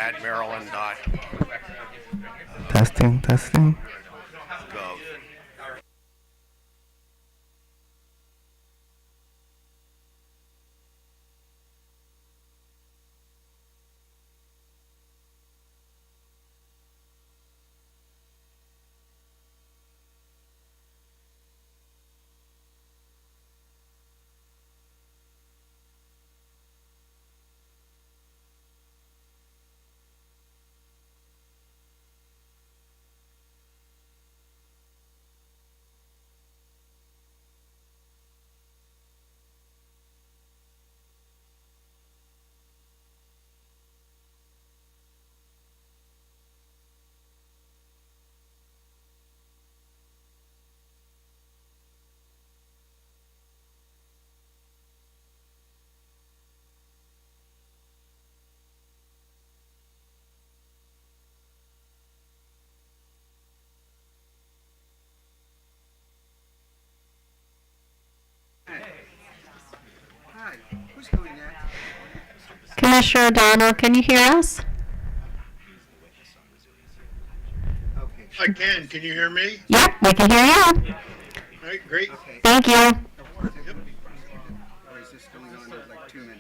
at Maryland. Testing, testing. Gov. Hi, who's doing that? Commissioner O'Donnell, can you hear us? Okay. I can. Can you hear me? Yep, we can hear you. All right, great. Okay. Thank you. Is it gonna be prosecuted, or is this going on in like 2 minutes?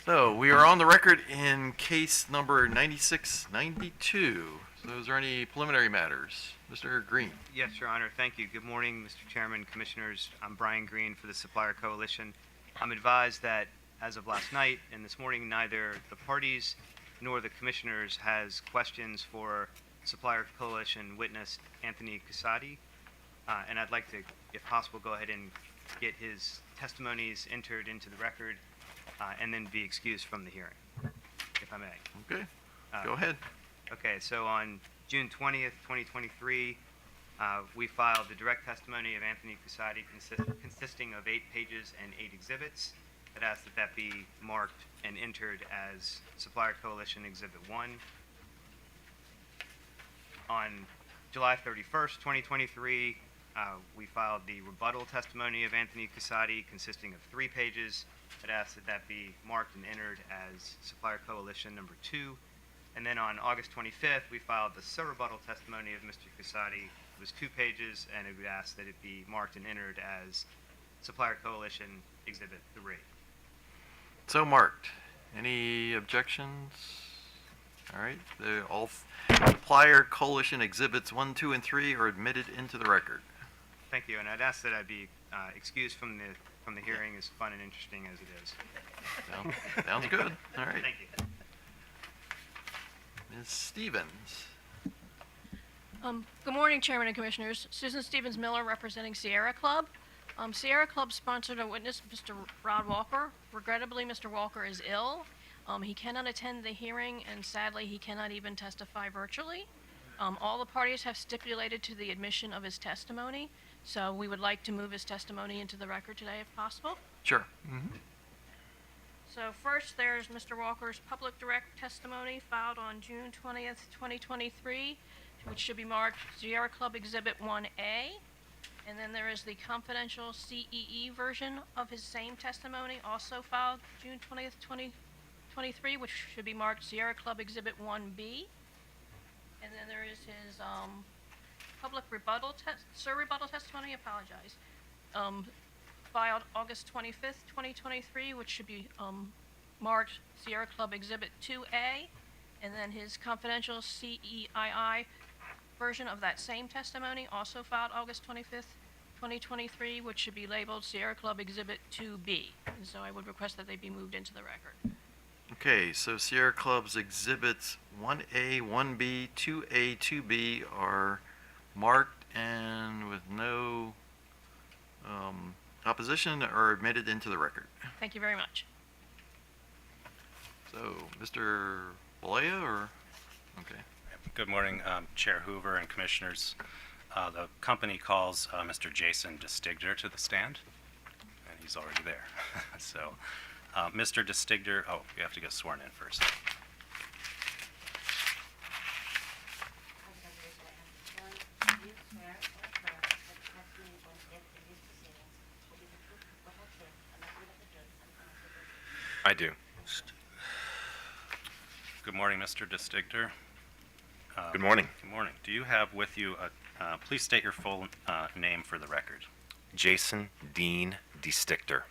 So we are on the record in case number 9692. So is there any preliminary matters? Mr. Green. Yes, Your Honor. Thank you. Good morning, Mr. Chairman, Commissioners. I'm Brian Green for the Supplier Coalition. I'm advised that as of last night and this morning, neither the parties nor the Commissioners has questions for Supplier Coalition witness Anthony Casati. And I'd like to, if possible, go ahead and get his testimonies entered into the record and then be excused from the hearing, if I may. Okay, go ahead. Okay, so on June 20th, 2023, we filed the direct testimony of Anthony Casati consisting of 8 pages and 8 exhibits that asked that that be marked and entered as Supplier Coalition Exhibit 1. On July 31st, 2023, we filed the rebuttal testimony of Anthony Casati consisting of 3 pages that asked that that be marked and entered as Supplier Coalition number 2. And then on August 25th, we filed the surrebuttal testimony of Mr. Casati. It was 2 pages, and it would ask that it be marked and entered as Supplier Coalition Exhibit 3. So marked. Any objections? All right, all Supplier Coalition Exhibits 1, 2, and 3 are admitted into the record. Thank you, and I'd ask that I be excused from the hearing, as fun and interesting as it is. Sounds good. All right. Thank you. Ms. Stevens. Good morning, Chairman and Commissioners. Susan Stevens Miller, representing Sierra Club. Sierra Club sponsored a witness, Mr. Rod Walker. Regrettably, Mr. Walker is ill. He cannot attend the hearing, and sadly, he cannot even testify virtually. All the parties have stipulated to the admission of his testimony, so we would like to move his testimony into the record today if possible. Sure. So first, there's Mr. Walker's public direct testimony filed on June 20th, 2023, which should be marked Sierra Club Exhibit 1A. And then there is the confidential CEE version of his same testimony, also filed June 20th, 2023, which should be marked Sierra Club Exhibit 1B. And then there is his public rebuttal surrebuttal testimony, filed August 25th, 2023, which should be marked Sierra Club Exhibit 2A, and then his confidential CEII version of that same testimony, also filed August 25th, 2023, which should be labeled Sierra Club Exhibit 2B. And so I would request that they be moved into the record. Okay, so Sierra Club's Exhibits 1A, 1B, 2A, 2B are marked and with no opposition are admitted into the record. Thank you very much. So, Mr. Balea, or? Okay. Good morning, Chair Hoover and Commissioners. The company calls Mr. Jason DeStigder to the stand, and he's already there. So, Mr. DeStigder, oh, you have to get sworn in first. I do. Good morning, Mr. DeStigder. Good morning. Good morning. Do you have with you, please state your full name for the record, Jason Dean DeStigder,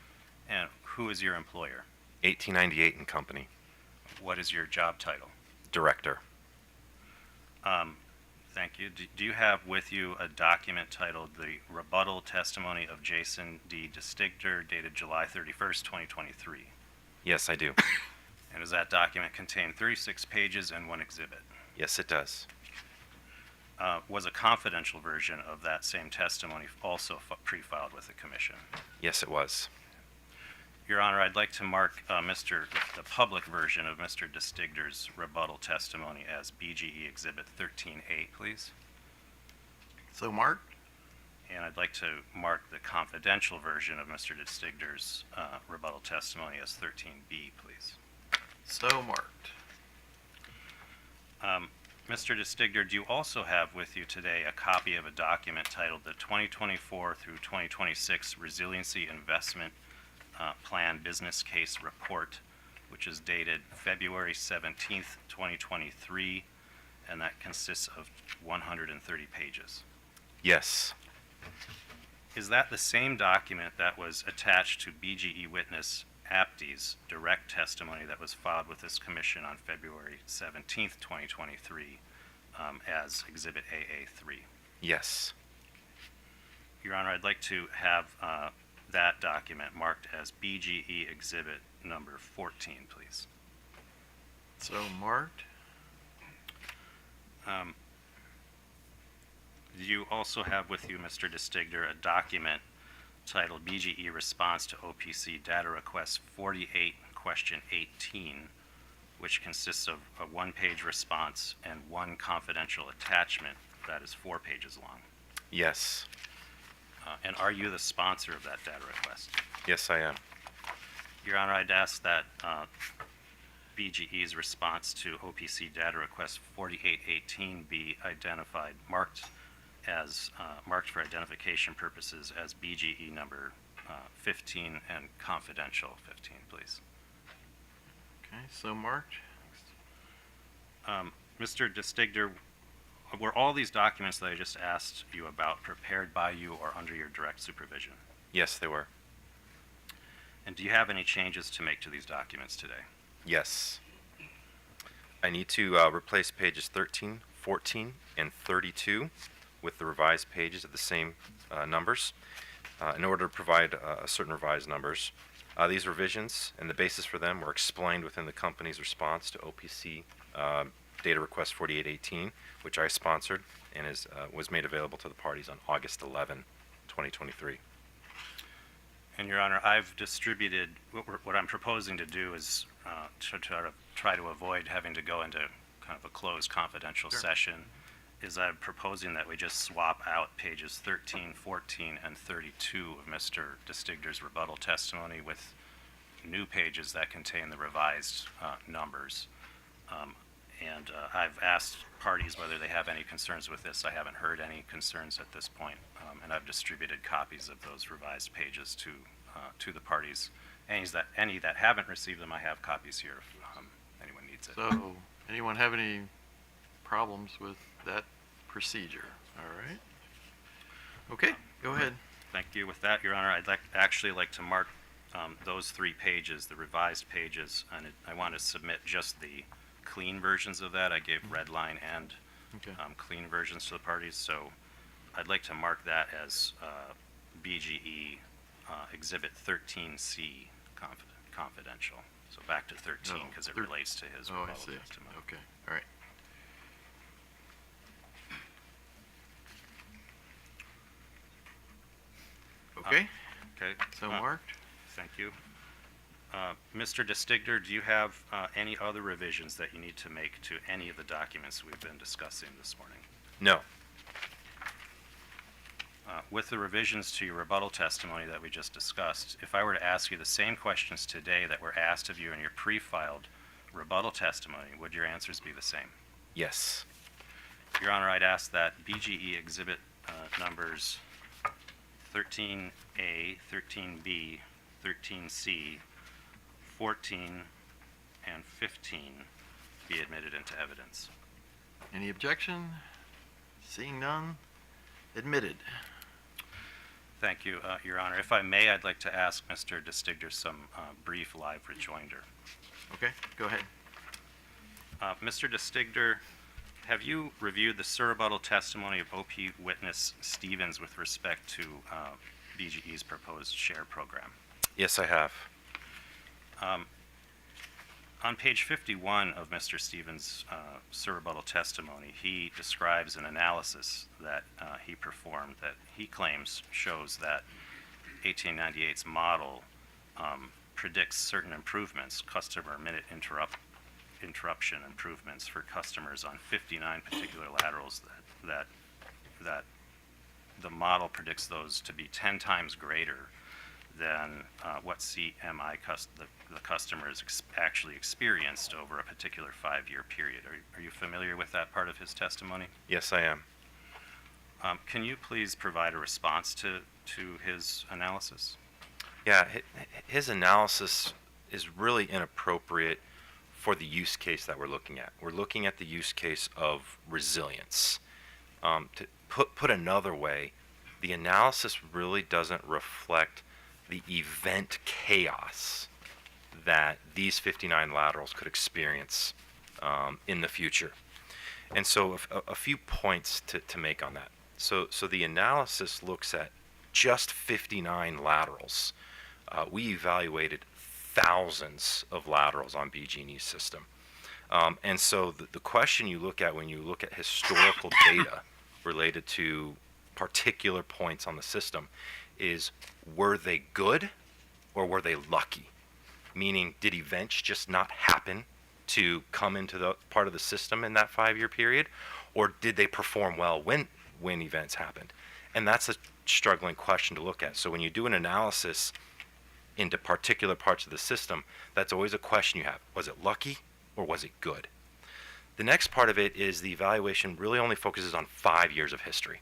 and who is your employer? 1898 and Company, What is your job title? Director. Thank you. Do you have with you a document titled The Rebuttal Testimony of Jason D. DeStigder, dated July 31st, 2023? Yes, I do. And does that document contain 36 pages and 1 exhibit? Yes, it does. Was a confidential version of that same testimony also pre-filed with the Commission? Yes, it was. Your Honor, I'd like to mark the public version of Mr. DeStigder's rebuttal testimony as BGE Exhibit 13A, please. So marked. And I'd like to mark the confidential version of Mr. DeStigder's rebuttal testimony as 13B, please. So marked. Mr. DeStigder, do you also have with you today a copy of a document titled the 2024 through 2026 Resiliency Investment Plan Business Case Report, which is dated February 17th, 2023, and that consists of 130 pages? Yes. Is that the same document that was attached to BGE witness Aptes direct testimony that was filed with this commission on February 17th, 2023, as Exhibit AA3. Yes. Your Honor, I'd like to have that document marked as BGE Exhibit number 14, please. So marked. You also have with you, Mr. DeStigder, a document titled BGE Response to OPC Data Request 48, Question 18, which consists of a one-page response and one confidential attachment that is 4 pages long. Yes. And are you the sponsor of that data request? Yes, I am. Your Honor, I'd ask that BGE's response to OPC Data Request 4818 be identified, marked for identification purposes as BGE number 15 and confidential 15, please. Okay, so marked. Mr. DeStigder, were all these documents that I just asked you about prepared by you or under your direct supervision? Yes, they were. And do you have any changes to make to these documents today? Yes. I need to replace pages 13, 14, and 32 with the revised pages of the same numbers in order to provide certain revised numbers. These revisions and the basis for them were explained within the company's response to OPC Data Request 4818, which I sponsored and was made available to the parties on August 11, 2023. And Your Honor, I've distributed, what I'm proposing to do is to try to avoid having to go into kind of a closed confidential session, is I'm proposing that we just swap out pages 13, 14, and 32 of Mr. DeStigder's rebuttal testimony with new pages that contain the revised numbers. And I've asked parties whether they have any concerns with this. I haven't heard any concerns at this point, and I've distributed copies of those revised pages to the parties. Any that haven't received them, I have copies here if anyone needs it. So, anyone have any problems with that procedure? All right. Okay, go ahead. Thank you. With that, Your Honor, I'd actually like to mark those 3 pages, the revised pages, and I want to submit just the clean versions of that. I gave red line and Okay. clean versions to the parties, so I'd like to mark that as BGE Exhibit 13C confidential. So back to 13 Oh, because it thir- relates to his Oh, I rebuttal see. testimony. Okay, all right. Okay, Okay. so marked. Thank you. Mr. DeStigder, do you have any other revisions that you need to make to any of the documents we've been discussing this morning? No. With the revisions to your rebuttal testimony that we just discussed, if I were to ask you the same questions today that were asked of you in your pre-filed rebuttal testimony, would your answers be the same? Yes. Your Honor, I'd ask that BGE exhibit numbers 13A, 13B, 13C, 14, and 15 be admitted into evidence. Any objection? Seeing none, admitted. Thank you, Your Honor. If I may, I'd like to ask Mr. DeStigder some brief live rejoinder. Okay, go ahead. Mr. DeStigder, have you reviewed the surrebuttal testimony of OP witness Stevens with respect to BGE's proposed share program? Yes, I have. On page 51 of Mr. Stevens' surrebuttal testimony, he describes an analysis that he performed that he claims shows that 1898's model predicts certain improvements, customer minute interruption improvements for customers on 59 particular laterals that the model predicts those to be 10 times greater than what CMI the customers actually experienced over a particular 5-year period. Are you familiar with that part of his testimony? Yes, I am. Can you please provide a response to his analysis? Yeah, his analysis is really inappropriate for the use case that we're looking at. We're looking at the use case of resilience. To put another way, the analysis really doesn't reflect the event chaos that these 59 laterals could experience in the future. And so a few points to make on that. So the analysis looks at just 59 laterals. We evaluated thousands of laterals on BG&E's system. And so the question you look at when you look at historical data related to particular points on the system is, were they good or were they lucky? Meaning, did events just not happen to come into the part of the system in that 5-year period, or did they perform well when events happened? And that's a struggling question to look at. So when you do an analysis into particular parts of the system, that's always a question you have. Was it lucky or was it good? The next part of it is the evaluation really only focuses on 5 years of history.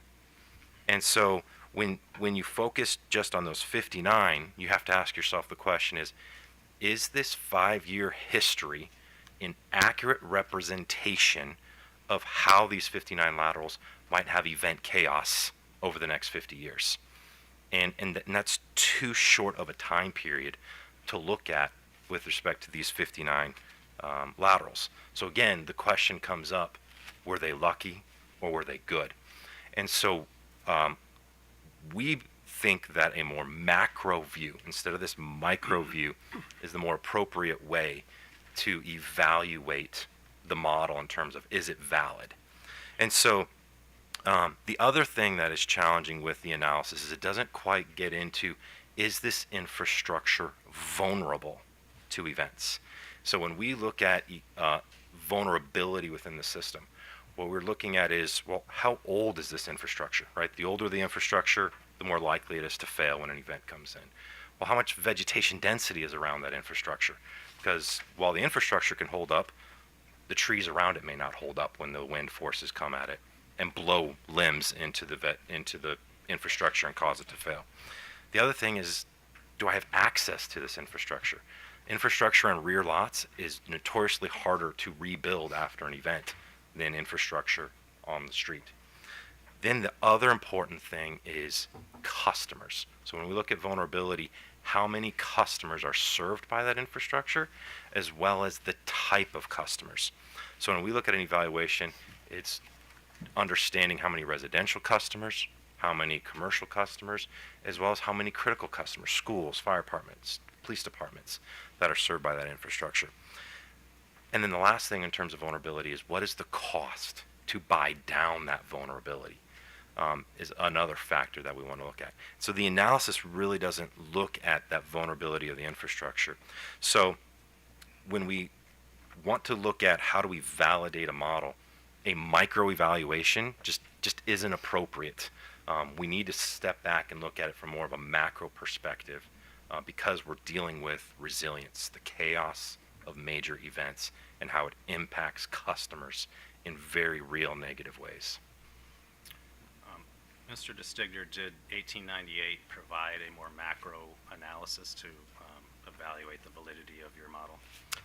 And so when you focus just on those 59, you have to ask yourself the question is this 5-year history an accurate representation of how these 59 laterals might have event chaos over the next 50 years? And that's too short of a time period to look at with respect to these 59 laterals. So again, the question comes up, were they lucky or were they good? And so we think that a more macro view, instead of this micro view, is the more appropriate way to evaluate the model in terms of, is it valid? And so the other thing that is challenging with the analysis is it doesn't quite get into, is this infrastructure vulnerable to events? So when we look at vulnerability within the system, what we're looking at is, well, how old is this infrastructure, right? The older the infrastructure, the more likely it is to fail when an event comes in. Well, how much vegetation density is around that infrastructure? Because while the infrastructure can hold up, the trees around it may not hold up when the wind forces come at it and blow limbs into the infrastructure and cause it to fail. The other thing is, do I have access to this infrastructure? Infrastructure on rear lots is notoriously harder to rebuild after an event than infrastructure on the street. Then the other important thing is customers. So when we look at vulnerability, how many customers are served by that infrastructure, as well as the type of customers. So when we look at an evaluation, it's understanding how many residential customers, how many commercial customers, as well as how many critical customers, schools, fire departments, police departments, that are served by that infrastructure. And then the last thing in terms of vulnerability is, what is the cost to buy down that vulnerability? Is another factor that we want to look at. So the analysis really doesn't look at that vulnerability of the infrastructure. So when we want to look at how do we validate a model, a micro evaluation just isn't appropriate. We need to step back and look at it from more of a macro perspective because we're dealing with resilience, the chaos of major events, and how it impacts customers in very real negative ways. Mr. DeStigner, did 1898 provide a more macro analysis to evaluate the validity of your model?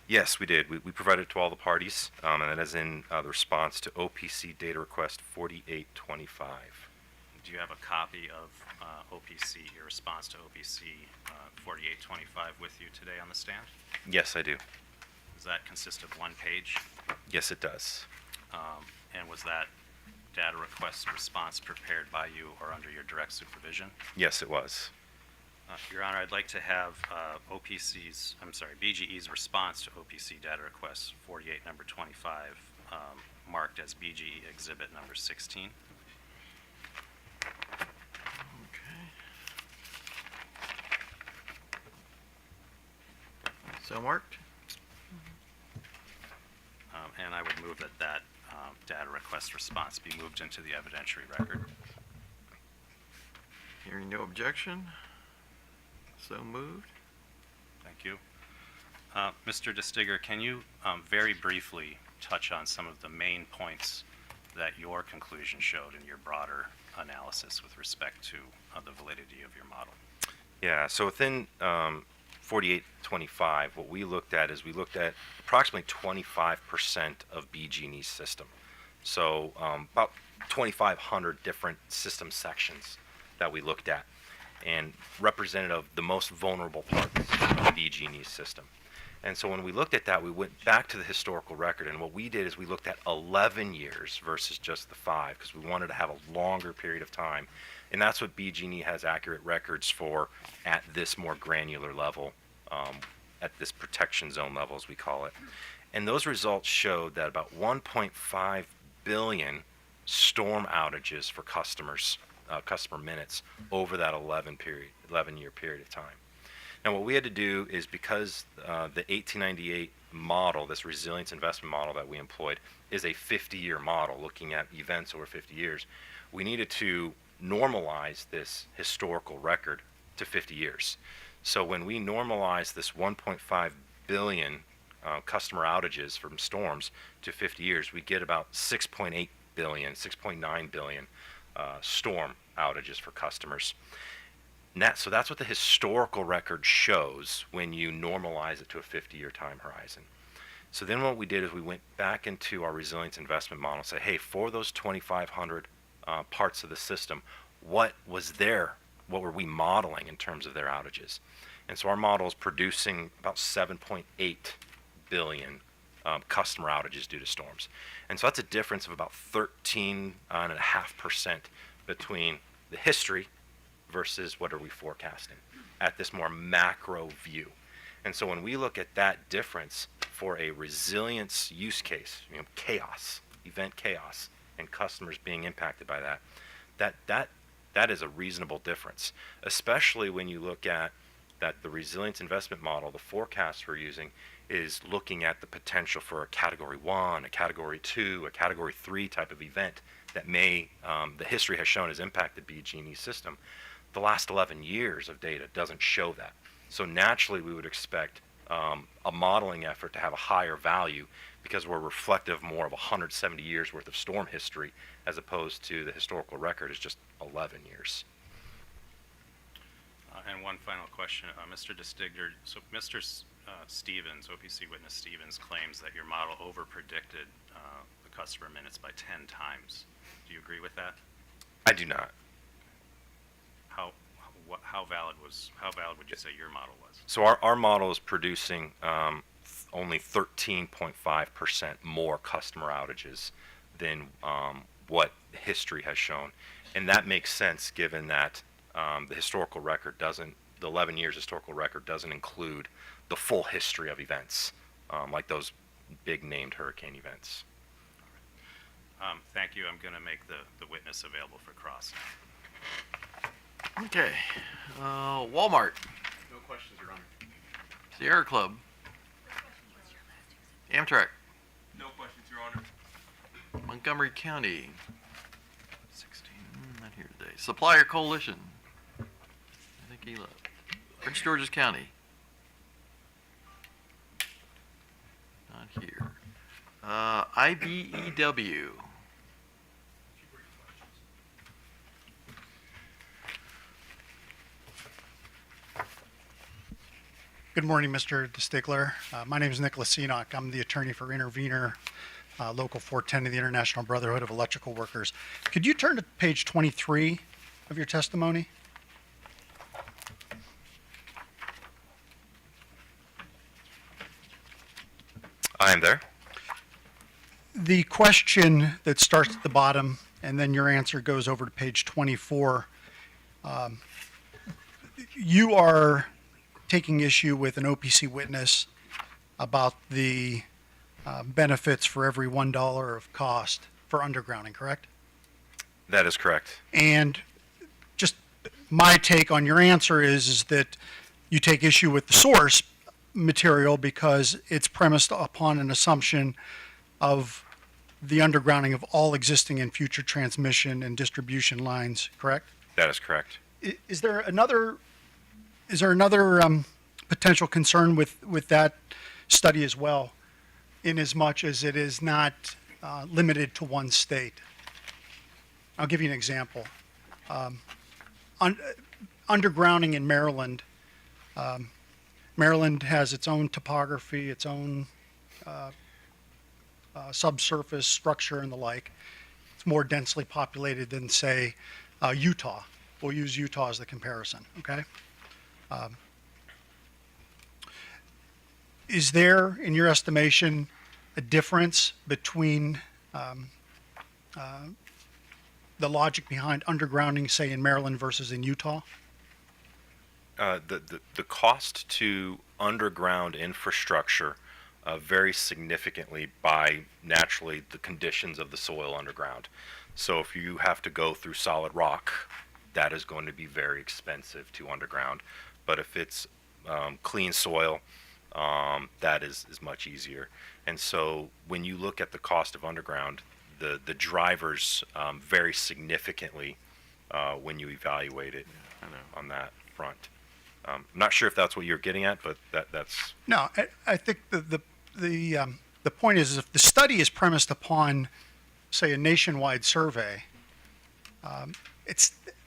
Yes, we did. We provided it to all the parties, and that is in the response to OPC data request 4825. Do you have a copy of OPC, your response to OPC 4825 with you today on the stand? Yes, I do. Does that consist of one page? Yes, it does. And was that data request response prepared by you or under your direct supervision? Yes, it was. Your Honor, I'd like to have BGE's response to OPC data request 48 number 25 marked as BGE exhibit number 16. So marked. And I would move that data request response be moved into the evidentiary record. Hearing no objection. So moved. Thank you. Mr. DeStigner, can you very briefly touch on some of the main points that your conclusion showed in your broader analysis with respect to the validity of your model? Yeah, so within 4825, what we looked at is we looked at approximately 25% of BG&E's system. So about 2,500 different system sections that we looked at, and representative of the most vulnerable parts of BG&E's system. And so when we looked at that, we went back to the historical record, and what we did is we looked at 11 years versus just the 5, because we wanted to have a longer period of time. And that's what BG&E has accurate records for at this more granular level, at this protection zone level, as we call it. And those results showed that about 1.5 billion storm outages for customers, customer minutes over that 11-year period of time. Now, what we had to do is, because the 1898 model, this resilience investment model that we employed, is a 50-year model looking at events over 50 years, we needed to normalize this historical record to 50 years. So when we normalize this 1.5 billion customer outages from storms to 50 years, we get about 6.8 billion, 6.9 billion storm outages for customers. So that's what the historical record shows when you normalize it to a 50-year time horizon. So then what we did is we went back into our resilience investment model and said, hey, for those 2,500 parts of the system, what were we modeling in terms of their outages? And so our model is producing about 7.8 billion customer outages due to storms. And so that's a difference of about 13.5% between the history versus what are we forecasting at this more macro view. And so when we look at that difference for a resilience use case, chaos, event chaos, and customers being impacted by that is a reasonable difference, especially when you look at that the resilience investment model, the forecast we're using, is looking at the potential for a Category 1, a Category 2, a Category 3 type of event that may, the history has shown has impacted BG&E system. The last 11 years of data doesn't show that. So naturally we would expect a modeling effort to have a higher value, because we're reflective more of 170 years worth of storm history, as opposed to the historical record is just 11 years. And one final question, Mr. DeStigler. So Mr. Stevens, OPC witness Stevens, claims that your model over-predicted the customer minutes by 10 times. Do you agree with that? I do not. How valid would you say your model was? So our model is producing only 13.5% more customer outages than what history has shown. And that makes sense given that the historical record the 11 years historical record doesn't include the full history of events, like those big named hurricane events. Thank you. I'm going to make the witness available for cross. Okay. Walmart. No questions, Your Honor. Sierra Club. Amtrak. No questions, Your Honor. Montgomery County. 16. Not here today. Supplier Coalition. I think he left. Prince George's County. Not here. IBEW. Good morning, Mr. DeStigler. My name is Nicholas Enoch. I'm the attorney for Intervenor, Local 410 of the International Brotherhood of Electrical Workers. Could you turn to page 23 of your testimony? I am there. The question that starts at the bottom and then your answer goes over to page 24, you are taking issue with an OPC witness about the benefits for every $1 of cost for undergrounding, correct? That is correct. And just my take on your answer is that you take issue with the source material because it's premised upon an assumption of the undergrounding of all existing and future transmission and distribution lines, correct? That is correct. Is there another potential concern with that study as well, in as much as it is not limited to one state? I'll give you an example. Undergrounding in Maryland, Maryland has its own topography, its own subsurface structure and the like. It's more densely populated than, say, Utah. We'll use Utah as the comparison, okay? is there, in your estimation, a difference between the logic behind undergrounding, say, in Maryland versus in Utah? The cost to underground infrastructure varies significantly by naturally the conditions of the soil underground. So if you have to go through solid rock, that is going to be very expensive to underground. But if it's clean soil, that is much easier. And so when you look at the cost of underground, the drivers vary significantly when you evaluate it on that front. I'm not sure if that's what you're getting at, but that's No, I think the point is, if the study is premised upon, say, a nationwide survey,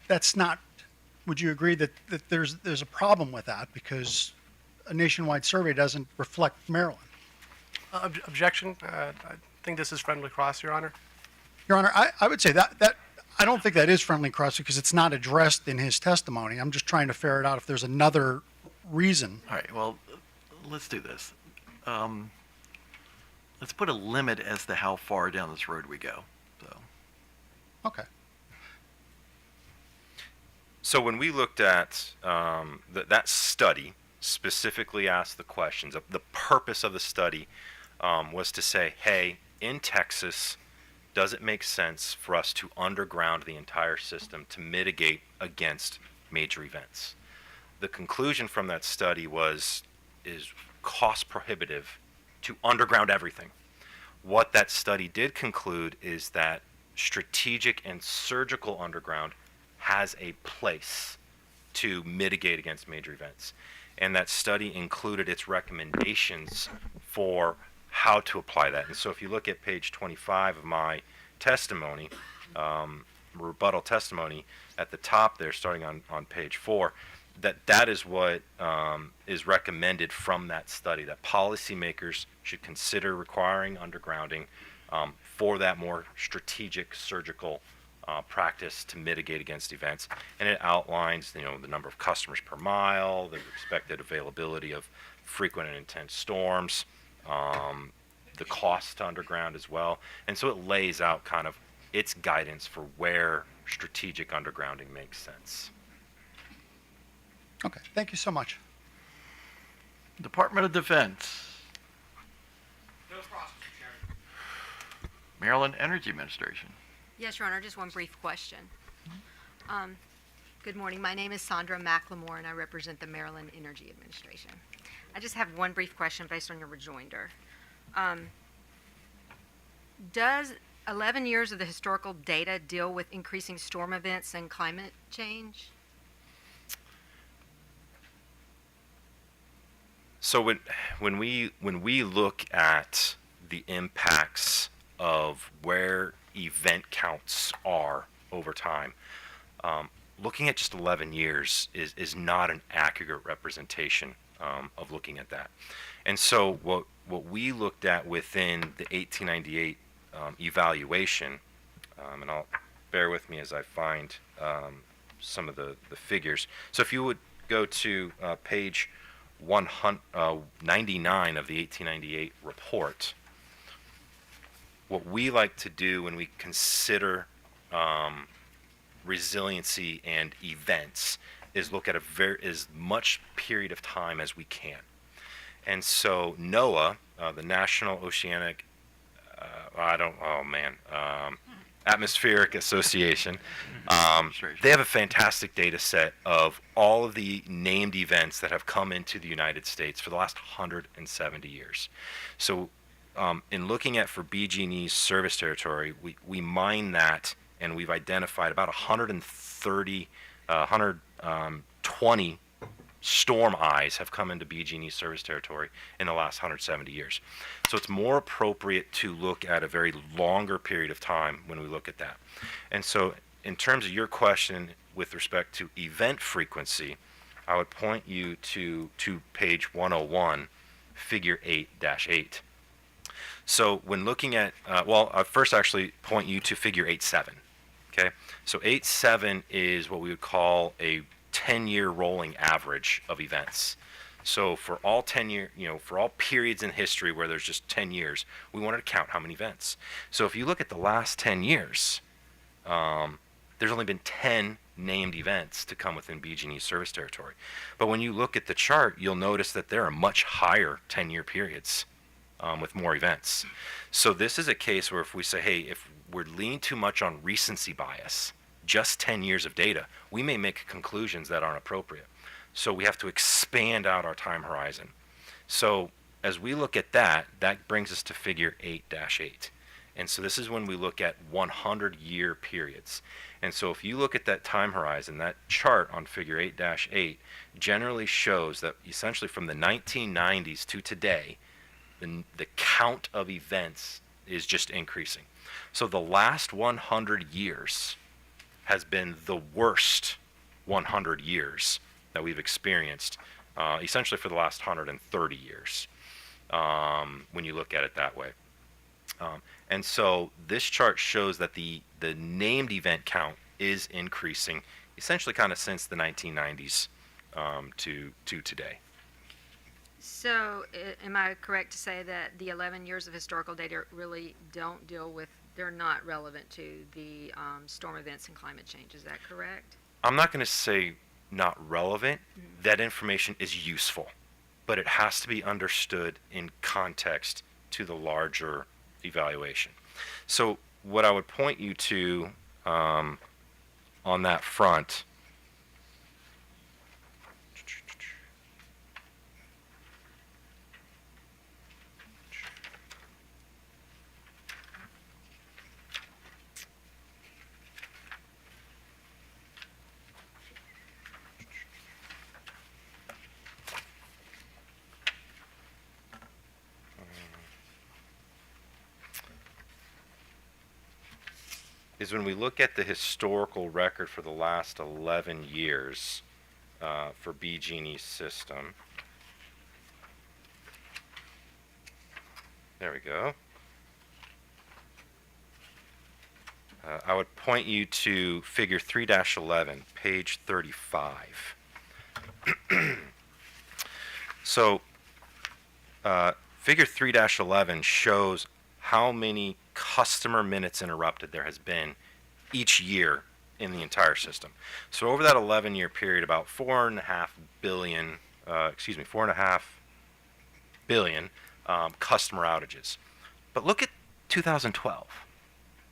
that's not. Would you agree that there's a problem with that because a nationwide survey doesn't reflect Maryland? Objection. I think this is friendly cross, Your Honor. Your Honor, I would say that I don't think that is friendly cross because it's not addressed in his testimony. I'm just trying to ferret out if there's another reason. All right, well, let's do this. Let's put a limit as to how far down this road we go. So, Okay. So when we looked at that study, specifically asked the questions. The purpose of the study was to say, hey, in Texas, does it make sense for us to underground the entire system to mitigate against major events? The conclusion from that study is cost prohibitive to underground everything. What that study did conclude is that strategic and surgical underground has a place to mitigate against major events. And that study included its recommendations for how to apply that. And so if you look at page 25 of my testimony, rebuttal testimony, at the top there, starting on page 4, that is what is recommended from that study, that policymakers should consider requiring undergrounding for that more strategic surgical practice to mitigate against events. And it outlines, the number of customers per mile, the expected availability of frequent and intense storms, the cost to underground as well. And so it lays out kind of its guidance for where strategic undergrounding makes sense. Okay. Thank you so much. Department of Defense. Maryland Energy Administration. Yes, Your Honor, just one brief question. Good morning. My name is Sandra McLemore, and I represent the Maryland Energy Administration. I just have one brief question based on your rejoinder. Does 11 years of the historical data deal with increasing storm events and climate change? So when we look at the impacts of where event counts are over time, looking at just 11 years is not an accurate representation of looking at that. And so what we looked at within the 1898 evaluation, and I'll bear with me as I find some of the figures. So if you would go to page 199 of the 1898 report, what we like to do when we consider resiliency and events is look at as much period of time as we can. And so NOAA, the National Oceanic, Atmospheric Association, they have a fantastic data set of all of the named events that have come into the United States for the last 170 years. So in looking at for BG&E's service territory, we mine that, and we've identified about 120 storm eyes have come into BG&E's service territory in the last 170 years. So it's more appropriate to look at a very longer period of time when we look at that. And so in terms of your question with respect to event frequency, I would point you to page 101, figure 8-8. So when looking at, I'll first actually point you to figure 8.7. Okay, so 8.7 is what we would call a 10-year rolling average of events. So for all 10 year, for all periods in history where there's just 10 years, we wanted to count how many events. So if you look at the last 10 years, there's only been 10 named events to come within BG&E's service territory. But when you look at the chart, you'll notice that there are much higher 10-year periods with more events. So this is a case where if we say, hey, if we're leaning too much on recency bias, just 10 years of data, we may make conclusions that aren't appropriate. So we have to expand out our time horizon. So as we look at that, that brings us to figure 8-8. And so this is when we look at 100-year periods. And so if you look at that time horizon, that chart on figure 8-8 generally shows that essentially from the 1990s to today, the count of events is just increasing. So the last 100 years has been the worst 100 years that we've experienced, essentially for the last 130 years, when you look at it that way. And so this chart shows that the named event count is increasing, essentially kind of since the 1990s to today. So, am I correct to say that the 11 years of historical data really don't deal with, they're not relevant to the storm events and climate change? Is that correct? I'm not going to say not relevant. That information is useful, but it has to be understood in context to the larger evaluation. So what I would point you to on that front is when we look at the historical record for the last 11 years for BG&E's system. There we go. I would point you to figure 3-11, page 35. So figure 3-11 shows how many customer minutes interrupted there has been each year in the entire system. So over that 11-year period, about 4.5 billion customer outages. But look at 2012.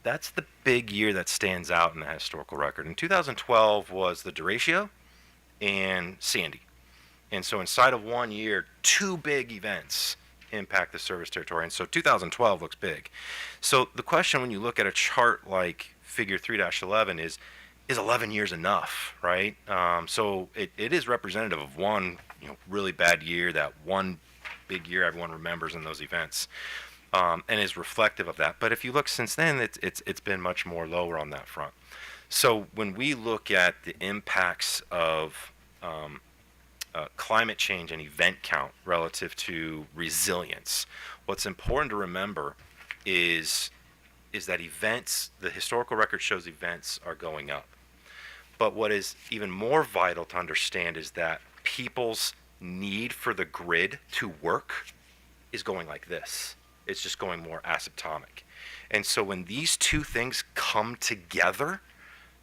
That's the big year that stands out in the historical record. And 2012 was the derecho and Sandy. And so inside of 1 year, two big events impact the service territory. And so 2012 looks big. So the question when you look at a chart like figure 3-11 is 11 years enough, right? So it is representative of one really bad year, that one big year everyone remembers in those events, and is reflective of that. But if you look since then, it's been much more lower on that front. So when we look at the impacts of climate change and event count relative to resilience, what's important to remember is that events, the historical record shows events are going up. But what is even more vital to understand is that people's need for the grid to work is going like this. It's just going more asymptotic. And so when these two things come together,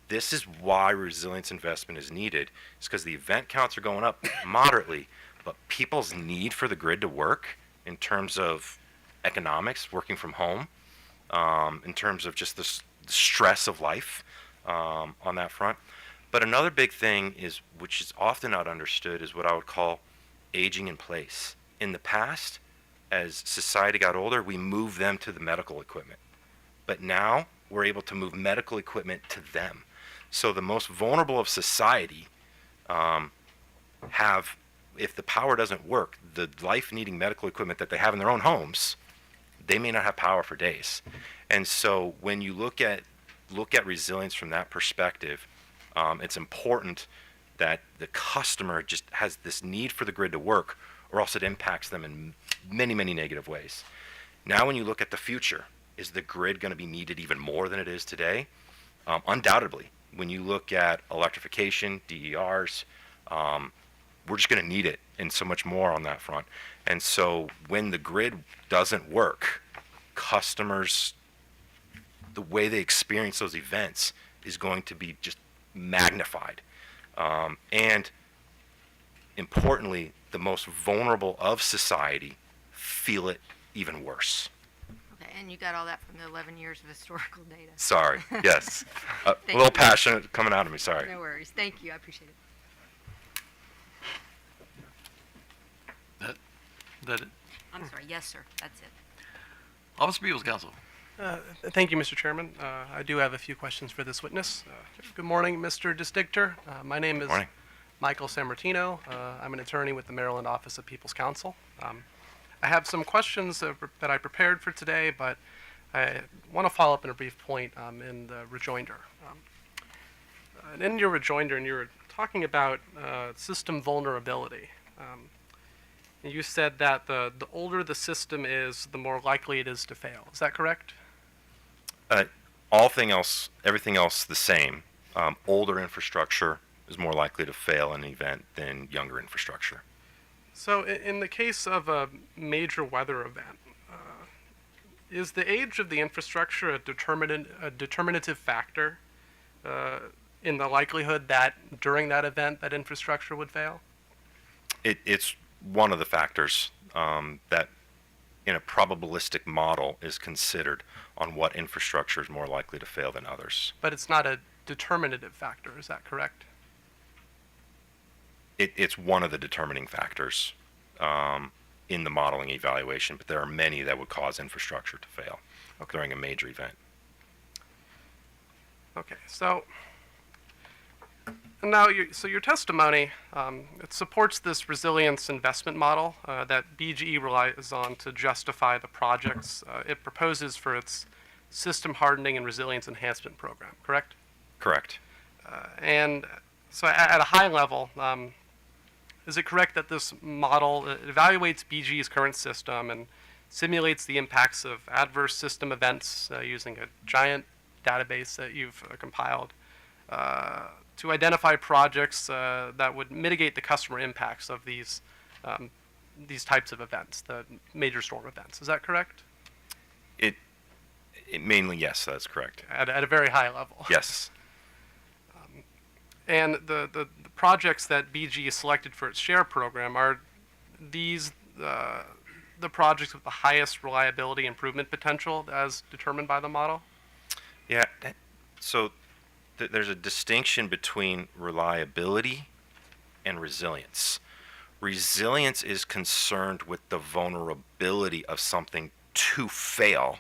this is why resilience investment is needed. It's because the event counts are going up moderately, but people's need for the grid to work in terms of economics, working from home, in terms of just the stress of life on that front. But another big thing is, which is often not understood, is what I would call aging in place. In the past, as society got older, we moved them to the medical equipment. But now we're able to move medical equipment to them. So the most vulnerable of society have, if the power doesn't work, the life-needing medical equipment that they have in their own homes, they may not have power for days. And so when you look at resilience from that perspective, it's important that the customer just has this need for the grid to work, or else it impacts them in many, many negative ways. Now when you look at the future, is the grid going to be needed even more than it is today? Undoubtedly. When you look at electrification, DERs, we're just going to need it and so much more on that front. And so when the grid doesn't work, customers, the way they experience those events is going to be just magnified. And importantly, the most vulnerable of society feel it even worse. Okay, and you got all that from the 11 years of historical data. Sorry. Yes. A Thank little you. passionate coming out of me. Sorry. No worries. Thank you. I appreciate it. That it? I'm sorry. Yes, sir. That's it. Office of People's Counsel. Thank you, Mr. Chairman. I do have a few questions for this witness. Good morning, Mr. Disdictor. My name is Morning. Michael Sammartino. I'm an attorney with the Maryland Office of People's Counsel. I have some questions that I prepared for today, but I want to follow up in a brief point in the rejoinder. And in your rejoinder, and you were talking about system vulnerability. You said that the older the system is, the more likely it is to fail. Is that correct? Everything else the same. Older infrastructure is more likely to fail in an event than younger infrastructure. So in the case of a major weather event, is the age of the infrastructure a determinative factor in the likelihood that during that event that infrastructure would fail? It's one of the factors that in a probabilistic model is considered on what infrastructure is more likely to fail than others. But it's not a determinative factor, is that correct? It's one of the determining factors in the modeling evaluation, but there are many that would cause infrastructure to fail during a major event. Okay, so now your testimony, it supports this resilience investment model that BGE relies on to justify the projects it proposes for its system hardening and resilience enhancement program, correct? Correct. And so at a high level, is it correct that this model evaluates BGE's current system and simulates the impacts of adverse system events using a giant database that you've compiled to identify projects that would mitigate the customer impacts of these types of events, the major storm events? Is that correct? It mainly, yes, that's correct. At a very high level. Yes. And the projects that BGE selected for its share program, are these the projects with the highest reliability improvement potential as determined by the model? Yeah, so there's a distinction between reliability and resilience. Resilience is concerned with the vulnerability of something to fail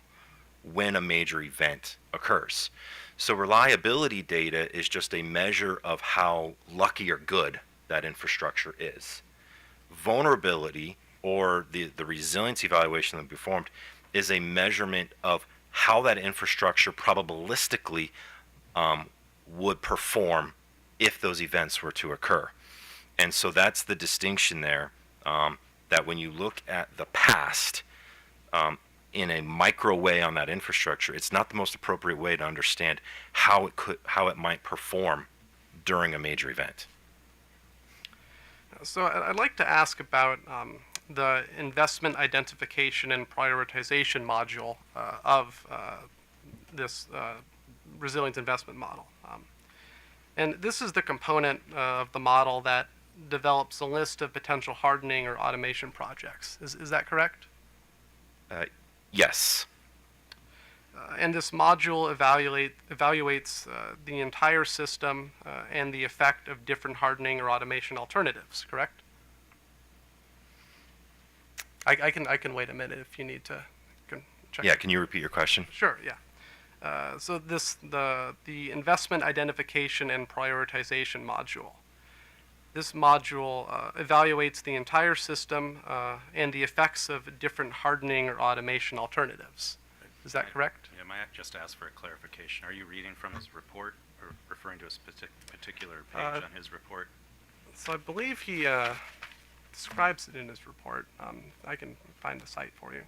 when a major event occurs. So reliability data is just a measure of how lucky or good that infrastructure is. Vulnerability, or the resilience evaluation that we performed, is a measurement of how that infrastructure probabilistically would perform if those events were to occur. And so that's the distinction there, that when you look at the past in a micro way on that infrastructure, it's not the most appropriate way to understand how it might perform during a major event. So I'd like to ask about the investment identification and prioritization module of this resilience investment model. And this is the component of the model that develops a list of potential hardening or automation projects. Is that correct? Yes. And this module evaluates the entire system and the effect of different hardening or automation alternatives, correct? I can wait a minute if you need to check. Yeah, can you repeat your question? Sure, yeah. So the investment identification and prioritization module. This module evaluates the entire system and the effects of different hardening or automation alternatives. Is that correct? Yeah, might I just ask for a clarification? Are you reading from his report or referring to a particular page on his report? So I believe he describes it in his report. I can find the site for you.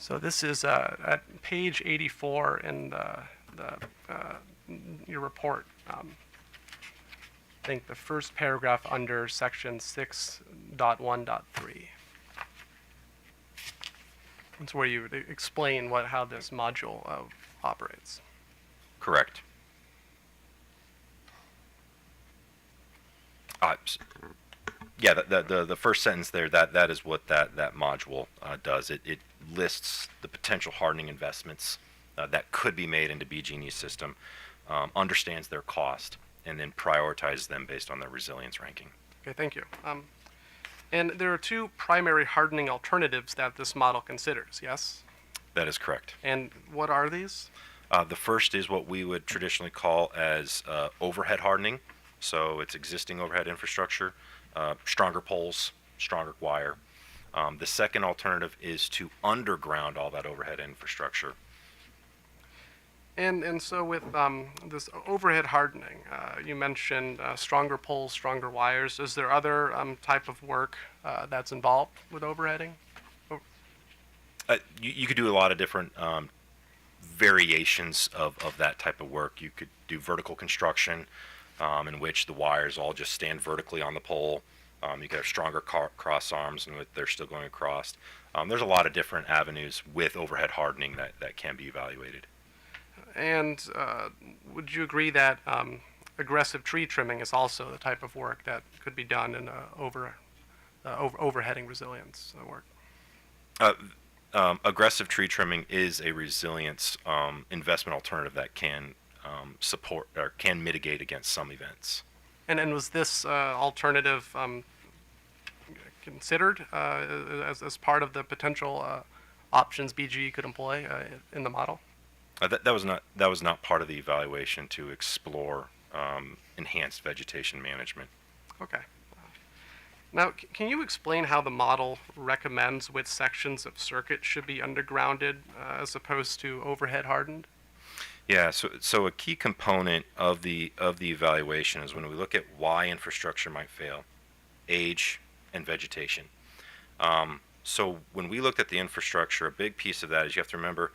So this is at page 84 in your report. I think the first paragraph under section 6.1.3. It's where you explain how this module operates. Correct. Yeah, the first sentence there, that is what that module does. It lists the potential hardening investments that could be made into BG&E's system, understands their cost, and then prioritizes them based on their resilience ranking. Okay, thank you. And there are two primary hardening alternatives that this model considers, yes? That is correct. And what are these? The first is what we would traditionally call as overhead hardening. So it's existing overhead infrastructure, stronger poles, stronger wire. The second alternative is to underground all that overhead infrastructure. And so with this overhead hardening, you mentioned stronger poles, stronger wires. Is there other type of work that's involved with overheading? You could do a lot of different variations of that type of work. You could do vertical construction, in which the wires all just stand vertically on the pole. You could have stronger cross arms, and they're still going across. There's a lot of different avenues with overhead hardening that can be evaluated. And would you agree that aggressive tree trimming is also the type of work that could be done in overheading resilience work? Aggressive tree trimming is a resilience investment alternative that can support or can mitigate against some events. And was this alternative considered as part of the potential options BGE could employ in the model? That was not part of the evaluation to explore enhanced vegetation management. Okay. Now, can you explain how the model recommends which sections of circuit should be undergrounded as opposed to overhead hardened? Yeah, so a key component of the evaluation is when we look at why infrastructure might fail, age and vegetation. So when we looked at the infrastructure, a big piece of that is you have to remember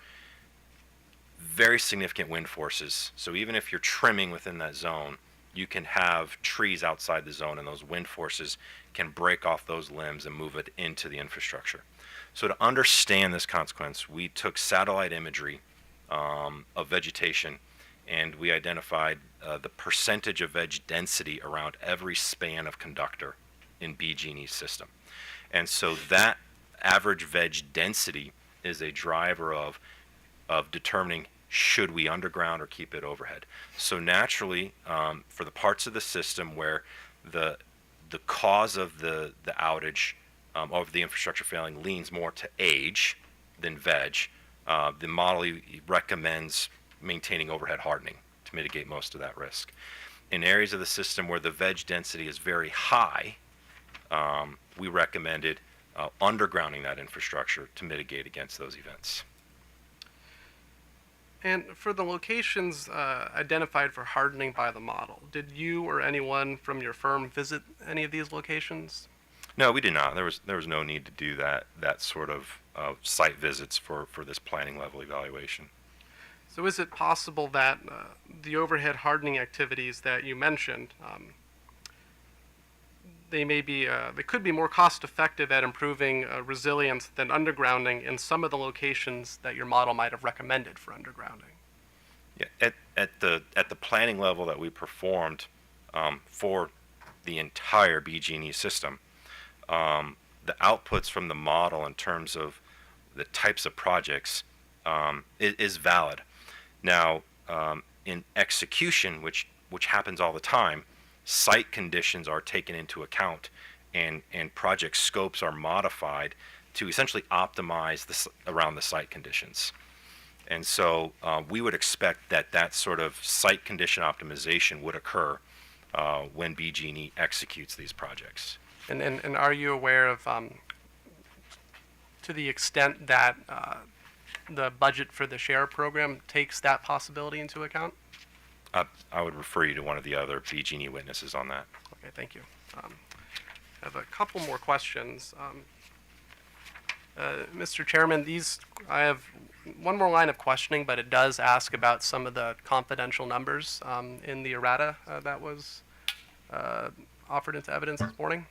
very significant wind forces. So even if you're trimming within that zone, you can have trees outside the zone, and those wind forces can break off those limbs and move it into the infrastructure. So to understand this consequence, we took satellite imagery of vegetation, and we identified the percentage of veg density around every span of conductor in BG&E's system. And so that average veg density is a driver of determining should we underground or keep it overhead. So naturally, for the parts of the system where the cause of the outage of the infrastructure failing leans more to age than veg, the model recommends maintaining overhead hardening to mitigate most of that risk. In areas of the system where the veg density is very high, we recommended undergrounding that infrastructure to mitigate against those events. And for the locations identified for hardening by the model, did you or anyone from your firm visit any of these locations? No, we did not. There was no need to do that sort of site visits for this planning level evaluation. So is it possible that the overhead hardening activities that you mentioned, they could be more cost effective at improving resilience than undergrounding in some of the locations that your model might have recommended for undergrounding? Yeah, at the planning level that we performed for the entire BG&E system, the outputs from the model in terms of the types of projects is valid. Now, in execution, which happens all the time, site conditions are taken into account, and project scopes are modified to essentially optimize around the site conditions. And so we would expect that sort of site condition optimization would occur when BG&E executes these projects. And are you aware of, to the extent that the budget for the SHARE program takes that possibility into account? I would refer you to one of the other BG&E witnesses on that. Okay, thank you. I have a couple more questions. Mr. Chairman, I have one more line of questioning, but it does ask about some of the confidential numbers in the errata that was offered into evidence this morning.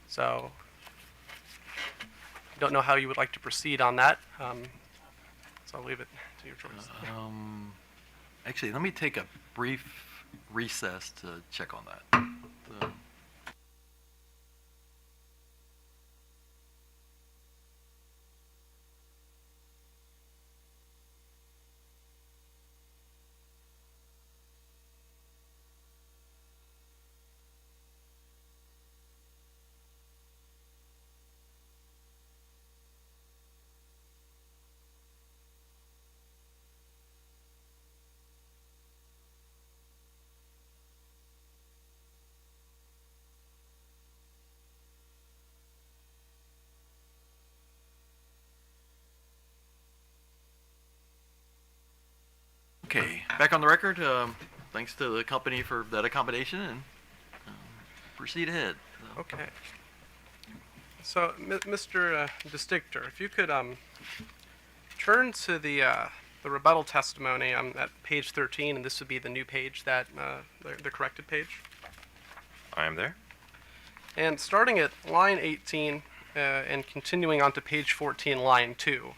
So I don't know how you would like to proceed on that. So I'll leave it to your choice. Actually, let me take a brief recess to check on that. Okay, back on the record. Thanks to the company for that accommodation, and proceed ahead. Okay. So, Mr. Distinctor, if you could turn to the rebuttal testimony at page 13, and this would be the new page, that the corrected page. I am there. And starting at line 18 and continuing on to page 14, line 2,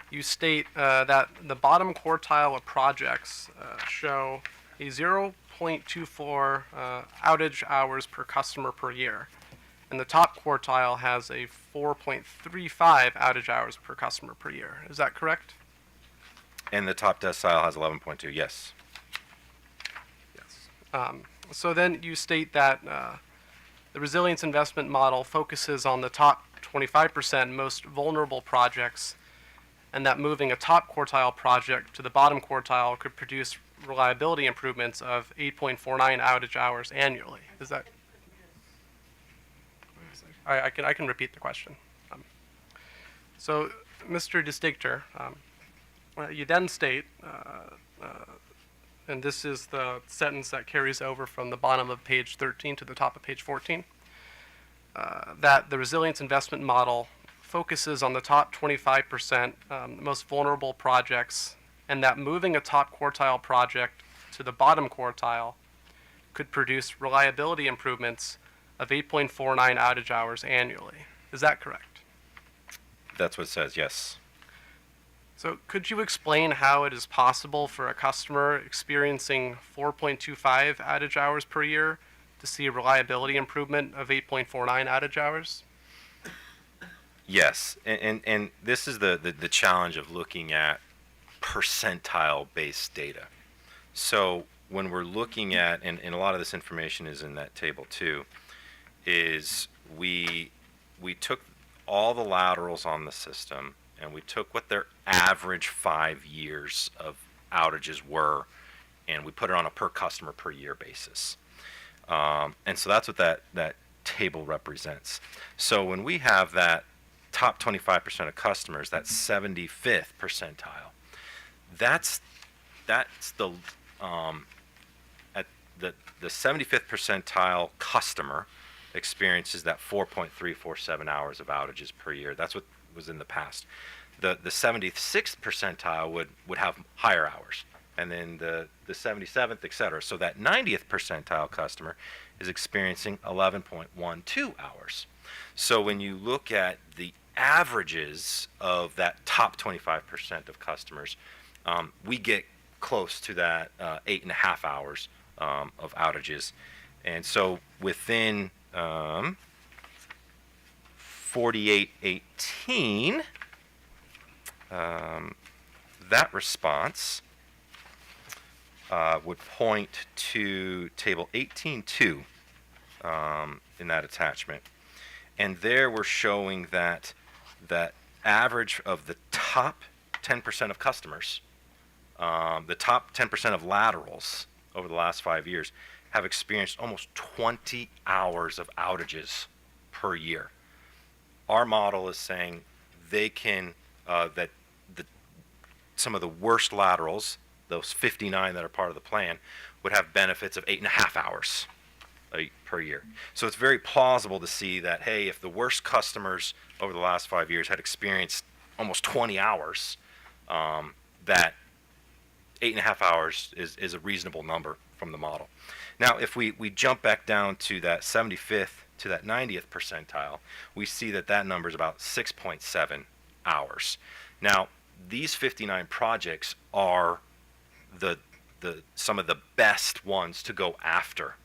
you state that the bottom quartile of projects show a 0.24 outage hours per customer per year, and the top quartile has a 4.35 outage hours per customer per year. Is that correct? And the top decile has 11.2, yes. Yes. So then you state that the resilience investment model focuses on the top 25% most vulnerable projects, and that moving a top quartile project to the bottom quartile could produce reliability improvements of 8.49 outage hours annually. Is that? I can repeat the question. So, Mr. Distinctor, you then state, and this is the sentence that carries over from the bottom of page 13 to the top of page 14, that the resilience investment model focuses on the top 25% most vulnerable projects, and that moving a top quartile project to the bottom quartile could produce reliability improvements of 8.49 outage hours annually. Is that correct? That's what it says, yes. So could you explain how it is possible for a customer experiencing 4.25 outage hours per year to see a reliability improvement of 8.49 outage hours? Yes, and this is the challenge of looking at percentile-based data. So when we're looking at, and a lot of this information is in that table too, is we took all the laterals on the system, and we took what their average 5 years of outages were, and we put it on a per customer per year basis. And so that's what that table represents. So when we have that top 25% of customers, that 75th percentile, that's the at the 75th percentile customer experiences that 4.347 hours of outages per year. That's what was in the past. The 76th percentile would have higher hours, and then the 77th, et cetera. So that 90th percentile customer is experiencing 11.12 hours. So when you look at the averages of that top 25% of customers, we get close to that 8.5 hours of outages. And so within 4818, that response would point to table 18.2 in that attachment. And there we're showing that average of the top 10% of customers, the top 10% of laterals over the last 5 years have experienced almost 20 hours of outages per year. Our model is saying they can, that some of the worst laterals, those 59 that are part of the plan, would have benefits of 8.5 hours per year. So it's very plausible to see that, hey, if the worst customers over the last 5 years had experienced almost 20 hours, that 8.5 hours is a reasonable number from the model. Now, if we jump back down to that 75th to that 90th percentile, we see that that number is about 6.7 hours. Now, these 59 projects are some of the best ones to go after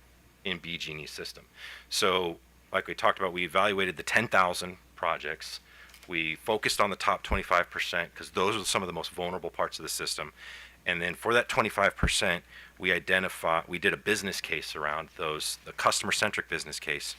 in BG&E's system. So, like we talked about, we evaluated the 10,000 projects. We focused on the top 25% because those are some of the most vulnerable parts of the system. And then for that 25%, we did a business case around those, the customer-centric business case,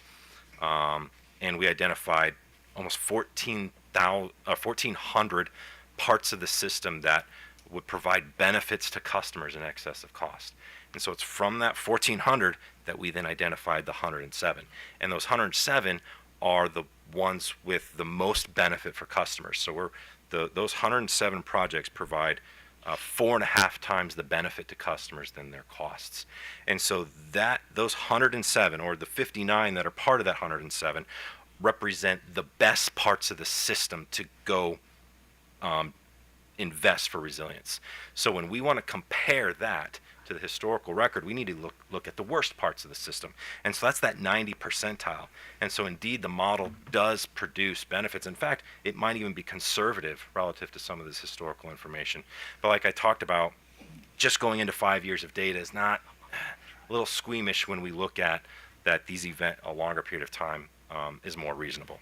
and we identified almost 1,400 parts of the system that would provide benefits to customers in excess of cost. And so it's from that 1,400 that we then identified the 107. And those 107 are the ones with the most benefit for customers. So those 107 projects provide 4.5 times the benefit to customers than their costs. And so those 107, or the 59 that are part of that 107, represent the best parts of the system to go invest for resilience. So when we want to compare that to the historical record, we need to look at the worst parts of the system. And so that's that 90 percentile. And so indeed the model does produce benefits. In fact, it might even be conservative relative to some of this historical information. But like I talked about, just going into 5 years of data is not a little squeamish when we look at that these events a longer period of time is more reasonable.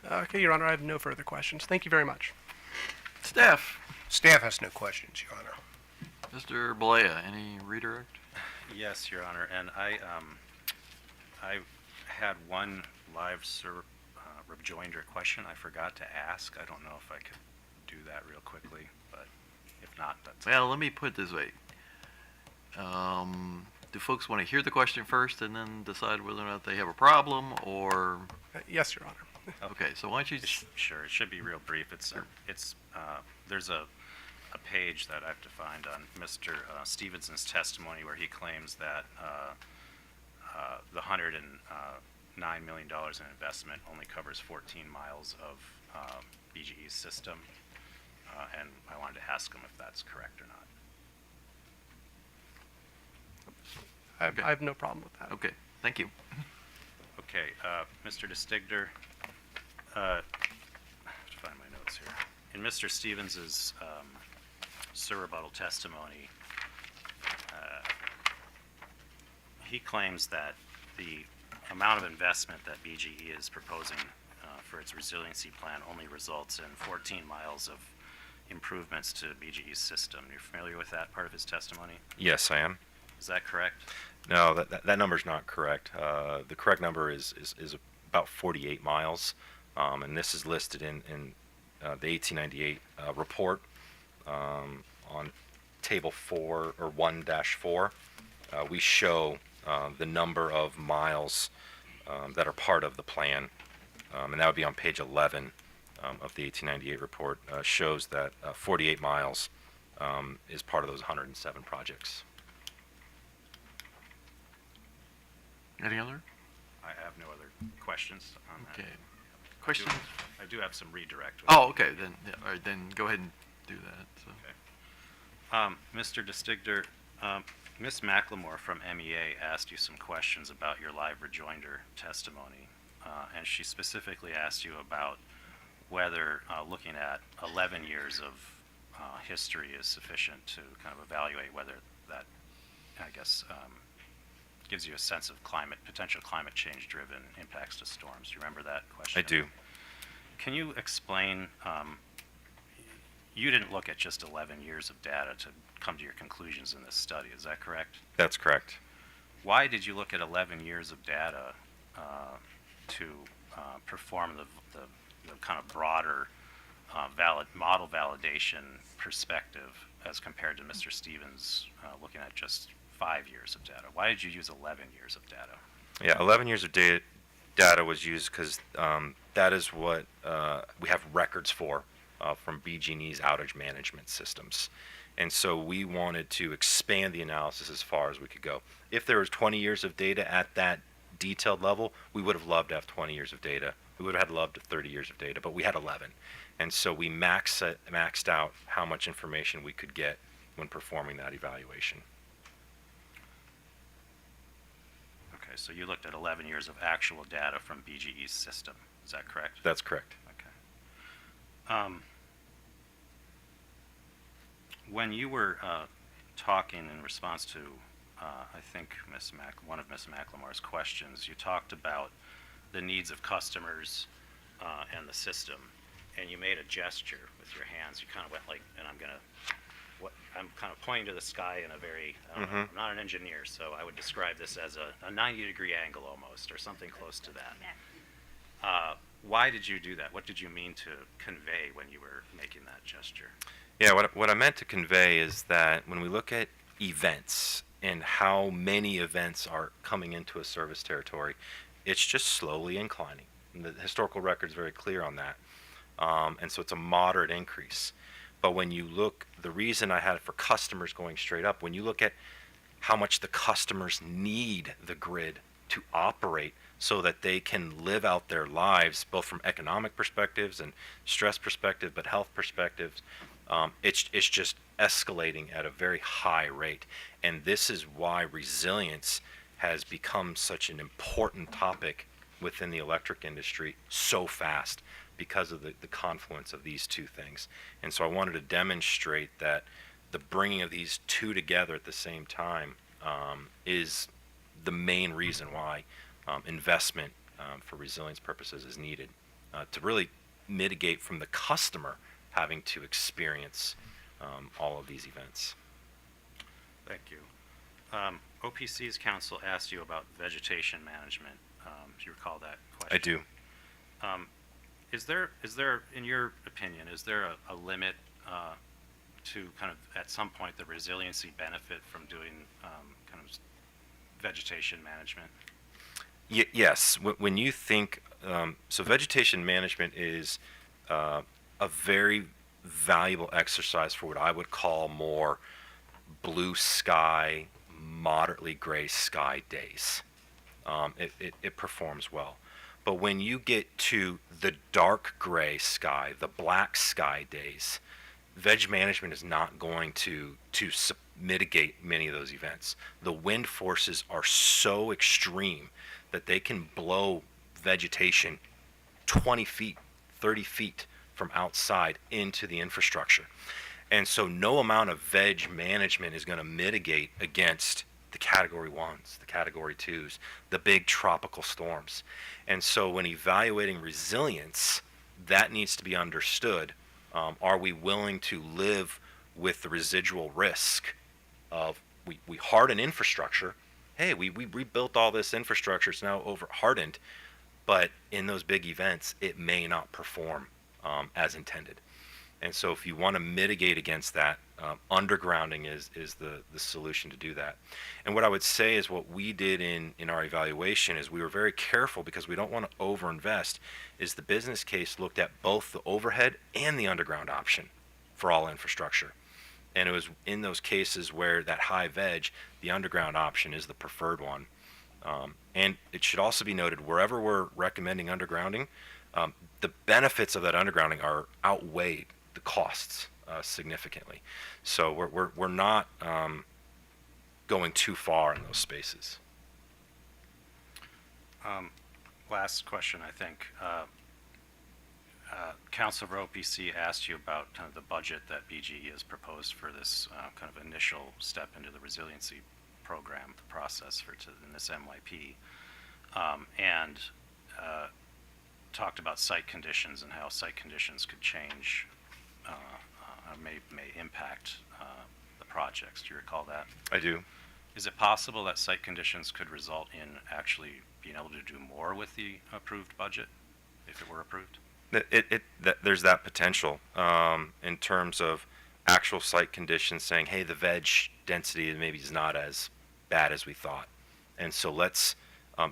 Okay, Your Honor, I have no further questions. Thank you very much. Staff. Staff has no questions, Your Honor. Mr. Balea, any redirect? Yes, Your Honor, and I had one live rejoinder question I forgot to ask. I don't know if I could do that real quickly, but if not, that's... Well, let me put it this way. Do folks want to hear the question first and then decide whether or not they have a problem, or... Yes, Your Honor. Okay, so why don't you... Sure, it should be real brief. There's a page that I have to find on Mr. Stevenson's testimony where he claims that the $109 million in investment only covers 14 miles of BGE's system, and I wanted to ask him if that's correct or not. I have no problem with that. Okay, thank you. Okay, Mr. DeStigder, I have to find my notes here. In Mr. Stevens's rebuttal testimony, he claims that the amount of investment that BGE is proposing for its resiliency plan only results in 14 miles of improvements to BGE's system. You're familiar with that part of his testimony? Yes, I am. Is that correct? No, that number's not correct. The correct number is about 48 miles, and this is listed in the 1898 report on table 4 or 1-4. We show the number of miles that are part of the plan, and that would be on page 11 of the 1898 report. Shows that 48 miles is part of those 107 projects. Any other? I have no other questions on that. Okay. Questions? I do have some redirect. Oh, okay, then, yeah, all right, then go ahead and do that, so. Okay. Mr. DeStigder, Ms. McLemore from MEA asked you some questions about your live rejoinder testimony, and she specifically asked you about whether looking at 11 years of history is sufficient to kind of evaluate whether that, I guess, gives you a sense of potential climate change driven impacts to storms. Do you remember that question? I do. Can you explain, you didn't look at just 11 years of data to come to your conclusions in this study, is that correct? That's correct. Why did you look at 11 years of data to perform the kind of broader model validation perspective as compared to Mr. Stevens looking at just 5 years of data? Why did you use 11 years of data? Yeah, 11 years of data was used because that is what we have records for from BG&E's outage management systems. And so we wanted to expand the analysis as far as we could go. If there was 20 years of data at that detailed level, we would have loved to have 20 years of data. We would have had loved 30 years of data, but we had 11. And so we maxed out how much information we could get when performing that evaluation. Okay, so you looked at 11 years of actual data from BGE's system. Is that correct? That's correct. Okay. When you were talking in response to, I think, one of Ms. McLemore's questions, you talked about the needs of customers and the system, and you made a gesture with your hands. You kind of went like, and I'm kind of pointing to the sky in a very, I'm not an engineer, so I would describe this as a 90-degree angle almost, or something close to that. Why did you do that? What did you mean to convey when you were making that gesture? Yeah, what I meant to convey is that when we look at events and how many events are coming into a service territory, it's just slowly inclining. And the historical record is very clear on that. And so it's a moderate increase. But when you look, the reason I had it for customers going straight up, when you look at how much the customers need the grid to operate so that they can live out their lives, both from economic perspectives and stress perspective, but health perspectives, it's just escalating at a very high rate. And this is why resilience has become such an important topic within the electric industry so fast, because of the confluence of these two things. And so I wanted to demonstrate that the bringing of these two together at the same time is the main reason why investment for resilience purposes is needed to really mitigate from the customer having to experience all of these events. Thank you. OPC's council asked you about vegetation management. Do you recall that question? I do. Is there, in your opinion, is there a limit to kind of, at some point, the resiliency benefit from doing kind of vegetation management? Yes. When you think, so vegetation management is a very valuable exercise for what I would call more blue sky, moderately gray sky days. It performs well. But when you get to the dark gray sky, the black sky days, veg management is not going to mitigate many of those events. The wind forces are so extreme that they can blow vegetation 20 feet, 30 feet from outside into the infrastructure. And so no amount of veg management is going to mitigate against the category 1s, the category 2s, the big tropical storms. And so when evaluating resilience, that needs to be understood. Are we willing to live with the residual risk of we harden infrastructure? Hey, we rebuilt all this infrastructure, it's now over hardened, but in those big events, it may not perform as intended. And so if you want to mitigate against that, undergrounding is the solution to do that. And what I would say is what we did in our evaluation is we were very careful, because we don't want to overinvest, is the business case looked at both the overhead and the underground option for all infrastructure. And it was in those cases where that high veg, the underground option is the preferred one. And it should also be noted, wherever we're recommending undergrounding, the benefits of that undergrounding are outweighed the costs significantly. So we're not going too far in those spaces. Last question, I think. Council for OPC asked you about kind of the budget that BGE has proposed for this kind of initial step into the resiliency program, the process in this MYP, and talked about site conditions and how site conditions could change, may impact the projects. Do you recall that? I do. Is it possible that site conditions could result in actually being able to do more with the approved budget if it were approved? There's that potential in terms of actual site conditions saying, hey, the veg density maybe is not as bad as we thought. And so let's,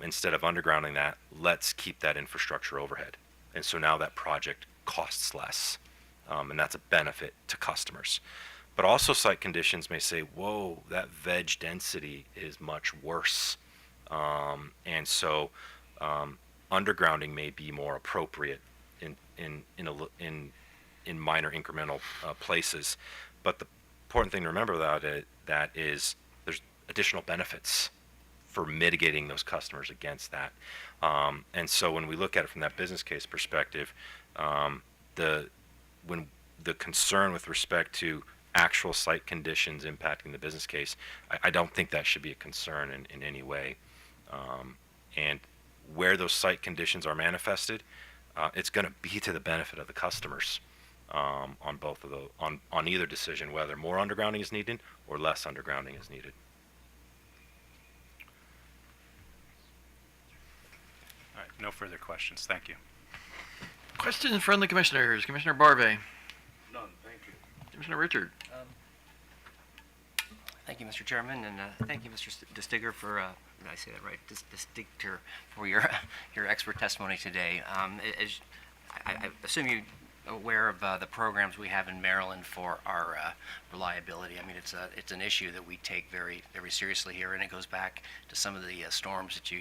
instead of undergrounding that, let's keep that infrastructure overhead. And so now that project costs less. and that's a benefit to customers. But also site conditions may say, whoa, that veg density is much worse. And so undergrounding may be more appropriate in minor incremental places. But the important thing to remember about that is there's additional benefits for mitigating those customers against that. And so when we look at it from that business case perspective, the concern with respect to actual site conditions impacting the business case, I don't think that should be a concern in any way. And where those site conditions are manifested, it's going to be to the benefit of the customers on both of those, on either decision, whether more undergrounding is needed or less undergrounding is needed. All right, no further questions. Thank you. Questions from the commissioners. Commissioner Barve. None, thank you. Commissioner Richard. Thank you, Mr. Chairman, and thank you, Mr. DeStigger, for, did I say that right? DeStigger, for your expert testimony today. As I assume you're aware of the programs we have in Maryland for our reliability. I mean, it's an issue that we take very, very seriously here, and it goes back to some of the storms that you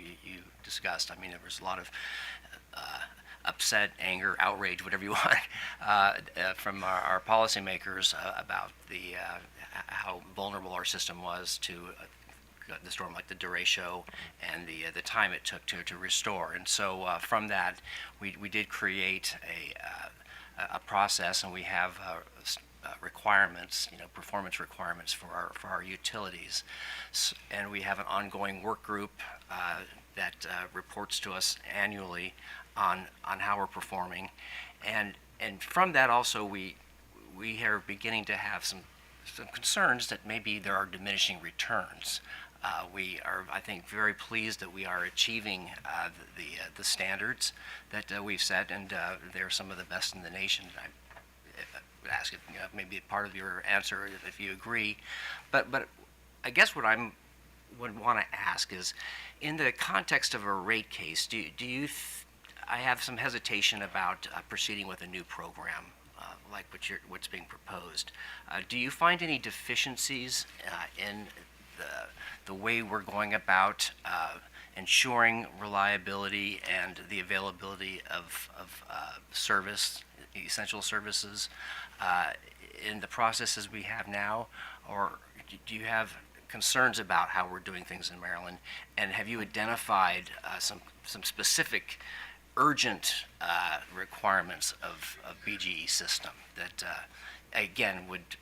discussed. I mean, there was a lot of upset, anger, outrage, whatever you want, from our policymakers about how vulnerable our system was to the storm like the derecho and the time it took to restore. And so from that, we did create a process, and we have requirements, performance requirements for our utilities. And we have an ongoing work group that reports to us annually on how we're performing, and from that also we are beginning to have some concerns that maybe there are diminishing returns. We are, I think, very pleased that we are achieving the standards that we've set, and they're some of the best in the nation. I would ask if maybe part of your answer if you agree, but I guess what would want to ask is, in the context of a rate case, do you I have some hesitation about proceeding with a new program like what's being proposed. Do you find any deficiencies in the way we're going about ensuring reliability and the availability of service, essential services, in the processes we have now, or do you have concerns about how we're doing things in Maryland? And have you identified some specific urgent requirements of BGE system that again would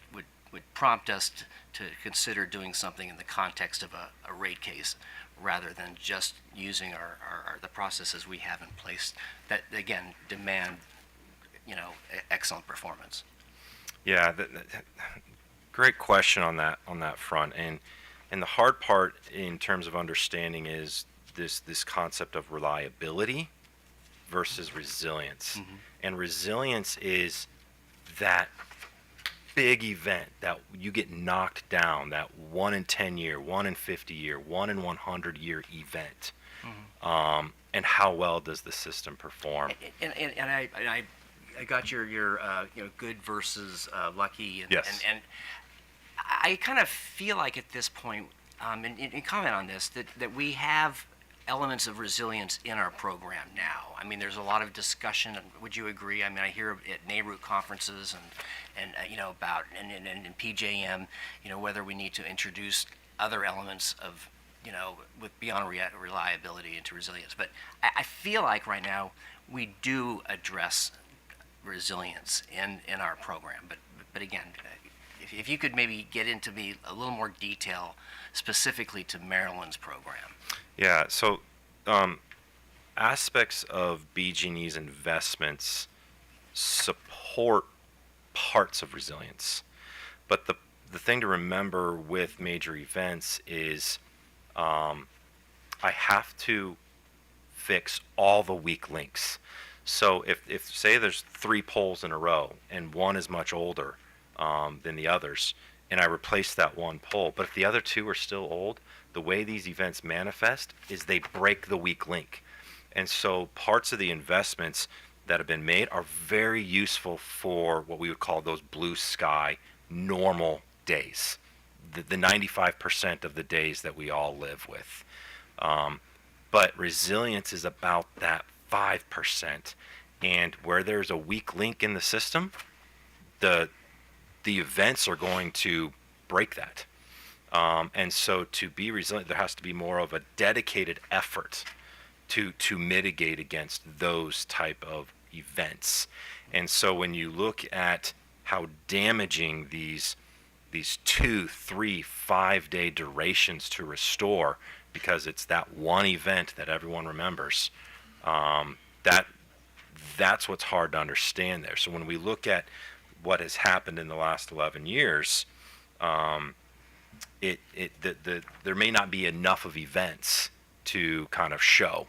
prompt us to consider doing something in the context of a rate case, rather than just using the processes we have in place that again demand excellent performance? Yeah, great question on that front, and the hard part in terms of understanding is this concept of reliability versus resilience. Mm-hmm. And resilience is that big event that you get knocked down, that 1 in 10 year, 1 in 50 year, 1 in 100 year event. Mm-hmm. And how well does the system perform? And I got your good versus lucky, and, yes. and I kind of feel like at this point, and comment on this, that we have elements of resilience in our program now. I mean, there's a lot of discussion. Would you agree? I mean, I hear at NARUC conferences and about and PJM, whether we need to introduce other elements of with beyond reliability into resilience. But I feel like right now we do address resilience in our program. But again, if you could maybe get into me a little more detail specifically to Maryland's program. Yeah, so aspects of BG&E's investments support parts of resilience. But the thing to remember with major events is I have to fix all the weak links. So if say there's 3 poles in a row and one is much older than the others, and I replace that one pole, but if the other 2 are still old, the way these events manifest is they break the weak link. And so parts of the investments that have been made are very useful for what we would call those blue sky normal days, the 95% of the days that we all live with. But resilience is about that 5%. And where there's a weak link in the system, the events are going to break that. And so to be resilient, there has to be more of a dedicated effort to mitigate against those type of events. And so when you look at how damaging these 2, 3, 5 day durations to restore, because it's that one event that everyone remembers, that's what's hard to understand there. So when we look at what has happened in the last 11 years, there may not be enough of events to kind of show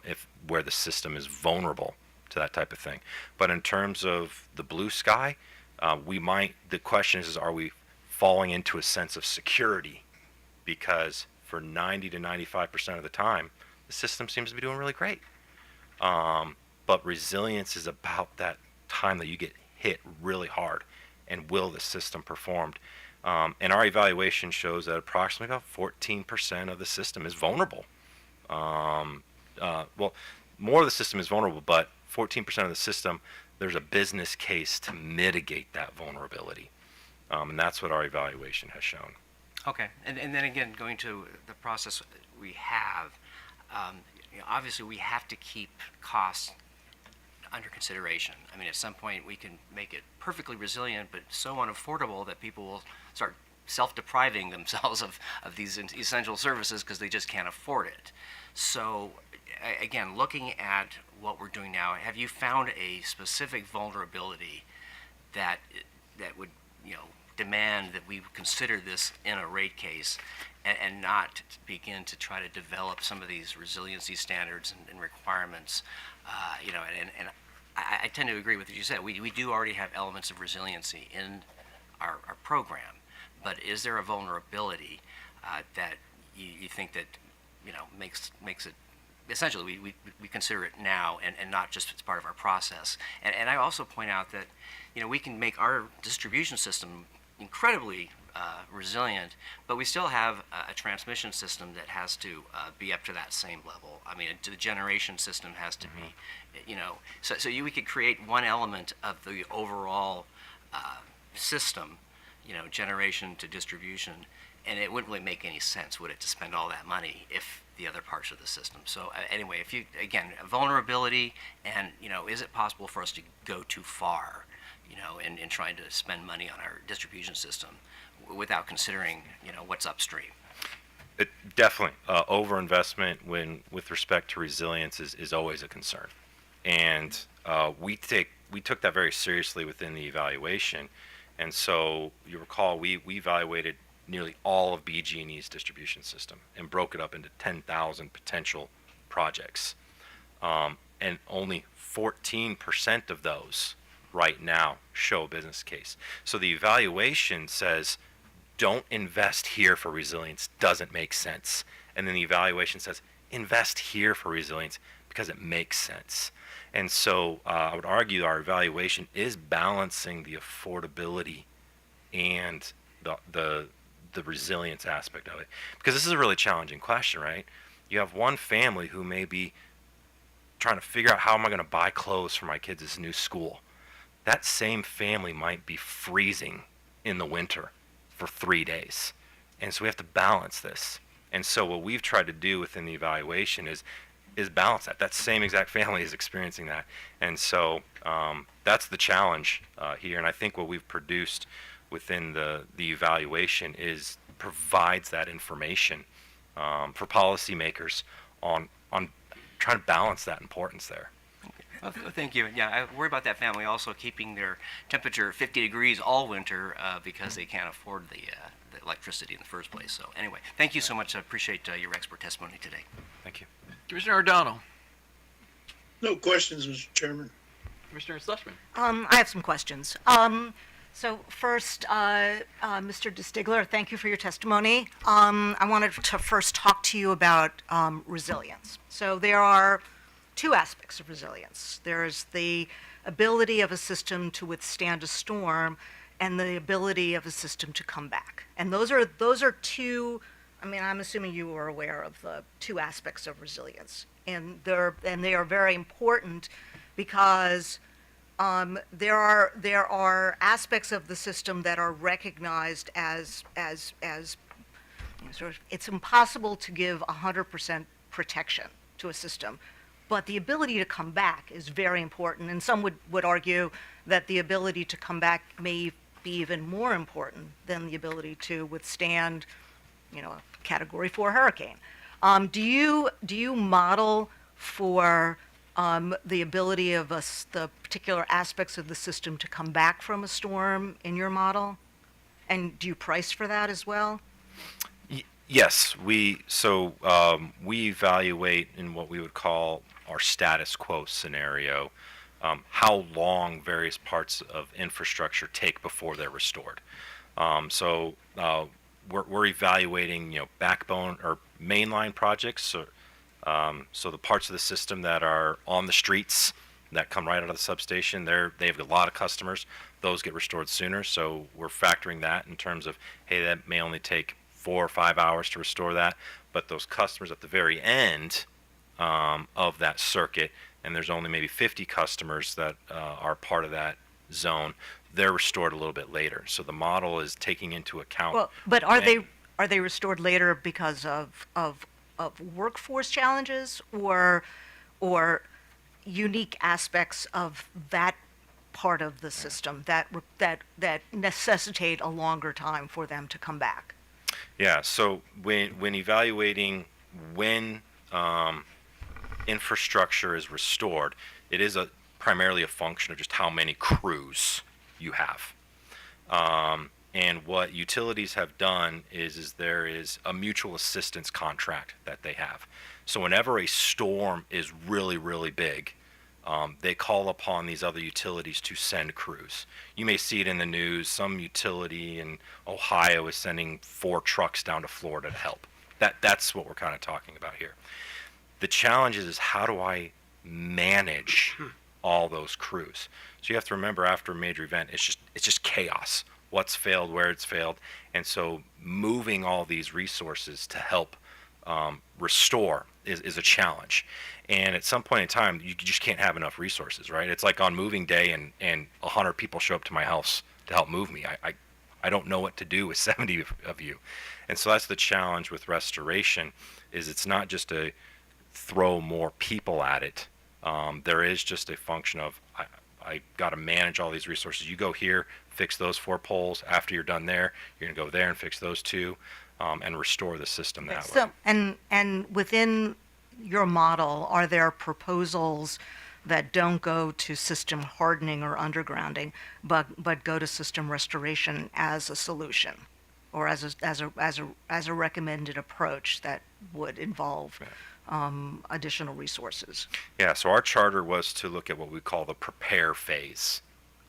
if where the system is vulnerable to that type of thing. But in terms of the blue sky, the question is, are we falling into a sense of security? Because for 90 to 95% of the time, the system seems to be doing really great. But resilience is about that time that you get hit really hard, and will the system perform? And our evaluation shows that approximately about 14% of the system is vulnerable. Well, more of the system is vulnerable, but 14% of the system, there's a business case to mitigate that vulnerability. And that's what our evaluation has shown. Okay, and then again, going to the process we have, obviously we have to keep costs under consideration. I mean, at some point we can make it perfectly resilient, but so unaffordable that people will start self-depriving themselves of these essential services because they just can't afford it. So, again, looking at what we're doing now, have you found a specific vulnerability that would, demand that we consider this in a rate case and not begin to try to develop some of these resiliency standards and requirements? And I tend to agree with what you said. We do already have elements of resiliency in our program, but is there a vulnerability that you think that makes it essentially we consider it now and not just as part of our process? And I also point out that we can make our distribution system incredibly resilient, but we still have a transmission system that has to be up to that same level. I mean, the generation system has to be, we could create one element of the overall system, generation to distribution, and it wouldn't really make any sense, would it, to spend all that money if the other parts of the system. So anyway, if you, again, vulnerability, and is it possible for us to go too far, in trying to spend money on our distribution system without considering, what's upstream? Definitely, overinvestment with respect to resilience is always a concern, and we took that very seriously within the evaluation. And so you recall we evaluated nearly all of BG&E's distribution system and broke it up into 10,000 potential projects, and only 14% of those right now show a business case. So the evaluation says, don't invest here for resilience, doesn't make sense. And then the evaluation says, invest here for resilience because it makes sense. And so I would argue our evaluation is balancing the affordability and the resilience aspect of it. Because this is a really challenging question, right? You have one family who may be trying to figure out, how am I going to buy clothes for my kids' new school? That same family might be freezing in the winter for 3 days. And so we have to balance this. And so what we've tried to do within the evaluation is balance that. That same exact family is experiencing that. And so that's the challenge here. And I think what we've produced within the evaluation provides that information for policymakers on trying to balance that importance there. Well, thank you. Yeah, I worry about that family also keeping their temperature 50 degrees all winter because they can't afford the electricity in the first place. So anyway, thank you so much. I appreciate your expert testimony today. Thank you. Commissioner O'Donnell. No questions, Mr. Chairman. Commissioner Schlesman. I have some questions. So first, Mr. DeStigler, thank you for your testimony. I wanted to first talk to you about resilience. So there are two aspects of resilience. There's the ability of a system to withstand a storm and the ability of a system to come back. And those are two, I mean, I'm assuming you are aware of the two aspects of resilience. And they are very important because there are aspects of the system that are recognized as sort of, it's impossible to give 100% protection to a system, but the ability to come back is very important. And some would argue that the ability to come back may be even more important than the ability to withstand, a Category 4 hurricane. Do you model for the ability of the particular aspects of the system to come back from a storm in your model? And do you price for that as well? Yes, we evaluate in what we would call our status quo scenario, how long various parts of infrastructure take before they're restored. We're evaluating, backbone or mainline projects. So the parts of the system that are on the streets that come right out of the substation, they have a lot of customers. Those get restored sooner. So we're factoring that in terms of, hey, that may only take 4 or 5 hours to restore that, but those customers at the very end of that circuit, and there's only maybe 50 customers that are part of that zone, they're restored a little bit later. So the model is taking into account. Well, but are they restored later because of workforce challenges or unique aspects of that part of the system that necessitate a longer time for them to come back? Yeah, so when evaluating when infrastructure is restored, it is primarily a function of just how many crews you have. And what utilities have done is there is a mutual assistance contract that they have. So whenever a storm is really, really big, they call upon these other utilities to send crews. You may see it in the news. Some utility in Ohio is sending 4 trucks down to Florida to help. That's what we're kind of talking about here. The challenge is how do I manage all those crews? So you have to remember, after a major event, it's just chaos. What's failed, where it's failed, and so moving all these resources to help restore is a challenge. And at some point in time, you just can't have enough resources, right? It's like on moving day and 100 people show up to my house to help move me. I don't know what to do with 70 of you. And so that's the challenge with restoration, is it's not just a throw more people at it. There is just a function of, I got to manage all these resources. You go here, fix those 4 poles. After you're done there, you're going to go there and fix those 2, and restore the system that way. So, and within your model, are there proposals that don't go to system hardening or undergrounding, but go to system restoration as a solution, or as a recommended approach that would involve additional resources? Yeah, so our charter was to look at what we call the prepare phase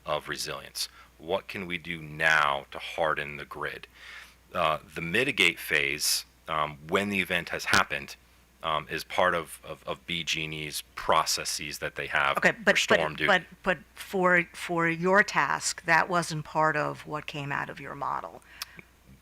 of resilience. What can we do now to harden the grid? The mitigate phase, when the event has happened, is part of BG&E's processes that they have for storm duty. But for your task, that wasn't part of what came out of your model.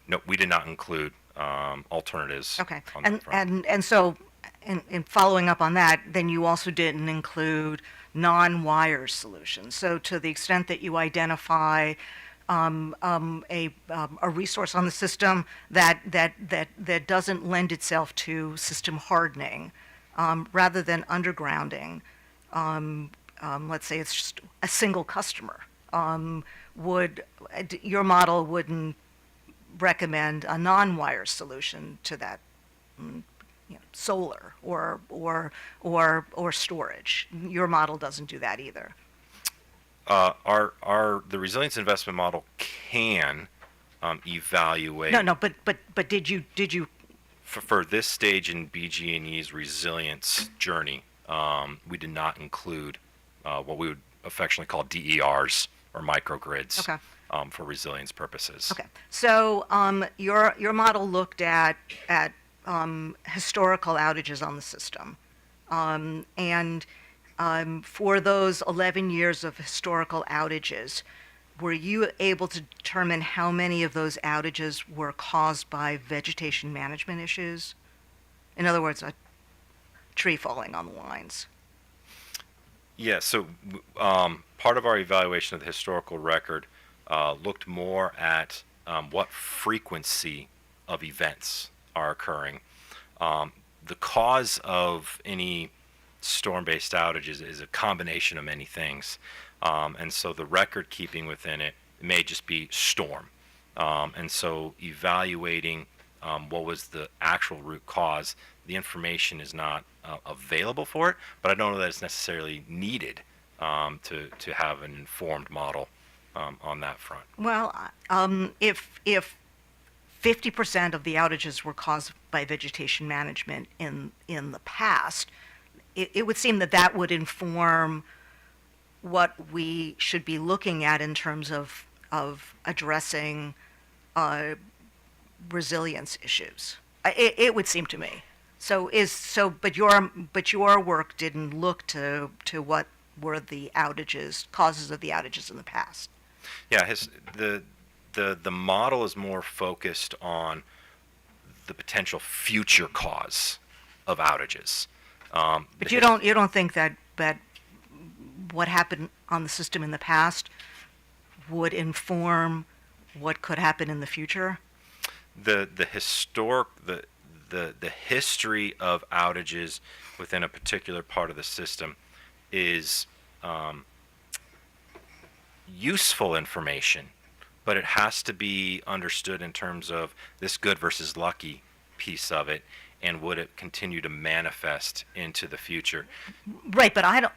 No, we did not include alternatives. Okay, on that front. and so in following up on that, then you also didn't include non-wire solutions. So to the extent that you identify a resource on the system that doesn't lend itself to system hardening, rather than undergrounding, let's say it's just a single customer, your model wouldn't recommend a non-wire solution to that, solar or storage. Your model doesn't do that either. The resilience investment model can evaluate. No, but did you? For this stage in BG&E's resilience journey, we did not include what we would affectionately call DERs or microgrids. Okay. For resilience purposes. Okay, so your model looked at historical outages on the system, And for those 11 years of historical outages, were you able to determine how many of those outages were caused by vegetation management issues? In other words, a tree falling on the lines. Yeah, so part of our evaluation of the historical record looked more at what frequency of events are occurring. The cause of any storm-based outages is a combination of many things. And so the record keeping within it may just be storm. And so evaluating what was the actual root cause, the information is not available for it, but I don't know that it's necessarily needed to have an informed model on that front. Well, if 50% of the outages were caused by vegetation management in the past, it would seem that that would inform what we should be looking at in terms of addressing resilience issues. It would seem to me. But your work didn't look to what were the causes of the outages in the past. Yeah, the model is more focused on the potential future cause of outages. But you don't think that what happened on the system in the past would inform what could happen in the future? The history of outages within a particular part of the system is useful information, but it has to be understood in terms of this good versus lucky piece of it, and would it continue to manifest into the future? Right, but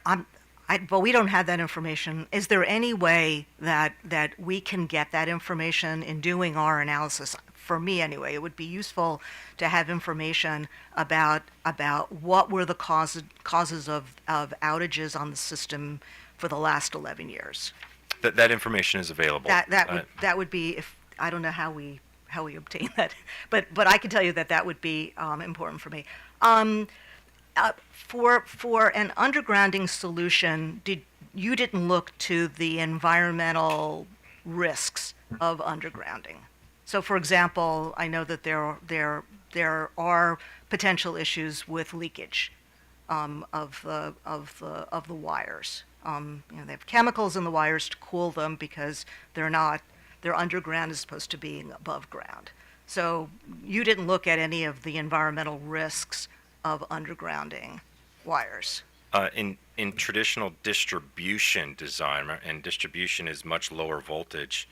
but we don't have that information. Is there any way that we can get that information in doing our analysis? For me, anyway, it would be useful to have information about what were the causes of outages on the system for the last 11 years. That information is available. That would be, if I don't know how we obtain that, but I can tell you that would be important for me. For an undergrounding solution, you didn't look to the environmental risks of undergrounding. So, for example, I know that there are potential issues with leakage of the wires. They have chemicals in the wires to cool them because they're underground as opposed to being above ground. So you didn't look at any of the environmental risks of undergrounding wires. In traditional distribution design, and distribution is much lower voltage,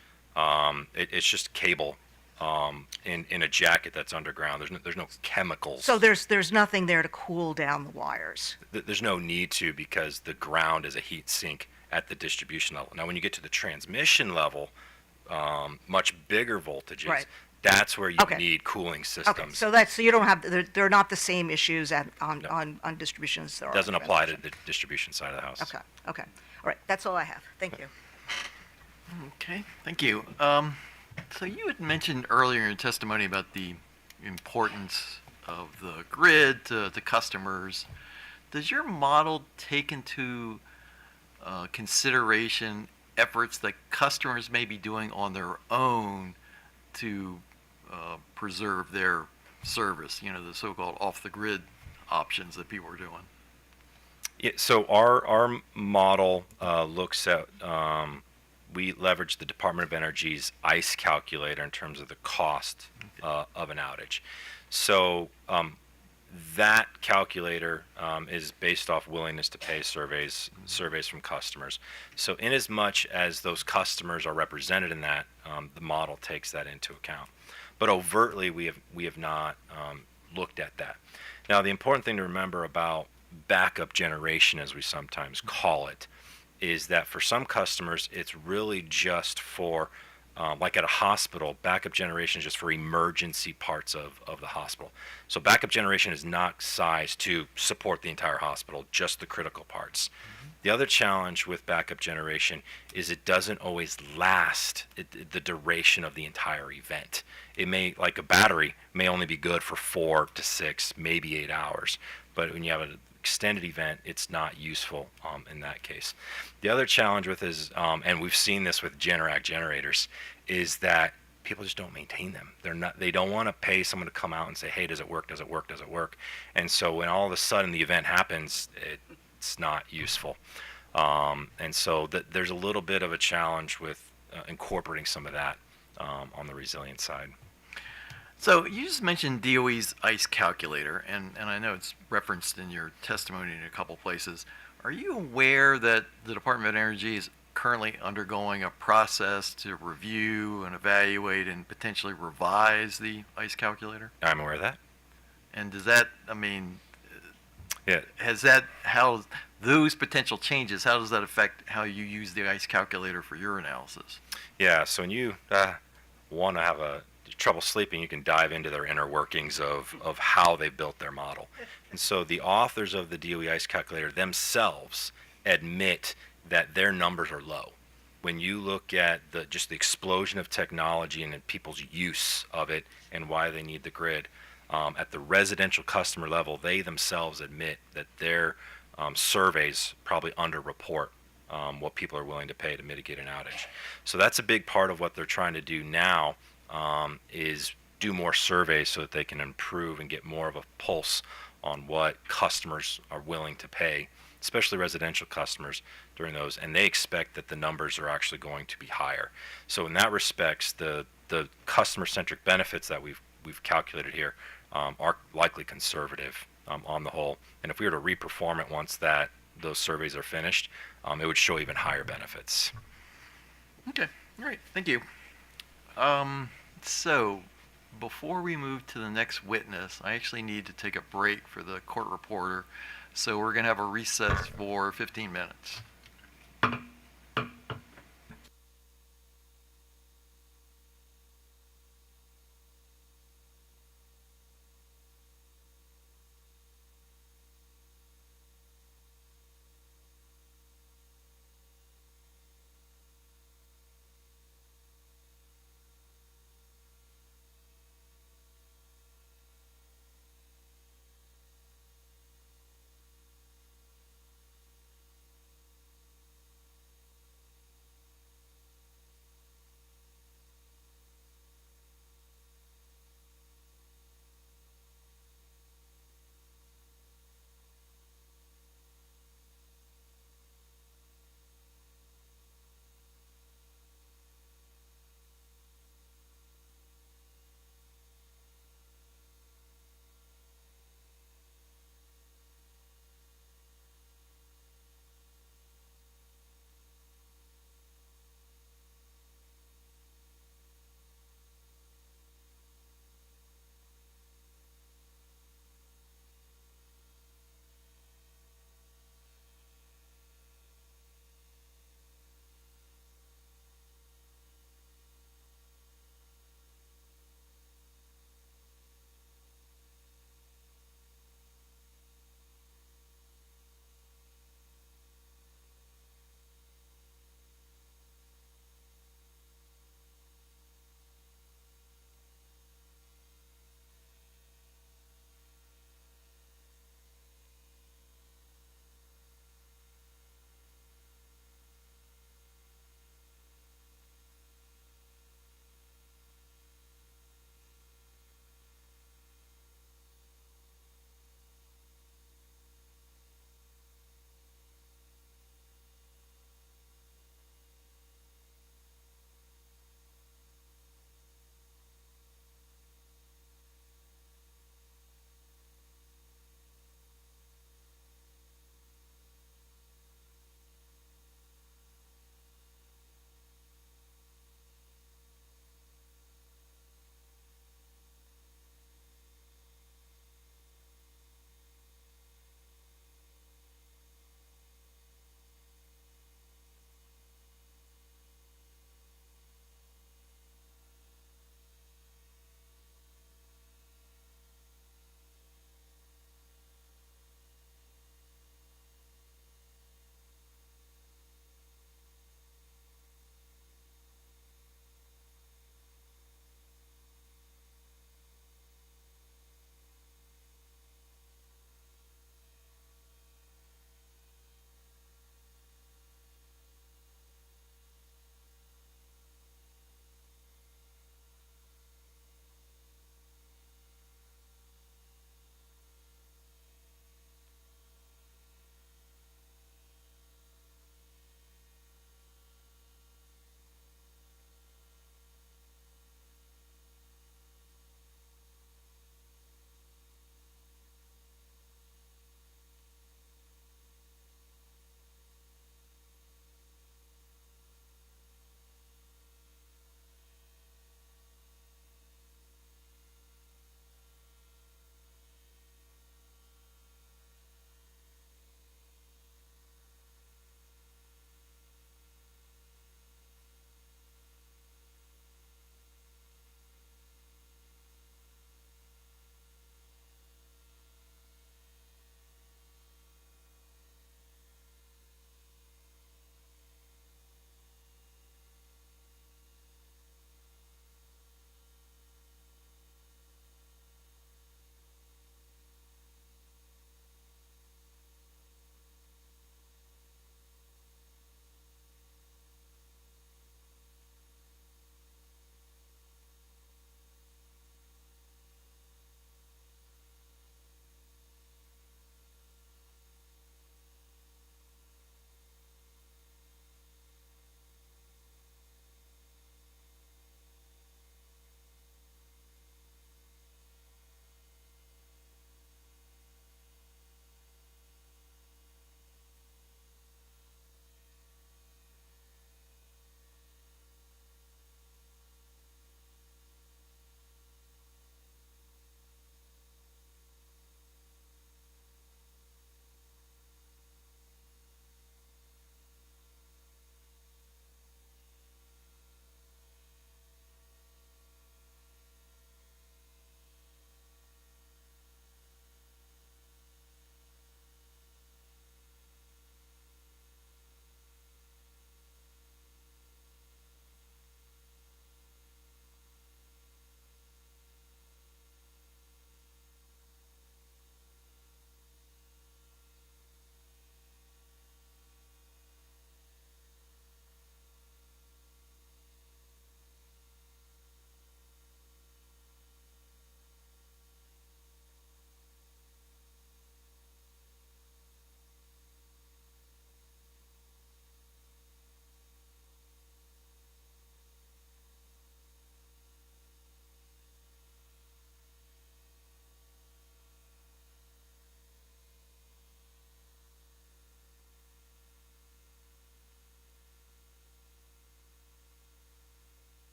it's just cable in a jacket that's underground. There's no chemicals. So there's nothing there to cool down the wires. There's no need to, because the ground is a heat sink at the distribution level. Now, when you get to the transmission level, much bigger voltages, right, that's where you need cooling systems. Okay, so you don't have, they're not the same issues on distribution as there are. Doesn't apply to the distribution side of the house. Okay. All right, that's all I have. Thank you. Okay, thank you. So you had mentioned earlier in your testimony about the importance of the grid to customers. Does your model take into consideration efforts that customers may be doing on their own to preserve their service, the so-called off-the-grid options that people are doing? Yeah, so our model looks at, we leverage the Department of Energy's ICE calculator in terms of the cost of an outage. So that calculator is based off willingness to pay surveys from customers. So in as much as those customers are represented in that, the model takes that into account. But overtly, we have not looked at that. Now, the important thing to remember about backup generation, as we sometimes call it, is that for some customers, it's really just for, like at a hospital, backup generation is just for emergency parts of the hospital. So backup generation is not sized to support the entire hospital, just the critical parts. Mm-hmm. The other challenge with backup generation is it doesn't always last the duration of the entire event. It may, like a battery, may only be good for 4 to 6, maybe 8 hours. But when you have extended event, it's not useful in that case. The other challenge with is, and we've seen this with Generac generators, is that people just don't maintain them. They don't want to pay someone to come out and say, hey, does it work, does it work, does it work? And so when all of a sudden the event happens, it's not useful. And so there's a little bit of a challenge with incorporating some of that on the resilience side. So you just mentioned DOE's ICE calculator, and I know it's referenced in your testimony in a couple places. Are you aware that the Department of Energy is currently undergoing a process to review and evaluate and potentially revise the ICE calculator? I'm aware of that. And does that, I mean, Yeah. how those potential changes, how does that affect how you use the ICE calculator for your analysis? Yeah, so when you want to have trouble sleeping, you can dive into their inner workings of how they built their model. And so the authors of the DOE ICE calculator themselves admit that their numbers are low. When you look at just the explosion of technology and people's use of it and why they need the grid, at the residential customer level, they themselves admit that their surveys probably underreport what people are willing to pay to mitigate an outage. So that's a big part of what they're trying to do now, is do more surveys so that they can improve and get more of a pulse on what customers are willing to pay, especially residential customers during those, and they expect that the numbers are actually going to be higher. So in that respects, the customer-centric benefits that we've calculated here are likely conservative on the whole. And if we were to reperform it once those surveys are finished, it would show even higher benefits. Okay, all right, thank you. So, before we move to the next witness, I actually need to take a break for the court reporter. So we're going to have a recess for 15 minutes.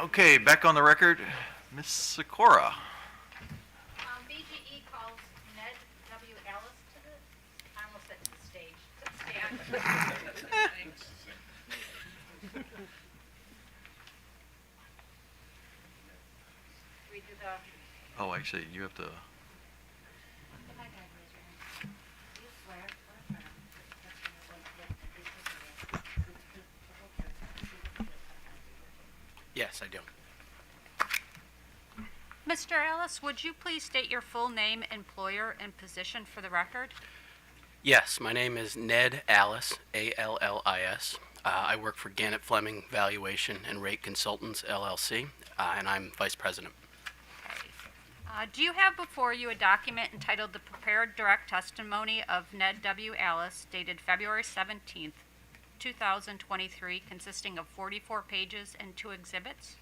Okay, back on the record, Ms. Sikora. BGE calls Ned W. Ellis to the, I almost said to the stage, to the stand. We do the, Oh, actually, you have to. Yes, I do. Mr. Ellis, would you please state your full name, employer, and position for the record? Yes, my name is Ned Allis, A-L-L-I-S. I work for Gannett Fleming Valuation and Rate Consultants, LLC, and I'm Vice President. Do you have before you a document entitled The Prepared Direct Testimony of Ned W. Ellis, dated February 17th, 2023, consisting of 44 pages and 2 exhibits?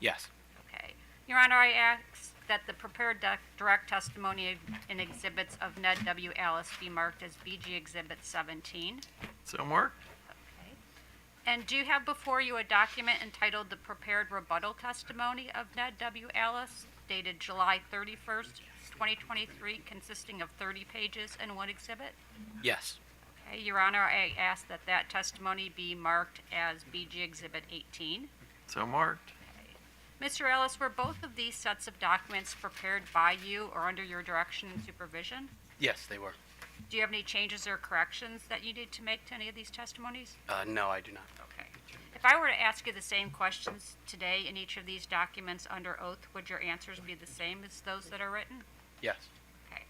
Yes. Okay. Your Honor, I ask that the prepared direct testimony and exhibits of Ned W. Ellis be marked as BG Exhibit 17. So marked. Okay. And do you have before you a document entitled The Prepared Rebuttal Testimony of Ned W. Ellis, dated July 31st, 2023, consisting of 30 pages and 1 exhibit? Yes. Okay. Your Honor, I ask that that testimony be marked as BG Exhibit 18. So marked. Mr. Ellis, were both of these sets of documents prepared by you or under your direction and supervision? Yes, they were. Do you have any changes or corrections that you need to make to any of these testimonies? No, I do not. Okay. If I were to ask you the same questions today in each of these documents under oath, would your answers be the same as those that are written? Yes. Okay.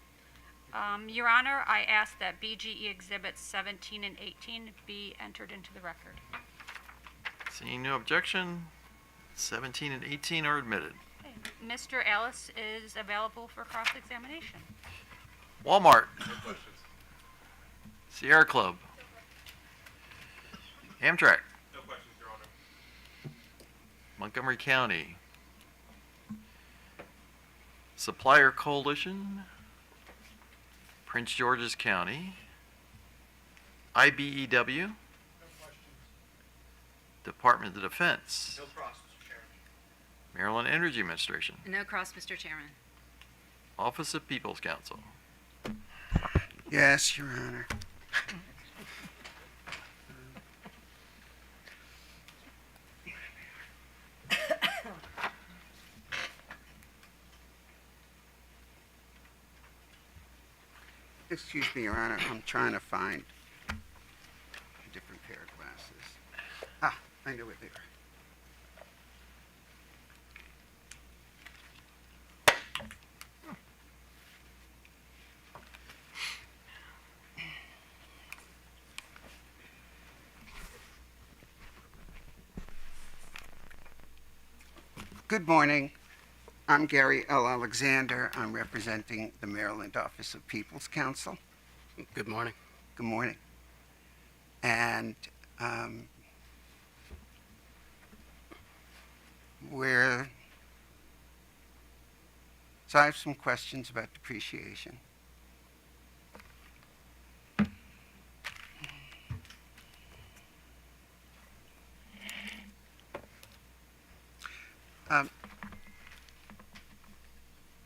Your Honor, I ask that BGE Exhibits 17 and 18 be entered into the record. Seeing no objection, 17 and 18 are admitted. Okay. Mr. Ellis is available for cross-examination. Walmart. Sierra Club. Amtrak. No questions, Your Honor. Montgomery County. Supplier Coalition. Prince George's County. IBEW. Department of Defense. No cross, Mr. Chairman. Maryland Energy Administration. No cross, Mr. Chairman. Office of People's Counsel. Yes, Your Honor. Excuse me, Your Honor, I'm trying to find a different pair of glasses. Ah, I know where they are. Good morning. I'm Gary L. Alexander. I'm representing the Maryland Office of People's Counsel. Good morning. Good morning. And so I have some questions about depreciation.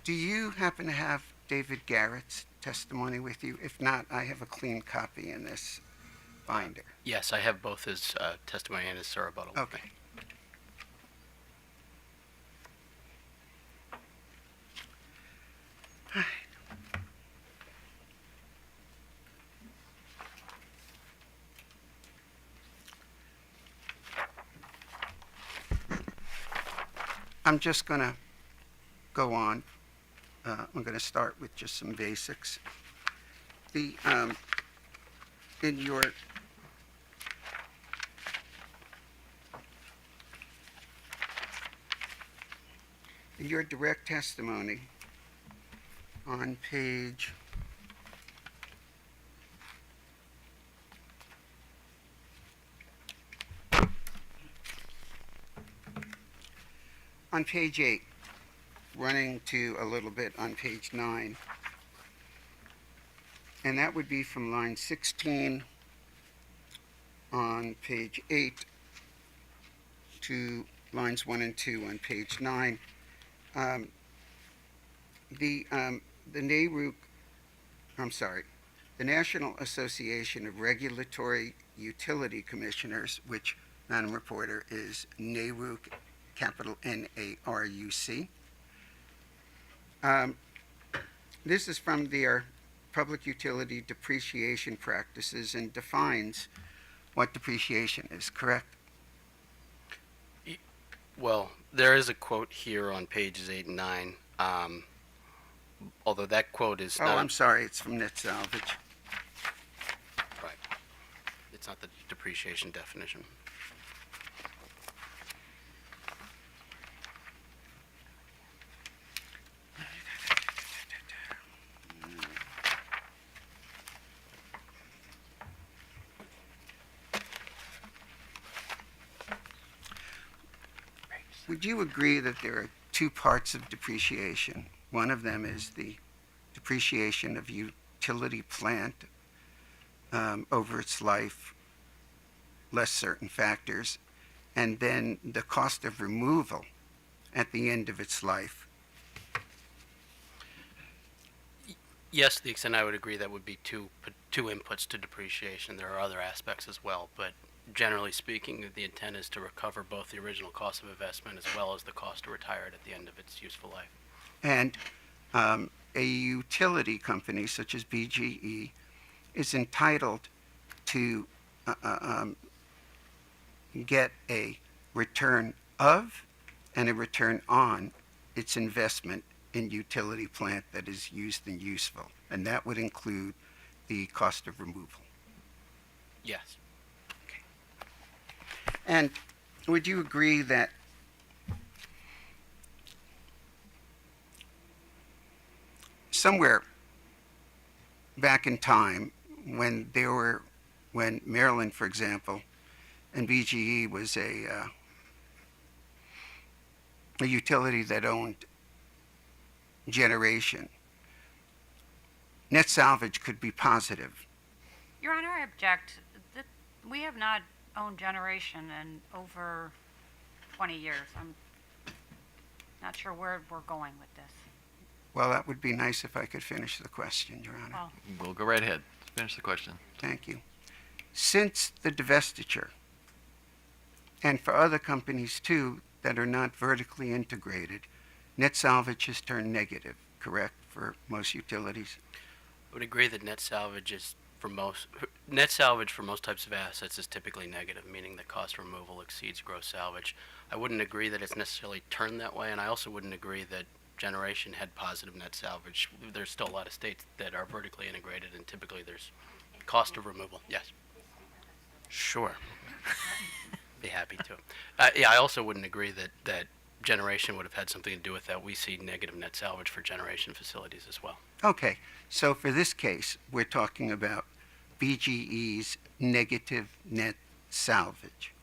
Do you happen to have David Garrett's testimony with you? If not, I have a clean copy in this binder. Yes, I have both his testimony and his rebuttal. Okay. I'm just going to go on. I'm going to start with just some basics. In your direct testimony on page on page 8, running to a little bit on page 9, and that would be from line 16 on page 8 to lines 1 and 2 on page 9. The NARUC, the National Association of Regulatory Utility Commissioners, which, Madam Reporter, is NARUC, capital N-A-R-U-C. This is from their Public Utility Depreciation Practices and defines what depreciation is, correct? Well, there is a quote here on pages 8 and 9. Although that quote is Oh, not, I'm sorry, it's from Net Salvage. right. It's not the depreciation definition. Would you agree that there are two parts of depreciation? One of them is the depreciation of utility plant over its life, less certain factors, and then the cost of removal at the end of its life. Yes, to the extent I would agree that would be two inputs to depreciation. There are other aspects as well, but generally speaking, the intent is to recover both the original cost of investment as well as the cost to retire it at the end of its useful life. And a utility company such as BGE is entitled to get a return of and a return on its investment in utility plant that is used and useful. And that would include the cost of removal. Yes. And would you agree that somewhere back in time when Maryland, for example, and BGE was a utility that owned generation, net salvage could be positive? Your Honor, I object. We have not owned generation in over 20 years. I'm not sure where we're going with this. Well, that would be nice if I could finish the question, Your Honor. Well, We'll go right ahead. Finish the question. Thank you. Since the divestiture, and for other companies too that are not vertically integrated, net salvage has turned negative, correct, for most utilities? I would agree that net salvage for most types of assets is typically negative, meaning that cost removal exceeds gross salvage. I wouldn't agree that it's necessarily turned that way, and I also wouldn't agree that generation had positive net salvage. There's still a lot of states that are vertically integrated, and typically there's cost of removal. Yes. Sure. Be happy to. Yeah, I also wouldn't agree that generation would have had something to do with that. We see negative net salvage for generation facilities as well. Okay, so for this case, we're talking about BGE's negative net salvage.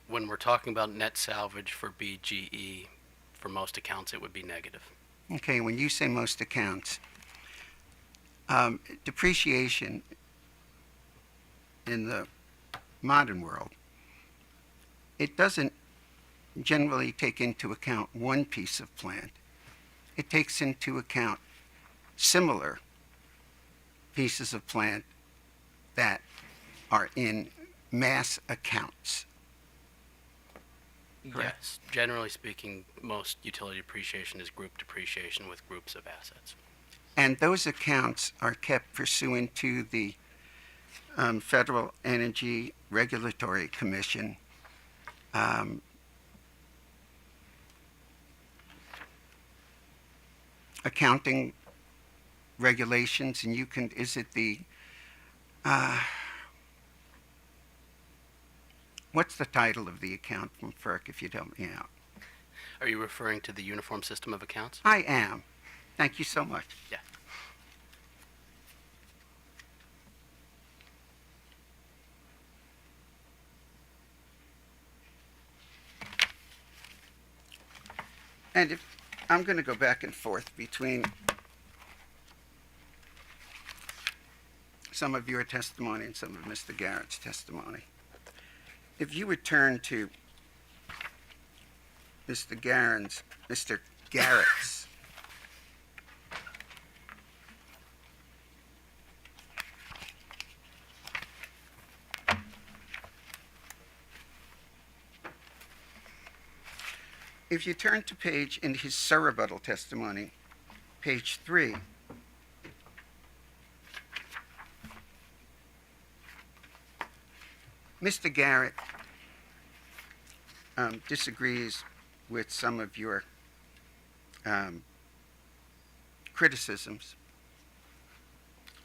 When we're talking about net salvage for BGE, for most accounts, it would be negative. Okay, when you say most accounts, depreciation in the modern world, it doesn't generally take into account one piece of plant. It takes into account similar pieces of plant that are in mass accounts. Yes. Generally speaking, most utility depreciation is group depreciation with groups of assets. And those accounts are kept pursuant to the Federal Energy Regulatory Commission accounting regulations, and is it the, what's the title of the account from FERC, if you'd help me out? Are you referring to the Uniform System of Accounts? I am. Thank you so much. Yeah. And if I'm going to go back and forth between some of your testimony and some of Mr. Garrett's testimony. If you would turn to Mr. Garrett's. If you turn to page, in his surrebuttal testimony, page 3, Mr. Garrett disagrees with some of your criticisms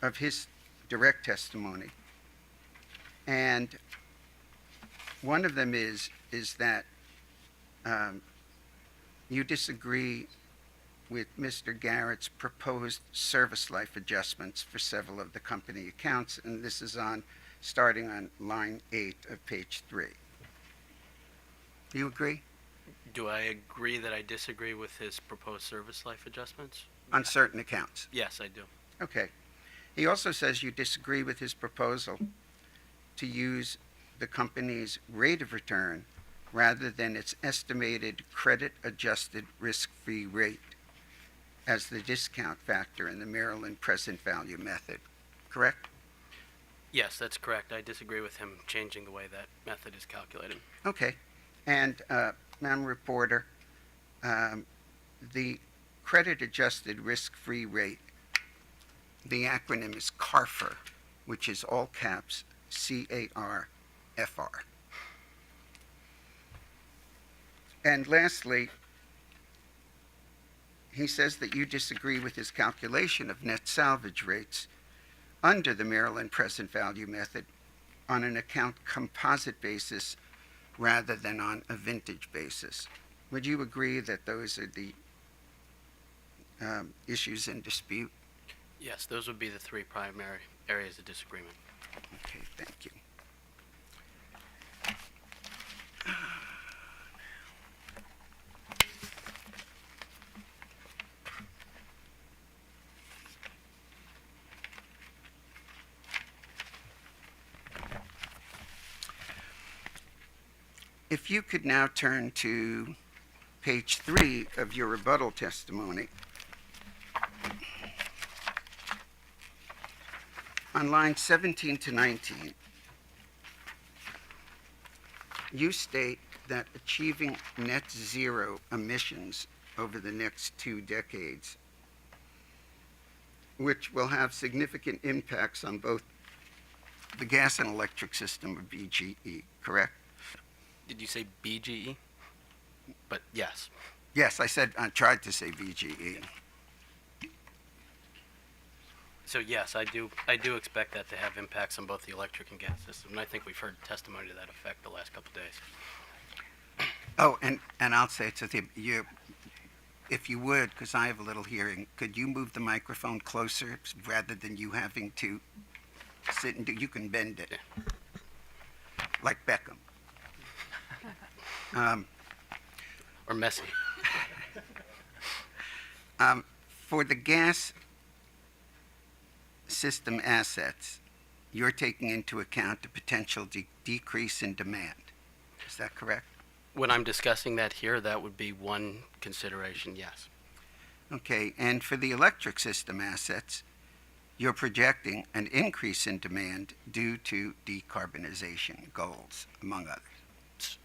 of his direct testimony. And one of them is that you disagree with Mr. Garrett's proposed service life adjustments for several of the company accounts, and this is starting on line 8 of page 3. Do you agree? Do I agree that I disagree with his proposed service life adjustments? On certain accounts? Yes, I do. Okay. He also says you disagree with his proposal to use the company's rate of return rather than its estimated credit-adjusted risk-free rate as the discount factor in the Maryland present value method, correct? Yes, that's correct. I disagree with him changing the way that method is calculated. Okay. And, Madam Reporter, the credit-adjusted risk-free rate, the acronym is CARFR, which is all caps C-A-R-F-R. And lastly, he says that you disagree with his calculation of net salvage rates under the Maryland present value method on an account composite basis rather than on a vintage basis. Would you agree that those are the issues in dispute? Yes, those would be the three primary areas of disagreement. Okay, thank you. If you could now turn to page 3 of your rebuttal testimony. On lines 17 to 19, you state that achieving net zero emissions over the next 2 decades, which will have significant impacts on both the gas and electric system of BGE, correct? Did you say BGE? But yes. Yes, I tried to say BGE. So yes, I do expect that to have impacts on both the electric and gas system, and I think we've heard testimony to that effect the last couple of days. Oh, and I'll say to you, if you would, because I have a little hearing, could you move the microphone closer rather than you having to sit and you can bend it, like Beckham. Or Messi. For the gas system assets, you're taking into account the potential decrease in demand. Is that correct? When I'm discussing that here, that would be one consideration, yes. Okay, and for the electric system assets, you're projecting an increase in demand due to decarbonization goals, among others.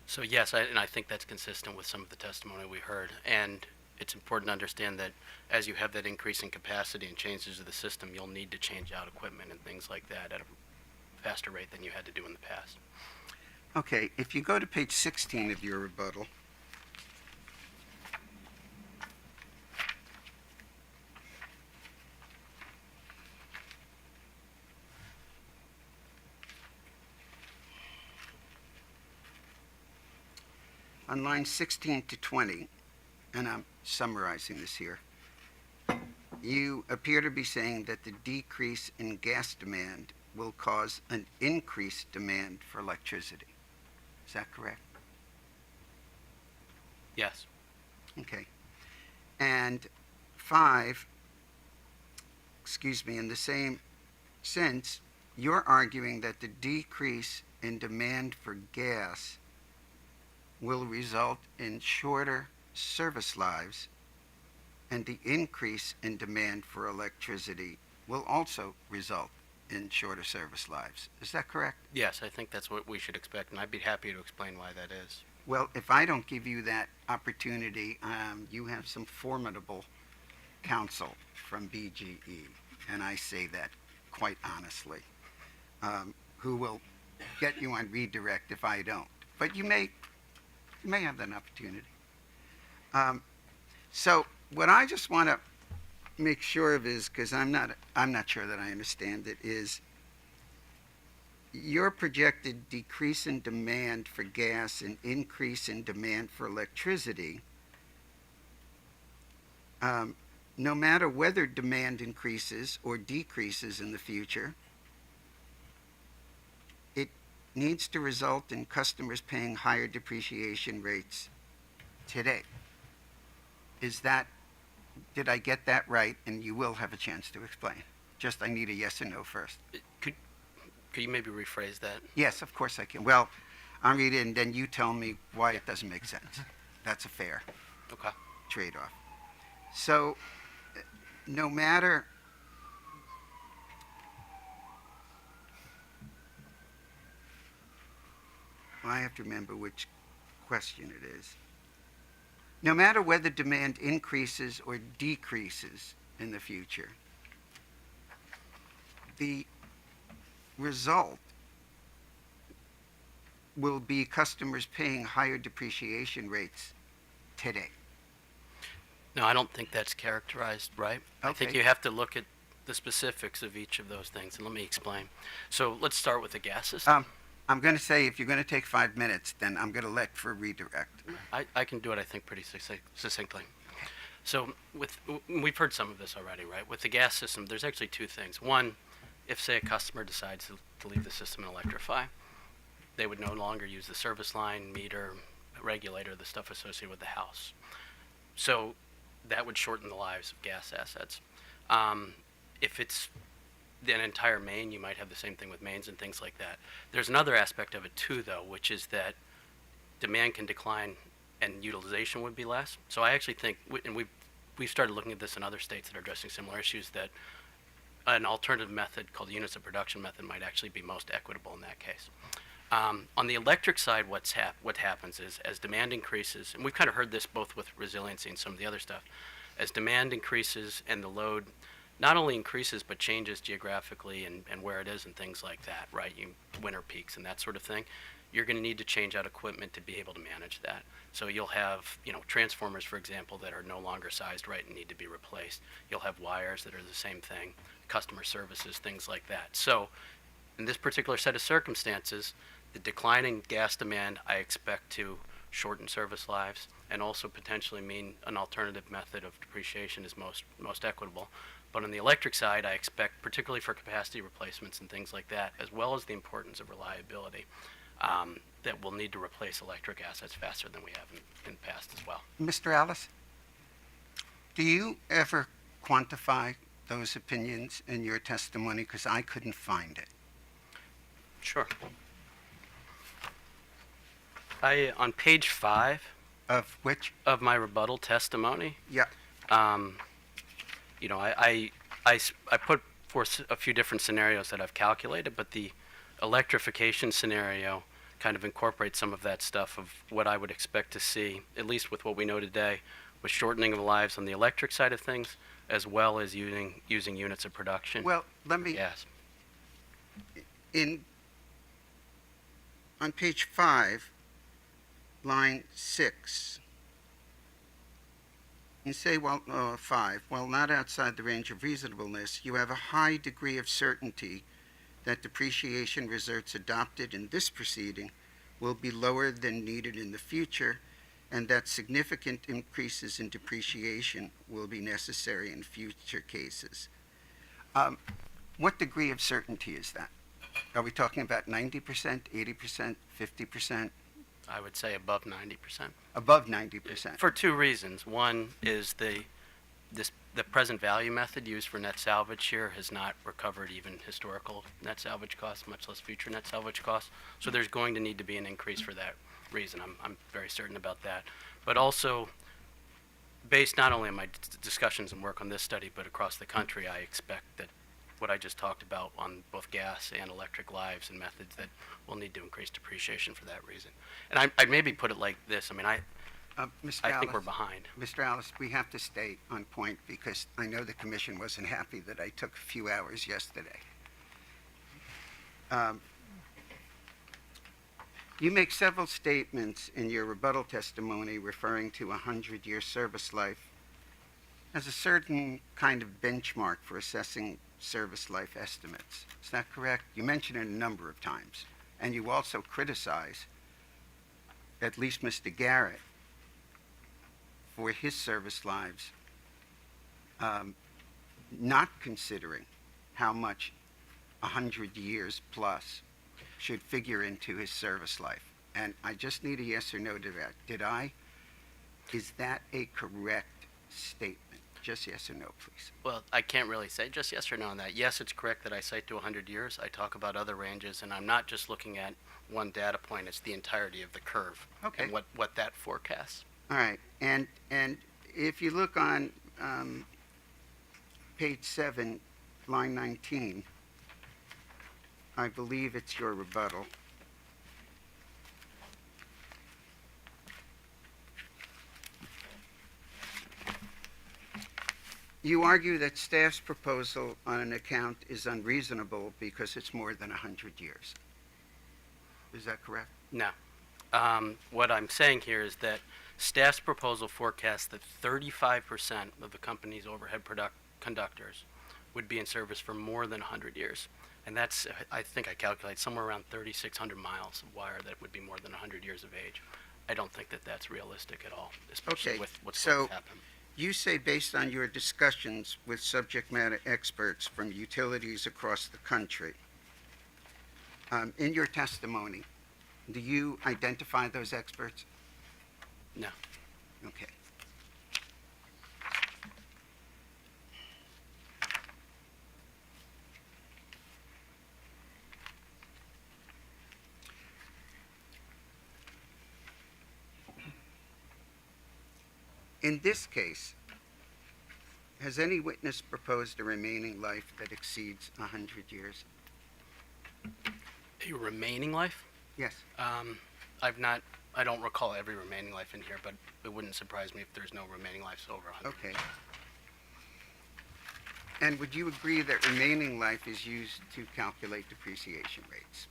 So yes, and I think that's consistent with some of the testimony we heard. And it's important to understand that as you have that increase in capacity and changes to the system, you'll need to change out equipment and things like that at a faster rate than you had to do in the past. Okay, if you go to page 16 of your rebuttal, on lines 16 to 20, and I'm summarizing this here, you appear to be saying that the decrease in gas demand will cause an increased demand for electricity. Is that correct? Yes. Okay. And 5, in the same sense, you're arguing that the decrease in demand for gas will result in shorter service lives, and the increase in demand for electricity will also result in shorter service lives. Is that correct? Yes, I think that's what we should expect, and I'd be happy to explain why that is. Well, if I don't give you that opportunity, you have some formidable counsel from BGE, and I say that quite honestly, who will get you on redirect if I don't. But you may have that opportunity. So what I just want to make sure of is, because I'm not sure that I understand it, is your projected decrease in demand for gas and increase in demand for electricity, no matter whether demand increases or decreases in the future, it needs to result in customers paying higher depreciation rates today. Did I get that right? And you will have a chance to explain. Just I need a yes or no first. Could you maybe rephrase that? Yes, of course I can. Well, I'll read it and then you tell me why it doesn't make sense. That's a fair Okay. trade-off. So, no matter I have to remember which question it is. No matter whether demand increases or decreases in the future, the result will be customers paying higher depreciation rates today. No, I don't think that's characterized right. I think Okay. you have to look at the specifics of each of those things, and let me explain. So let's start with the gas system. I'm going to say if you're going to take 5 minutes, then I'm going to let for redirect. I can do it, I think, pretty succinctly. So we've heard some of this already, right? With the gas system, there's actually two things. One, if, say, a customer decides to leave the system and electrify, they would no longer use the service line, meter, regulator, the stuff associated with the house. So that would shorten the lives of gas assets. If it's an entire main, you might have the same thing with mains and things like that. There's another aspect of it too, though, which is that demand can decline and utilization would be less. So I actually think, and we've started looking at this in other states that are addressing similar issues, that an alternative method called the units of production method might actually be most equitable in that case. On the electric side, what happens is as demand increases, and we've kind of heard this both with resiliency and some of the other stuff, as demand increases and the load not only increases but changes geographically and where it is and things like that, right? Winter peaks and that sort of thing. You're going to need to change out equipment to be able to manage that. So you'll have, transformers, for example, that are no longer sized right and need to be replaced. You'll have wires that are the same thing, customer services, things like that. So in this particular set of circumstances, the declining gas demand I expect to shorten service lives and also potentially mean an alternative method of depreciation is most equitable. But on the electric side, I expect, particularly for capacity replacements and things like that, as well as the importance of reliability, that we'll need to replace electric assets faster than we have in the past as well. Mr. Alice, do you ever quantify those opinions in your testimony? Because I couldn't find it. Sure. On page 5 Of which? of my rebuttal testimony, Yeah. I put forth a few different scenarios that I've calculated, but the electrification scenario kind of incorporates some of that stuff of what I would expect to see, at least with what we know today, with shortening of lives on the electric side of things, as well as using units of production. Well, let me, Yes. on page 5, line 6, you say, 5, while not outside the range of reasonableness, you have a high degree of certainty that depreciation reserves adopted in this proceeding will be lower than needed in the future, and that significant increases in depreciation will be necessary in future cases. What degree of certainty is that? Are we talking about 90%, 80%, 50%? I would say above 90%. Above 90%. For two reasons. One is the present value method used for net salvage here has not recovered even historical net salvage costs, much less future net salvage costs. So there's going to need to be an increase for that. reason. I'm very certain about that. But also, based not only on my discussions and work on this study, but across the country, I expect that what I just talked about on both gas and electric lives and methods, that we'll need to increase depreciation for that reason. And I'd maybe put it like this. I mean, Mr. I think we're Alice, behind. Mr. Alice, we have to stay on point because I know the commission wasn't happy that I took a few hours yesterday. You make several statements in your rebuttal testimony referring to a 100-year service life as a certain kind of benchmark for assessing service life estimates. Is that correct? You mention it a number of times. And you also criticize at least Mr. Garrett for his service lives, not considering how much 100 years plus should figure into his service life. And I just need a yes or no to that. Is that a correct statement? Just yes or no, please. Well, I can't really say just yes or no on that. Yes, it's correct that I cite to 100 years. I talk about other ranges, and I'm not just looking at one data point. It's the entirety of the curve. Okay. And what that forecasts. All right. And if you look on page 7, line 19, I believe it's your rebuttal. You argue that staff's proposal on an account is unreasonable because it's more than 100 years. Is that correct? No. What I'm saying here is that staff's proposal forecasts that 35% of the company's overhead conductors would be in service for more than 100 years. And that's, I think I calculate, somewhere around 3,600 miles of wire that would be more than 100 years of age. I don't think that that's realistic at all, especially Okay, with what's so going to happen. you say based on your discussions with subject matter experts from utilities across the country, in your testimony, do you identify those experts? No. Okay. In this case, has any witness proposed a remaining life that exceeds 100 years? A remaining life? Yes. I don't recall every remaining life in here, but it wouldn't surprise me if there's no remaining lives over 100. Okay. And would you agree that remaining life is used to calculate depreciation rates?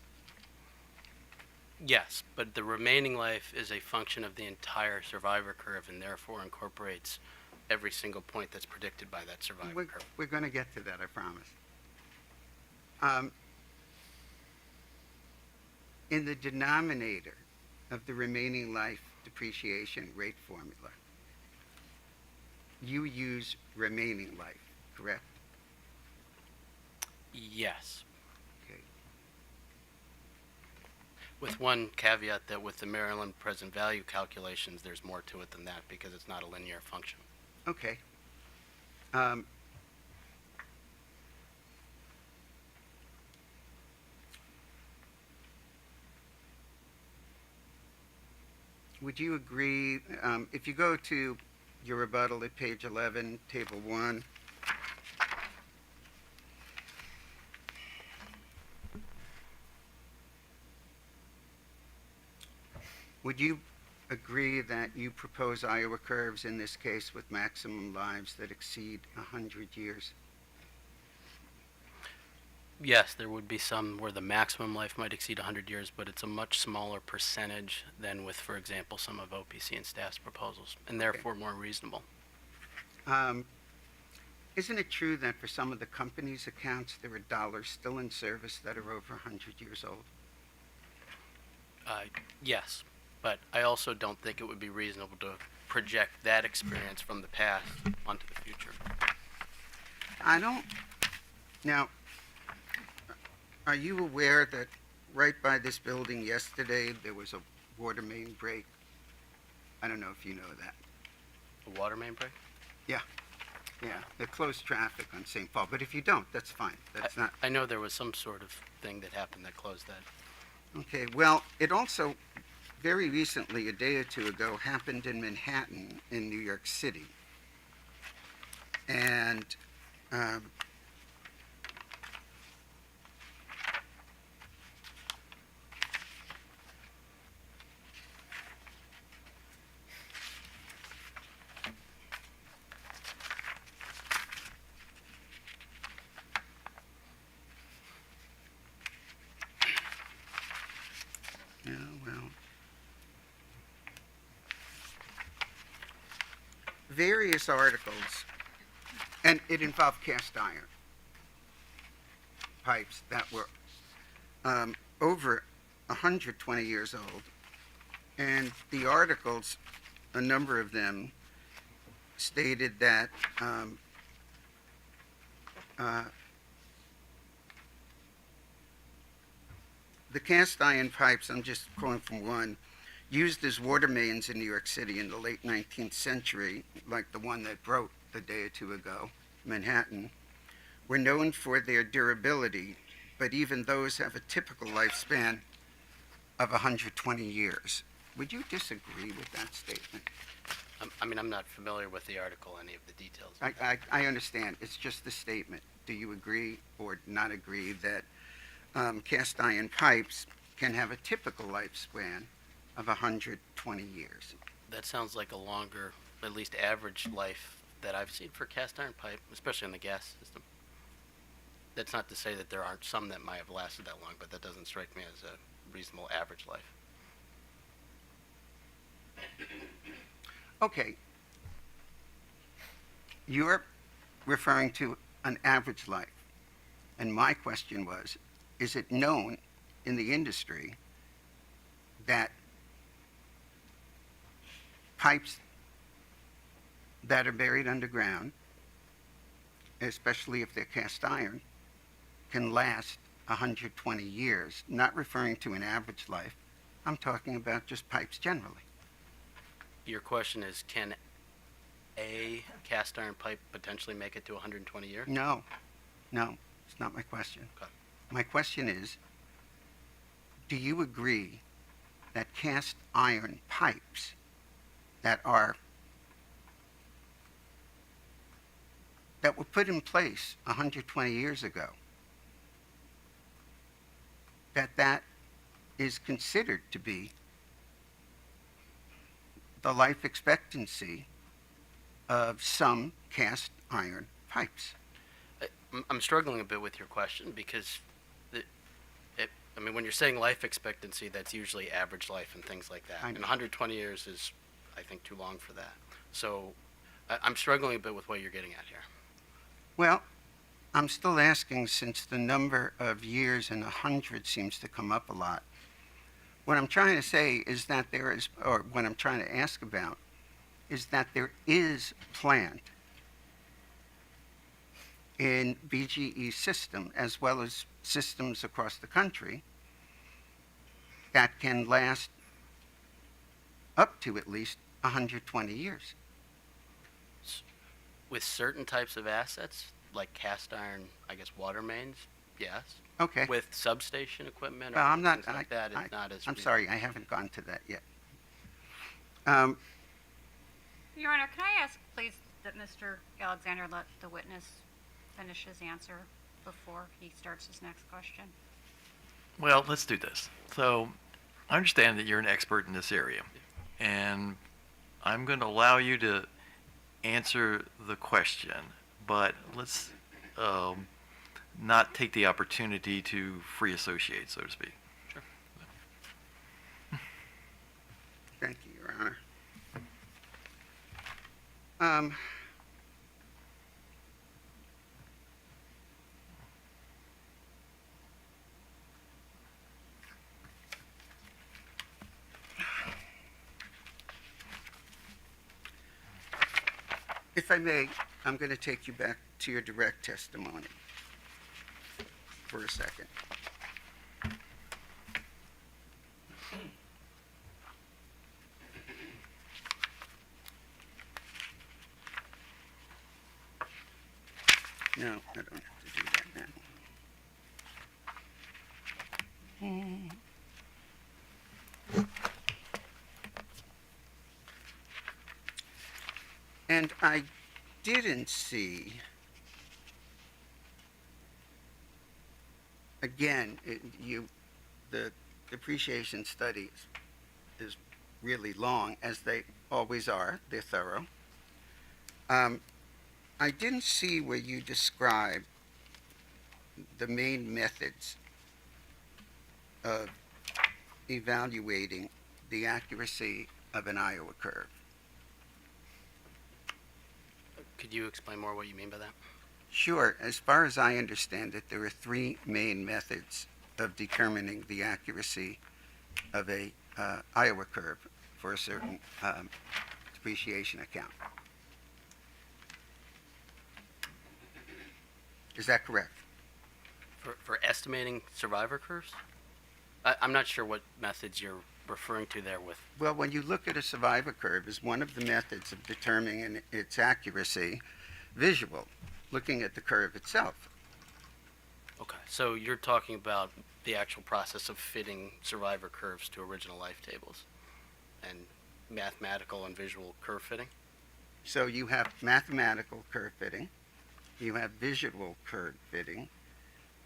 Yes, but the remaining life is a function of the entire survivor curve and therefore incorporates every single point that's predicted by that survivor curve. We're going to get to that, I promise. In the denominator of the remaining life depreciation rate formula, you use remaining life, correct? Yes. Okay. With one caveat that with the Maryland present value calculations, there's more to it than that because it's not a linear function. Okay. Would you agree, if you go to your rebuttal at page 11, table 1, would you agree that you propose Iowa curves in this case with maximum lives that exceed 100 years? Yes, there would be some where the maximum life might exceed 100 years, but it's a much smaller percentage than with, for example, some of OPC and staff's proposals, and therefore more reasonable. Isn't it true that for some of the company's accounts, there are dollars still in service that are over 100 years old? Yes, but I also don't think it would be reasonable to project that experience from the past onto the future. Now, are you aware that right by this building yesterday, there was a water main break? I don't know if you know that. A water main break? Yeah. They closed traffic on St. Paul, but if you don't, that's fine. I know there was some sort of thing that happened that closed that. Okay, well, it also very recently, a day or two ago, happened in Manhattan in New York City. And yeah, well, various articles, and it involved cast iron pipes that were over 120 years old. And the articles, a number of them, stated that the cast iron pipes, I'm just quoting from one, used as water mains in New York City in the late 19th century, like the one that broke the day or two ago, Manhattan, were known for their durability, but even those have a typical lifespan of 120 years. Would you disagree with that statement? I mean, I'm not familiar with the article, any of the details. I understand. It's just the statement. Do you agree or not agree that cast iron pipes can have a typical lifespan of 120 years? That sounds like a longer, at least average life that I've seen for cast iron pipe, especially in the gas system. That's not to say that there aren't some that might have lasted that long, but that doesn't strike me as a reasonable average life. Okay. You're referring to an average life. And my question was, is it known in the industry that pipes that are buried underground, especially if they're cast iron, can last 120 years? Not referring to an average life. I'm talking about just pipes generally. Your question is, can a cast iron pipe potentially make it to 120 years? No, it's not my question. Okay. My question is, do you agree that cast iron pipes that were put in place 120 years ago, that is considered to be the life expectancy of some cast iron pipes? I'm struggling a bit with your question because, I mean, when you're saying life expectancy, that's usually average life and things like that. I And know. 120 years is, I think, too long for that. So I'm struggling a bit with what you're getting at here. Well, I'm still asking, since the number of years in 100 seems to come up a lot. What I'm trying to say is that what I'm trying to ask about is that there is plant in BGE's system, as well as systems across the country, that can last up to at least 120 years. With certain types of assets, like cast iron, I guess, water mains, yes. Okay. With substation equipment Well, or I'm not. things like that, it's not as. I'm sorry, I haven't gone to that yet. Your Honor, can I ask, please, that Mr. Alexander let the witness finish his answer before he starts his next question? Well, let's do this. So, I understand that you're an expert in this area, and I'm going to allow you to answer the question, but let's not take the opportunity to free associate, so to speak. Sure. Thank you, Your Honor. If I may, I'm going to take you back to your direct testimony for a second. No, I don't have to do that now. And I didn't see, again, the depreciation study is really long, as they always are. They're thorough. I didn't see where you describe the main methods of evaluating the accuracy of an Iowa curve. Could you explain more what you mean by that? Sure. As far as I understand it, there are three main methods of determining the accuracy of a Iowa curve for a certain depreciation account. Is that correct? For estimating survivor curves? I'm not sure what methods you're referring to there with. Well, when you look at a survivor curve as one of the methods of determining its accuracy, visual, looking at the curve itself. Okay, so you're talking about the actual process of fitting survivor curves to original life tables and mathematical and visual curve fitting? So you have mathematical curve fitting, you have visual curve fitting,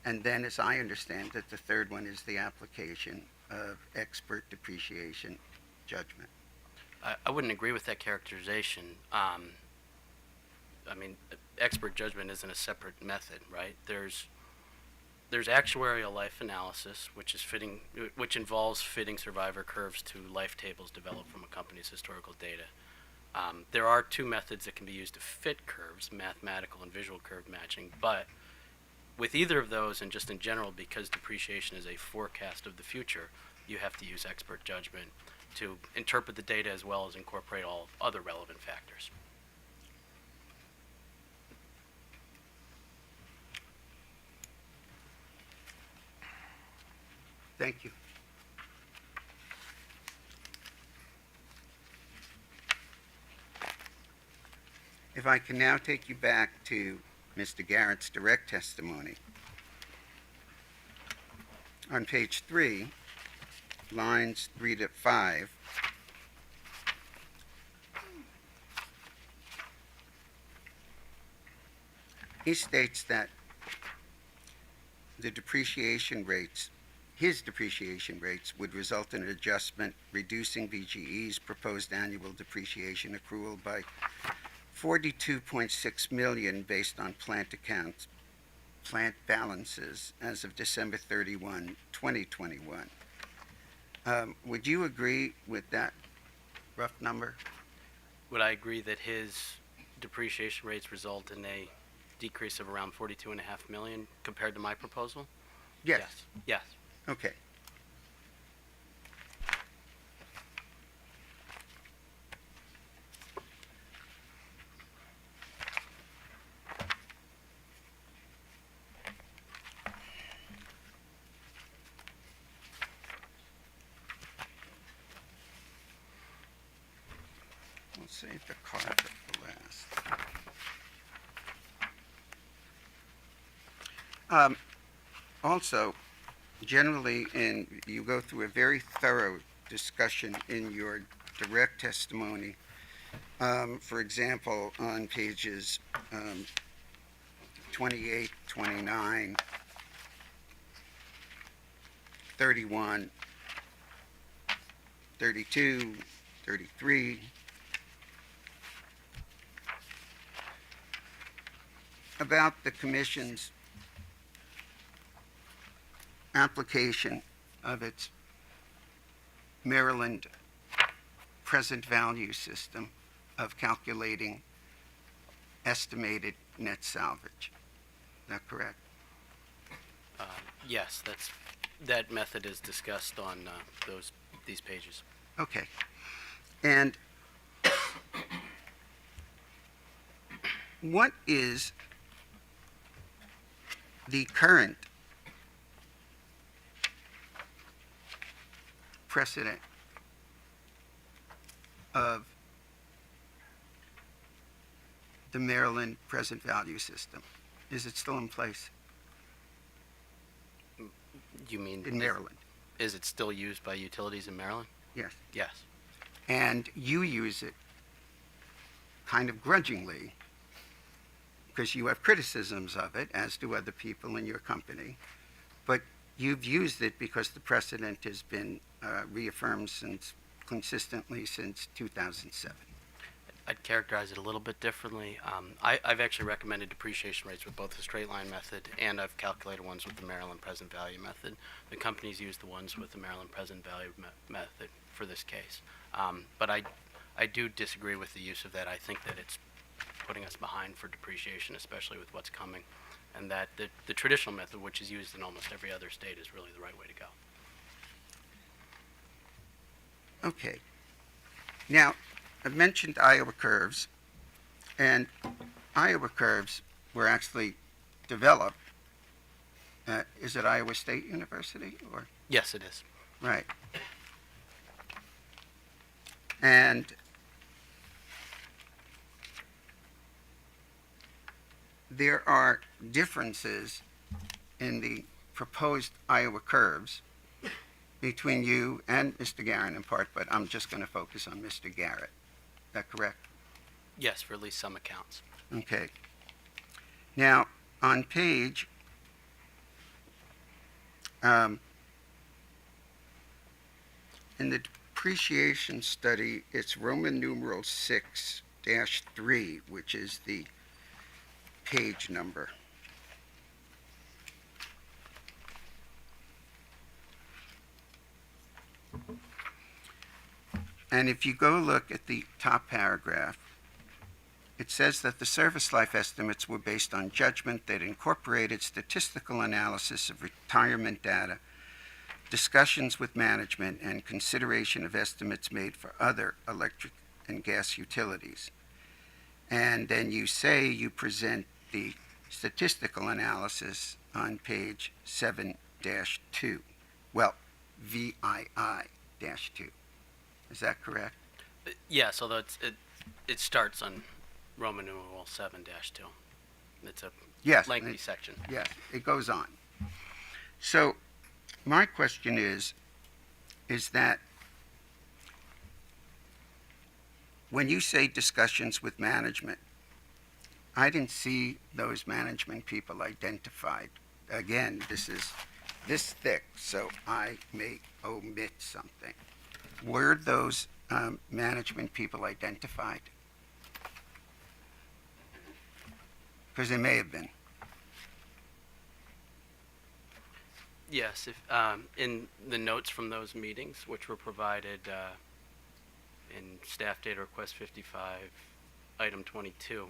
and then, as I understand it, the third one is the application of expert depreciation judgment. I wouldn't agree with that characterization. I mean, expert judgment isn't a separate method, right? There's actuarial life analysis, which involves fitting survivor curves to life tables developed from a company's historical data. There are two methods that can be used to fit curves, mathematical and visual curve matching, but with either of those, and just in general, because depreciation is a forecast of the future, you have to use expert judgment to interpret the data as well as incorporate all other relevant factors. Thank you. If I can now take you back to Mr. Garrett's direct testimony. On page 3, lines 3 to 5, he states that his depreciation rates would result in an adjustment reducing VGE's proposed annual depreciation accrual by $42.6 million based on plant balances as of December 31, 2021. Would you agree with that rough number? Would I agree that his depreciation rates result in a decrease of around $42.5 million compared to my proposal? Yes. Yes. Okay. We'll save the card for last. Also, generally, you go through a very thorough discussion in your direct testimony. For example, on pages 28, 29, 31, 32, 33, about the Commission's application of its Maryland present value system of calculating estimated net salvage. Is that correct? Yes, that method is discussed on these pages. Okay. And what is the current precedent of the Maryland present value system? Is it still in place You mean in Maryland? Is it still used by utilities in Maryland? Yes. Yes. And you use it kind of grudgingly, because you have criticisms of it, as do other people in your company, but you've used it because the precedent has been reaffirmed consistently since 2007. I'd characterize it a little bit differently. I've actually recommended depreciation rates with both the straight line method and I've calculated ones with the Maryland present value method. The companies use the ones with the Maryland present value method for this case. But I do disagree with the use of that. I think that it's putting us behind for depreciation, especially with what's coming, and that the traditional method, which is used in almost every other state, is really the right way to go. Okay. Now, I've mentioned Iowa curves, and Iowa curves were actually developed. Is it Iowa State University or? Yes, it is. Right. And there are differences in the proposed Iowa curves between you and Mr. Garrett in part, but I'm just going to focus on Mr. Garrett. Is that correct? Yes, for at least some accounts. Okay. Now, on page in the depreciation study, it's Roman numeral 6-3, which is the page number. And if you go look at the top paragraph, it says that the service life estimates were based on judgment that incorporated statistical analysis of retirement data, discussions with management, and consideration of estimates made for other electric and gas utilities. And then you say you present the statistical analysis on page 7-2. Well, VII-2. Is that correct? Yes, although it starts on Roman numeral 7-2. It's a Yes, lengthy section. Yes, it goes on. So my question is that when you say discussions with management, I didn't see those management people identified. Again, this is this thick, so I may omit something. Were those management people identified? Because they may have been. Yes, if in the notes from those meetings, which were provided in staff data request 55, item 22,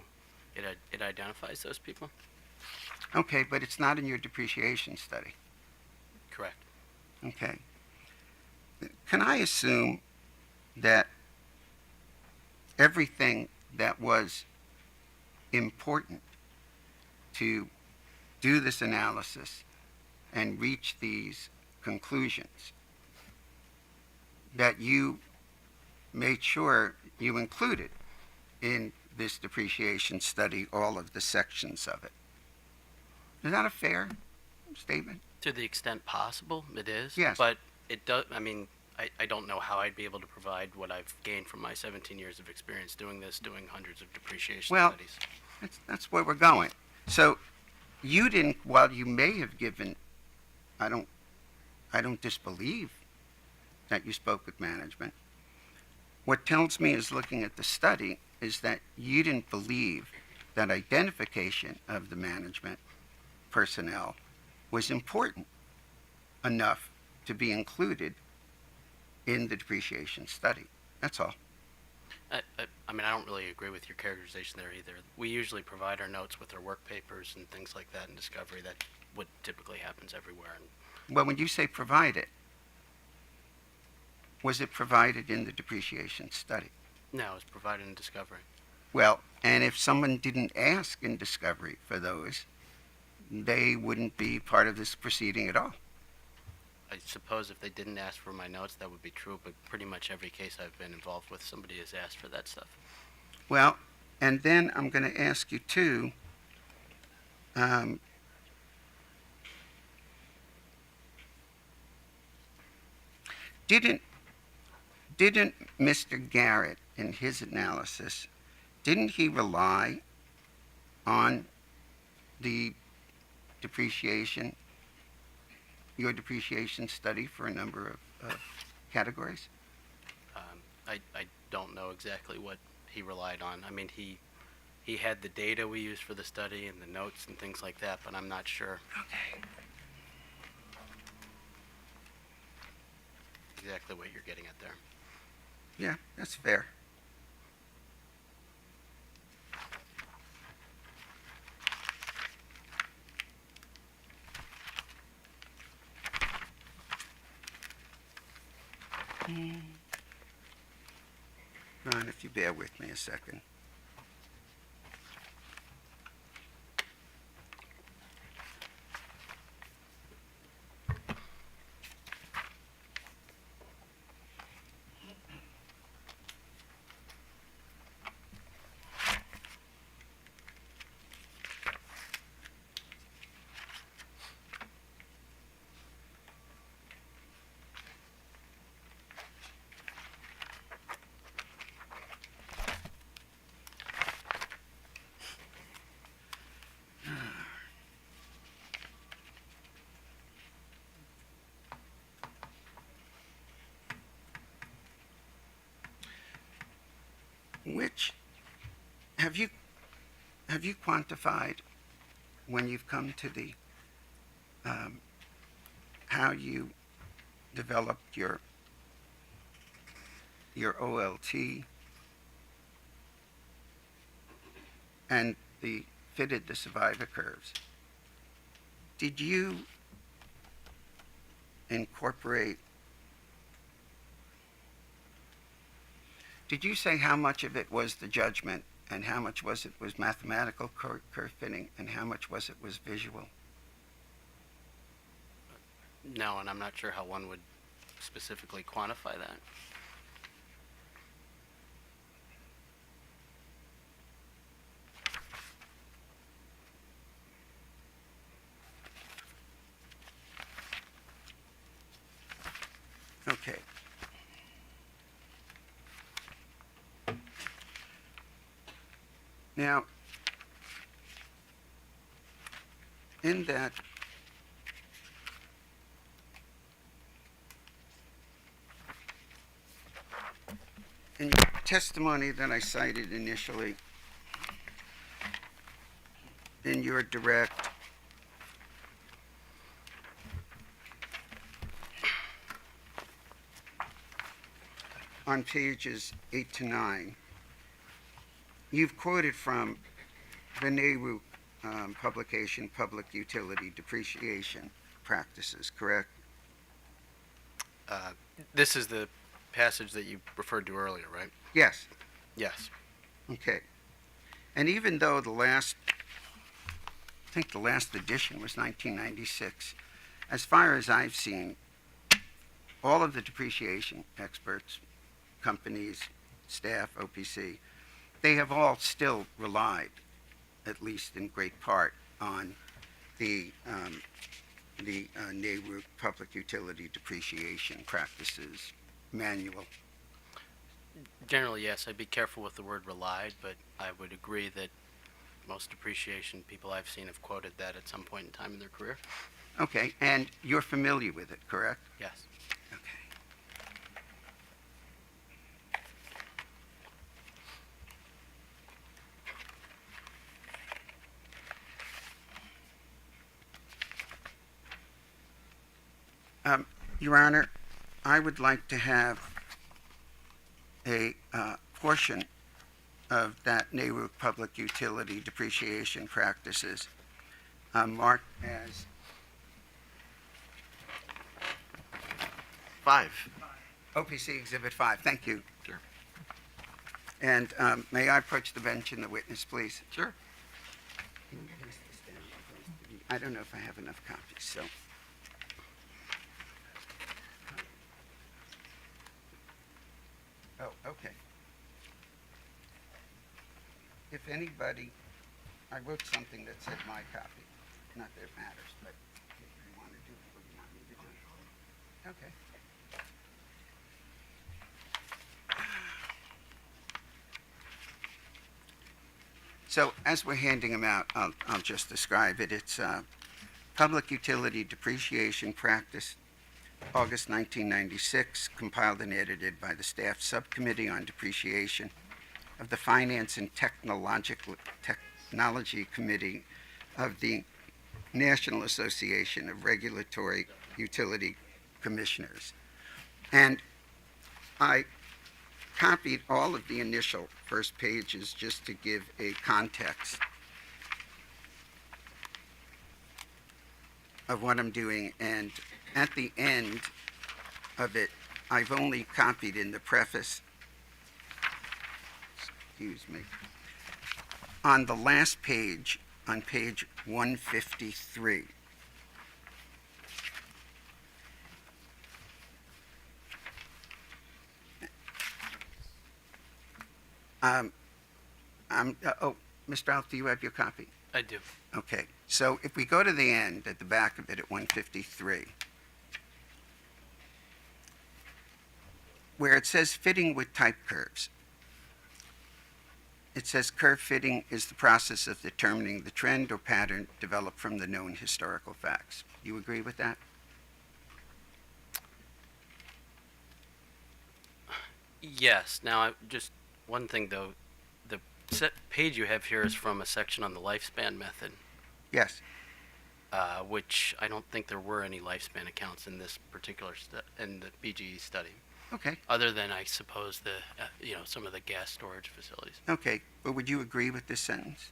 it identifies those people. Okay, but it's not in your depreciation study. Correct. Okay. Can I assume that everything that was important to do this analysis and reach these conclusions, that you made sure you included in this depreciation study all of the sections of it? Is that a fair statement? To the extent possible, it is. Yes. But it does, I mean, I don't know how I'd be able to provide what I've gained from my 17 years of experience doing this, doing hundreds of depreciation Well, studies. that's where we're going. So you didn't, while you may have given, I don't disbelieve that you spoke with management. What tells me is looking at the study is that you didn't believe that identification of the management personnel was important enough to be included in the depreciation study. That's all. I mean, I don't really agree with your characterization there either. We usually provide our notes with our work papers and things like that in Discovery. That what typically happens everywhere. And Well, when you say provided, was it provided in the depreciation study? no, it's provided in Discovery. Well, and if someone didn't ask in Discovery for those, they wouldn't be part of this proceeding at all. I suppose if they didn't ask for my notes, that would be true, but pretty much every case I've been involved with, somebody has asked for that stuff. Well, and then I'm going to ask you too, didn't Mr. Garrett in his analysis didn't he rely on the depreciation, your depreciation study for a number of categories? I don't know exactly what he relied on. I mean, he had the data we used for the study and the notes and things like that, but I'm not sure Okay. exactly what you're getting at there. Yeah, that's fair. Ron, if you bear with me a second. Which have you quantified when you've come to the how you developed your OLT and fitted the survivor curves? Did you incorporate? Did you say how much of it was the judgment and how much was mathematical curve fitting and how much was visual? No, and I'm not sure how one would specifically quantify that. Okay. Now, in that in your testimony that I cited initially, in your direct, on pages 8 to 9, you've quoted from the NARUC publication, Public Utility Depreciation Practices, correct? This is the passage that you referred to earlier, right? Yes. Yes. Okay. And even though I think the last edition was 1996, as far as I've seen, all of the depreciation experts, companies, staff, OPC, they have all still relied, at least in great part, on the NARUC Public Utility Depreciation Practices Manual. Generally, yes. I'd be careful with the word relied, but I would agree that most depreciation people I've seen have quoted that at some point in time in their career. Okay, and you're familiar with it, correct? Yes. Okay. Your Honor, I would like to have a portion of that NARUC Public Utility Depreciation Practices marked as 5. OPC Exhibit 5. Thank you. Sure. And may I approach the bench and the witness, please? Sure. I don't know if I have enough copies, so. Oh, okay. If anybody, I wrote something that said my copy. Not that it matters, but if you want to do it, what do you want me to do? Okay. So as we're handing them out, I'll just describe it. It's Public Utility Depreciation Practice, August 1996, compiled and edited by the Staff Subcommittee on Depreciation of the Finance and Technology Committee of the National Association of Regulatory Utility Commissioners. And I copied all of the initial first pages just to give a context of what I'm doing, and at the end of it, I've only copied in the preface, excuse me, on the last page, on page 153. Mr. Alf, do you have your copy? I do. Okay, so if we go to the end, at the back of it at 153, where it says fitting with type curves, it says curve fitting is the process of determining the trend or pattern developed from the known historical facts. You agree with that? Yes. Now, just one thing though, the page you have here is from a section on the lifespan method, Yes. which I don't think there were any lifespan accounts in this particular in the BGE study, Okay, other than I suppose the some of the gas storage facilities. okay, but would you agree with this sentence?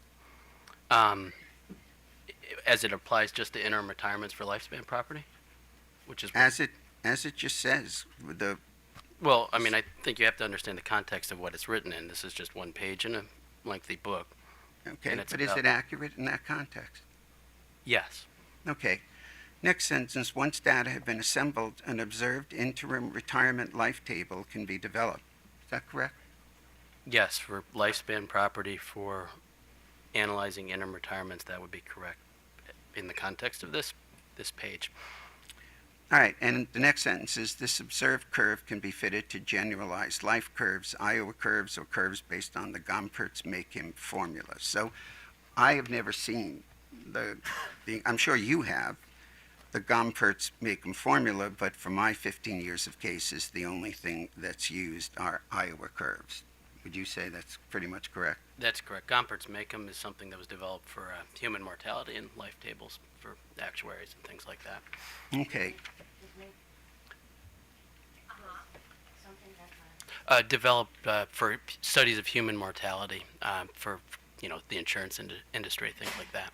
As it applies just to interim retirements for lifespan property, which is As it just says, with the, well, I mean, I think you have to understand the context of what it's written in. This is just one page in a lengthy book. okay, And it's but is about- it accurate in that context? Yes. Okay. Next sentence, once data have been assembled, an observed interim retirement life table can be developed. Is that correct? Yes, for lifespan property for analyzing interim retirements, that would be correct in the context of this page. All right, and the next sentence is this observed curve can be fitted to generalized life curves, Iowa curves, or curves based on the Gompertz-Makim formula. So I have never seen I'm sure you have, the Gompertz-Makim formula, but for my 15 years of cases, the only thing that's used are Iowa curves. Would you say that's pretty much correct? That's correct. Gompertz-Makim is something that was developed for human mortality and life tables for actuaries and things like that. Okay. Developed for studies of human mortality for the insurance industry, things like that.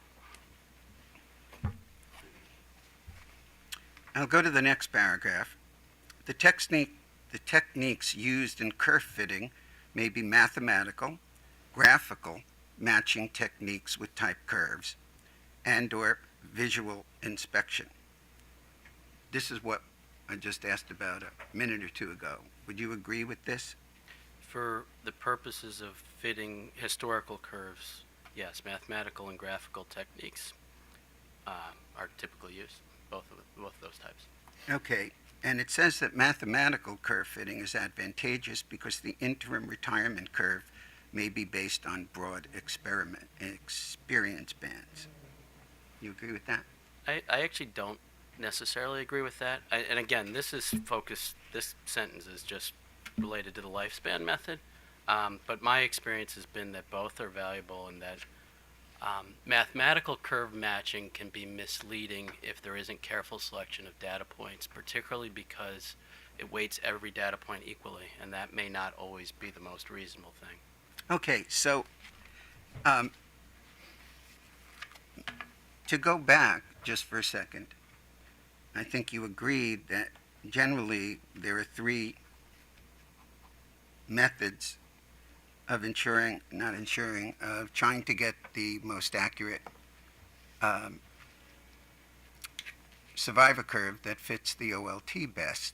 I'll go to the next paragraph. The techniques used in curve fitting may be mathematical, graphical, matching techniques with type curves, and/or visual inspection. This is what I just asked about a minute or two ago. Would you agree with this? For the purposes of fitting historical curves, yes, mathematical and graphical techniques are typically used, both of those types. Okay, and it says that mathematical curve fitting is advantageous because the interim retirement curve may be based on broad experience bands. You agree with that? I actually don't necessarily agree with that. And again, this sentence is just related to the lifespan method. But my experience has been that both are valuable and that mathematical curve matching can be misleading if there isn't careful selection of data points, particularly because it weights every data point equally, and that may not always be the most reasonable thing. Okay, so to go back just for a second, I think you agreed that generally there are three methods of trying to get the most accurate survivor curve that fits the OLT best.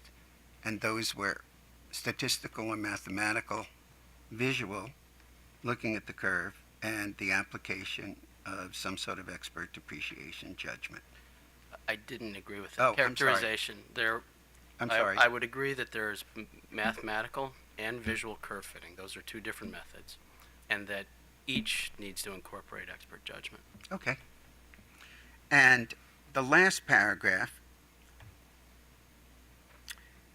And those were statistical and mathematical, visual, looking at the curve, and the application of some sort of expert depreciation judgment. I didn't agree with Oh, that I'm sorry. characterization. I'm sorry. I would agree that there's mathematical and visual curve fitting. Those are two different methods. And that each needs to incorporate expert judgment. Okay. And the last paragraph,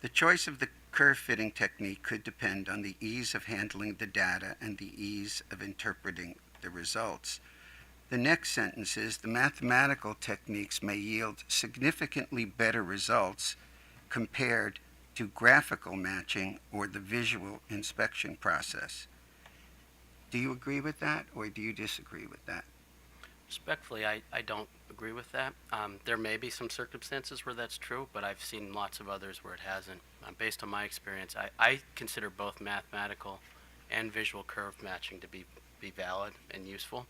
the choice of the curve fitting technique could depend on the ease of handling the data and the ease of interpreting the results. The next sentence is, the mathematical techniques may yield significantly better results compared to graphical matching or the visual inspection process. Do you agree with that, or do you disagree with that? Respectfully, I don't agree with that. There may be some circumstances where that's true, but I've seen lots of others where it hasn't. Based on my experience, I consider both mathematical and visual curve matching to be valid and useful.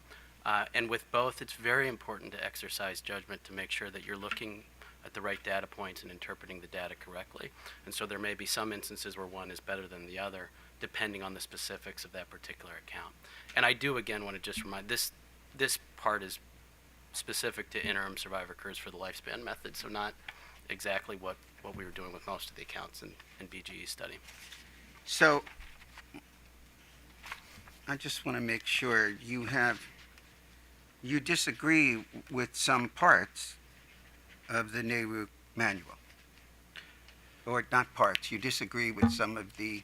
And with both, it's very important to exercise judgment to make sure that you're looking at the right data points and interpreting the data correctly. And so there may be some instances where one is better than the other, depending on the specifics of that particular account. And I do, again, want to just remind, this part is specific to interim survivor curves for the lifespan method, so not exactly what we were doing with most of the accounts in BGE's study. So I just want to make sure you disagree with some parts of the NARUC manual. Or not parts, you disagree with some of the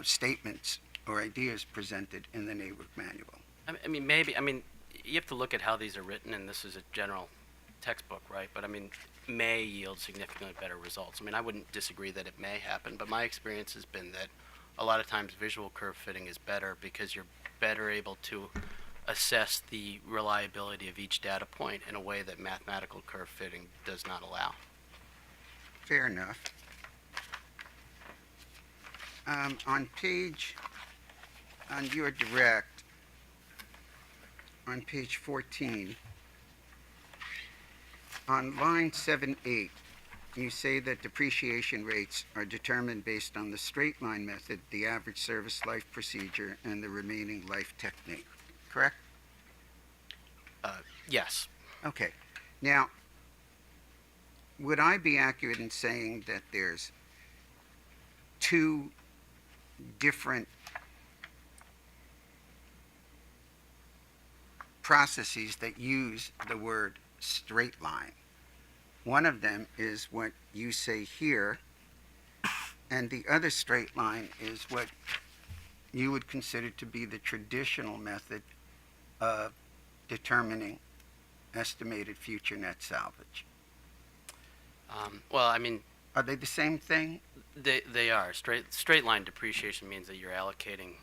statements or ideas presented in the NARUC manual. I mean, you have to look at how these are written, and this is a general textbook, right? But I mean, may yield significantly better results. I mean, I wouldn't disagree that it may happen, but my experience has been that a lot of times visual curve fitting is better because you're better able to assess the reliability of each data point in a way that mathematical curve fitting does not allow. Fair enough. On your direct, on page 14, on line 7-8, you say that depreciation rates are determined based on the straight line method, the average service life procedure, and the remaining life technique, correct? Yes. Okay. Now, would I be accurate in saying that there's two different processes that use the word straight line? One of them is what you say here, and the other straight line is what you would consider to be the traditional method of determining estimated future net salvage. Well, I mean, are they the same thing? They are. Straight line depreciation means that you're allocating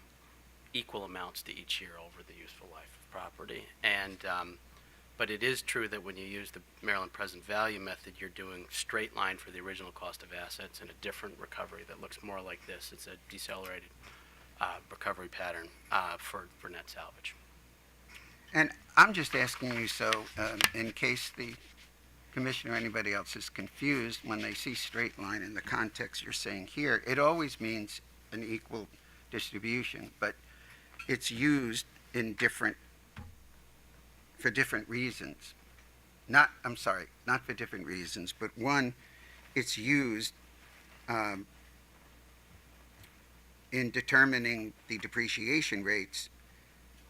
equal amounts to each year over the useful life of property. And but it is true that when you use the Maryland present value method, you're doing straight line for the original cost of assets and a different recovery that looks more like this. It's a decelerated recovery pattern for net salvage. And I'm just asking you so in case the commissioner or anybody else is confused when they see straight line in the context you're saying here, it always means an equal distribution, but it's used in for different reasons. Not for different reasons, but one, it's used in determining the depreciation rates,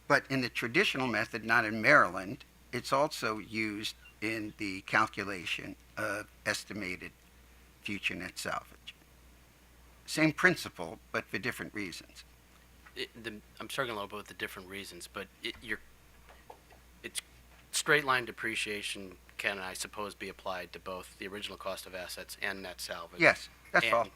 but in the traditional method, not in Maryland, it's also used in the calculation of estimated future net salvage. Same principle, but for different reasons. I'm struggling a little bit with the different reasons, but it's straight line depreciation can, I suppose, be applied to both the original cost of assets and net salvage. Yes, that's And all.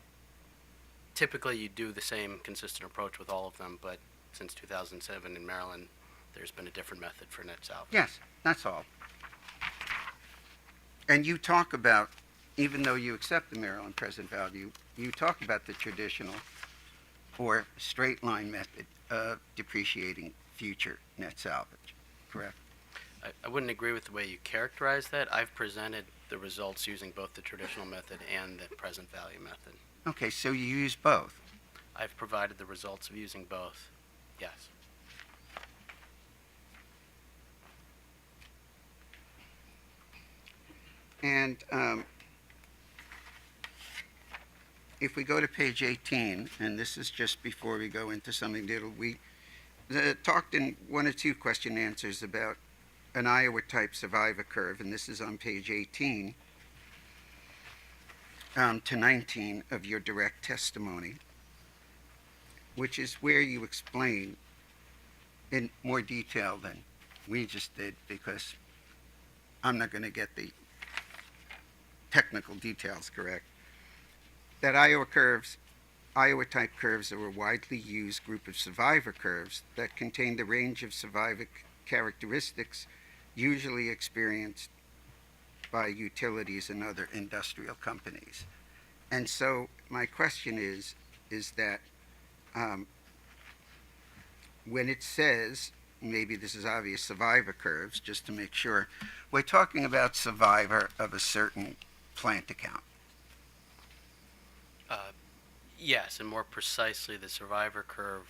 Typically, you do the same consistent approach with all of them, but since 2007 in Maryland, there's been a different method for net salvage. Yes, that's all. And you talk about, even though you accept the Maryland present value, you talk about the traditional or straight line method of depreciating future net salvage, correct? I wouldn't agree with the way you characterize that. I've presented the results using both the traditional method and the present value method. Okay, so you use both. I've provided the results of using both, yes. And if we go to page 18, and this is just before we go into something that talked in one or two question answers about an Iowa-type survivor curve, and this is on page 18 to 19 of your direct testimony, which is where you explain in more detail than we just did, because I'm not going to get the technical details correct, that Iowa-type curves are a widely used group of survivor curves that contain the range of survivor characteristics usually experienced by utilities and other industrial companies. And so my question is that when it says, maybe this is obvious, survivor curves, just to make sure, we're talking about survivor of a certain plant account. Yes, and more precisely, the survivor curve,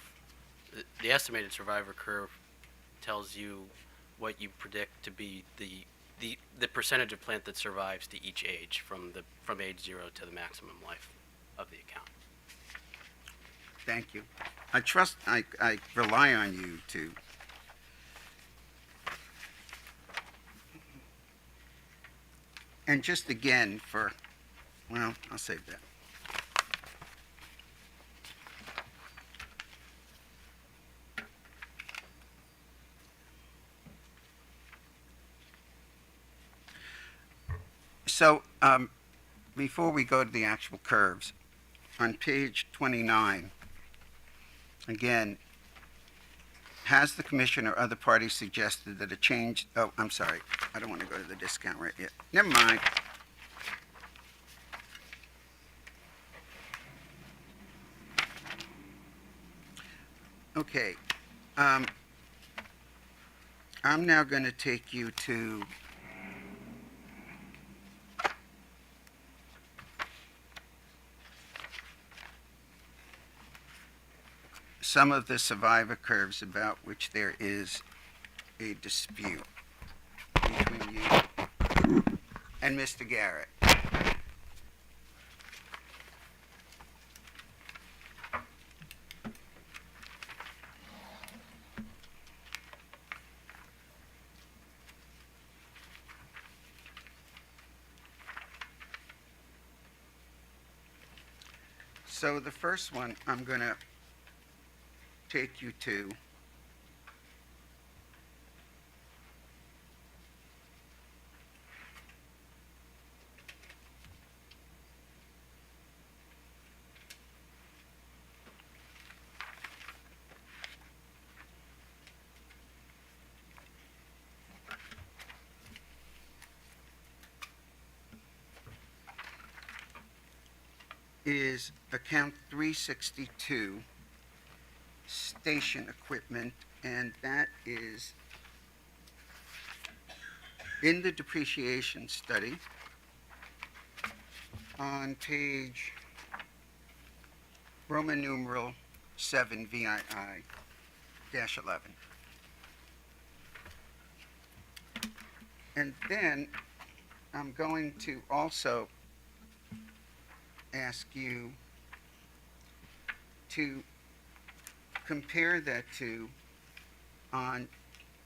the estimated survivor curve tells you what you predict to be the percentage of plant that survives to each age, from age 0 to the maximum life of the account. Thank you. I rely on you to and just again well, I'll save that. So, before we go to the actual curves, on page 29, again, has the commission or other parties suggested that a change, oh, I'm sorry, I don't want to go to the discount rate yet. Never mind. Okay, I'm now going to take you to some of the survivor curves about which there is a dispute between you and Mr. Garrett. So the first one I'm going to take you to is account 362, station equipment, and that is in the depreciation study on page Roman numeral 7 VII-11. And then I'm going to also ask you to compare that to, on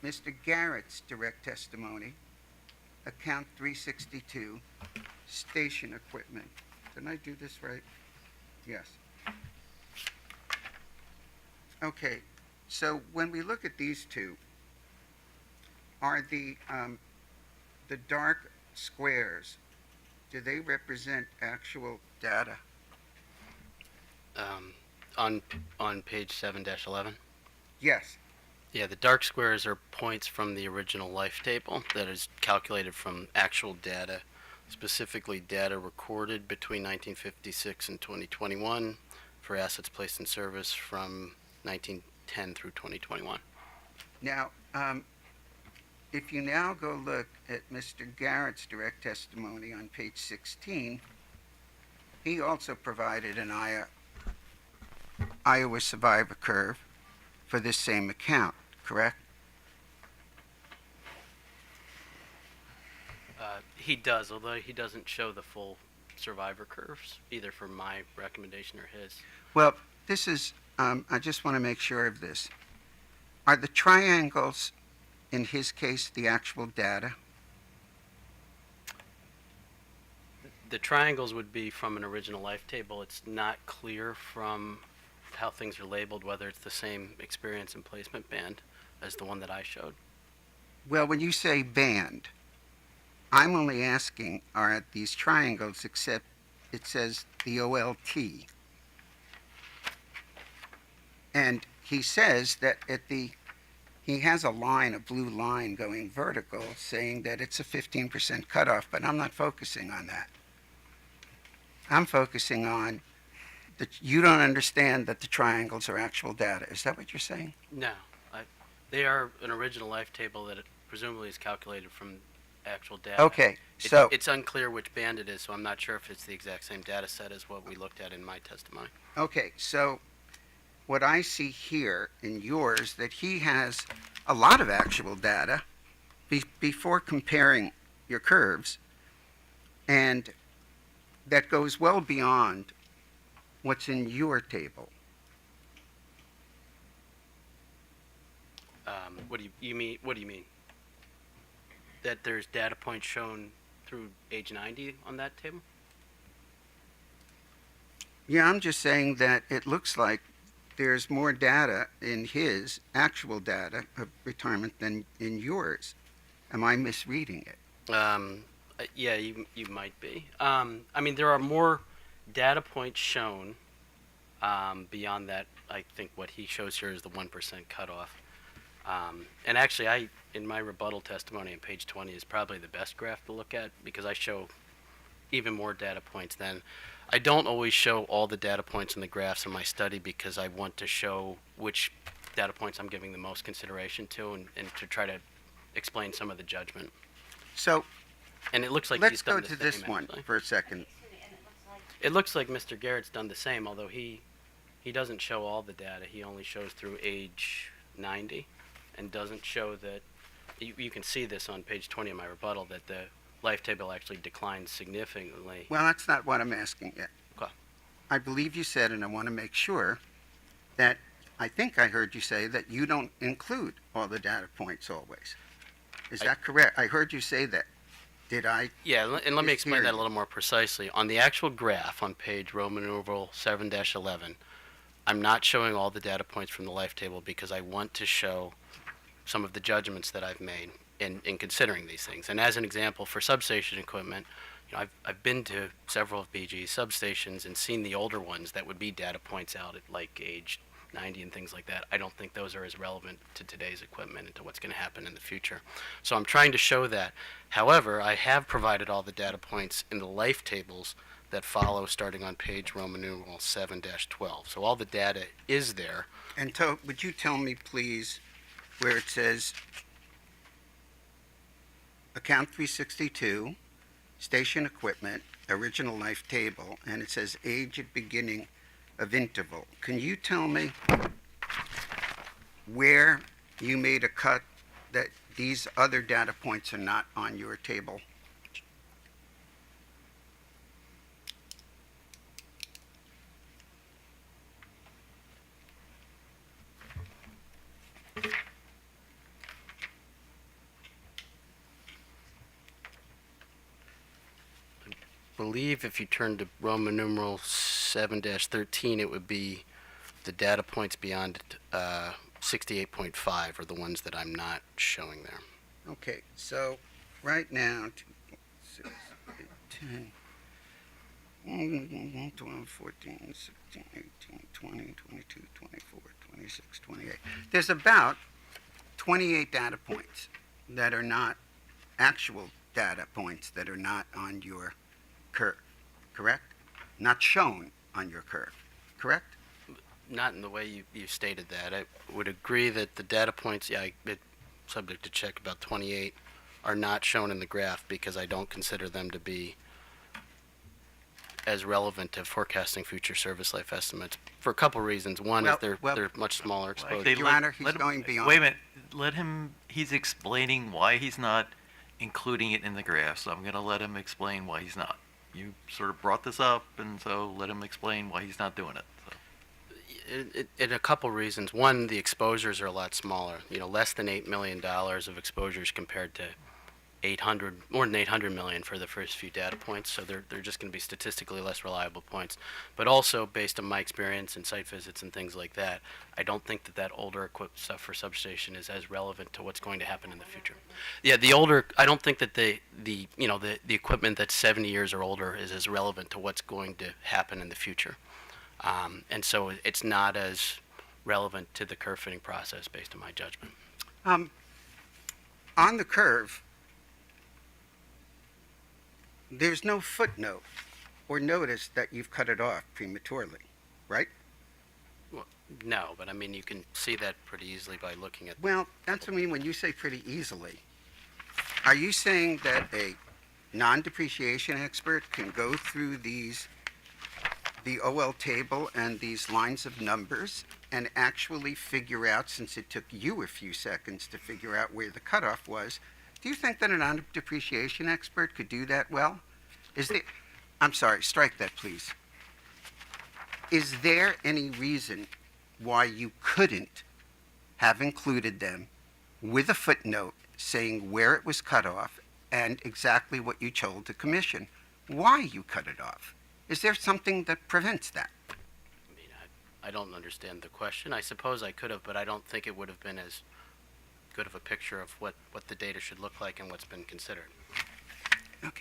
Mr. Garrett's direct testimony, account 362, station equipment. Didn't I do this right? Yes. Okay, so when we look at these two, are the dark squares, do they represent actual data? On page 7-11? Yes. Yeah, the dark squares are points from the original life table that is calculated from actual data, specifically data recorded between 1956 and 2021 for assets placed in service from 1910 through 2021. Now, if you now go look at Mr. Garrett's direct testimony on page 16, he also provided an Iowa survivor curve for this same account, correct? He does, although he doesn't show the full survivor curves, either for my recommendation or his. Well, this is, I just want to make sure of this. Are the triangles, in his case, the actual data? The triangles would be from an original life table. It's not clear from how things are labeled whether it's the same experience and placement band as the one that I showed. Well, when you say band, I'm only asking, are these triangles, except it says the OLT? And he says that he has a line, a blue line going vertical, saying that it's a 15% cutoff, but I'm not focusing on that. I'm focusing on that you don't understand that the triangles are actual data. Is that what you're saying? No, they are an original life table that presumably is calculated from actual data. Okay, so It's unclear which band it is, so I'm not sure if it's the exact same data set as what we looked at in my testimony. okay, so what I see here in yours, that he has a lot of actual data before comparing your curves, and that goes well beyond what's in your table. What do you mean? What do you mean? That there's data points shown through age 90 on that table? Yeah, I'm just saying that it looks like there's more data in his actual data of retirement than in yours. Am I misreading it? Yeah, you might be. I mean, there are more data points shown beyond that. I think what he shows here is the 1% cutoff. And actually, in my rebuttal testimony on page 20 is probably the best graph to look at because I show even more data points then. I don't always show all the data points in the graphs in my study because I want to show which data points I'm giving the most consideration to and to try to explain some of the judgment. So And it looks like let's he's go done to the this same, one actually. for a second. It looks like Mr. Garrett's done the same, although he doesn't show all the data. He only shows through age 90 and doesn't show that, you can see this on page 20 of my rebuttal, that the life table actually declines significantly. Well, that's not what I'm asking yet. Okay. I believe you said, and I want to make sure, that I think I heard you say that you don't include all the data points always. Is that correct? I heard you say that. Did I? Yeah, and let me explain mishear that a you? little more precisely. On the actual graph on page Roman numeral 7-11, I'm not showing all the data points from the life table because I want to show some of the judgments that I've made in considering these things. And as an example, for substation equipment, you know, I've been to several of BG's substations and seen the older ones that would be data points out at like age 90 and things like that. I don't think those are as relevant to today's equipment and to what's going to happen in the future. So I'm trying to show that. However, I have provided all the data points in the life tables that follow starting on page Roman numeral 7-12. So all the data is there. And would you tell me, please, where it says account 362, station equipment, original life table, and it says age at beginning of interval. Can you tell me where you made a cut that these other data points are not on your table? Believe if you turn to Roman numeral 7-13, it would be the data points beyond 68.5 are the ones that I'm not showing there. Okay, so right now, 2, 6, 8, 10, 12, 14, 16, 18, 20, 22, 24, 26, 28. There's about 28 data points that are not actual data points that are not on your curve, correct? Not shown on your curve, correct? Not in the way you stated that. I would agree that the data points, subject to check, about 28 are not shown in the graph because I don't consider them to be as relevant to forecasting future service life estimates for a couple reasons. One is they're much smaller exposure. Your Honor, he's going beyond. Wait a minute. He's explaining why he's not including it in the graph, so I'm going to let him explain why he's not. You sort of brought this up, and so let him explain why he's not doing it. So. a couple reasons. One, the exposures are a lot smaller. Less than $8 million of exposures compared to more than 800 million for the first few data points. So they're just going to be statistically less reliable points. But also, based on my experience and site visits and things like that, I don't think that older equipped stuff for substation is as relevant to what's going to happen in the future. Yeah, I don't think that the equipment that's 70 years or older is as relevant to what's going to happen in the future. And so it's not as relevant to the curve fitting process based on my judgment. On the curve, there's no footnote or notice that you've cut it off prematurely, right? Well, no, but I mean, you can see that pretty easily by looking at. Well, that's what I mean when you say pretty easily. Are you saying that a non-depreciation expert can go through the OL table and these lines of numbers and actually figure out, since it took you a few seconds to figure out where the cutoff was, do you think that a non-depreciation expert could do that well? I'm sorry, strike that, please. Is there any reason why you couldn't have included them with a footnote saying where it was cut off and exactly what you told the commission, why you cut it off? Is there something that prevents that? I mean, I don't understand the question. I suppose I could have, but I don't think it would have been as good of a picture of what the data should look like and what's been considered. Okay.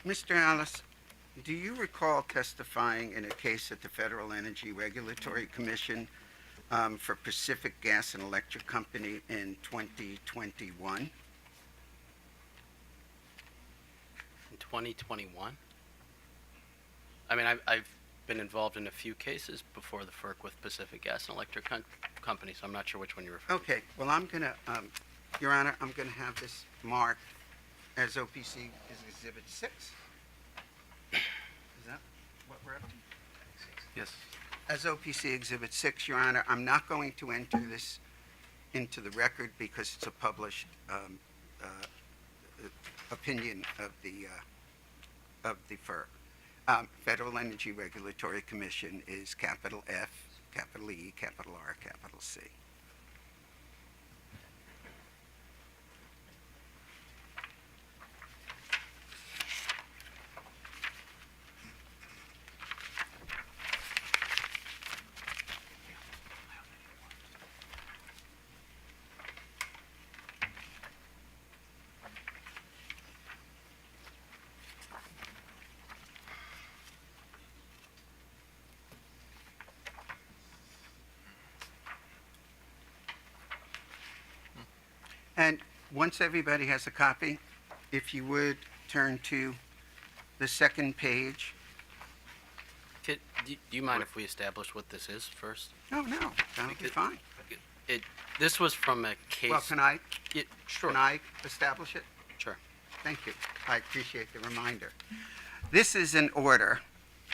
Mr. Alice, do you recall testifying in a case at the Federal Energy Regulatory Commission for Pacific Gas and Electric Company in 2021? In 2021? I mean, I've been involved in a few cases before the FERC with Pacific Gas and Electric Company, so I'm not sure which one you're referring to. Okay, well, I'm going to, Your Honor, I'm going to have this marked as OPC is Exhibit 6. Is that what we're up to? Yes. As OPC Exhibit 6, Your Honor, I'm not going to enter this into the record because it's a published opinion of the FERC. Federal Energy Regulatory Commission is capital F, capital E, capital R, capital C. And once everybody has a copy, if you would turn to the second page. Do you mind if we establish what this is first? No, that'll be fine. This was from a case. Well, can I? Sure. Can I establish it? Sure. Thank you. I appreciate the reminder. This is an order,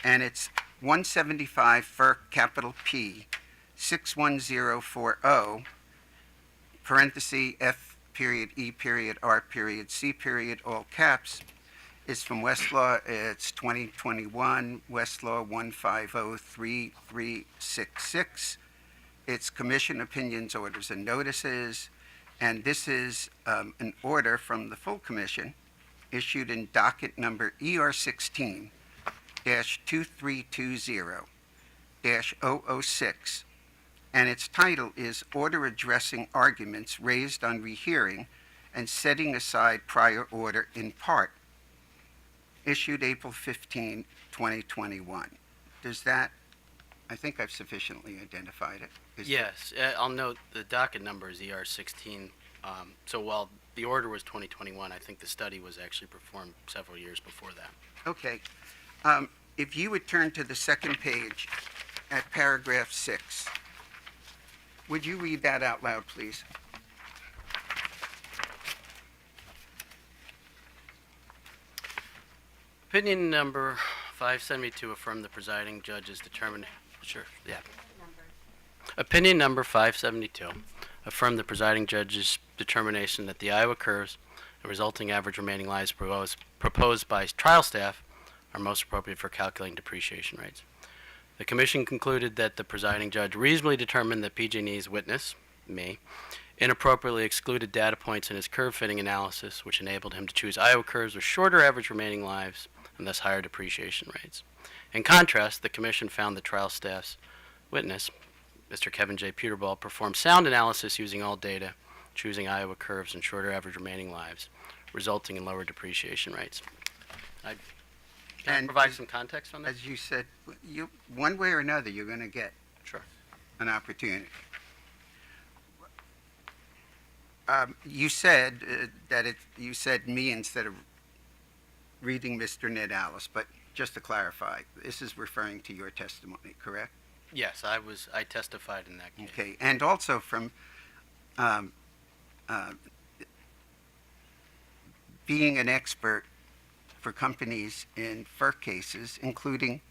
and it's 175 FERC capital P 61040, parenthesis F period E period R period C period, all caps. It's from Westlaw. It's 2021 Westlaw 1503366. It's commission opinions, orders, and notices. And this is an order from the full commission issued in docket number ER16-2320-006. And its title is Order Addressing Arguments Raised on Rehearing and Setting Aside Prior Order in Part, issued April 15, 2021. Does that, I think I've sufficiently identified it. Yes, I'll note the docket number is ER16. So while the order was 2021, I think the study was actually performed several years before that. Okay. If you would turn to the second page at paragraph 6. Would you read that out loud, please? Opinion number 572, affirm the presiding judge's determination. Sure, yeah. Opinion number 572 affirmed the presiding judge's determination that the Iowa curves and resulting average remaining lives proposed by trial staff are most appropriate for calculating depreciation rates. The commission concluded that the presiding judge reasonably determined that PG&E's witness, me, inappropriately excluded data points in his curve fitting analysis, which enabled him to choose Iowa curves with shorter average remaining lives and thus higher depreciation rates. In contrast, the commission found the trial staff's witness, Mr. Kevin J. Peterball, performed sound analysis using all data, choosing Iowa curves and shorter average remaining lives, resulting in lower depreciation rates. Can I And provide some context on that? As you said, one way or another, you're going to get Sure. an opportunity. You said you said me instead of reading Mr. Ned Alice, but just to clarify, this is referring to your testimony, correct? Yes, I testified in that case. Okay, and also from being an expert for companies in FERC cases, including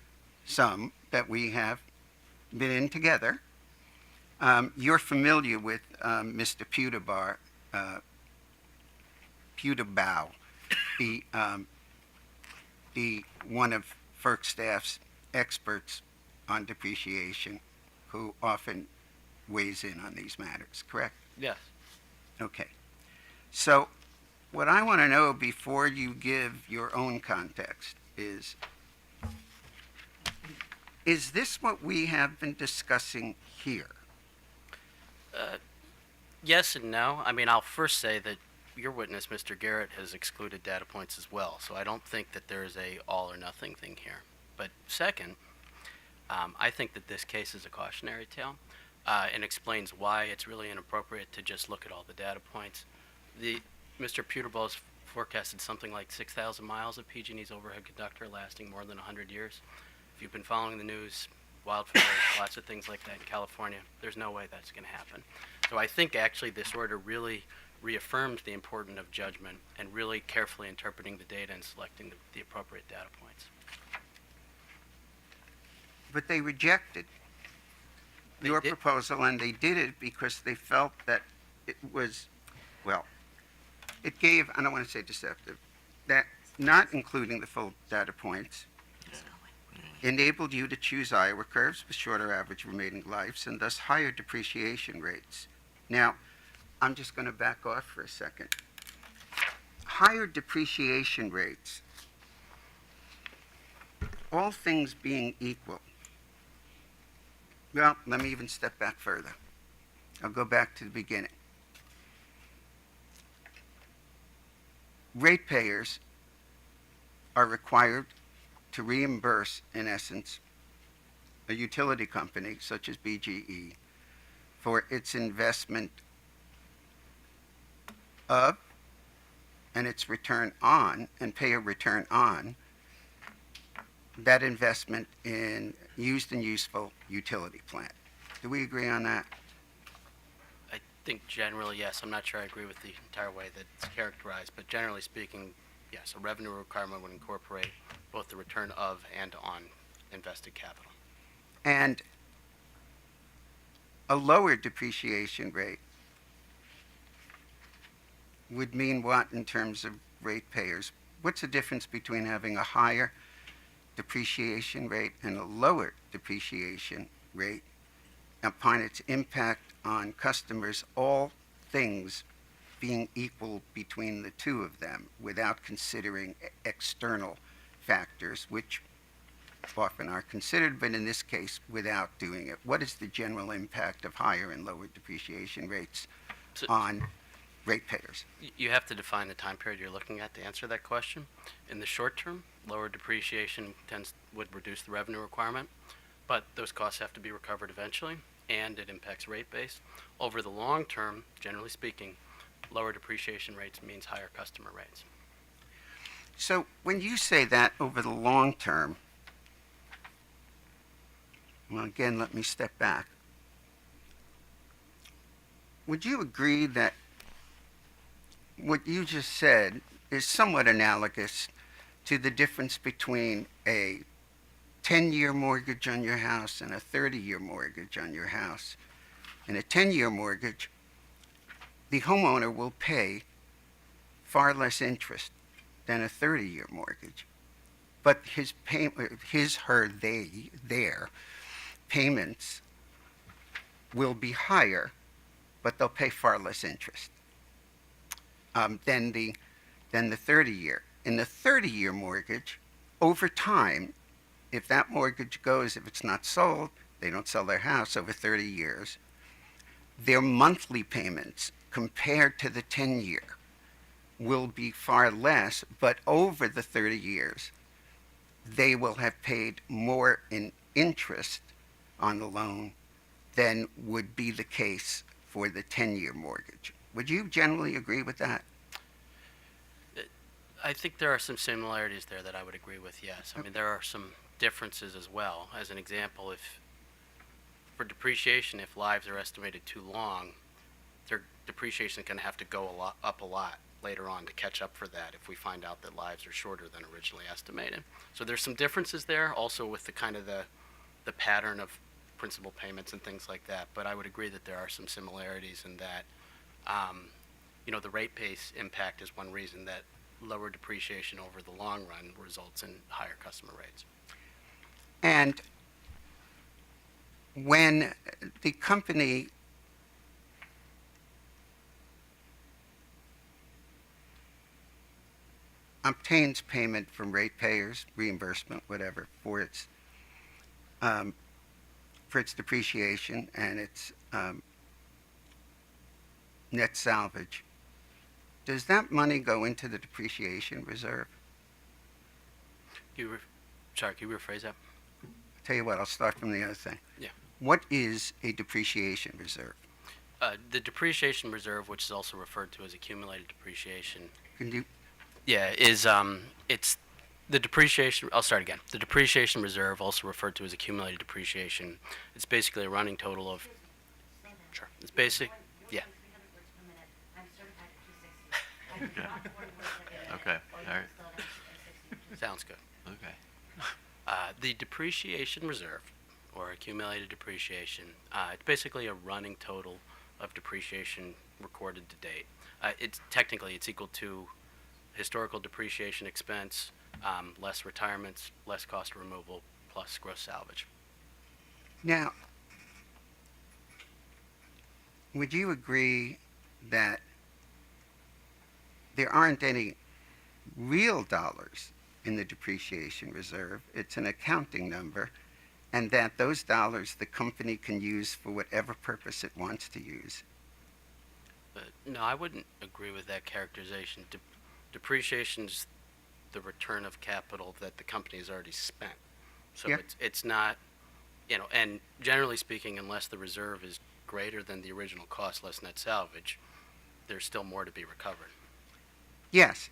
some that we have been in together, you're familiar with Mr. Peterbow, the one of FERC staff's experts on depreciation, who often weighs in on these matters, correct? Yes. Okay. So what I want to know before you give your own context is this what we have been discussing here? Yes and no. I mean, I'll first say that your witness, Mr. Garrett, has excluded data points as well, so I don't think that there is a all or nothing thing here. But second, I think that this case is a cautionary tale and explains why it's really inappropriate to just look at all the data points. Mr. Peterball's forecasted something like 6,000 miles of PG&E's overhead conductor lasting more than 100 years. If you've been following the news, wildfires, lots of things like that in California, there's no way that's going to happen. So I think actually this order really reaffirms the importance of judgment and really carefully interpreting the data and selecting the appropriate data points. But they rejected your proposal, and they did it because they felt that it was, well, it gave, I don't want to say deceptive, that not including the full data points enabled you to choose Iowa curves with shorter average remaining lives and thus higher depreciation rates. Now, I'm just going to back off for a second. Higher depreciation rates, all things being equal. Well, let me even step back further. I'll go back to the beginning. Ratepayers are required to reimburse, in essence, a utility company such as BGE for its investment of and its return on, and pay a return on that investment in used and useful utility plant. Do we agree on that? I think generally, yes. I'm not sure I agree with the entire way that it's characterized, but generally speaking, yes, a revenue requirement would incorporate both the return of and on invested capital. And a lower depreciation rate would mean what in terms of ratepayers? What's the difference between having a higher depreciation rate and a lower depreciation rate upon its impact on customers, all things being equal between the two of them without considering external factors, which often are considered, but in this case, without doing it? What is the general impact of higher and lower depreciation rates on ratepayers? You have to define the time period you're looking at to answer that question. In the short term, lower depreciation would reduce the revenue requirement, but those costs have to be recovered eventually, and it impacts rate base. Over the long term, generally speaking, lower depreciation rates means higher customer rates. So when you say that over the long term, well, again, let me step back. Would you agree that what you just said is somewhat analogous to the difference between a 10-year mortgage on your house and a 30-year mortgage on your house, In a 10-year mortgage, the homeowner will pay far less interest than a 30-year mortgage. But their payments will be higher, but they'll pay far less interest than the 30-year. In the 30-year mortgage, over time, if that mortgage goes, if it's not sold, they don't sell their house over 30 years, their monthly payments compared to the 10-year will be far less, but over the 30 years, they will have paid more in interest on the loan than would be the case for the 10-year mortgage. Would you generally agree with that? I think there are some similarities there that I would agree with, yes. I mean, there are some differences as well. As an example, if for depreciation, if lives are estimated too long, their depreciation is going to have to go up a lot later on to catch up for that if we find out that lives are shorter than originally estimated. So there's some differences there, also with the kind of the pattern of principal payments and things like that. But I would agree that there are some similarities in that, the rate base impact is one reason that lower depreciation over the long run results in higher customer rates. And when the company obtains payment from ratepayers, reimbursement, whatever, for its depreciation and its net salvage, does that money go into the depreciation reserve? Can you rephrase that? Tell you what, I'll start from the other thing. Yeah. What is a depreciation reserve? The depreciation reserve, which is also referred to as accumulated depreciation. Can you? Yeah, it's the depreciation. I'll start again. The depreciation reserve, also referred to as accumulated depreciation, it's basically a running total of. Sure. It's basic. Yeah. Okay. All right. Sounds good. Okay. The depreciation reserve, or accumulated depreciation, it's basically a running total of depreciation recorded to date. It's equal to historical depreciation expense, less retirements, less cost of removal, plus gross salvage. Now, would you agree that there aren't any real dollars in the depreciation reserve? It's an accounting number, and that those dollars the company can use for whatever purpose it wants to use. No, I wouldn't agree with that characterization. Depreciation's the return of capital that the company has already spent. So Yeah. it's not, and generally speaking, unless the reserve is greater than the original cost less net salvage, there's still more to be recovered. Yes.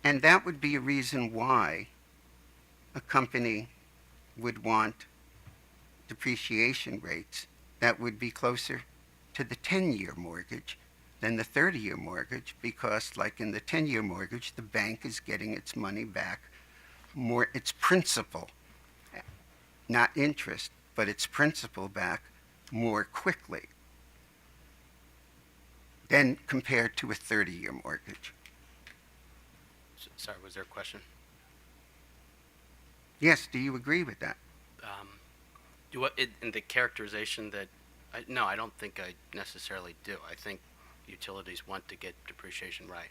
And that would be a reason why a company would want depreciation rates that would be closer to the 10-year mortgage than the 30-year mortgage, because like in the 10-year mortgage, the bank is getting its money back more, its principal, not interest, but its principal back more quickly than compared to a 30-year mortgage. Sorry, was there a question? Yes, do you agree with that? In the characterization that, no, I don't think I necessarily do. I think utilities want to get depreciation right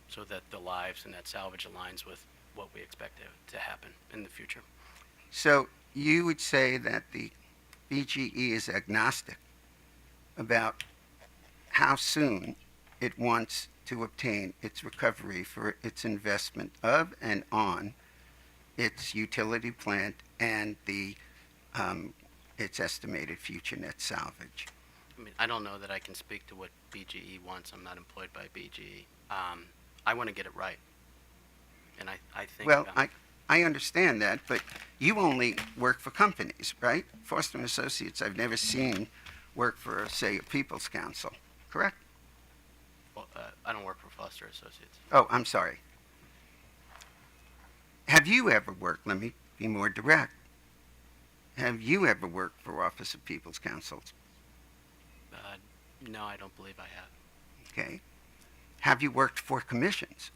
so that the lives and that salvage aligns with what we expect to happen in the future. So you would say that the BGE is agnostic about how soon it wants to obtain its recovery for its investment of and on its utility plant and its estimated future net salvage. I mean, I don't know that I can speak to what BGE wants. I'm not employed by BGE. I want to get it right. And I think... Well, I understand that, but you only work for companies, right? Foster & Associates, I've never seen work for, say, a People's Council, correct? Well, I don't work for Foster Associates. Oh, I'm sorry. Have you ever worked, let me be more direct, Have you ever worked for Office of People's Counsels? No, I don't believe I have. Okay. Have you worked for commissions?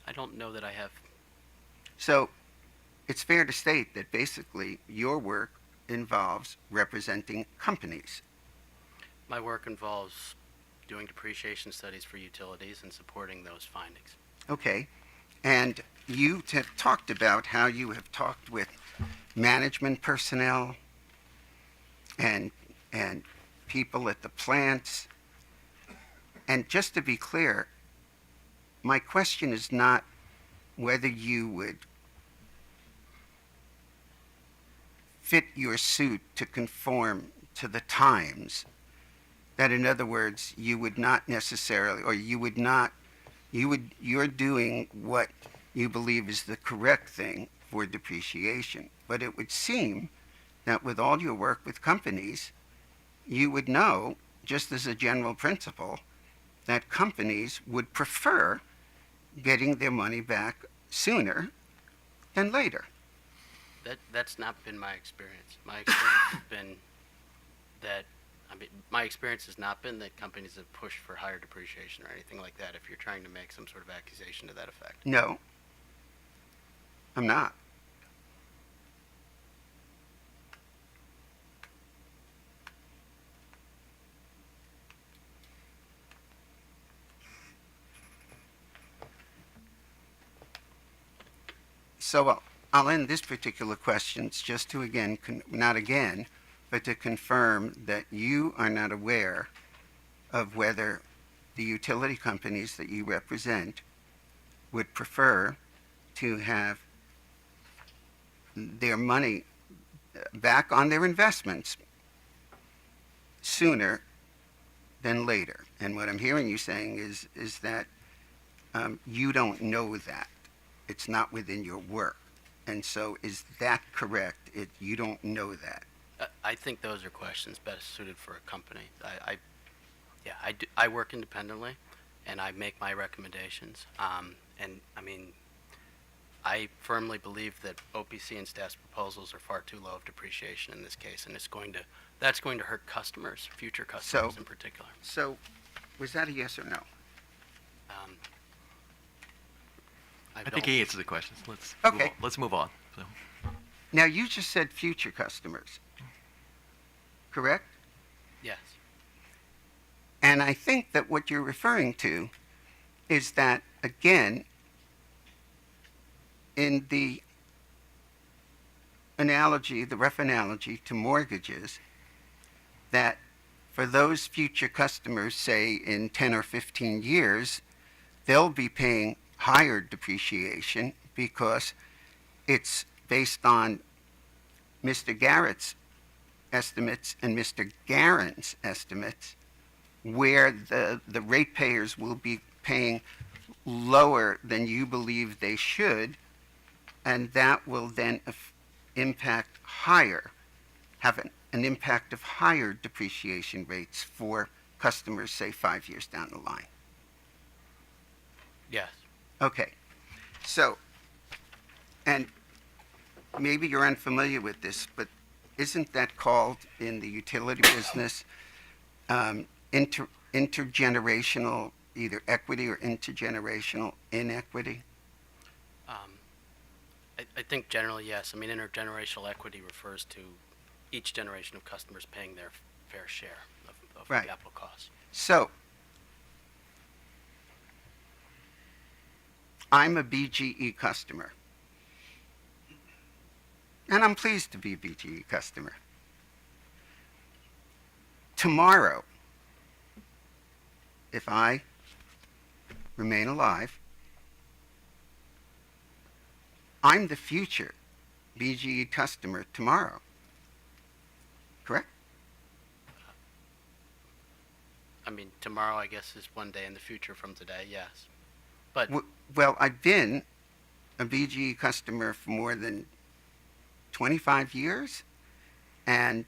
I don't know that I have. So it's fair to state that basically your work involves representing companies. My work involves doing depreciation studies for utilities and supporting those findings. Okay. And you have talked about how you have talked with management personnel and people at the plants. And just to be clear, my question is not whether you would fit your suit to conform to the times. That, in other words, you would not necessarily, or you would not, you're doing what you believe is the correct thing for depreciation. But it would seem that with all your work with companies, you would know, just as a general principle, that companies would prefer getting their money back sooner than later. That's not been my experience. My experience has been that, my experience has not been that companies have pushed for higher depreciation or anything like that, if you're trying to make some sort of accusation to that effect. No, I'm not. So I'll end this particular question just to again, not again, but to confirm that you are not aware of whether the utility companies that you represent would prefer to have their money back on their investments sooner than later. And what I'm hearing you saying is that you don't know that. It's not within your work. And so is that correct? You don't know that? I think those are questions best suited for a company. I work independently, and I make my recommendations. And I mean, I firmly believe that OPC and staff's proposals are far too low of depreciation in this case, and that's going to hurt customers, future customers in particular. So was that a yes or no? I think he answered the questions. Let's move on. So. Now, you just said future customers, correct? Yes. And I think that what you're referring to is that, again, in the analogy, the rough analogy to mortgages, that for those future customers, say in 10 or 15 years, they'll be paying higher depreciation because it's based on Mr. Garrett's estimates and Mr. Garen's estimates, where the ratepayers will be paying lower than you believe they should, and that will then impact higher, have an impact of higher depreciation rates for customers, say, 5 years down the line. Yes. Okay. So, and maybe you're unfamiliar with this, but isn't that called in the utility business intergenerational, either equity or intergenerational inequity? I think generally, yes. I mean, intergenerational equity refers to each generation of customers paying their fair share of Right. capital costs. So, I'm a BGE customer. And I'm pleased to be a BGE customer. Tomorrow, if I remain alive, I'm the future BGE customer tomorrow. Correct? I mean, tomorrow, I guess, is one day in the future from today, yes. But Well, I've been a BGE customer for more than 25 years, and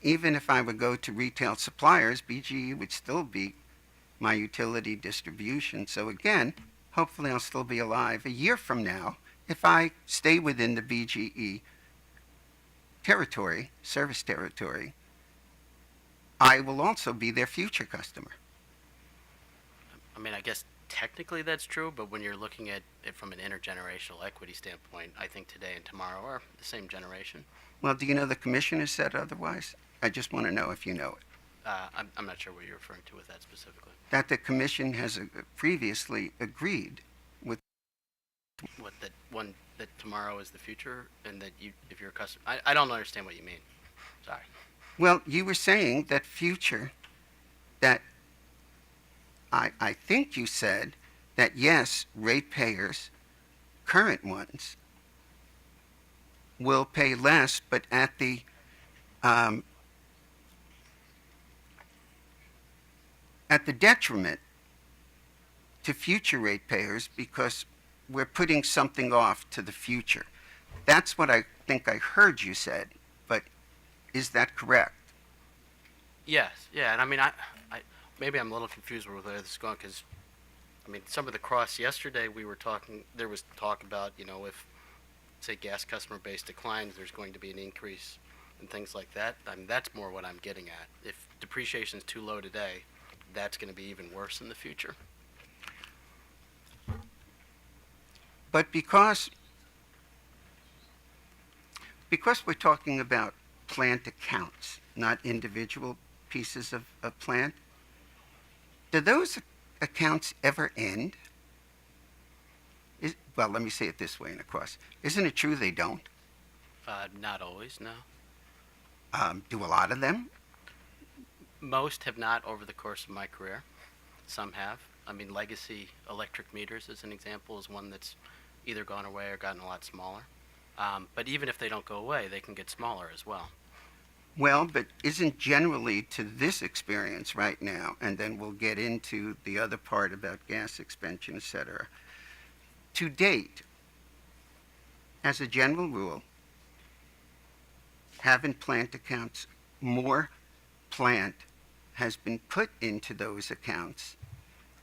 even if I would go to retail suppliers, BGE would still be my utility distribution. So again, hopefully I'll still be alive a year from now if I stay within the BGE territory, service territory, I will also be their future customer. I mean, I guess technically that's true, but when you're looking at it from an intergenerational equity standpoint, I think today and tomorrow are the same generation. Well, do you know the commission has said otherwise? I just want to know if you know it. I'm not sure what you're referring to with that specifically. That the commission has previously agreed with. What, that tomorrow is the future, and that you, if you're a customer, I don't understand what you mean. Sorry. Well, you were saying that future, that I think you said that yes, ratepayers, current ones, will pay less, but at the detriment to future ratepayers because we're putting something off to the future. That's what I think I heard you said, but is that correct? Yes, yeah, and I mean, maybe I'm a little confused with where this is going, because, I mean, some of the costs yesterday there was talk about, you know, if, say, gas customer base declines, there's going to be an increase and things like that. I mean, that's more what I'm getting at. If depreciation is too low today, that's going to be even worse in the future. But because we're talking about plant accounts, not individual pieces of plant, do those accounts ever end? Well, let me say it this way, of course. Isn't it true they don't? Not always, no. Do a lot of them? Most have not over the course of my career. Some have. I mean, legacy electric meters, as an example, is one that's either gone away or gotten a lot smaller. But even if they don't go away, they can get smaller as well. Well, but isn't generally to this experience right now, and then we'll get into the other part about gas expansion, et cetera. To date, as a general rule, having plant accounts, more plant has been put into those accounts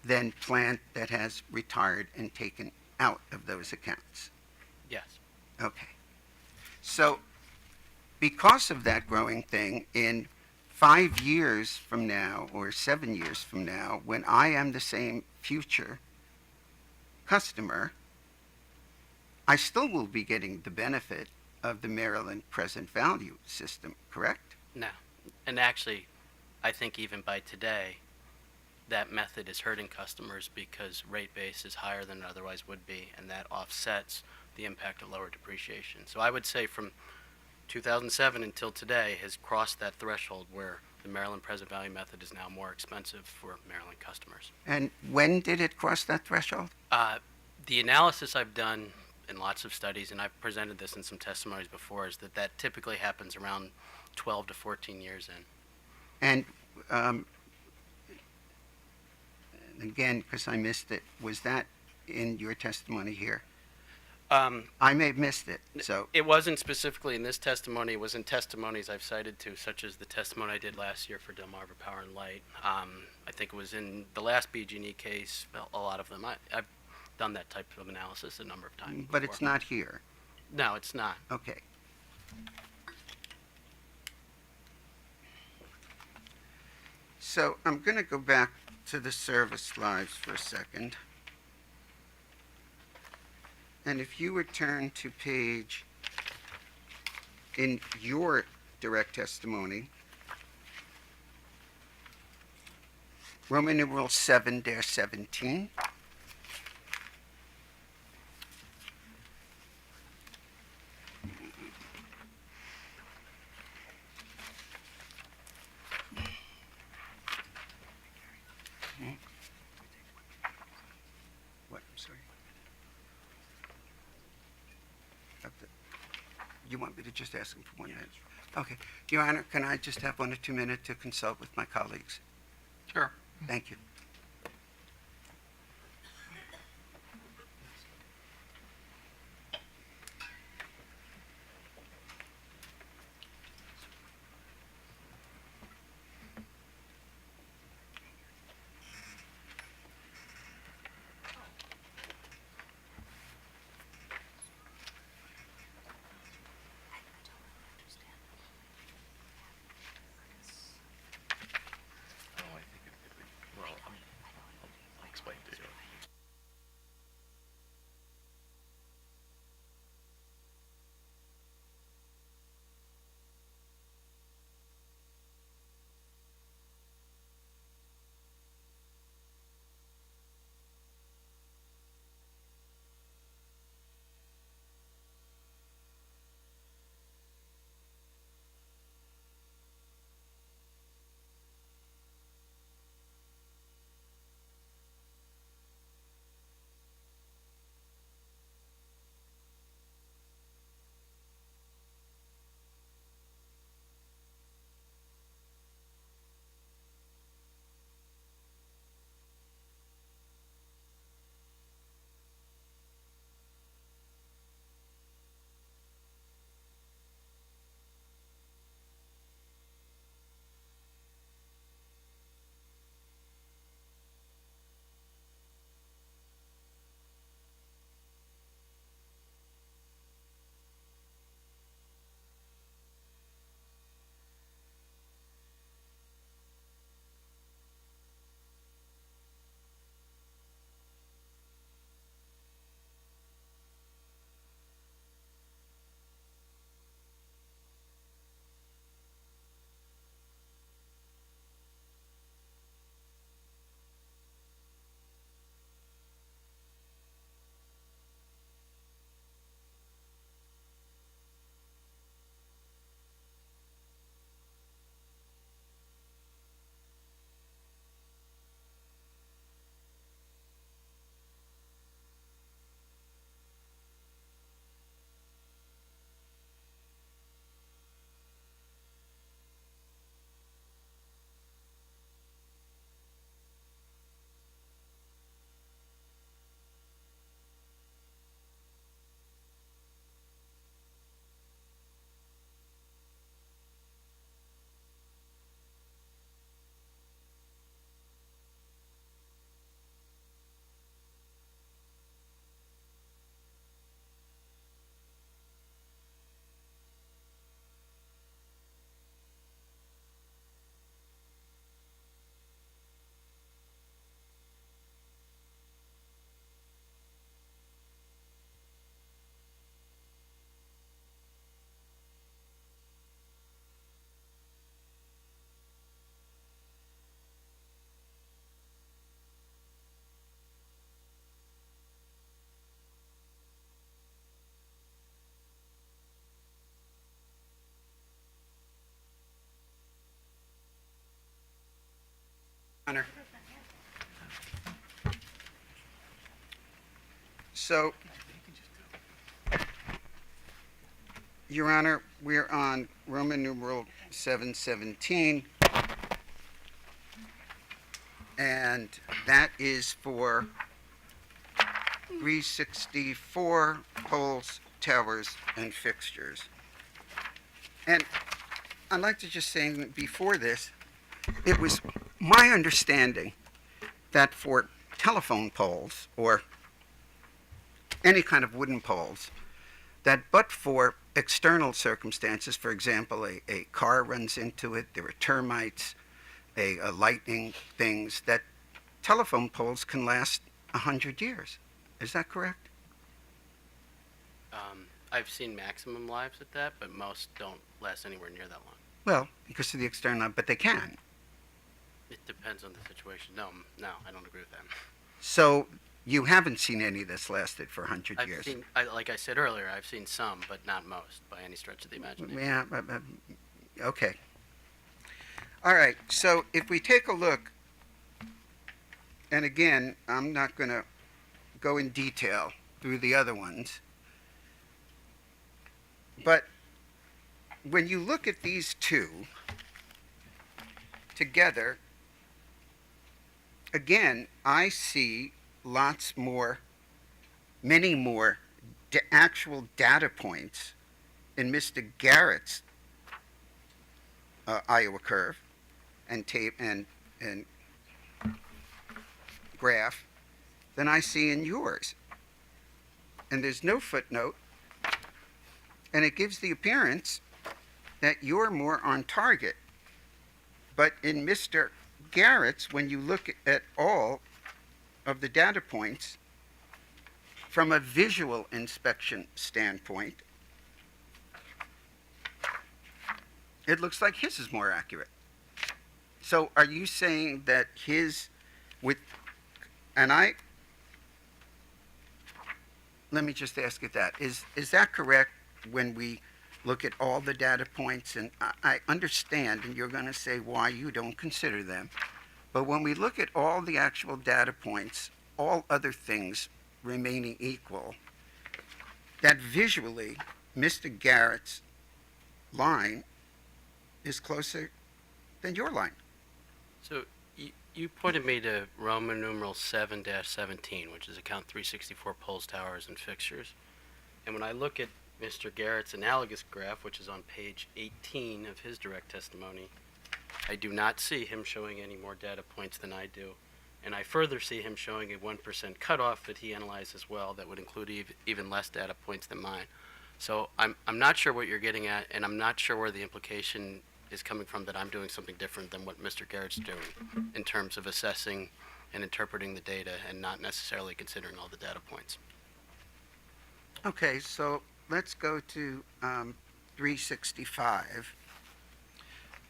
than plant that has retired and taken out of those accounts. Yes. Okay. So, because of that growing thing, in 5 years from now, or 7 years from now, when I am the same future customer, I still will be getting the benefit of the Maryland present value system, correct? No. And actually, I think even by today, that method is hurting customers because rate base is higher than it otherwise would be, and that offsets the impact of lower depreciation. So I would say from 2007 until today has crossed that threshold where the Maryland present value method is now more expensive for Maryland customers. And when did it cross that threshold? The analysis I've done in lots of studies, and I've presented this in some testimonies before, is that typically happens around 12 to 14 years in. And again, because I missed it, was that in your testimony here? I may have missed it, so. It wasn't specifically in this testimony. It was in testimonies I've cited to, such as the testimony I did last year for Delmarva Power and Light. I think it was in the last BG&E case, a lot of them. I've done that type of analysis a number of times But before. it's not here. No, it's not. Okay. So I'm going to go back to the service lives for a second. And if you would turn to page, in your direct testimony, Roman numeral 7-17. What, I'm sorry. You want me to just ask him for 1 minute? Okay. Your Honor, can I just have 1 or 2 minutes to consult with my colleagues? Sure. Thank you. Honor. So, Your Honor, we're on Roman numeral 717, and that is for 364 poles, towers, and fixtures. And I'd like to just say before this, it was my understanding that for telephone poles or any kind of wooden poles, that but for external circumstances, for example, a car runs into it, there are termites, a lightning things, that telephone poles can last 100 years. Is that correct? I've seen maximum lives at that, but most don't last anywhere near that long. Well, because of the external, but they can. It depends on the situation. No, I don't agree with that. So you haven't seen any that's lasted for 100 years? Like I said earlier, I've seen some, but not most, by any stretch of the imagination. Yeah, okay. All right, so if we take a look, and again, I'm not going to go in detail through the other ones, but when you look at these two together, again, I see lots more, many more actual data points in Mr. Garrett's Iowa curve and tape and graph than I see in yours. And there's no footnote, and it gives the appearance that you're more on target. But in Mr. Garrett's, when you look at all of the data points from a visual inspection standpoint, it looks like his is more accurate. So are you saying that his let me just ask it that. Is that correct when we look at all the data points? And I understand, and you're going to say why you don't consider them. But when we look at all the actual data points, all other things remaining equal, that visually, Mr. Garrett's line is closer than your line. So you pointed me to Roman numeral 7-17, which is account 364 poles, towers, and fixtures. And when I look at Mr. Garrett's analogous graph, which is on page 18 of his direct testimony, I do not see him showing any more data points than I do. And I further see him showing a 1% cutoff that he analyzed as well that would include even less data points than mine. So I'm not sure what you're getting at, and I'm not sure where the implication is coming from that I'm doing something different than what Mr. Garrett's doing in terms of assessing and interpreting the data and not necessarily considering all the data points. Okay, so let's go to 365,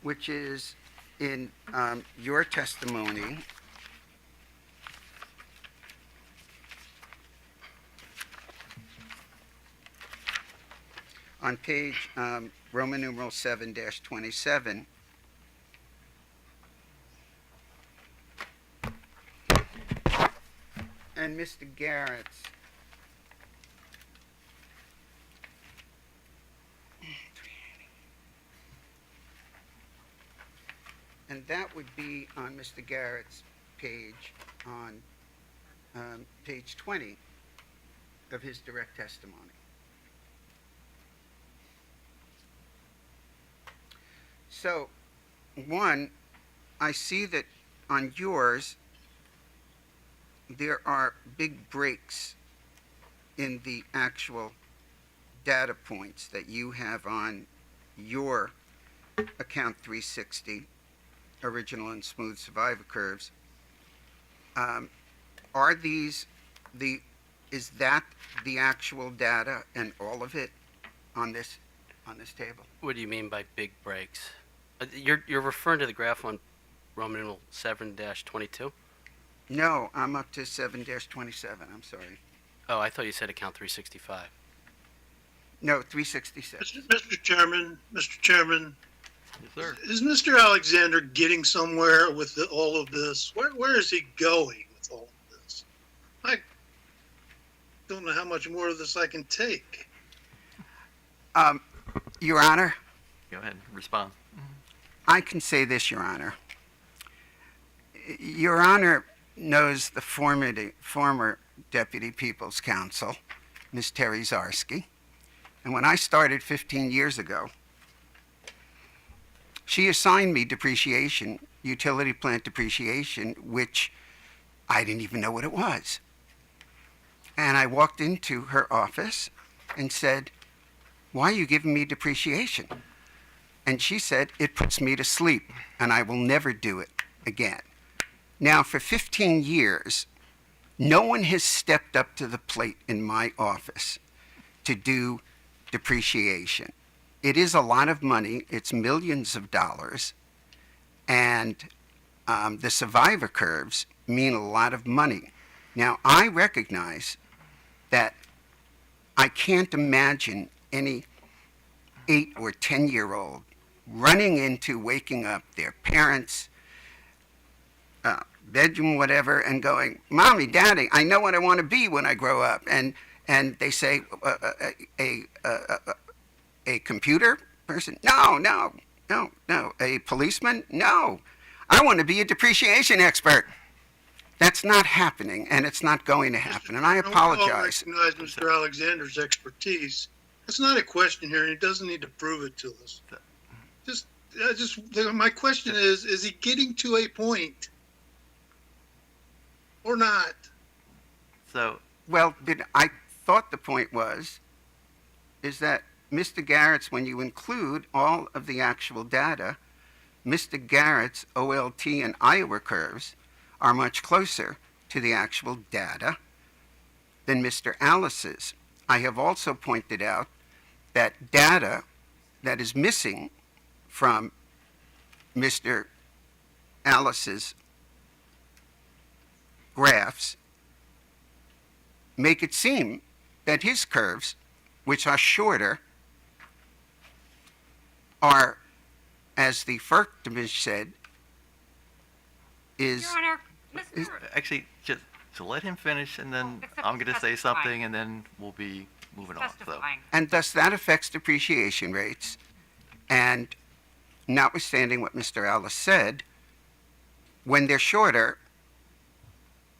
which is in your testimony. On page Roman numeral 7-27, and Mr. Garrett's and that would be on Mr. Garrett's page on page 20 of his direct testimony. So, one, I see that on yours, there are big breaks in the actual data points that you have on your account 360, original and smooth survivor curves. Are these is that the actual data and all of it on this table? What do you mean by big breaks? You're referring to the graph on Roman numeral 7-22? No, I'm up to 7-27. I'm sorry. Oh, I thought you said account 365. No, 366. Mr. Chairman, Yes, sir. Is Mr. Alexander getting somewhere with all of this? Where is he going with all of this? I don't know how much more of this I can take. Your Honor, Go ahead, respond. I can say this, Your Honor. Your Honor knows the former Deputy People's Counsel, Ms. Terry Zarsky. And when I started 15 years ago, she assigned me depreciation, utility plant depreciation, which I didn't even know what it was. And I walked into her office and said, "Why are you giving me depreciation?" And she said, "It puts me to sleep, and I will never do it again." Now, for 15 years, no one has stepped up to the plate in my office to do depreciation. It is a lot of money. It's millions of dollars. And the survivor curves mean a lot of money. Now, I recognize that I can't imagine any 8 or 10-year-old running into waking up their parents' bedroom, whatever, and going, "Mommy, Daddy, I know what I want to be when I grow up." And they say, a computer person? No. A policeman? No. I want to be a depreciation expert. That's not happening, and it's not going to happen, and I apologize. We all recognize Mr. Alexander's expertise. That's not a question here, and he doesn't need to prove it to us. My question is he getting to a point or not? So, Well, I thought the point is that Mr. Garrett's, when you include all of the actual data, Mr. Garrett's OLT and Iowa curves are much closer to the actual data than Mr. Alice's. I have also pointed out that data that is missing from Mr. Alice's graphs make it seem that his curves, which are shorter, are, as the FERC Division said, is... Your Honor, Mr. actually, just to let him finish, and then except I'm going to say testifying. something, and then we'll be moving on. So, Testifying. And thus that affects depreciation rates. And notwithstanding what Mr. Alice said, when they're shorter,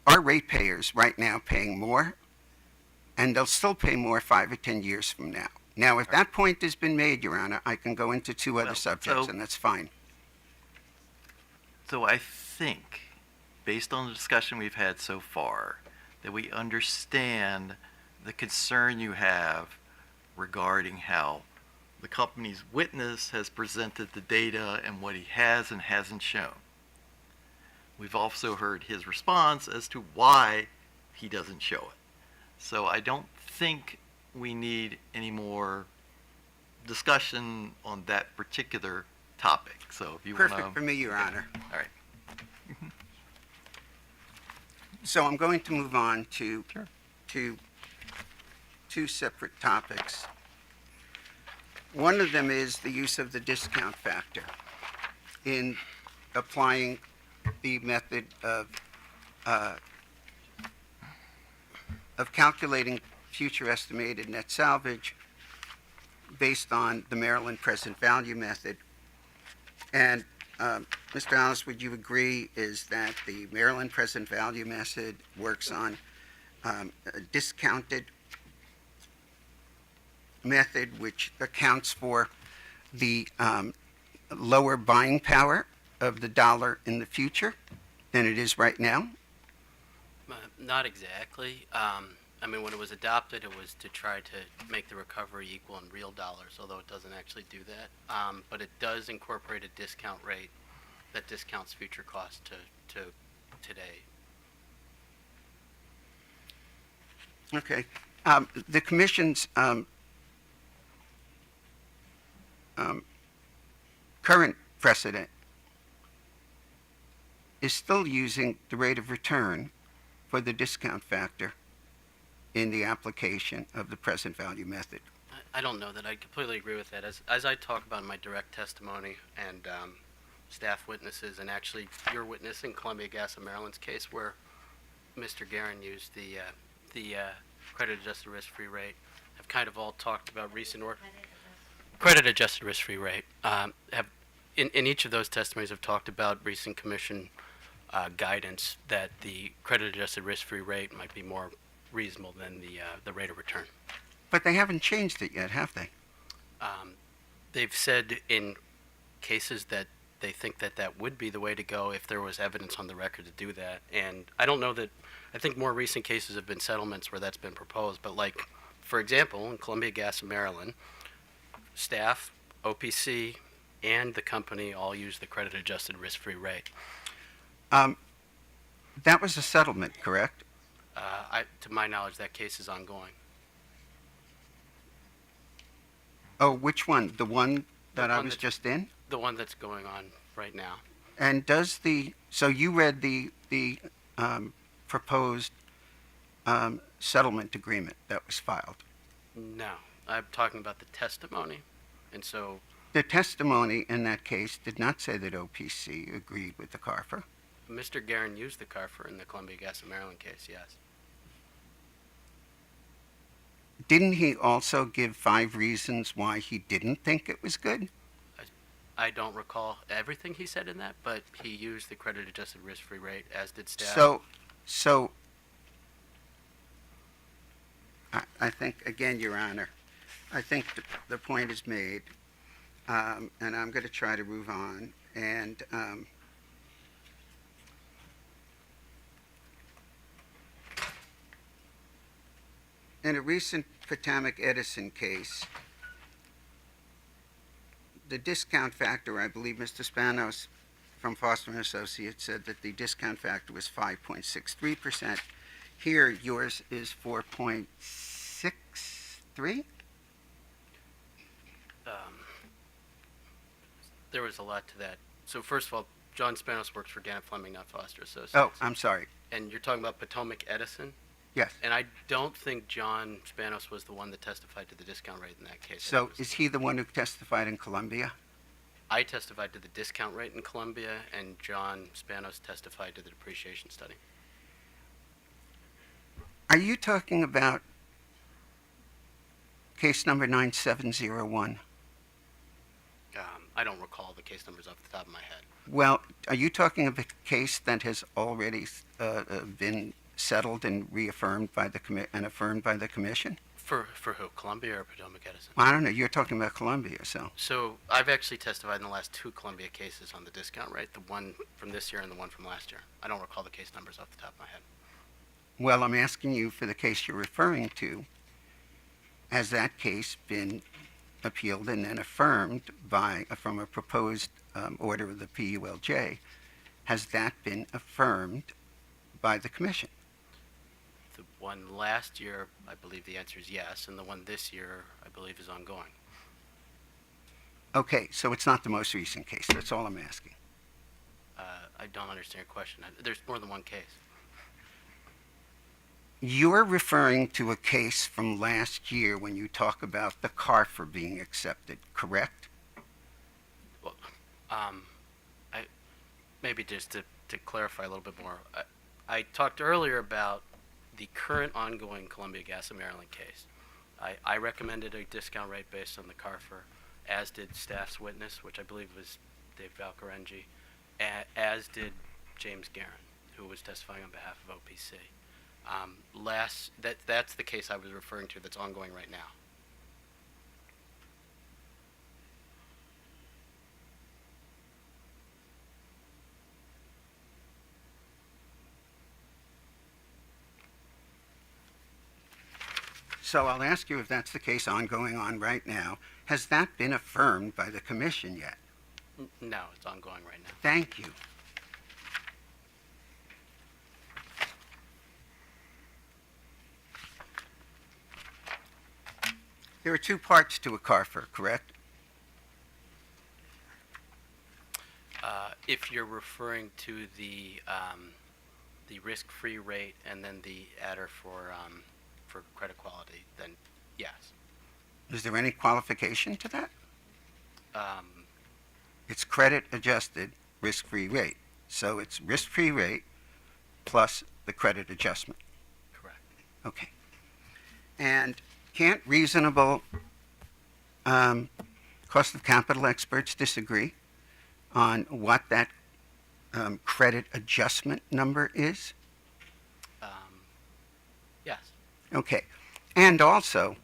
our ratepayers right now paying more, and they'll still pay more 5 or 10 years from now. Now, if that point has been made, Your Honor, I can go into two other Well, subjects, so- and that's fine. So I think, based on the discussion we've had so far, that we understand the concern you have regarding how the company's witness has presented the data and what he has and hasn't shown. We've also heard his response as to why he doesn't show it. So I don't think we need any more discussion on that particular topic. So if you want to... Perfect for me, Your Honor. All right. So I'm going to move on to two separate topics. One of them is the use of the discount factor in applying the method of calculating future estimated net salvage based on the Maryland present value method. And Mr. Alice, would you agree is that the Maryland present value method works on a discounted method which accounts for the lower buying power of the dollar in the future than it is right now? Not exactly. I mean, when it was adopted, it was to try to make the recovery equal in real dollars, although it doesn't actually do that. But it does incorporate a discount rate that discounts future costs to today. Okay. The Commission's current precedent is still using the rate of return for the discount factor in the application of the present value method. I don't know that I completely agree with that. As I talk about in my direct testimony and staff witnesses, and actually your witness in Columbia Gas of Maryland's case where Mr. Guerin used the credit-adjusted risk-free rate, have kind of all talked about recent credit-adjusted risk-free rate. In each of those testimonies have talked about recent commission guidance that the credit-adjusted risk-free rate might be more reasonable than the rate of return. But they haven't changed it yet, have they? They've said in cases that they think that that would be the way to go if there was evidence on the record to do that. And I don't know that, I think more recent cases have been settlements where that's been proposed. But like, for example, in Columbia Gas of Maryland, staff, OPC, and the company all use the credit-adjusted risk-free rate. That was a settlement, correct? To my knowledge, that case is ongoing. Oh, which one? The one that The I one was that- just in? The one that's going on right now. And so you read the proposed settlement agreement that was filed? No, I'm talking about the testimony. And so The testimony in that case did not say that OPC agreed with the CARFA. Mr. Guerin used the CARFA in the Columbia Gas of Maryland case, yes. Didn't he also give 5 reasons why he didn't think it was good? I don't recall everything he said in that, but he used the credit-adjusted risk-free rate, as did staff. So, I think, again, Your Honor, I think the point is made, and I'm going to try to move on. And in a recent Potomac Edison case, the discount factor, I believe Mr. Spanos from Foster & Associates said that the discount factor was 5.63%. Here, yours is 4.63? There was a lot to that. So first of all, John Spanos works for Gannett Fleming, not Foster Associates. Oh, I'm sorry. And you're talking about Potomac Edison? Yes. And I don't think John Spanos was the one that testified to the discount rate in that case. So is he the one who testified in Columbia? I testified to the discount rate in Columbia, and John Spanos testified to the depreciation study. Are you talking about case number 9701? I don't recall the case numbers off the top of my head. Well, are you talking of a case that has already been settled and reaffirmed by and affirmed by the commission? For who? Columbia or Potomac Edison? Well, I don't know. You're talking about Columbia, so. So I've actually testified in the last 2 Columbia cases on the discount rate, the one from this year and the one from last year. I don't recall the case numbers off the top of my head. Well, I'm asking you for the case you're referring to. Has that case been appealed and then affirmed from a proposed order of the PULJ? Has that been affirmed by the commission? The one last year, I believe the answer is yes, and the one this year, I believe, is ongoing. Okay, so it's not the most recent case. That's all I'm asking. I don't understand your question. There's more than one case. You're referring to a case from last year when you talk about the CARFA being accepted, correct? Well, maybe just to clarify a little bit more, I talked earlier about the current ongoing Columbia Gas of Maryland case. I recommended a discount rate based on the CARFA, as did staff's witness, which I believe was Dave Valcarengi, as did James Guerin, who was testifying on behalf of OPC. That's the case I was referring to that's ongoing right now. So I'll ask you if that's the case ongoing on right now. Has that been affirmed by the commission yet? No, it's ongoing right now. Thank you. There are 2 parts to a CARFA, correct? If you're referring to the risk-free rate and then the adder for credit quality, then yes. Is there any qualification to that? Um, It's credit adjusted risk-free rate. So it's risk-free rate plus the credit adjustment. correct. Okay. And can't reasonable cost of capital experts disagree on what that credit adjustment number is? Yes. Okay. And also,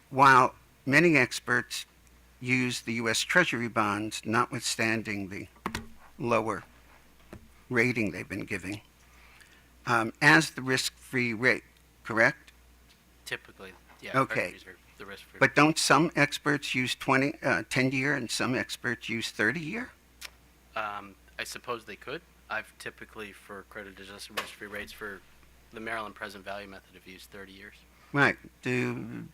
while many experts use the U.S. Treasury bonds, notwithstanding the lower rating they've been giving, as the risk-free rate, correct? Typically, yeah. Okay. Treasuries are the risk-free. But don't some experts use 10-year and some experts use 30-year? I suppose they could. I've typically, for credit adjusted risk-free rates for the Maryland present value method, have used 30 years. Right.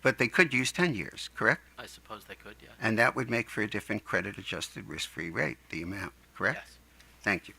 But they could use 10 years, correct? I suppose they could, yeah. And that would make for a different credit adjusted risk-free rate, the amount, correct? Yes. Thank you.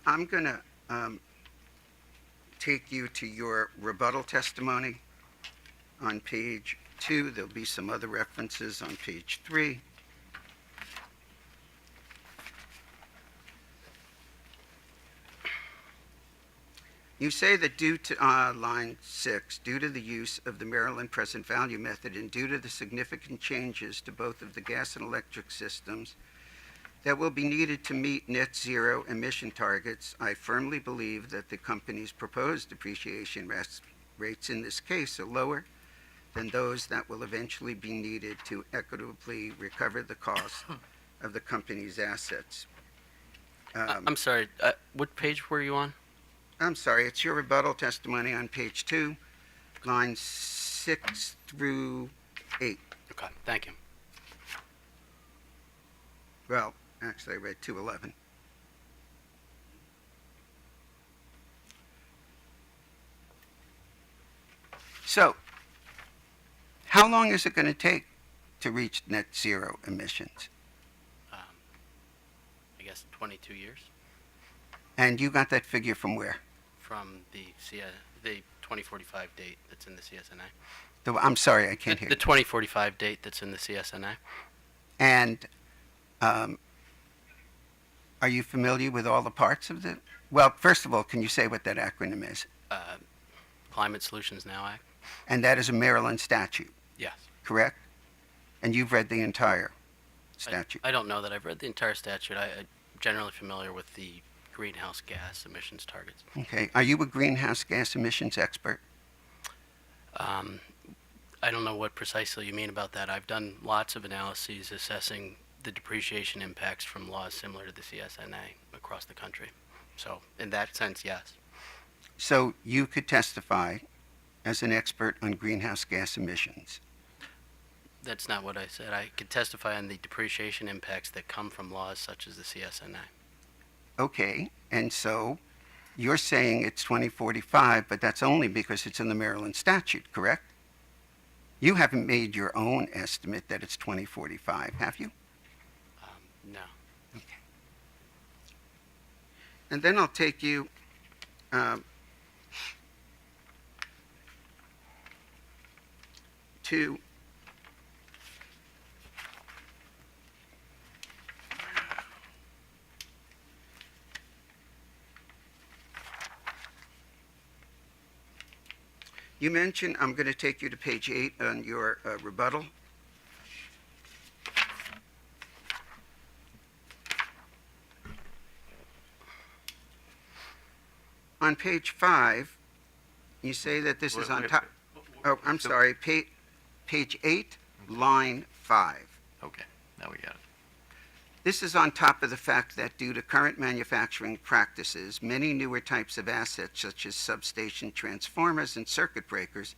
I'm going to take you to your rebuttal testimony on page 2. There'll be some other references on page 3. You say that due to line 6, due to the use of the Maryland present value method and due to the significant changes to both of the gas and electric systems that will be needed to meet net zero emission targets, I firmly believe that the company's proposed depreciation rates in this case are lower than those that will eventually be needed to equitably recover the cost of the company's assets. I'm sorry, what page were you on? I'm sorry, it's your rebuttal testimony on page 2, lines 6 through 8. Okay, thank you. Well, actually, I read 211. So, how long is it going to take to reach net zero emissions? I guess 22 years And you got that figure from where? from the 2045 date that's in the CSNA. I'm sorry, I can't hear The you. 2045 date that's in the CSNA. And are you familiar with all the parts of the? Well, first of all, can you say what that acronym is? Climate Solutions Now Act. And that is a Maryland statute, Yes. correct? And you've read the entire statute. I don't know that I've read the entire statute. I'm generally familiar with the greenhouse gas emissions targets. Okay. Are you a greenhouse gas emissions expert? I don't know what precisely you mean about that. I've done lots of analyses assessing the depreciation impacts from laws similar to the CSNA across the country. So, in that sense, yes. So you could testify as an expert on greenhouse gas emissions. That's not what I said. I could testify on the depreciation impacts that come from laws such as the CSNA. Okay. And so you're saying it's 2045, but that's only because it's in the Maryland statute, correct? You haven't made your own estimate that it's 2045, have you? No. Okay. And then I'll take you to you mentioned, I'm going to take you to page 8 on your rebuttal. On page 5, you say that this is on top. Oh, I'm sorry, page 8 line 5. Okay, now we got it. This is on top of the fact that due to current manufacturing practices, many newer types of assets, such as substation transformers and circuit breakers,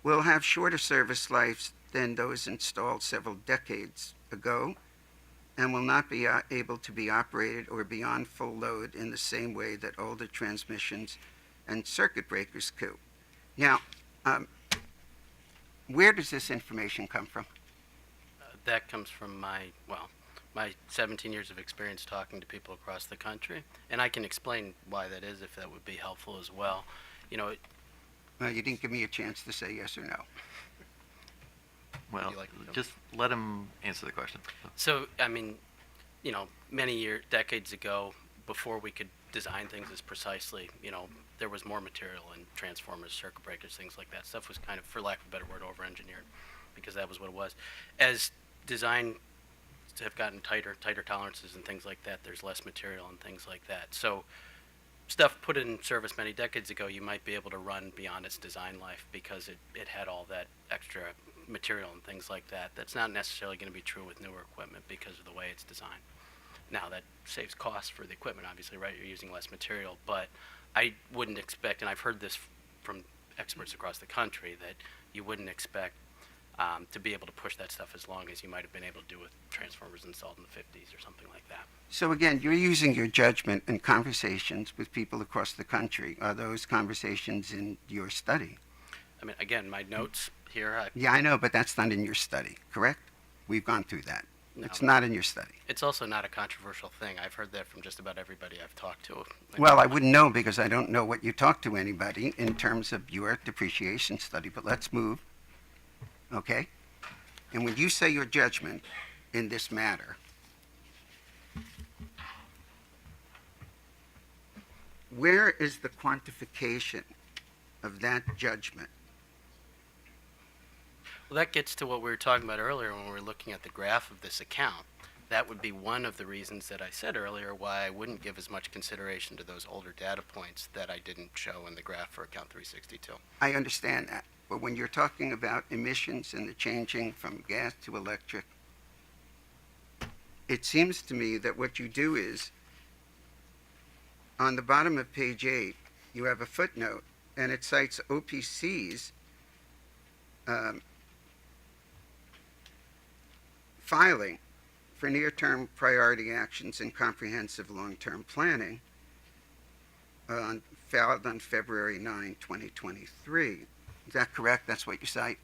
will have shorter service lives than those installed several decades ago and will not be able to be operated or be on full load in the same way that older transmissions and circuit breakers could. Now, where does this information come from? That comes from my 17 years of experience talking to people across the country, and I can explain why that is if that would be helpful as well. You know, Well, you didn't give me a chance to say yes or no. Well, you like to- just let him answer the question. so, I mean, you know, decades ago, before we could design things as precisely, you know, there was more material in transformers, circuit breakers, things like that. Stuff was kind of, for lack of a better word, over-engineered, because that was what it was. As design have gotten tighter tolerances and things like that, there's less material and things like that. So stuff put in service many decades ago, you might be able to run beyond its design life because it had all that extra material and things like that. That's not necessarily going to be true with newer equipment because of the way it's designed. Now, that saves costs for the equipment, obviously, right? You're using less material, but I wouldn't expect, and I've heard this from experts across the country, that you wouldn't expect to be able to push that stuff as long as you might have been able to do with transformers installed in the 50s or something like that. So again, you're using your judgment in conversations with people across the country. Are those conversations in your study? I mean, again, my notes here, Yeah, I know, but that's not in your study, correct? We've gone through that. No. It's not in your study. It's also not a controversial thing. I've heard that from just about everybody I've talked to. Well, I wouldn't know because I don't know what you talk to anybody in terms of your depreciation study, but let's move. Okay? And when you say your judgment in this matter, where is the quantification of that judgment? Well, that gets to what we were talking about earlier when we were looking at the graph of this account. That would be one of the reasons that I said earlier why I wouldn't give as much consideration to those older data points that I didn't show in the graph for account 362. I understand that. But when you're talking about emissions and the changing from gas to electric, it seems to me that what you do is, on the bottom of page 8, you have a footnote, and it cites OPC's filing for near-term priority actions and comprehensive long-term planning filed on February 9, 2023. Is that correct? That's what you cite?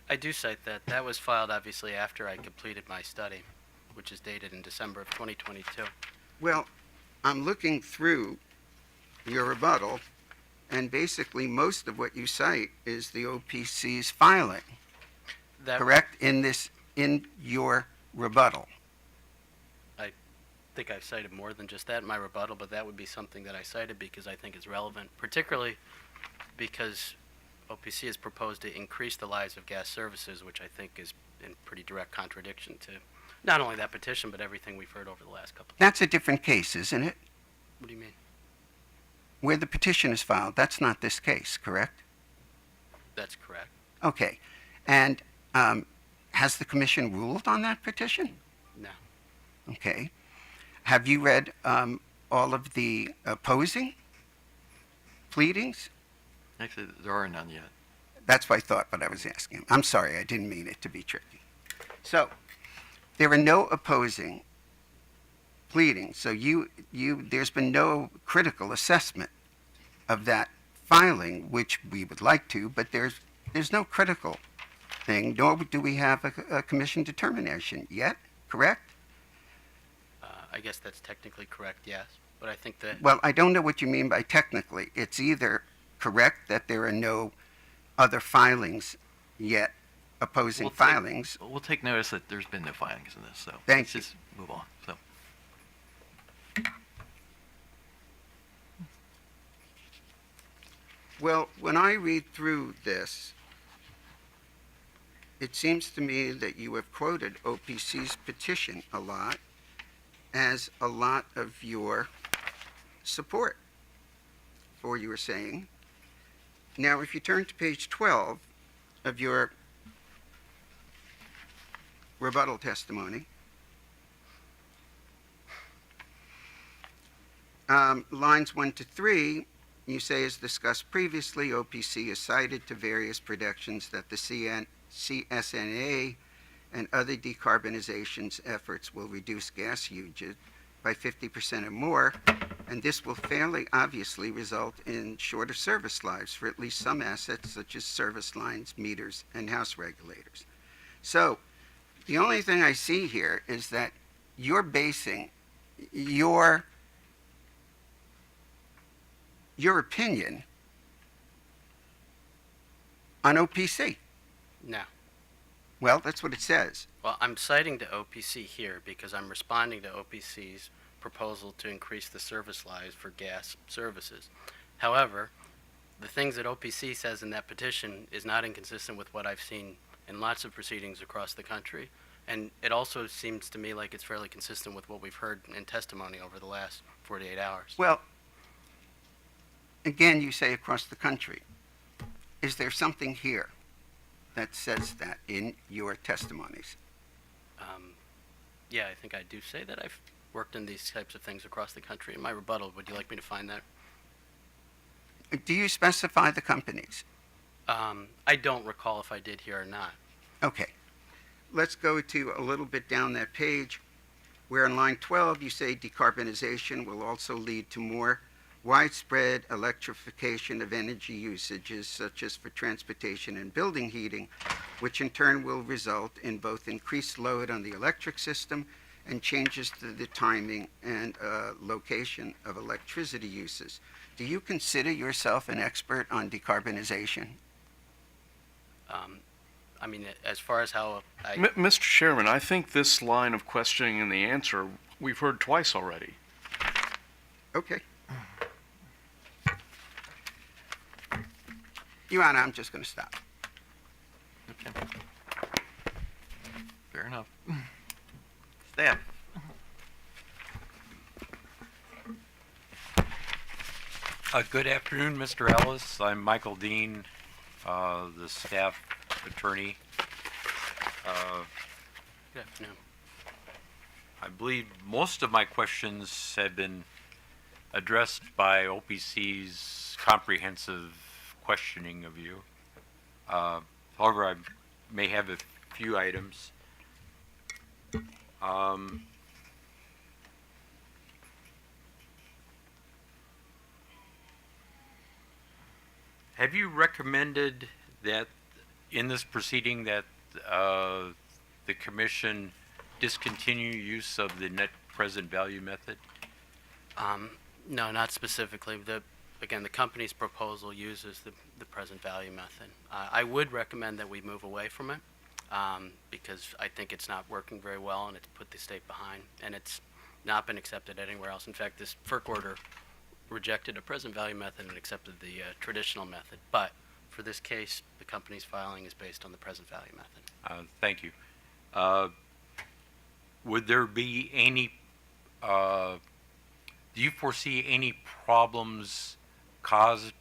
I do cite that. That was filed obviously after I completed my study, which is dated in December of 2022. Well, I'm looking through your rebuttal, and basically most of what you cite is the OPC's filing. That, Correct? In your rebuttal. I think I've cited more than just that in my rebuttal, but that would be something that I cited because I think it's relevant, particularly because OPC has proposed to increase the lives of gas services, which I think is in pretty direct contradiction to not only that petition, but everything we've heard over the last couple of That's a different case, isn't it? What do you mean? Where the petition is filed, that's not this case, correct? That's correct. Okay. And has the commission ruled on that petition? No. Okay. Have you read all of the opposing pleadings? Actually, there are none yet. That's what I thought, but I was asking. I'm sorry, I didn't mean it to be tricky. So, there are no opposing pleadings. So there's been no critical assessment of that filing, which we would like to, but there's no critical thing, nor do we have a commission determination yet, correct? I guess that's technically correct, yes. But I think that Well, I don't know what you mean by technically. It's either correct that there are no other filings yet, opposing filings. We'll take notice that there's been no findings in this, so Thank let's just move on. So, Well, when I read through this, it seems to me that you have quoted OPC's petition a lot as a lot of your support for what you were saying. Now, if you turn to page 12 of your rebuttal testimony. Lines 1 to 3, you say, as discussed previously, OPC is cited to various predictions that the CSNA and other decarbonization efforts will reduce gas usage by 50% or more, and this will fairly obviously result in shorter service lives for at least some assets such as service lines, meters, and house regulators. So the only thing I see here is that you're basing your opinion on OPC. No. Well, that's what it says. Well, I'm citing to OPC here because I'm responding to OPC's proposal to increase the service lives for gas services. However, the things that OPC says in that petition is not inconsistent with what I've seen in lots of proceedings across the country. And it also seems to me like it's fairly consistent with what we've heard in testimony over the last 48 hours. Well, again, you say across the country. Is there something here that says that in your testimonies? Yeah, I think I do say that I've worked in these types of things across the country. In my rebuttal, would you like me to find that? Do you specify the companies? I don't recall if I did here or not. Okay. Let's go to a little bit down that page where in line 12 you say decarbonization will also lead to more widespread electrification of energy usages such as for transportation and building heating, which in turn will result in both increased load on the electric system and changes to the timing and location of electricity uses. Do you consider yourself an expert on decarbonization? I mean, as far as how I... Mr. Chairman, I think this line of questioning and the answer we've heard twice already. Okay. Your Honor, I'm just going to stop. Okay. Fair enough. Staff. Good afternoon, Mr. Ellis. I'm Michael Dean, the staff attorney. Good afternoon. I believe most of my questions have been addressed by OPC's comprehensive questioning of you. However, I may have a few items. Have you recommended that in this proceeding that the commission discontinue use of the net present value method? No, not specifically. Again, the company's proposal uses the present value method. I would recommend that we move away from it because I think it's not working very well and it's put the state behind, and it's not been accepted anywhere else. In fact, this FERC order rejected a present value method and accepted the traditional method. But for this case, the company's filing is based on the present value method. Thank you. Would there be any, do you foresee any problems caused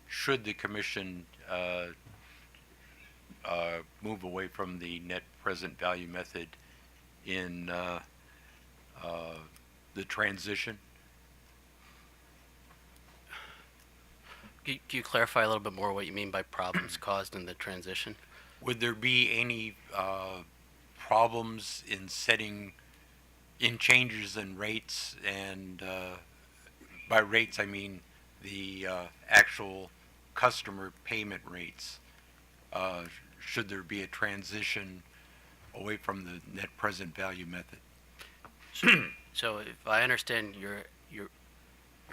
should the commission move away from the net present value method in the transition? Can you clarify a little bit more what you mean by problems caused in the transition? Would there be any problems in changes in rates, and by rates I mean the actual customer payment rates, should there be a transition away from the net present value method? So if I understand your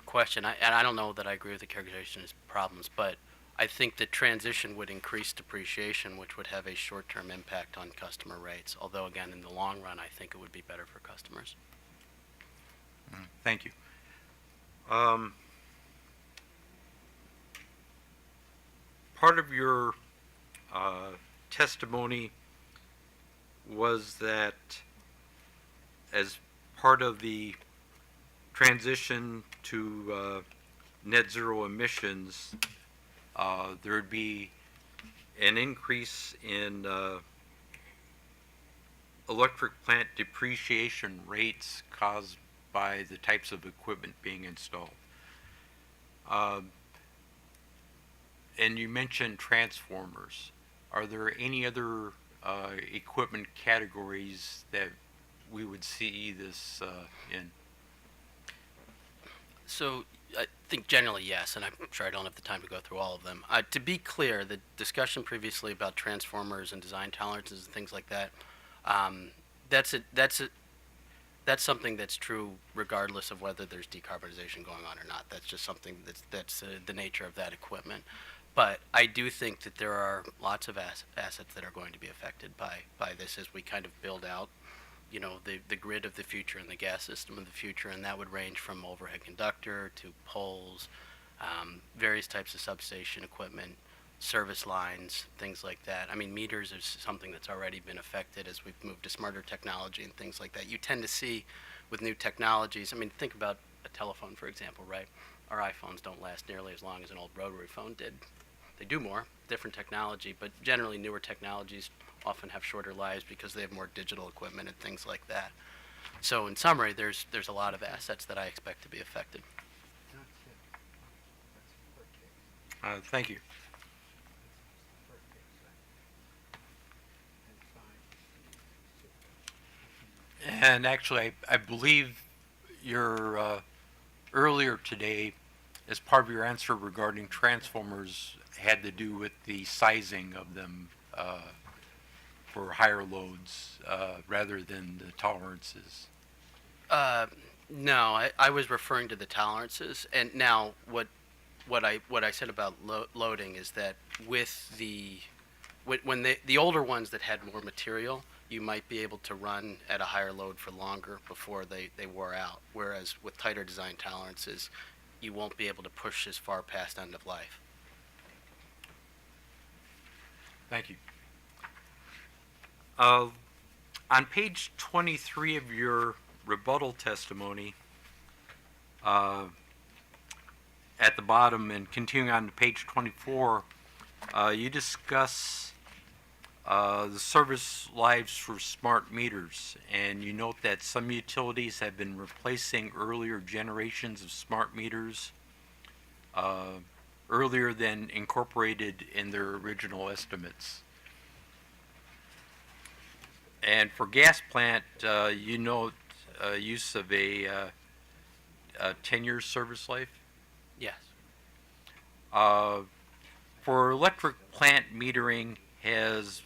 question, and I don't know that I agree with the characterization as problems, but I think the transition would increase depreciation, which would have a short-term impact on customer rates. Although, again, in the long run, I think it would be better for customers. Thank you. Part of your testimony was that as part of the transition to net zero emissions, there would be an increase in electric plant depreciation rates caused by the types of equipment being installed. And you mentioned transformers. Are there any other equipment categories that we would see this in? So I think generally yes, and I'm sure I don't have the time to go through all of them. To be clear, the discussion previously about transformers and design tolerances and things like that, that's something that's true regardless of whether there's decarbonization going on or not. That's just something that's the nature of that equipment. But I do think that there are lots of assets that are going to be affected by this as we kind of build out, you know, the grid of the future and the gas system of the future, and that would range from overhead conductor to poles, various types of substation equipment, service lines, things like that. I mean, meters is something that's already been affected as we've moved to smarter technology and things like that. You tend to see with new technologies, I mean, think about a telephone, for example, right? Our iPhones don't last nearly as long as an old rotary phone did. They do more, different technology, but generally newer technologies often have shorter lives because they have more digital equipment and things like that. So in summary, there's a lot of assets that I expect to be affected. Thank you. And actually, I believe your earlier today, as part of your answer regarding transformers, had to do with the sizing of them for higher loads rather than the tolerances. No, I was referring to the tolerances, and now what I said about loading is that with when the older ones that had more material, you might be able to run at a higher load for longer before they wore out. Whereas with tighter design tolerances, you won't be able to push as far past end of life. Thank you. On page 23 of your rebuttal testimony, at the bottom and continuing on to page 24, you discuss the service lives for smart meters, and you note that some utilities have been replacing earlier generations of smart meters earlier than incorporated in their original estimates. And for gas plant, you note use of a 10-year service life. Yes. For electric plant metering, has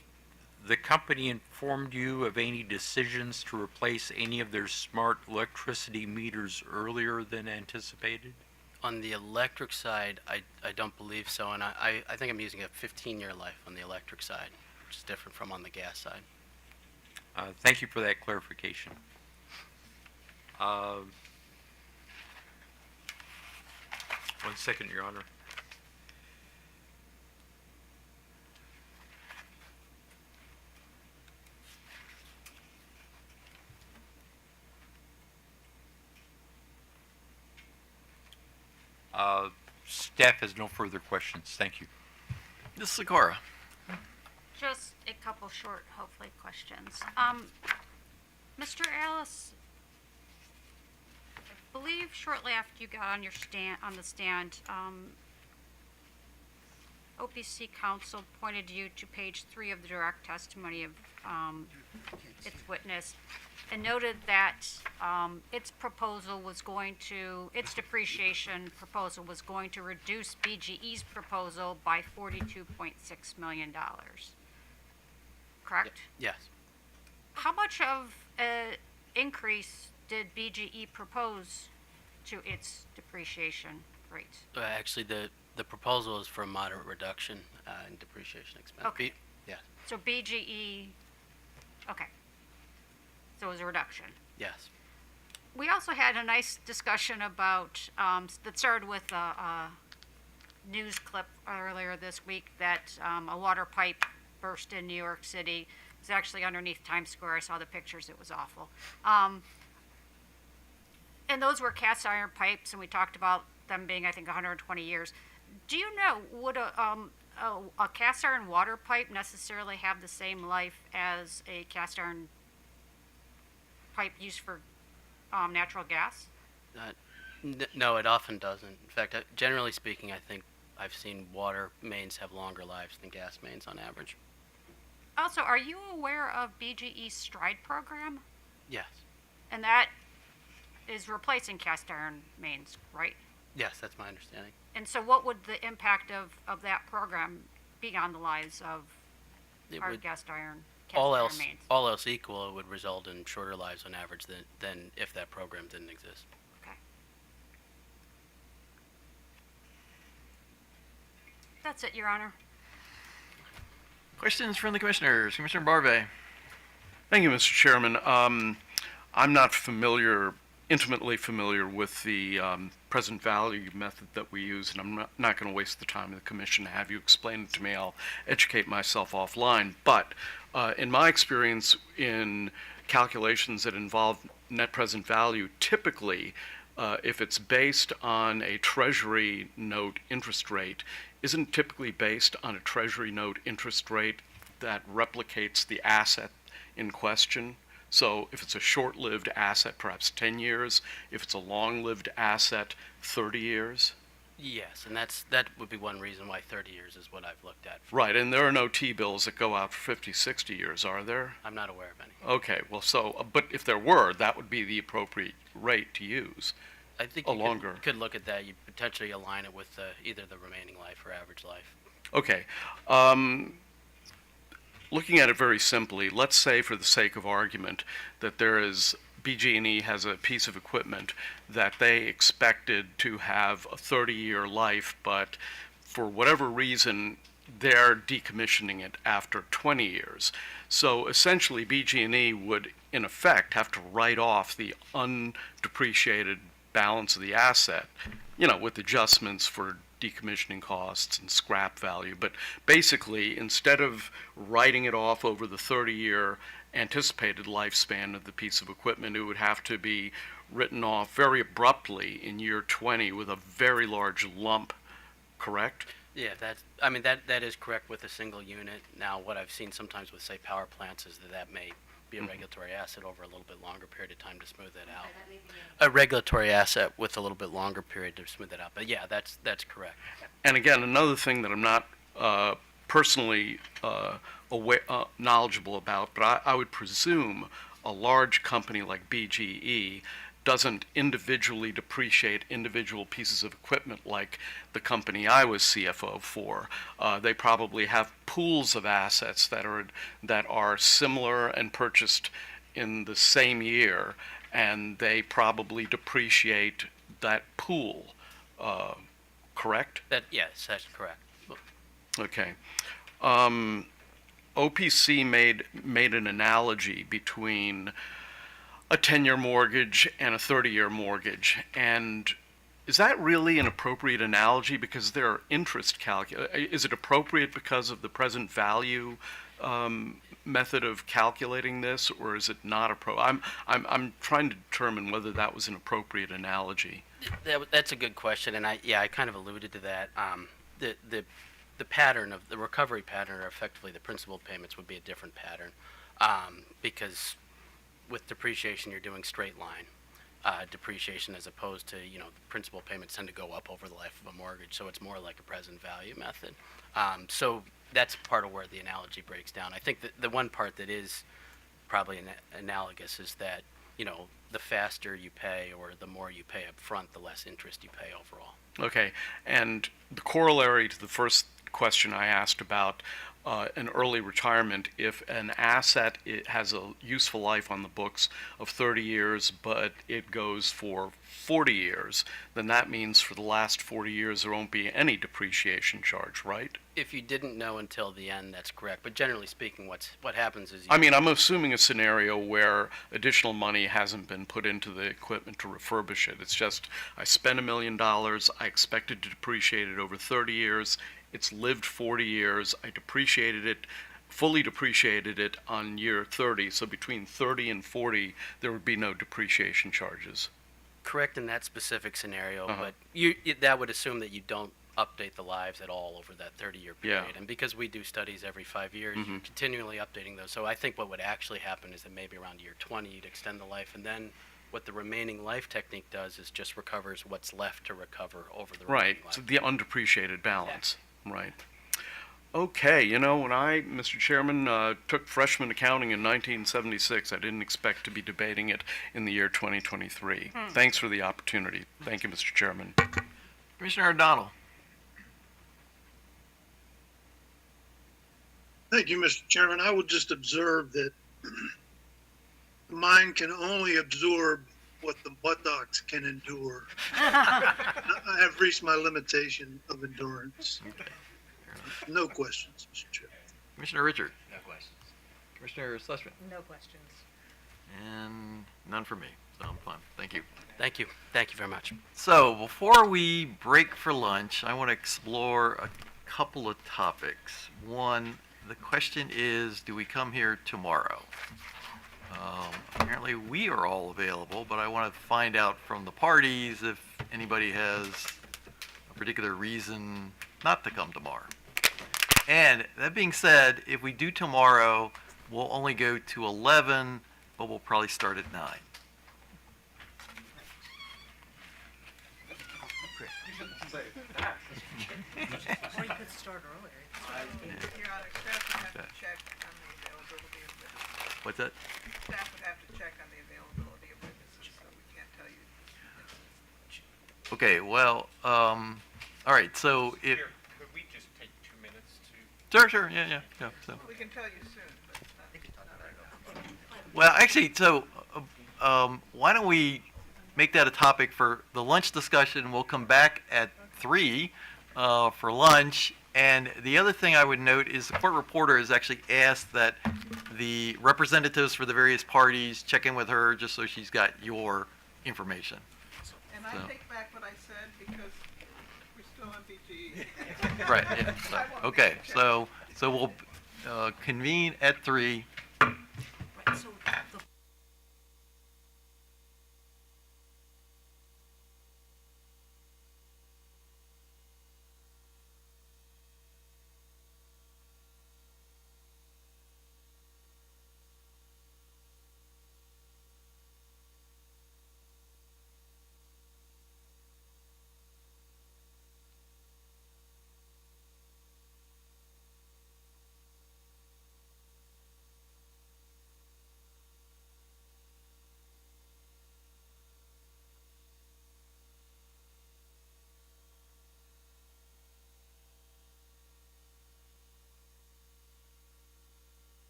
the company informed you of any decisions to replace any of their smart electricity meters earlier than anticipated? On the electric side, I don't believe so, and I think I'm using a 15-year life on the electric side, which is different from on the gas side. Thank you for that clarification. 1 second, Your Honor. Staff has no further questions. Thank you. Ms. Sikora. Just a couple short, hopefully, questions. Mr. Alice, I believe shortly after you got on the stand, OPC counsel pointed you to page 3 of the direct testimony of its witness and noted that its depreciation proposal was going to reduce BGE's proposal by $42.6 million. Correct? Yes. How much of an increase did BGE propose to its depreciation rate? Actually, the proposal is for a moderate reduction in depreciation expense. Okay. Yeah. So BGE, okay. So it was a reduction. Yes. We also had a nice discussion about, that started with a news clip earlier this week that a water pipe burst in New York City. It's actually underneath Times Square. I saw the pictures. It was awful. And those were cast iron pipes, and we talked about them being, I think, 120 years. Do you know, would a cast iron water pipe necessarily have the same life as a cast iron pipe used for natural gas? No, it often doesn't. In fact, generally speaking, I think I've seen water mains have longer lives than gas mains on average. Also, are you aware of BGE's STRIDE program? Yes. And that is replacing cast iron mains, right? Yes, that's my understanding. And so what would the impact of that program be on the lives of It our would, cast iron all else mains? all else equal, it would result in shorter lives on average than if that program didn't exist. Okay. That's it, Your Honor. Questions from the commissioners? Commissioner Barve. Thank you, Mr. Chairman. I'm not intimately familiar with the present value method that we use, and I'm not going to waste the time of the commission to have you explain it to me. I'll educate myself offline. But in my experience in calculations that involve net present value, typically, if it's based on a Treasury note interest rate, isn't typically based on a Treasury note interest rate that replicates the asset in question. So if it's a short-lived asset, perhaps 10 years. If it's a long-lived asset, 30 years. Yes, and that would be one reason why 30 years is what I've looked at. Right, and there are no T-bills that go out for 50, 60 years, are there? I'm not aware of any. Okay, well, but if there were, that would be the appropriate rate to use. I think A you longer. could look at that. You potentially align it with either the remaining life or average life. Okay. Looking at it very simply, let's say for the sake of argument that BG&E has a piece of equipment that they expected to have a 30-year life, but for whatever reason, they're decommissioning it after 20 years. So essentially, BG&E would, in effect, have to write off the undepreciated balance of the asset, with adjustments for decommissioning costs and scrap value. But basically, instead of writing it off over the 30-year anticipated lifespan of the piece of equipment, it would have to be written off very abruptly in year 20 with a very large lump, correct? Yeah, that is correct with a single unit. Now, what I've seen sometimes with, say, power plants is that may be a regulatory asset over a little bit longer period of time to smooth that out. A regulatory asset with a little bit longer period to smooth that out. But yeah, that's correct. And again, another thing that I'm not personally knowledgeable about, but I would presume a large company like BGE doesn't individually depreciate individual pieces of equipment like the company I was CFO for. They probably have pools of assets that are similar and purchased in the same year, and they probably depreciate that pool. Correct? Yes, that's correct. Okay. OPC made an analogy between a 10-year mortgage and a 30-year mortgage. And is that really an appropriate analogy? Because there are interest is it appropriate because of the present value method of calculating this, or is it not appropriate? I'm trying to determine whether that was an appropriate analogy. That's a good question, and I kind of alluded to that. The pattern of the recovery pattern, or effectively the principal payments, would be a different pattern, because with depreciation you're doing straight line depreciation, as opposed to the principal payments tend to go up over the life of a mortgage, so it's more like a present value method. So that's part of where the analogy breaks down. I think that the one part that is probably analogous is that the faster you pay or the more you pay up front, the less interest you pay overall. Okay, and the corollary to the first question I asked about an early retirement, if an asset has a useful life on the books of 30 years, but it goes for 40 years, then that means for the last 40 years there won't be any depreciation charge, right? If you didn't know until the end, that's correct. But generally speaking, what happens is... I'm assuming a scenario where additional money hasn't been put into the equipment to refurbish it. It's just, I spent $1 million, I expected to depreciate it over 30 years, it's lived 40 years, I fully depreciated it on year 30, so between 30 and 40, there would be no depreciation charges. Correct in that specific scenario, but that would assume that you don't update the lives at all over that 30-year Yeah. period. And because we do studies every 5 years, you're Mhm. continually updating those. So I think what would actually happen is that maybe around year 20, you'd extend the life, and then what the remaining life technique does is just recovers what's left to recover over the Right, remaining life. so the undepreciated balance, right. Okay, you know, when I, Mr. Chairman, took freshman accounting in 1976, I didn't expect to be debating it in the year 2023. Thanks for the opportunity. Thank you, Mr. Chairman. Commissioner O'Donnell. Thank you, Mr. Chairman. I would just observe that the mind can only absorb what the buttocks can endure. I have reached my limitation of endurance. No questions, Mr. Chairman. Commissioner Richard. No questions. Commissioner Sussman. No questions. And none for me, so I'm fine. Thank you. Thank you. Thank you very much. So before we break for lunch, I want to explore a couple of topics. One, the question is, do we come here tomorrow? Apparently we are all available, but I want to find out from the parties if anybody has a particular reason not to come tomorrow. And that being said, if we do tomorrow, we'll only go to 11, but we'll probably start at 9. Or you could start earlier. Your Honor, staff would have to check on the availability of witnesses. What's that? Staff would have to check on the availability of witnesses, so we can't tell you. Okay, well, all right, so if, Here, could we just take 2 minutes to? sure, yeah, so. We can tell you soon, but not right now. Well, actually, so, why don't we make that a topic for the lunch discussion? We'll come back at 3, for lunch. And the other thing I would note is the court reporter has actually asked that the representatives for the various parties check in with her just so she's got your information. And So- I take back what I said because we're still on BGE. Right, yeah, so, okay, so we'll, convene at 3. Right, so the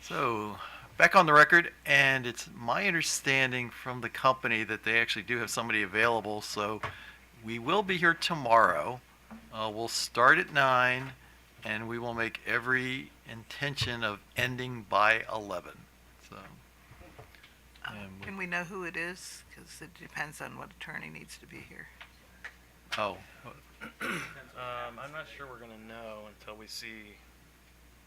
So, back on the record, and it's my understanding from the company that they actually do have somebody available, so we will be here tomorrow. We'll start at 9, and we will make every intention of ending by 11. So, Can we know who it is? Because it depends on what attorney needs to be here. oh, I'm not sure we're gonna know until we see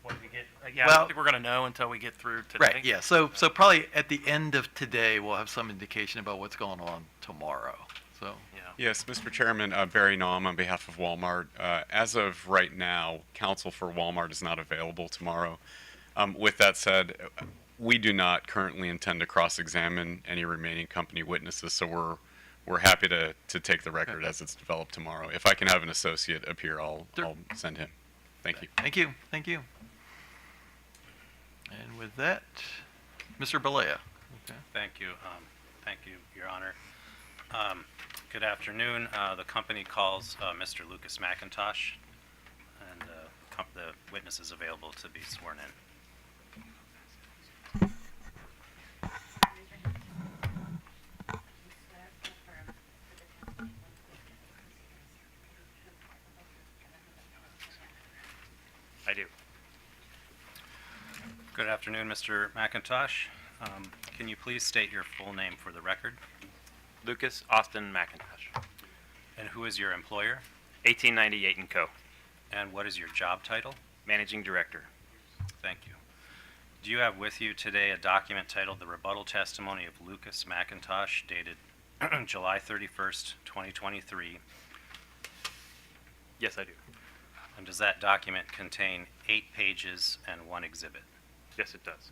what we get. Yeah, I Well- don't think we're gonna know until we get through today. right, yeah. So probably at the end of today, we'll have some indication about what's going on tomorrow. So, Yes, Mr. Chairman, Barry Naum on behalf of Walmart. As of right now, counsel for Walmart is not available tomorrow. With that said, we do not currently intend to cross-examine any remaining company witnesses, so we're happy to take the record as it's developed tomorrow. If I can have an associate appear, I'll send him. Thank you. thank you, thank you. And with that, Mr. Balea. Okay. Thank you. Thank you, Your Honor. Good afternoon. The company calls Mr. Lucas McIntosh, and the witness is available to be sworn in. I do. Good afternoon, Mr. McIntosh. Can you please state your full name for the record? Lucas Austin McIntosh, And who is your employer? 1898 & Co., And what is your job title? Managing Director. Thank you. Do you have with you today a document titled The Rebuttal Testimony of Lucas McIntosh, dated July 31st, 2023? Yes, I do. And does that document contain 8 pages and 1 exhibit? Yes, it does.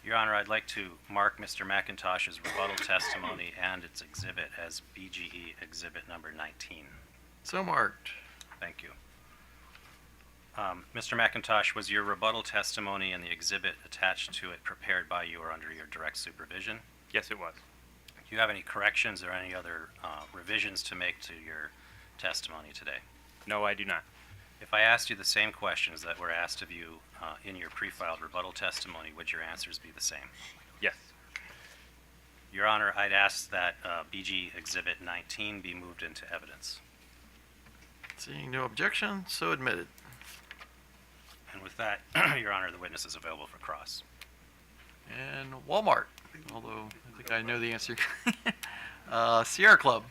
Your Honor, I'd like to mark Mr. McIntosh's rebuttal testimony and its exhibit as BGE Exhibit Number 19. So marked. Thank you. Mr. McIntosh, was your rebuttal testimony and the exhibit attached to it prepared by you or under your direct supervision? Yes, it was. Do you have any corrections or any other revisions to make to your testimony today? No, I do not. If I asked you the same questions that were asked of you in your pre-filed rebuttal testimony, would your answers be the same? Yes. Your Honor, I'd ask that BG Exhibit 19 be moved into evidence. Seeing no objection, so admitted. And with that, Your Honor, the witness is available for cross. And Walmart, although I think I know the answer. Sierra Club.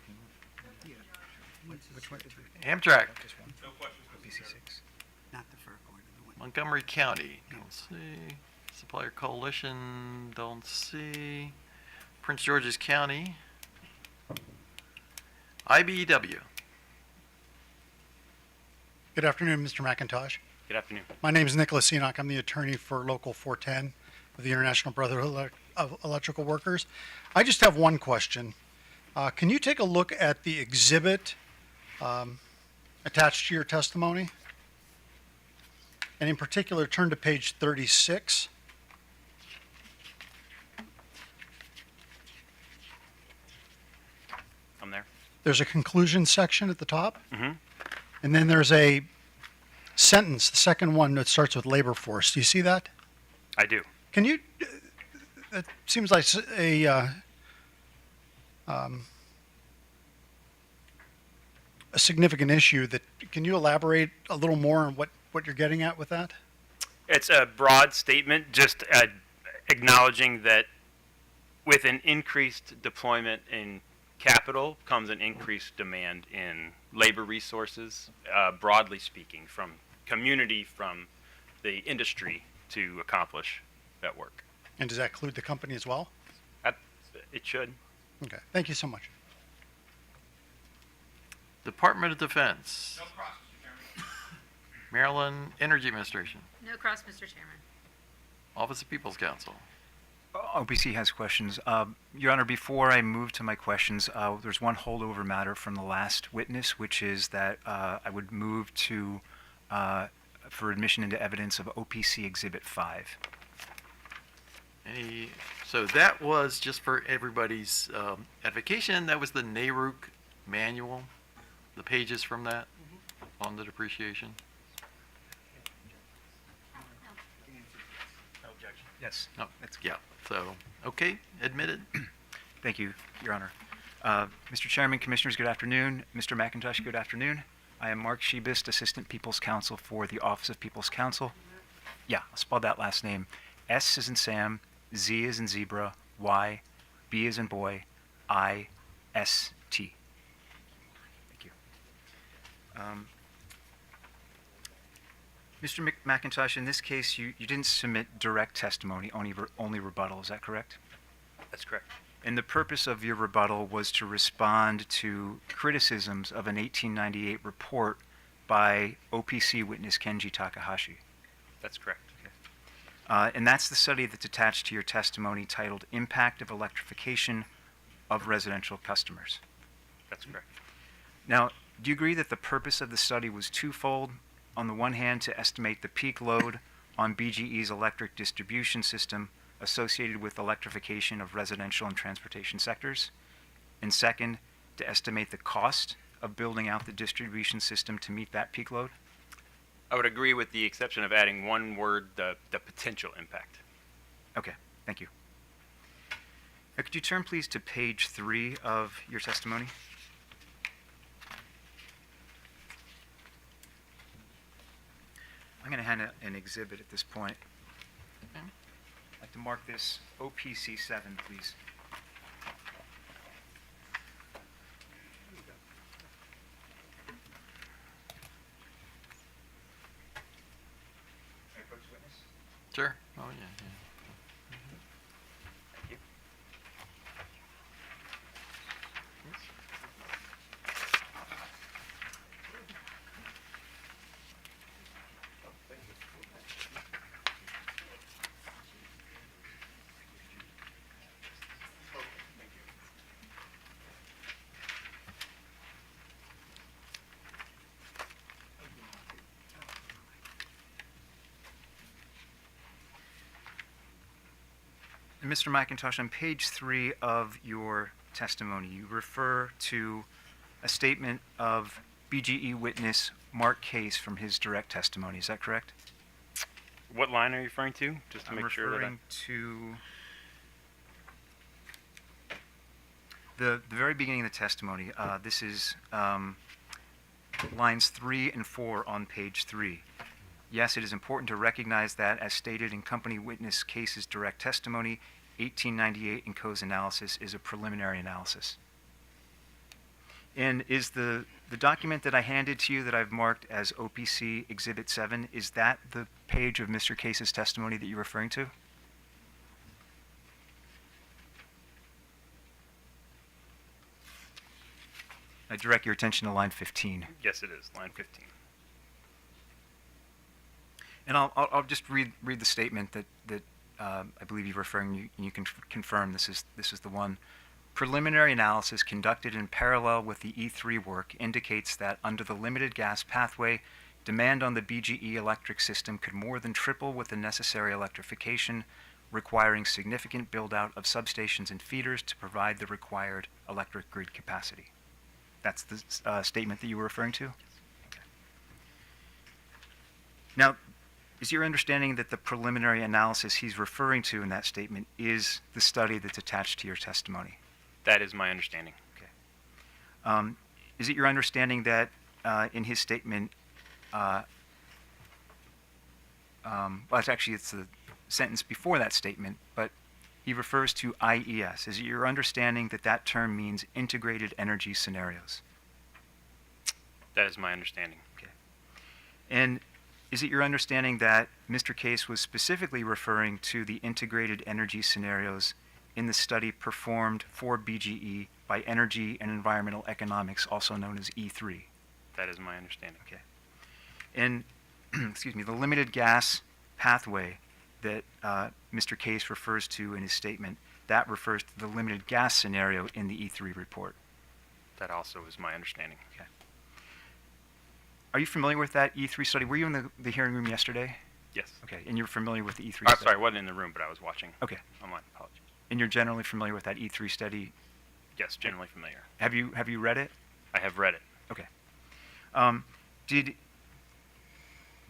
Which one? Amtrak. No questions. Not the FERC order. Montgomery County. Don't see. Supplier Coalition. Don't see. Prince George's County. IBEW. Good afternoon, Mr. McIntosh. Good afternoon. My name is Nicholas Enoch. I'm the attorney for Local 410 of the International Brotherhood of Electrical Workers. I just have one question. Can you take a look at the exhibit attached to your testimony? And in particular, turn to page 36. I'm there. There's a conclusion section at the top. Mm-hmm. And then there's a sentence, the second one, that starts with labor force. Do you see that? I do. Can you, it seems like a significant issue that, can you elaborate a little more on what you're getting at with that? It's a broad statement, just acknowledging that with an increased deployment in capital comes an increased demand in labor resources, broadly speaking, from community, from the industry to accomplish that work. And does that include the company as well? It should. Okay, thank you so much. Department of Defense. No cross, Mr. Chairman. Maryland Energy Administration. No cross, Mr. Chairman. Office of People's Counsel. OPC has questions. Your Honor, before I move to my questions, there's one holdover matter from the last witness, which is that I would move to for admission into evidence of OPC Exhibit 5. So that was, just for everybody's edification, that was the NARUC manual, the pages from that on the depreciation. No objection. Yes. No, yeah, so, okay, admitted. Thank you, Your Honor. Mr. Chairman, Commissioners, good afternoon. Mr. McIntosh, good afternoon. I am Mark Shebist, Assistant People's Counsel for the Office of People's Counsel. Yeah, I'll spell that last name. S is in Sam, Z is in zebra, Y, B is in boy, I, S, T. Thank you. Mr. McIntosh, in this case, you didn't submit direct testimony, only rebuttal, is that correct? That's correct. And the purpose of your rebuttal was to respond to criticisms of an 1898 report by OPC witness Kenji Takahashi. That's correct. And that's the study that's attached to your testimony titled Impact of Electrification of Residential Customers. That's correct. Now, do you agree that the purpose of the study was twofold? On the one hand, to estimate the peak load on BGE's electric distribution system associated with electrification of residential and transportation sectors, and second, to estimate the cost of building out the distribution system to meet that peak load? I would agree with the exception of adding one word, the potential impact. Okay, thank you. Could you turn please to page 3 of your testimony? I'm going to hand an exhibit at this point. I'd like to mark this OPC 7, please. Sure. Oh, yeah. Thank you. And Mr. McIntosh, on page 3 of your testimony, you refer to a statement of BGE witness Mark Case from his direct testimony. Is that correct? What line are you referring to? Just to I'm make sure that referring to the very beginning of the testimony. This is lines 3 and 4 on page 3. Yes, it is important to recognize that, as stated in company witness Case's direct testimony, 1898 ENCO's analysis is a preliminary analysis. And is the document that I handed to you that I've marked as OPC Exhibit 7, is that the page of Mr. Case's testimony that you're referring to? I direct your attention to line 15. yes, it is, line 15. And I'll just read the statement that I believe you're referring. You can confirm this is the one. Preliminary analysis conducted in parallel with the E3 work indicates that under the limited gas pathway, demand on the BGE electric system could more than triple with the necessary electrification, requiring significant build-out of substations and feeders to provide the required electric grid capacity. That's the statement that you were referring to? Okay. Now, is your understanding that the preliminary analysis he's referring to in that statement is the study that's attached to your testimony? That is my understanding. Okay. Is it your understanding that in his statement, well, it's the sentence before that statement, but he refers to IES. Is it your understanding that that term means integrated energy scenarios? That is my understanding. Okay. And is it your understanding that Mr. Case was specifically referring to the integrated energy scenarios in the study performed for BGE by Energy and Environmental Economics, also known as E3? That is my understanding. Okay. And, excuse me, the limited gas pathway that Mr. Case refers to in his statement, that refers to the limited gas scenario in the E3 report. That also is my understanding. Okay. Are you familiar with that E3 study? Were you in the hearing room yesterday? Yes. Okay, and you're familiar with the E3 I'm study? sorry, I wasn't in the room, but I was watching. Okay. Online. Apologies. And you're generally familiar with that E3 study? Yes, generally familiar. Have you read it? I have read it. Okay. Did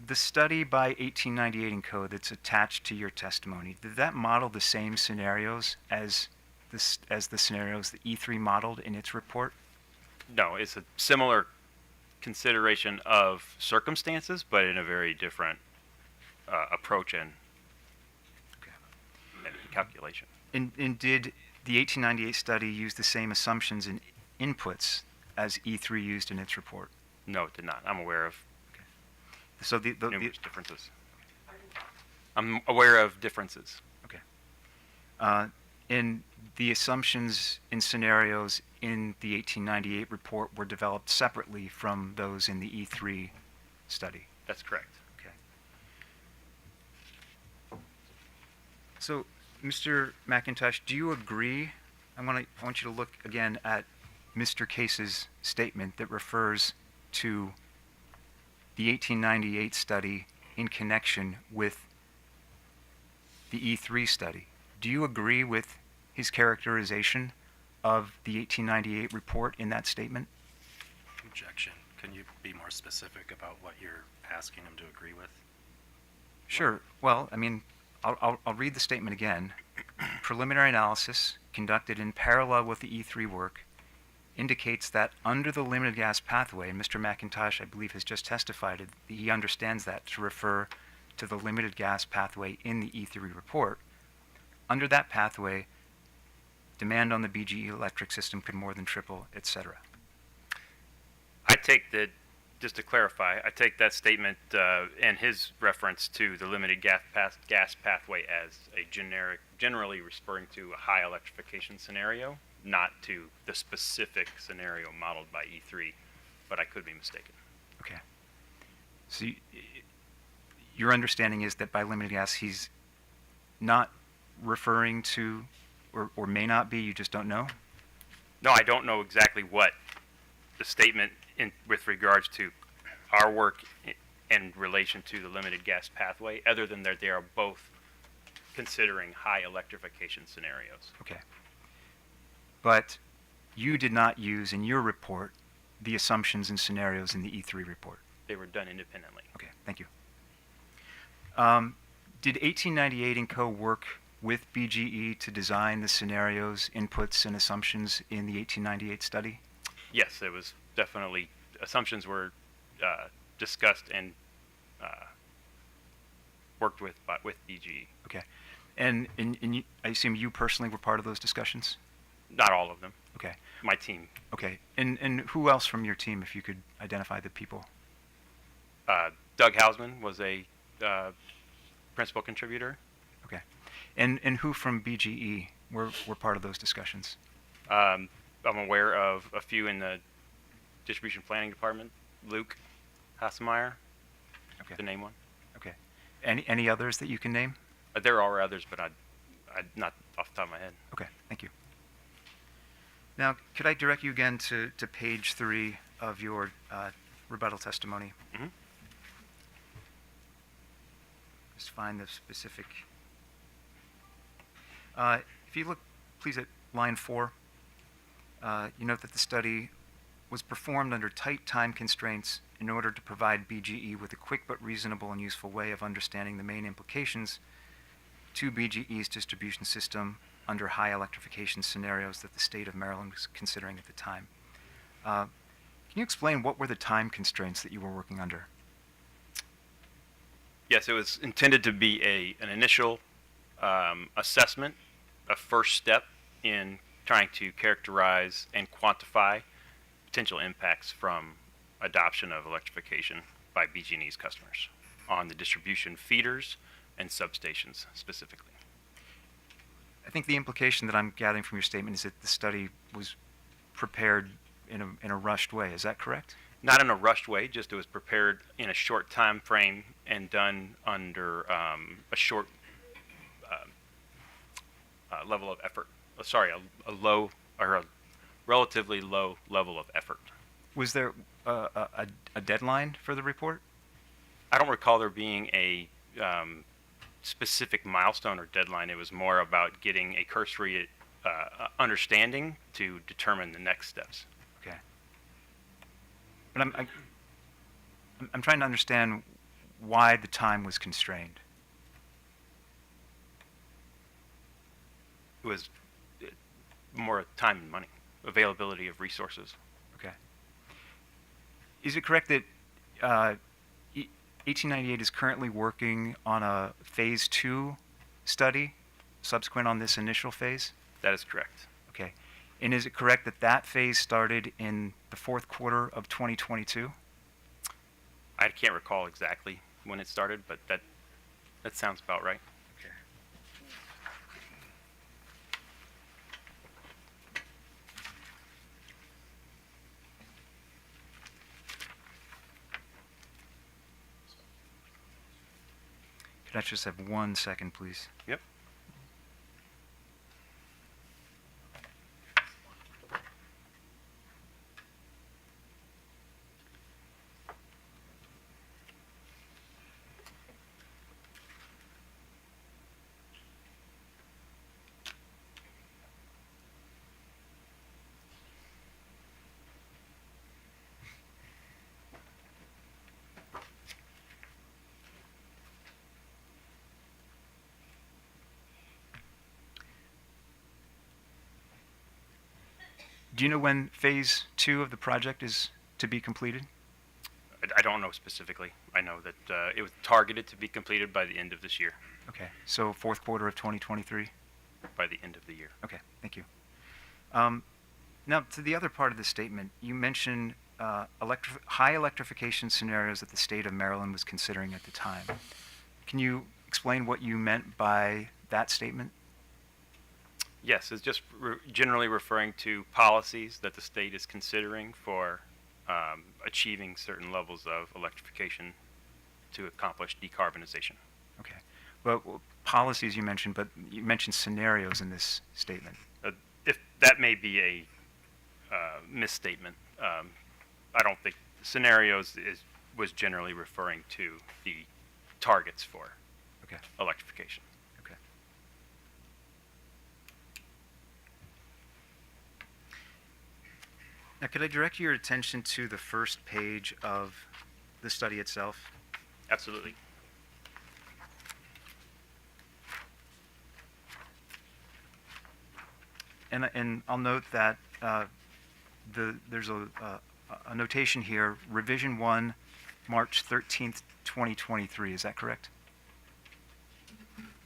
the study by 1898 and Co. that's attached to your testimony, did that model the same scenarios as the scenarios that E3 modeled in its report? No, it's a similar consideration of circumstances, but in a very different approach and calculation. And did the 1898 study use the same assumptions and inputs as E3 used in its report? No, it did not. I'm aware of So the numerous differences. I'm aware of differences. Okay. And the assumptions and scenarios in the 1898 report were developed separately from those in the E3 study. That's correct. Okay. So, Mr. McIntosh, do you agree? I want you to look again at Mr. Case's statement that refers to the 1898 study in connection with the E3 study. Do you agree with his characterization of the 1898 report in that statement? Objection. Can you be more specific about what you're asking him to agree with? Sure. Well, I mean, I'll read the statement again. Preliminary analysis conducted in parallel with the E3 work indicates that under the limited gas pathway, and Mr. McIntosh, I believe, has just testified that he understands that to refer to the limited gas pathway in the E3 report. Under that pathway, demand on the BGE electric system could more than triple, etc. I take that, just to clarify, I take that statement and his reference to the limited gas pathway as a generally referring to a high electrification scenario, not to the specific scenario modeled by E3, but I could be mistaken. Okay. So your understanding is that by limited gas, he's not referring to, or may not be, you just don't know? No, I don't know exactly what the statement with regards to our work in relation to the limited gas pathway, other than that they are both considering high electrification scenarios. Okay. But you did not use in your report the assumptions and scenarios in the E3 report. They were done independently. Okay, thank you. Did 1898 and Co. work with BGE to design the scenarios, inputs, and assumptions in the 1898 study? Yes, it was definitely, assumptions were discussed and worked with BGE. Okay. And I assume you personally were part of those discussions? Not all of them. Okay. My team. Okay. And who else from your team, if you could identify the people? Doug Hausman was a principal contributor. Okay. And who from BGE were part of those discussions? I'm aware of a few in the distribution planning department. Luke Hassemeyer, okay, to name one. Okay. Any others that you can name? There are others, but I not off the top of my head. Okay, thank you. Now, could I direct you again to page 3 of your rebuttal testimony? Mm-hmm. Just find the specific. If you look, please, at line 4, you note that the study was performed under tight time constraints in order to provide BGE with a quick but reasonable and useful way of understanding the main implications to BGE's distribution system under high electrification scenarios that the state of Maryland was considering at the time. Can you explain what were the time constraints that you were working under? Yes, it was intended to be an initial assessment, a first step in trying to characterize and quantify potential impacts from adoption of electrification by BG&E's customers on the distribution feeders and substations specifically. I think the implication that I'm gathering from your statement is that the study was prepared in a rushed way. Is that correct? Not in a rushed way, just it was prepared in a short time frame and done under a short level of effort. A low or a relatively low level of effort. Was there a deadline for the report? I don't recall there being a specific milestone or deadline. It was more about getting a cursory understanding to determine the next steps. Okay. But I'm trying to understand why the time was constrained. It was more time and money, availability of resources. Okay. Is it correct that 1898 is currently working on a phase 2 study subsequent on this initial phase? That is correct. Okay. And is it correct that that phase started in the fourth quarter of 2022? I can't recall exactly when it started, but that sounds about right. Okay. Could I just have 1 second, please? Yep. Do you know when phase 2 of the project is to be completed? I don't know specifically. I know that it was targeted to be completed by the end of this year, Okay, so fourth quarter of 2023? by the end of the year. Okay, thank you. Now, to the other part of the statement, you mentioned high electrification scenarios that the state of Maryland was considering at the time. Can you explain what you meant by that statement? Yes, it's just generally referring to policies that the state is considering for achieving certain levels of electrification to accomplish decarbonization. Okay. Well, policies you mentioned, but you mentioned scenarios in this statement. If that may be a misstatement, I don't think scenarios was generally referring to the targets for Okay. electrification. Okay. Now, could I direct your attention to the first page of the study itself? Absolutely. And I'll note that there's a notation here, revision 1, March 13th, 2023. Is that correct?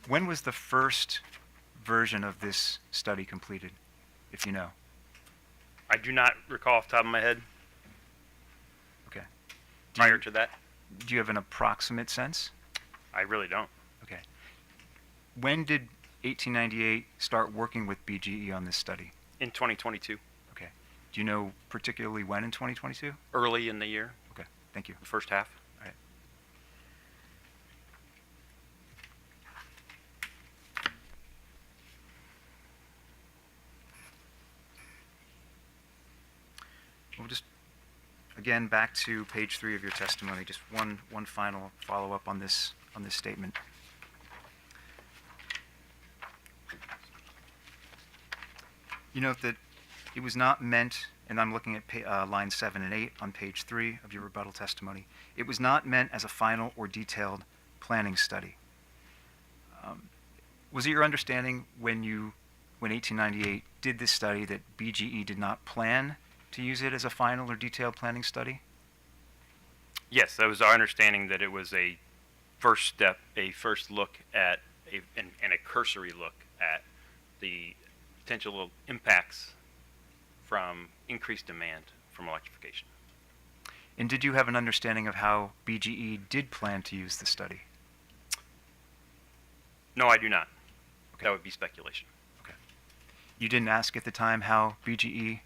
When was the first version of this study completed, if you know? I do not recall off the top of my head. Okay. Prior to that, Do you have an approximate sense? I really don't. Okay. When did 1898 start working with BGE on this study? In 2022, Okay. Do you know particularly when in 2022? early in the year, Okay, thank you. the first half. All right. We'll just, again, back to page 3 of your testimony, just one final follow-up on this statement. You note that it was not meant, and I'm looking at lines 7 and 8 on page 3 of your rebuttal testimony, it was not meant as a final or detailed planning study. Was it your understanding when 1898 did this study that BGE did not plan to use it as a final or detailed planning study? Yes, that was our understanding that it was a first step, a first look at, and a cursory look at the potential impacts from increased demand from electrification. And did you have an understanding of how BGE did plan to use the study? No, I do not. Okay. That would be speculation. Okay. You didn't ask at the time how BGE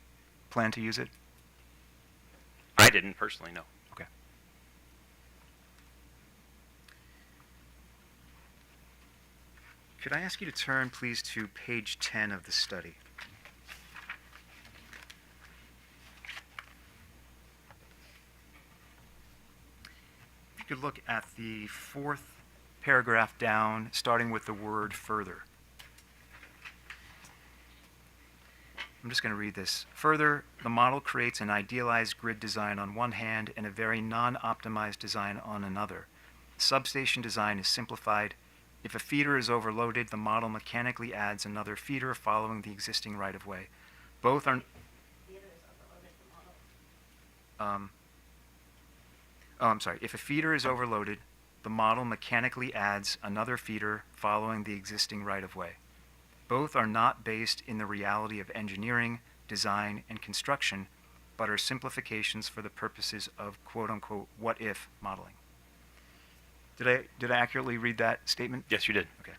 planned to use it? I didn't personally, no. Okay. Could I ask you to turn, please, to page 10 of the study? If you could look at the 4th paragraph down, starting with the word further. I'm just going to read this. Further, the model creates an idealized grid design on one hand and a very non-optimized design on another. substation design is simplified. If a feeder is overloaded, the model mechanically adds another feeder following the existing right-of-way. Both are... I'm sorry. If a feeder is overloaded, the model mechanically adds another feeder following the existing right-of-way. Both are not based in the reality of engineering, design, and construction, but are simplifications for the purposes of quote-unquote what-if modeling. Did I accurately read that statement? Yes, you did. Okay.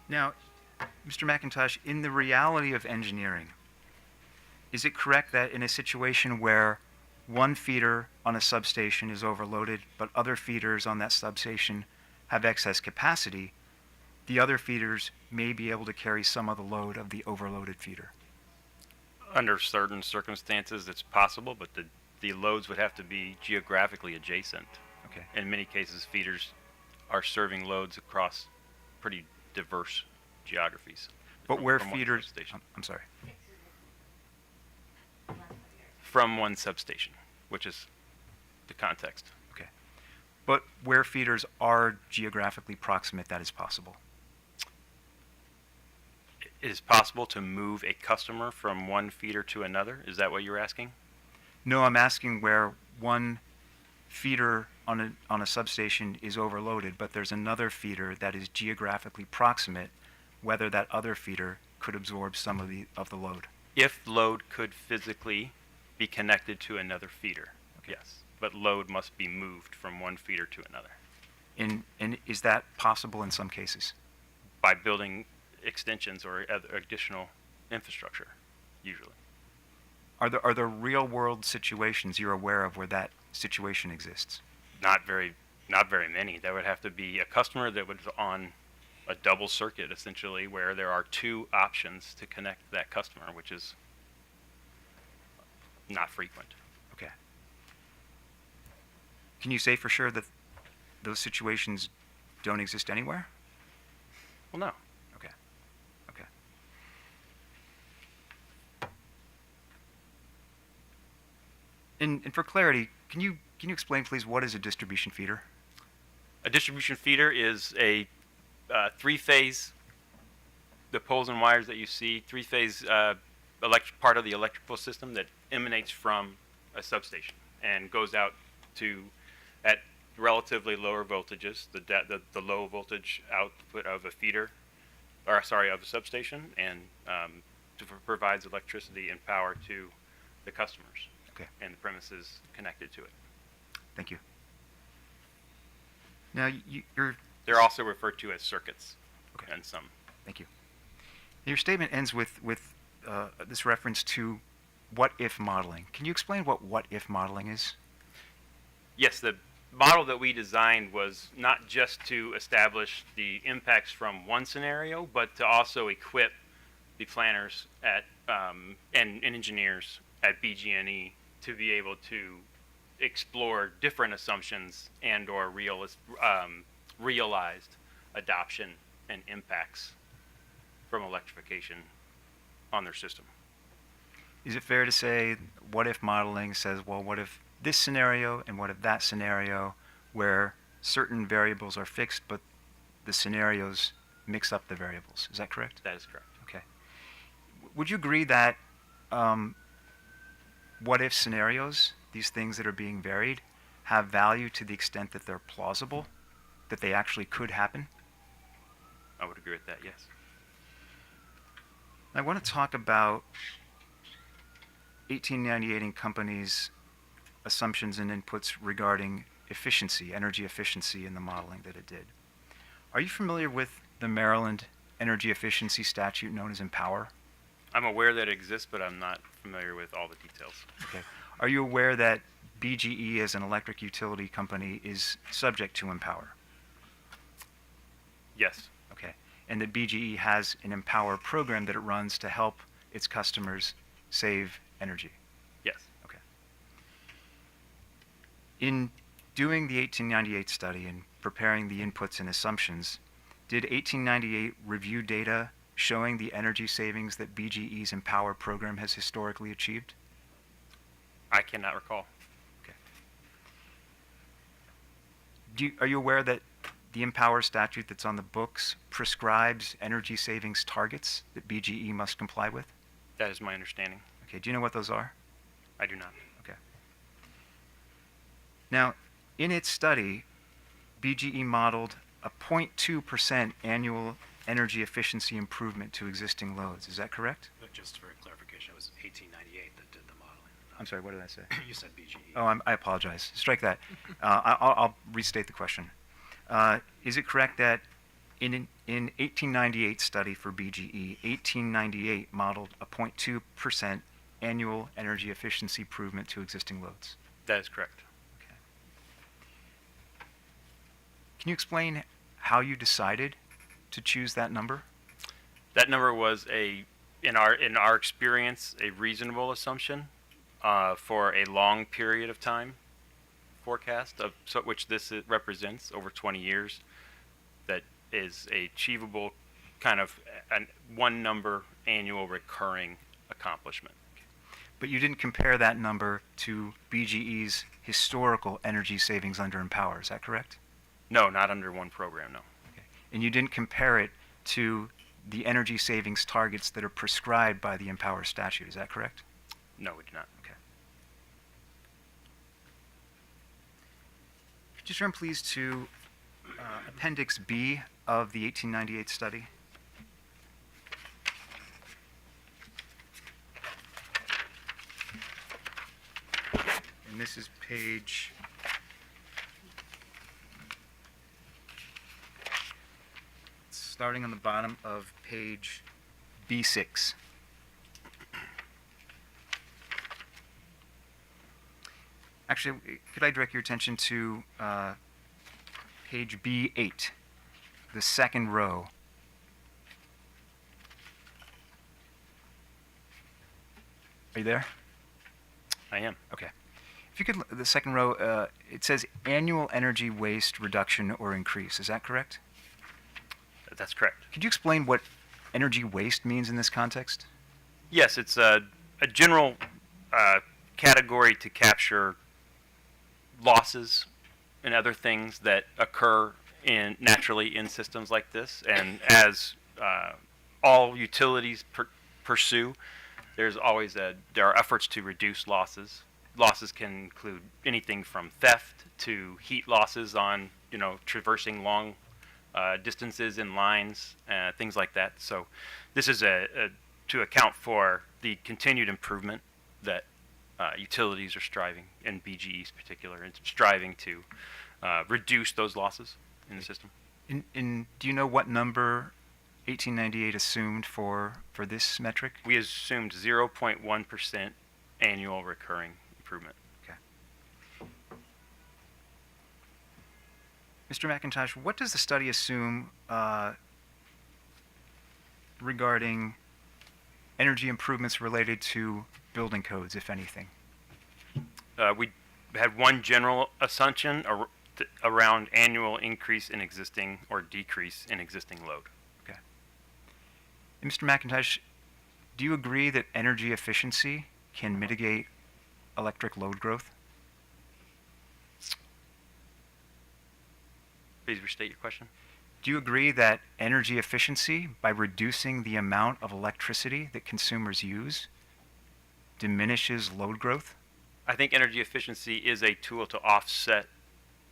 Now, Mr. McIntosh, in the reality of engineering, is it correct that in a situation where one feeder on a substation is overloaded, but other feeders on that substation have excess capacity, the other feeders may be able to carry some of the load of the overloaded feeder? Under certain circumstances, it's possible, but the loads would have to be geographically adjacent. Okay. In many cases, feeders are serving loads across pretty diverse geographies. But where from one feeders... substation. I'm sorry. From one substation, which is the context. Okay. But where feeders are geographically proximate, that is possible. It is possible to move a customer from one feeder to another? Is that what you're asking? No, I'm asking where one feeder on a substation is overloaded, but there's another feeder that is geographically proximate, whether that other feeder could absorb some of the load. If load could physically be connected to another feeder, yes. But load must be moved from one feeder to another. And is that possible in some cases? By building extensions or additional infrastructure, usually. Are there real world situations you're aware of where that situation exists? Not very many. There would have to be a customer that would on a double circuit, essentially, where there are two options to connect that customer, which is not frequent. Okay. Can you say for sure that those situations don't exist anywhere? Well, no. Okay. Okay. And for clarity, can you explain, please, what is a distribution feeder? A distribution feeder is a three-phase, the poles and wires that you see, three-phase part of the electrical system that emanates from a substation and goes out to, at relatively lower voltages, the low voltage output of a feeder, or sorry, of a substation, and provides electricity and power to the customers. Okay. And the premises connected to it. Thank you. Now, you're... They're also referred to as circuits. Okay. And some. Thank you. Your statement ends with this reference to what-if modeling. Can you explain what what-if modeling is? Yes, the model that we designed was not just to establish the impacts from one scenario, but to also equip the planners at and engineers at BG&E to be able to explore different assumptions and or realized adoption and impacts from electrification on their system. Is it fair to say what-if modeling says, well, what if this scenario and what if that scenario, where certain variables are fixed, but the scenarios mix up the variables? Is that correct? That is correct. Okay. Would you agree that what-if scenarios, these things that are being varied, have value to the extent that they're plausible, that they actually could happen? I would agree with that, yes. I want to talk about 1898 and Company's assumptions and inputs regarding efficiency, energy efficiency in the modeling that it did. Are you familiar with the Maryland energy efficiency statute known as Empower? I'm aware that it exists, but I'm not familiar with all the details. Okay. Are you aware that BGE as an electric utility company is subject to Empower? Yes. Okay. And that BGE has an Empower program that it runs to help its customers save energy? Yes. Okay. In doing the 1898 study and preparing the inputs and assumptions, did 1898 review data showing the energy savings that BGE's Empower program has historically achieved? I cannot recall. Are you aware that the Empower statute that's on the books prescribes energy savings targets that BGE must comply with? That is my understanding. Okay, do you know what those are? I do not. Okay. Now, in its study, BGE modeled a 0.2% annual energy efficiency improvement to existing loads. Is that correct? But just for clarification, it was 1898 that did the modeling. I'm sorry, what did I say? You said BGE. Oh, I apologize. Strike that. I'll restate the question. Is it correct that in 1898 study for BGE, 1898 modeled a 0.2% annual energy efficiency improvement to existing loads? That is correct. Can you explain how you decided to choose that number? That number was in our experience, a reasonable assumption for a long period of time forecast, which this represents over 20 years, that is a achievable kind of one number annual recurring accomplishment. But you didn't compare that number to BGE's historical energy savings under Empower, is that correct? No, not under one program, no. And you didn't compare it to the energy savings targets that are prescribed by the Empower statute, is that correct? No, we do not. Okay. Could you turn please to Appendix B of the 1898 study? And this is page starting on the bottom of page B6. Actually, could I direct your attention to page B8, the second row? Are you there? I am. Okay. If you could, the second row, it says annual energy waste reduction or increase. Is that correct? That's correct. Could you explain what energy waste means in this context? Yes, it's a general category to capture losses and other things that occur naturally in systems like this. And as all utilities pursue, there are efforts to reduce losses. Losses can include anything from theft to heat losses on, traversing long distances in lines, things like that. So this is to account for the continued improvement that utilities are striving, and BGE's particular, and striving to reduce those losses in the system. And do you know what number 1898 assumed for this metric? We assumed 0.1% annual recurring improvement. Okay. Mr. McIntosh, what does the study assume regarding energy improvements related to building codes, if anything? We had one general assumption around annual increase in existing or decrease in existing load. Okay. And Mr. McIntosh, do you agree that energy efficiency can mitigate electric load growth? Please restate your question. Do you agree that energy efficiency, by reducing the amount of electricity that consumers use, diminishes load growth? I think energy efficiency is a tool to offset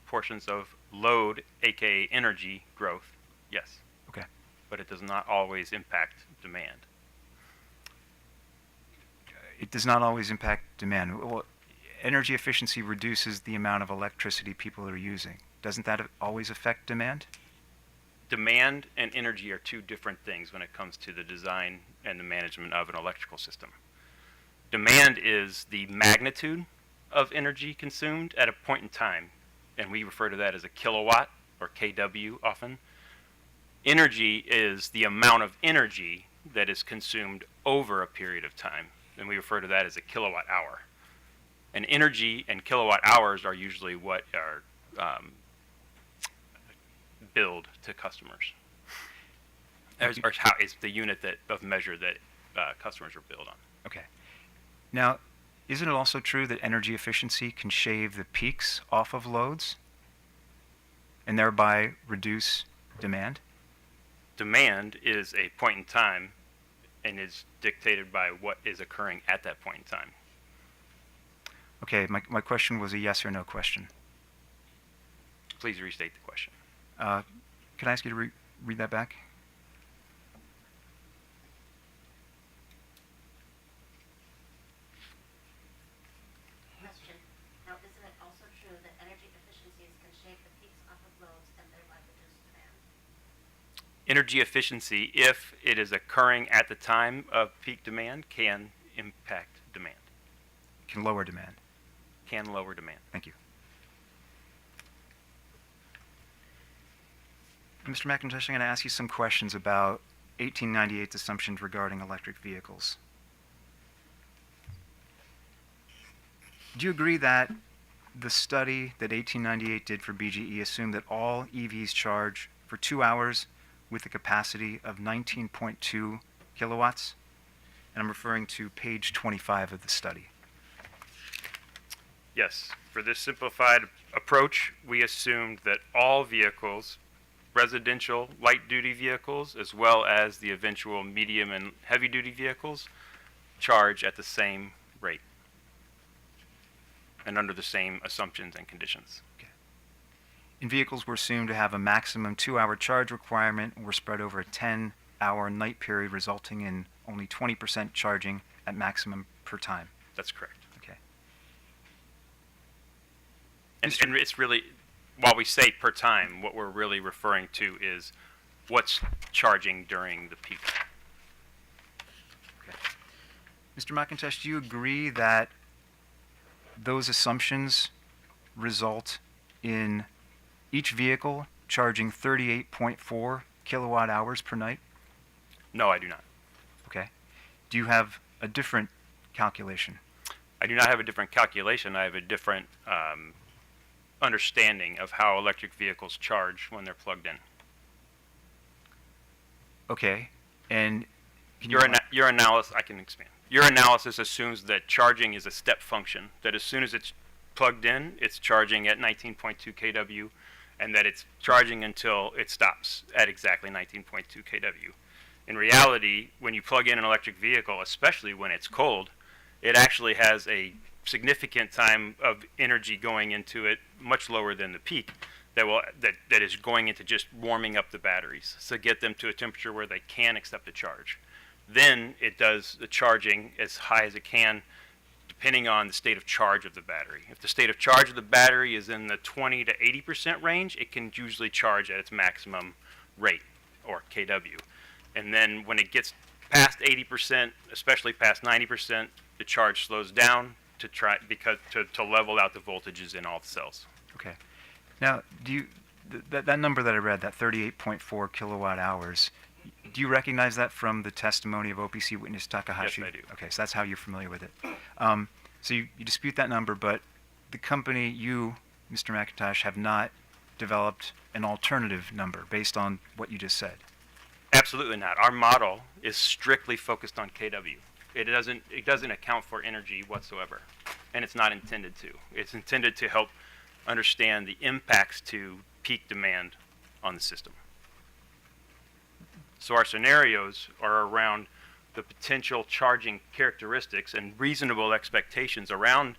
portions of load, aka energy growth, yes. Okay. But it does not always impact demand. It does not always impact demand. Well, energy efficiency reduces the amount of electricity people are using. Doesn't that always affect demand? Demand and energy are two different things when it comes to the design and the management of an electrical system. Demand is the magnitude of energy consumed at a point in time, and we refer to that as a kilowatt, or kW often. Energy is the amount of energy that is consumed over a period of time, and we refer to that as a kilowatt hour. And energy and kilowatt hours are usually what are billed to customers. Or how is the unit of measure that customers are billed on. Okay. Now, isn't it also true that energy efficiency can shave the peaks off of loads and thereby reduce demand? Demand is a point in time and is dictated by what is occurring at that point in time. Okay, my question was a yes or no question. Please restate the question. Can I ask you to read that back? Question. Now, isn't it also true that energy efficiencies can shave the peaks off of loads and thereby reduce demand? Energy efficiency, if it is occurring at the time of peak demand, can impact demand, Can lower demand. can lower demand. Thank you. Mr. McIntosh, I'm going to ask you some questions about 1898's assumptions regarding electric vehicles. Do you agree that the study that 1898 did for BGE assumed that all EVs charge for 2 hours with a capacity of 19.2 kilowatts? And I'm referring to page 25 of the study. Yes, for this simplified approach, we assumed that all vehicles, residential light-duty vehicles, as well as the eventual medium and heavy-duty vehicles, charge at the same rate and under the same assumptions and conditions. And vehicles were assumed to have a maximum 2-hour charge requirement and were spread over a 10-hour night period, resulting in only 20% charging at maximum per time. That's correct. Okay. And it's really, while we say per time, what we're really referring to is what's charging during the peak. Mr. McIntosh, do you agree that those assumptions result in each vehicle charging 38.4 kilowatt hours per night? No, I do not. Okay. Do you have a different calculation? I do not have a different calculation. I have a different understanding of how electric vehicles charge when they're plugged in. Okay. And can Your analysis, I can expand. Your analysis assumes that charging is a step function, that as soon as it's plugged in, it's charging at 19.2 kW, and that it's charging until it stops at exactly 19.2 kW. In reality, when you plug in an electric vehicle, especially when it's cold, it actually has a significant time of energy going into it, much lower than the peak, that is going into just warming up the batteries to get them to a temperature where they can accept a charge. Then it does the charging as high as it can, depending on the state of charge of the battery. If the state of charge of the battery is in the 20 to 80% range, it can usually charge at its maximum rate, or kW. And then when it gets past 80%, especially past 90%, the charge slows down to level out the voltages in all the cells. Okay. Now, do you that number that I read, that 38.4 kilowatt hours, do you recognize that from the testimony of OPC witness Takahashi? Yes, I do. Okay, so that's how you're familiar with it. So you dispute that number, but the company, you, Mr. McIntosh, have not developed an alternative number based on what you just said. Absolutely not. Our model is strictly focused on kW. It doesn't account for energy whatsoever, and it's not intended to. It's intended to help understand the impacts to peak demand on the system. So our scenarios are around the potential charging characteristics and reasonable expectations around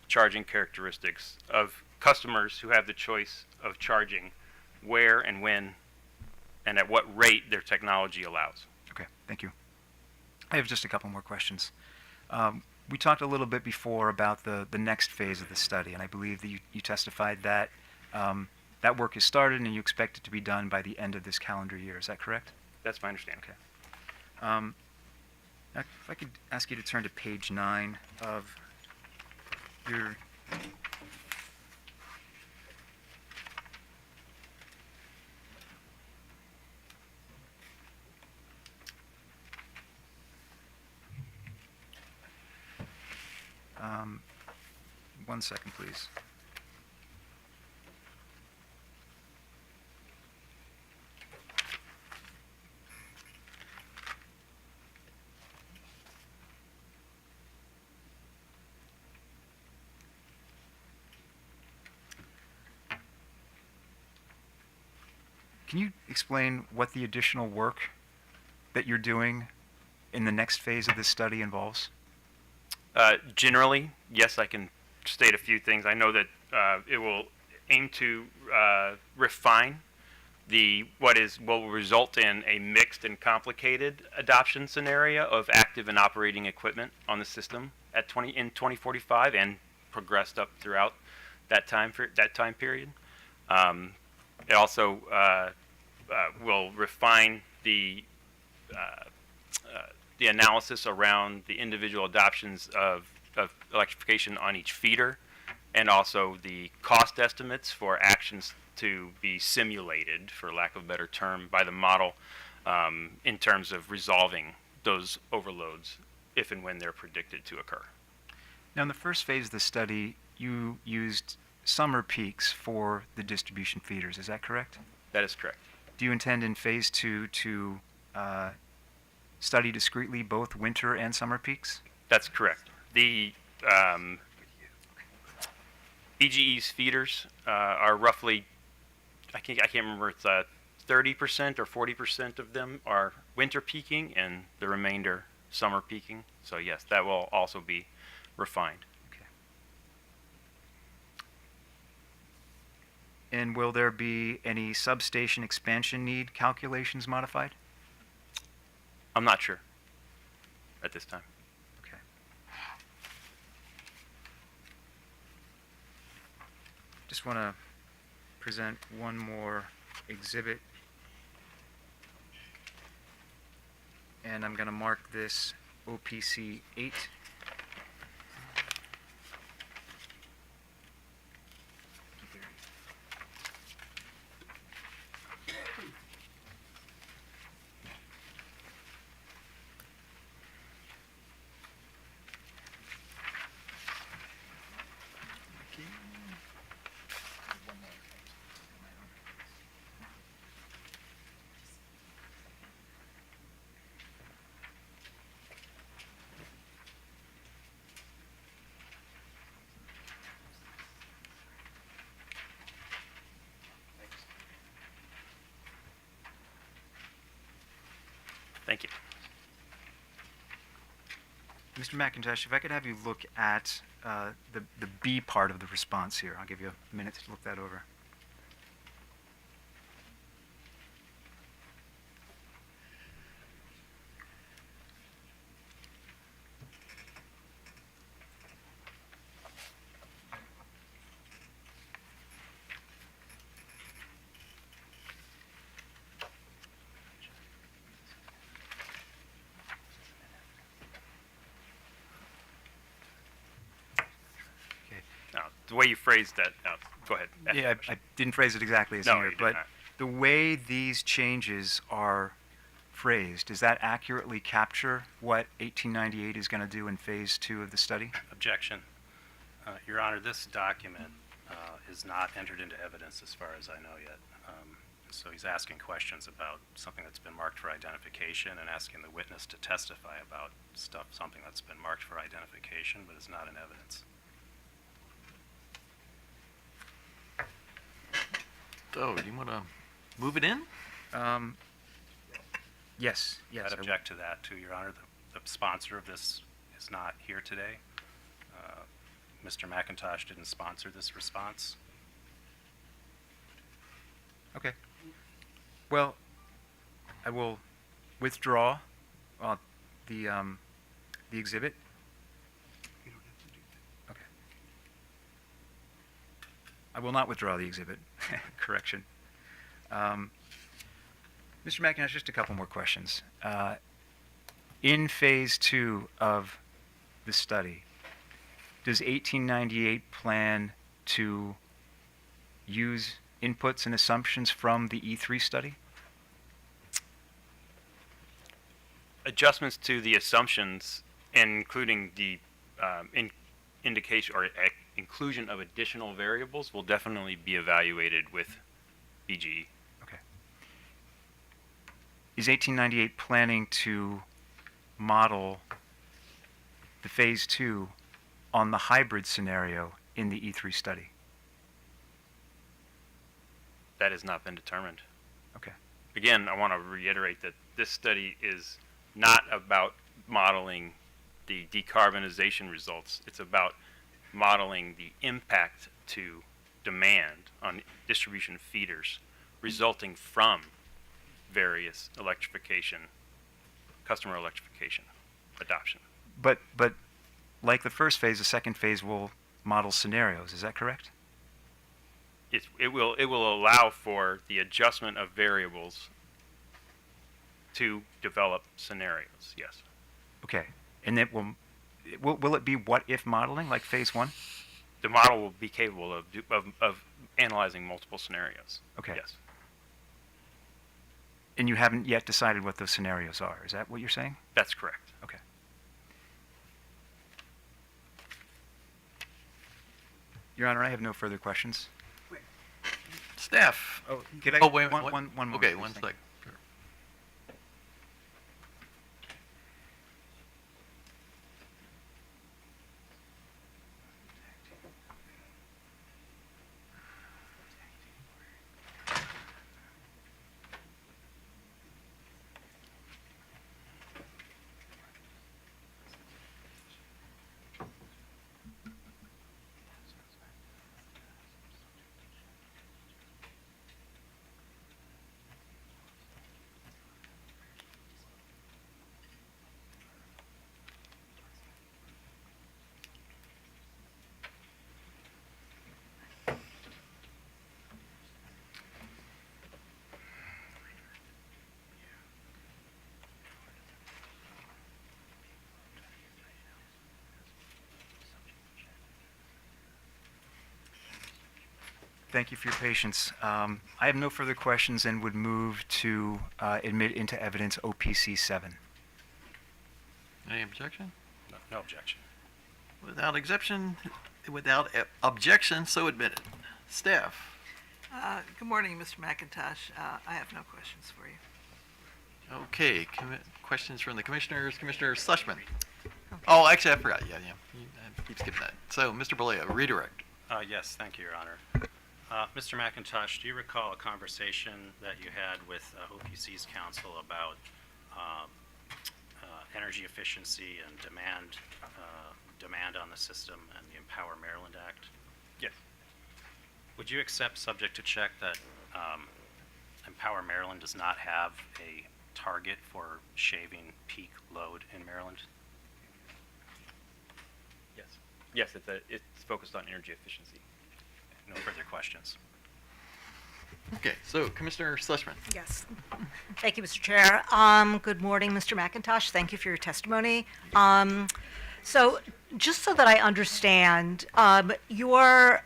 charging characteristics of customers who have the choice of charging where and when and at what rate their technology allows. Okay, thank you. I have just a couple more questions. We talked a little bit before about the next phase of the study, and I believe that you testified that that work is started and you expect it to be done by the end of this calendar year. Is that correct? That's my understanding. Okay. Now, if I could ask you to turn to page 9 of your... One second, please. Can you explain what the additional work that you're doing in the next phase of this study involves? Generally, yes, I can state a few things. I know that it will aim to refine what will result in a mixed and complicated adoption scenario of active and operating equipment on the system in 2045 and progressed up throughout that time period. It also will refine the analysis around the individual adoptions of electrification on each feeder, and also the cost estimates for actions to be simulated, for lack of a better term, by the model in terms of resolving those overloads if and when they're predicted to occur. Now, in the first phase of the study, you used summer peaks for the distribution feeders. Is that correct? That is correct. Do you intend in phase 2 to study discretely both winter and summer peaks? That's correct. The BGE's feeders are roughly, I can't remember, it's 30% or 40% of them are winter peaking, and the remainder summer peaking. So yes, that will also be refined. And will there be any substation expansion need calculations modified? I'm not sure at this time. Okay. Just want to present one more exhibit. And I'm going to mark this OPC 8. Thank you. Mr. McIntosh, if I could have you look at the B part of the response here. I'll give you a minute to look that over. Now, the way you phrased that, go ahead. Yeah, I didn't phrase it exactly as No, here, you did but not. the way these changes are phrased, does that accurately capture what 1898 is going to do in phase 2 of the study? Objection. Your Honor, this document is not entered into evidence as far as I know yet. So he's asking questions about something that's been marked for identification and asking the witness to testify about something that's been marked for identification, but it's not in evidence. So, do you want to move it in? Yes, yes. I'd object to that, too, Your Honor. The sponsor of this is not here today. Mr. McIntosh didn't sponsor this response. Okay. Well, I will withdraw the exhibit. Okay. I will not withdraw the exhibit. Correction. Mr. McIntosh, just a couple more questions. In phase 2 of the study, does 1898 plan to use inputs and assumptions from the E3 study? Adjustments to the assumptions, including the indication or inclusion of additional variables, will definitely be evaluated with BGE. Okay. Is 1898 planning to model the phase 2 on the hybrid scenario in the E3 study? That has not been determined. Okay. Again, I want to reiterate that this study is not about modeling the decarbonization results. It's about modeling the impact to demand on distribution feeders resulting from various customer electrification adoption. But like the first phase, the second phase will model scenarios. Is that correct? It will allow for the adjustment of variables to develop scenarios. Yes. Okay. And it will it be what if modeling like phase 1? The model will be capable of analyzing multiple scenarios. Okay. Yes. And you haven't yet decided what those scenarios are. Is that what you're saying? That's correct. Okay. Your Honor, I have no further questions. Staff. Oh, could I? Oh, wait, one what? moment, Okay, please. one Thank you. sec. Sure. Thank you for your patience. I have no further questions and would move to admit into evidence OPC 7. Any objection? No objection. Without objection, so admitted. Staff. Good morning, Mr. McIntosh. I have no questions for you. Okay, questions from the commissioners. Commissioner Slushman. Oh, actually, I forgot. Yeah. I keep skipping that. So, Mr. Balea, redirect. Yes, thank you, Your Honor. Mr. McIntosh, do you recall a conversation that you had with OPC's counsel about energy efficiency and demand on the system and the Empower Maryland Act? Yes. Would you accept, subject to check, that Empower Maryland does not have a target for shaving peak load in Maryland? Yes. Yes, it's focused on energy efficiency. No further questions. Okay, so Commissioner Slushman. Yes. Thank you, Mr. Chair. Good morning, Mr. McIntosh. Thank you for your testimony. So just so that I understand, your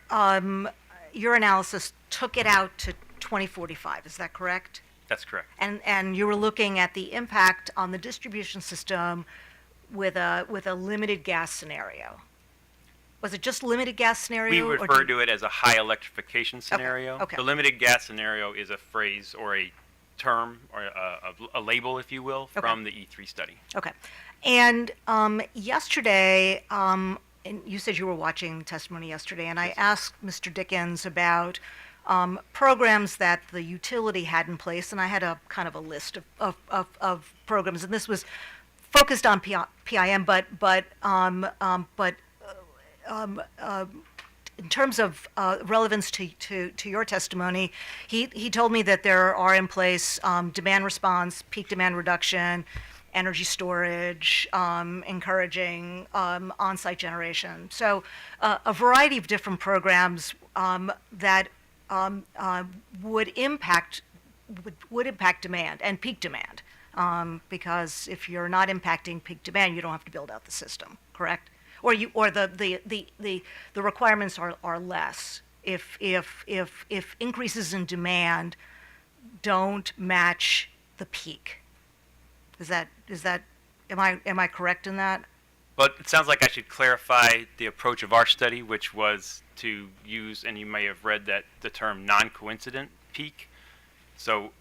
analysis took it out to 2045. Is that correct? That's correct. And you were looking at the impact on the distribution system with a limited gas scenario. Was it just limited gas scenario? We or refer to it as a high electrification scenario. okay. The limited gas scenario is a phrase or a term or a label, if you will, from the E3 study. Okay. And yesterday, and you said you were watching testimony yesterday, and I asked Mr. Dickens about programs that the utility had in place, and I had a kind of a list of programs, and this was focused on PIM, but in terms of relevance to your testimony, he told me that there are in place demand response, peak demand reduction, energy storage, encouraging on-site generation. So a variety of different programs that would impact demand and peak demand. Because if you're not impacting peak demand, you don't have to build out the system, correct? Or the requirements are less if increases in demand don't match the peak. Am I correct in that? But it sounds like I should clarify the approach of our study, which was to use, and you may have read that, the term non-coincident peak. So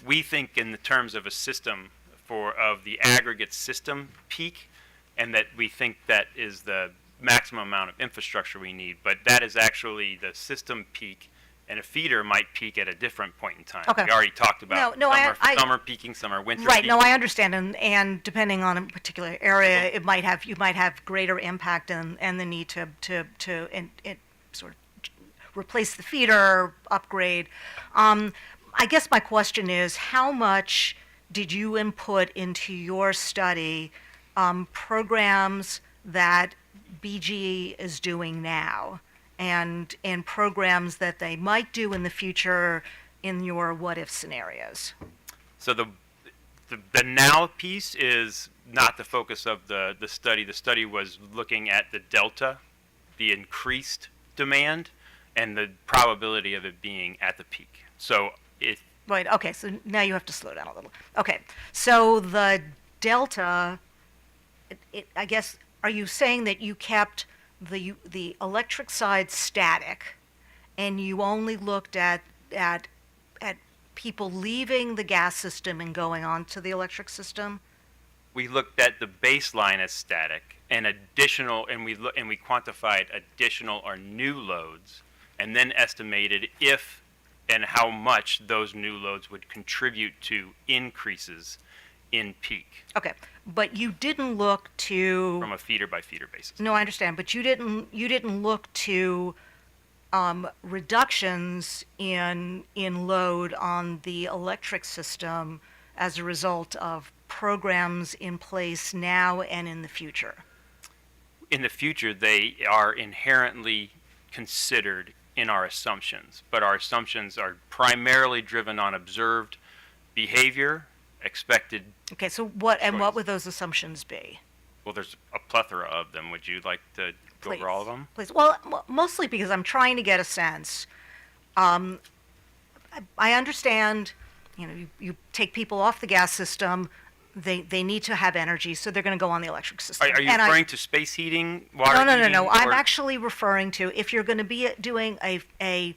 we think in the terms of a system of the aggregate system peak, and that we think that is the maximum amount of infrastructure we need, but that is actually the system peak And a feeder might peak at a different point in time. Okay. We already talked about No, some are peaking, some are winter Right, peaking. no, I understand, and depending on a particular area, you might have greater impact and the need to sort of replace the feeder, upgrade. I guess my question is, how much did you input into your study programs that BGE is doing now, and programs that they might do in the future in your what-if scenarios? So the now piece is not the focus of the study. The study was looking at the delta, the increased demand, and the probability of it being at the peak. So Right, okay, so now you have to slow down a little. Okay, so the delta, I guess, are you saying that you kept the electric side static, and you only looked at people leaving the gas system and going on to the electric system? we looked at the baseline as static and additional, and we quantified additional or new loads, and then estimated if and how much those new loads would contribute to increases in peak Okay, but you didn't look to. from a feeder by feeder basis. No, I understand, but you didn't look to reductions in load on the electric system as a result of programs in place now and in the future. In the future, they are inherently considered in our assumptions, but our assumptions are primarily driven on observed behavior, expected. Okay, so what would those assumptions be? Well, there's a plethora of them. Would you like to go over all of them? Please. Well, mostly because I'm trying to get a sense. I understand, you take people off the gas system, they need to have energy, so they're going to go on the electric system. Are you referring to space heating, water No. heating? I'm or- actually referring to if you're going to be doing a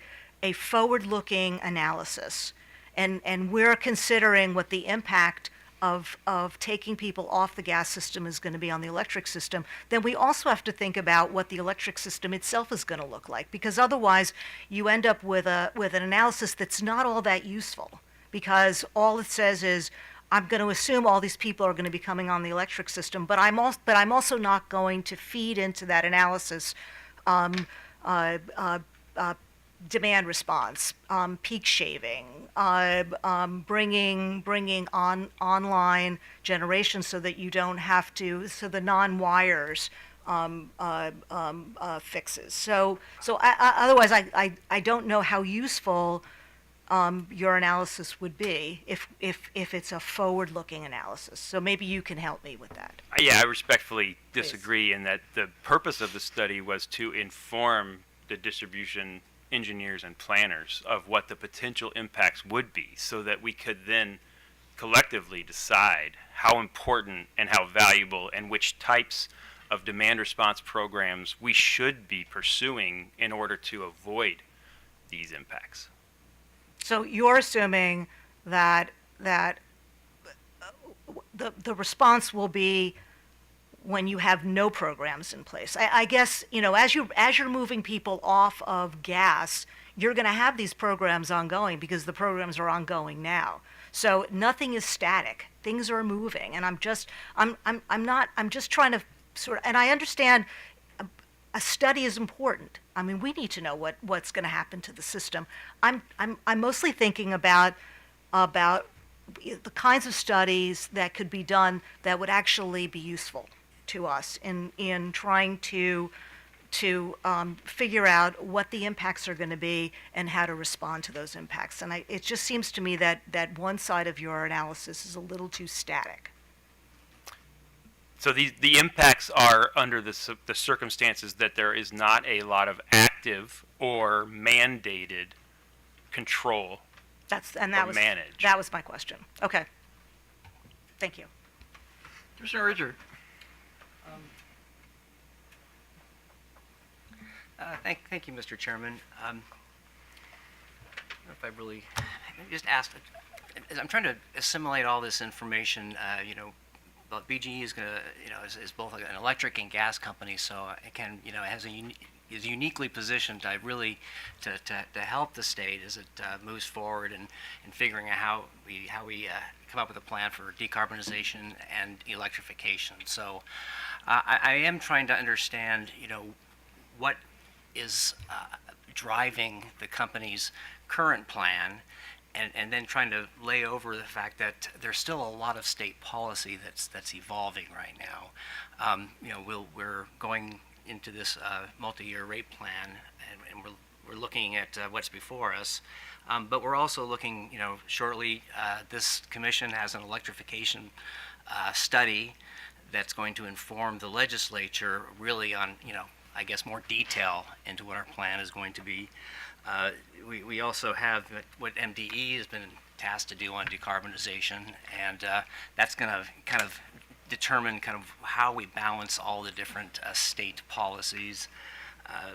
forward-looking analysis, and we're considering what the impact of taking people off the gas system is going to be on the electric system, then we also have to think about what the electric system itself is going to look like, because otherwise you end up with an analysis that's not all that useful, because all it says is, I'm going to assume all these people are going to be coming on the electric system, but I'm also not going to feed into that analysis demand response, peak shaving, bringing online generation so that you don't have to, so the non-wires fixes. So otherwise, I don't know how useful your analysis would be if it's a forward-looking analysis. So maybe you can help me with that. Yeah, I respectfully disagree in that the purpose of the study was to inform the distribution engineers and planners of what the potential impacts would be, so that we could then collectively decide how important and how valuable and which types of demand response programs we should be pursuing in order to avoid these impacts. So you're assuming that the response will be when you have no programs in place. I guess, as you're moving people off of gas, you're going to have these programs ongoing because the programs are ongoing now. So nothing is static. Things are moving, and I'm just trying to and I understand a study is important. I mean, we need to know what's going to happen to the system. I'm mostly thinking about the kinds of studies that could be done that would actually be useful to us in trying to figure out what the impacts are going to be and how to respond to those impacts. And it just seems to me that one side of your analysis is a little too static. So the impacts are under the circumstances that there is not a lot of active or mandated control or manage. That was my question. Okay. Thank you. Commissioner Richard. Thank you, Mr. Chairman. I don't know if I really just asked. As I'm trying to assimilate all this information, but BGE is going to, is both an electric and gas company, so it can, it has a is uniquely positioned to really to help the state as it moves forward and figuring out how we come up with a plan for decarbonization and electrification. So I am trying to understand, what is driving the company's current plan, and then trying to lay over the fact that there's still a lot of state policy that's evolving right now. We're going into this multi-year rate plan, and we're looking at what's before us. But we're also looking, shortly, this commission has an electrification study that's going to inform the legislature really on, I guess, more detail into what our plan is going to be. We also have what MDE has been tasked to do on decarbonization, and that's going to kind of determine kind of how we balance all the different state policies.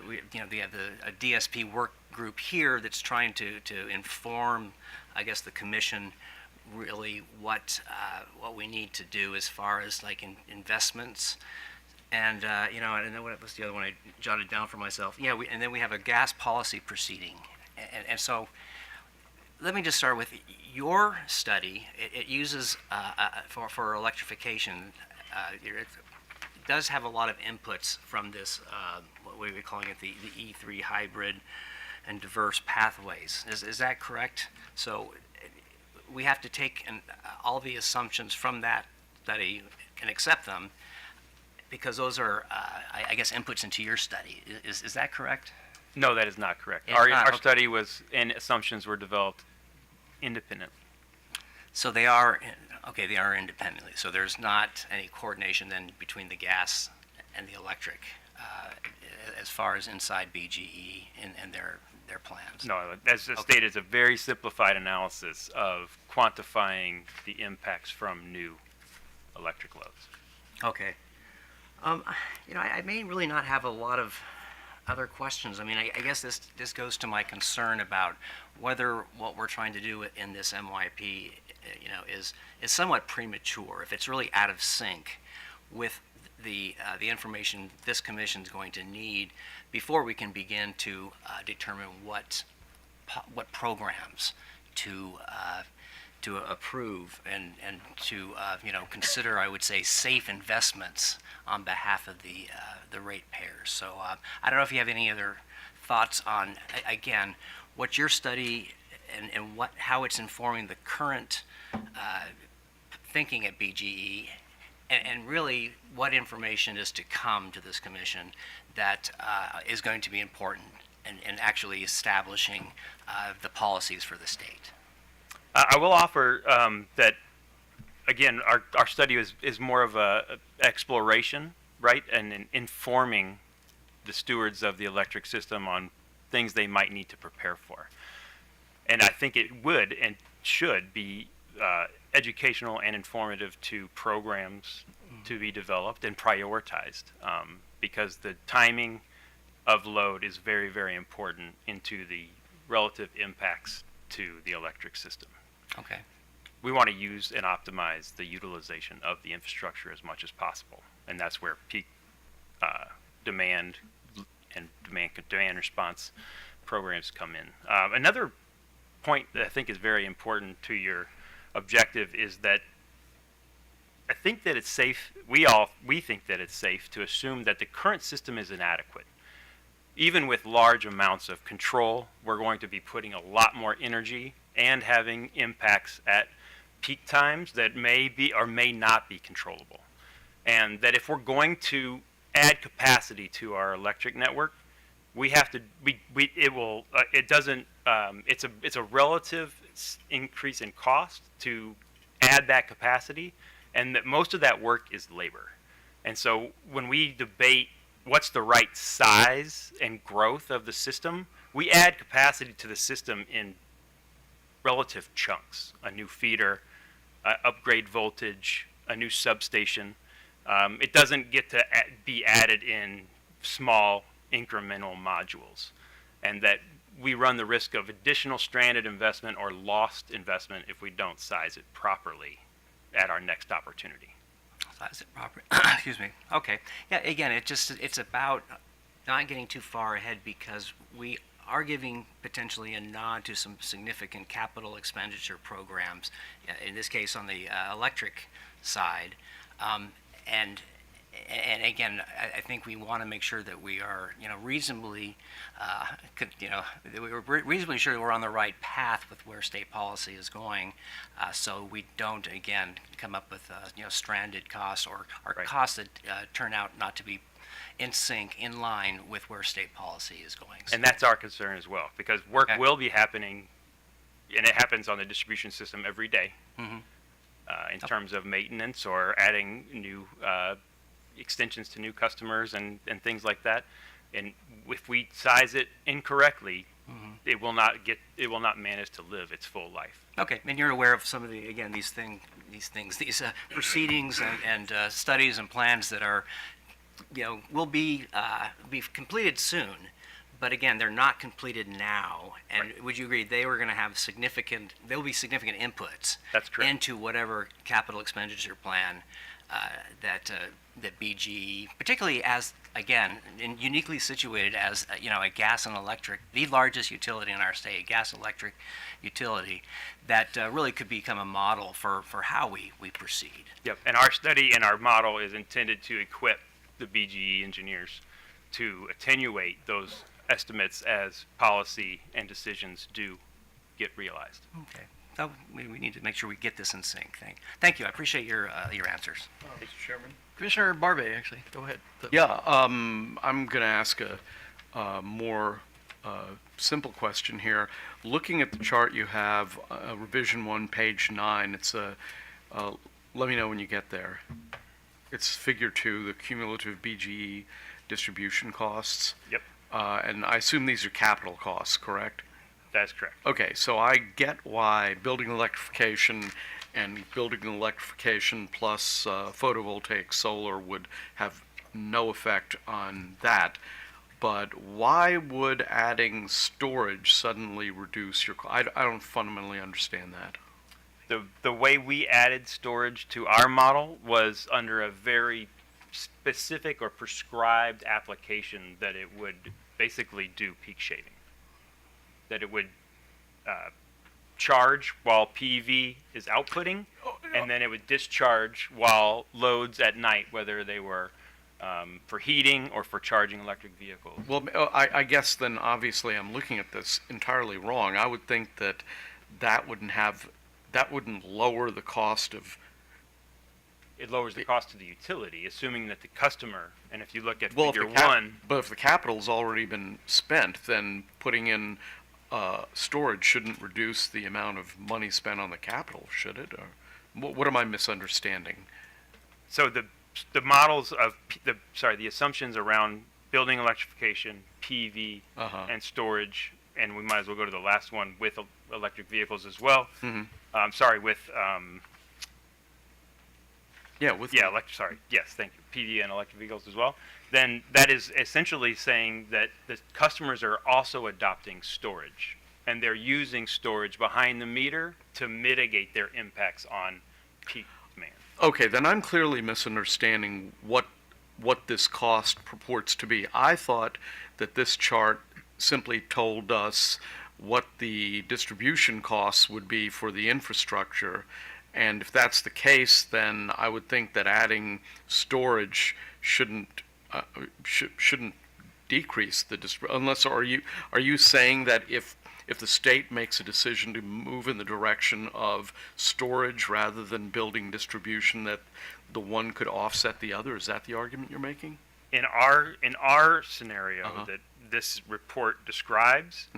We have a DSP work group here that's trying to inform, I guess, the commission really what we need to do as far as like investments. And and then what was the other one I jotted down for myself? Yeah, and then we have a gas policy proceeding, and so let me just start with your study. It uses for electrification. It does have a lot of inputs from this what we were calling it the E3 hybrid and diverse pathways. Is that correct? So we have to take all the assumptions from that study and accept them, because those are, I guess, inputs into your study. Is that correct? No, that is not correct. It's Our not, okay. study was, and assumptions were developed independently. So they are, okay, they are independently. So there's not any coordination then between the gas and the electric as far as inside BGE and their plans? No, as stated, it's a very simplified analysis of quantifying the impacts from new electric loads. Okay. I may really not have a lot of other questions. I mean, I guess this goes to my concern about whether what we're trying to do in this MYP, is somewhat premature. If it's really out of sync with the information this commission is going to need before we can begin to determine what programs to approve and to consider, I would say, safe investments on behalf of the ratepayers. So I don't know if you have any other thoughts on, again, what your study and how it's informing the current thinking at BGE, and really what information is to come to this commission that is going to be important in actually establishing the policies for the state. I will offer that, again, our study is more of a exploration, right, and in informing the stewards of the electric system on things they might need to prepare for. And I think it would and should be educational and informative to programs to be developed and prioritized, because the timing of load is very, very important into the relative impacts to the electric system. Okay. We want to use and optimize the utilization of the infrastructure as much as possible, and that's where peak demand and demand response programs come in. Another point that I think is very important to your objective is that I think that it's safe. We think that it's safe to assume that the current system is inadequate. Even with large amounts of control, we're going to be putting a lot more energy and having impacts at peak times that may be or may not be controllable. And that if we're going to add capacity to our electric network, we have to, it's a relative increase in cost to add that capacity, and that most of that work is labor. And so when we debate what's the right size and growth of the system, we add capacity to the system in relative chunks: a new feeder, upgrade voltage, a new substation. It doesn't get to be added in small incremental modules, and that we run the risk of additional stranded investment or lost investment if we don't size it properly at our next opportunity. Size it properly. Excuse me. Okay. Yeah. Again, it's about not getting too far ahead because we are giving potentially a nod to some significant capital expenditure programs, in this case on the electric side. And again, I think we want to make sure that we are, reasonably, that we're reasonably sure that we're on the right path with where state policy is going, so we don't again come up with stranded costs or costs that turn out not to be in sync, in line with where state policy is going. And that's our concern as well, because work will be happening, and it happens on the distribution system every day, in terms of maintenance or adding new extensions to new customers and things like that. And if we size it incorrectly, it will not manage to live its full life. Okay, and you're aware of some of the, again, these proceedings and studies and plans that are, will be completed soon, but again, they're not completed now. And would you agree they were going to have there will be significant inputs into whatever capital expenditure plan that BGE, particularly as, again, uniquely situated as, a gas and electric, the largest utility in our state, gas electric utility, that really could become a model for how we proceed. Yep, and our study and our model is intended to equip the BGE engineers to attenuate those estimates as policy and decisions do get realized. Okay. So we need to make sure we get this in sync. Thank you. I appreciate your answers. Mr. Chairman. Commissioner Barbe, actually, go ahead. Yeah, I'm going to ask a more simple question here. Looking at the chart you have, revision 1, page 9, it's let me know when you get there. It's figure 2, the cumulative BGE distribution costs. Yep. And I assume these are capital costs, correct? That's correct. Okay, so I get why building electrification and building electrification plus photovoltaic solar would have no effect on that. But why would adding storage suddenly reduce your I don't fundamentally understand that. The way we added storage to our model was under a very specific or prescribed application that it would basically do peak shaving. That it would charge while PV is outputting, and then it would discharge while loads at night, whether they were for heating or for charging electric vehicles. Well, I guess then obviously I'm looking at this entirely wrong. I would think that wouldn't lower the cost of. It lowers the cost to the utility, assuming that the customer, and if you look at figure 1. But if the capital's already been spent, then putting in storage shouldn't reduce the amount of money spent on the capital, should it? Or what am I misunderstanding? So the models of the assumptions around building electrification, PV, and storage, and we might as well go to the last one with electric vehicles as well. Yes, thank you. PV and electric vehicles as well. Then that is essentially saying that the customers are also adopting storage, and they're using storage behind the meter to mitigate their impacts on peak demand. Okay, then I'm clearly misunderstanding what this cost purports to be. I thought that this chart simply told us what the distribution costs would be for the infrastructure. And if that's the case, then I would think that adding storage shouldn't decrease the unless are you saying that if the state makes a decision to move in the direction of storage rather than building distribution, that the one could offset the other? Is that the argument you're making? In our scenario that this report describes,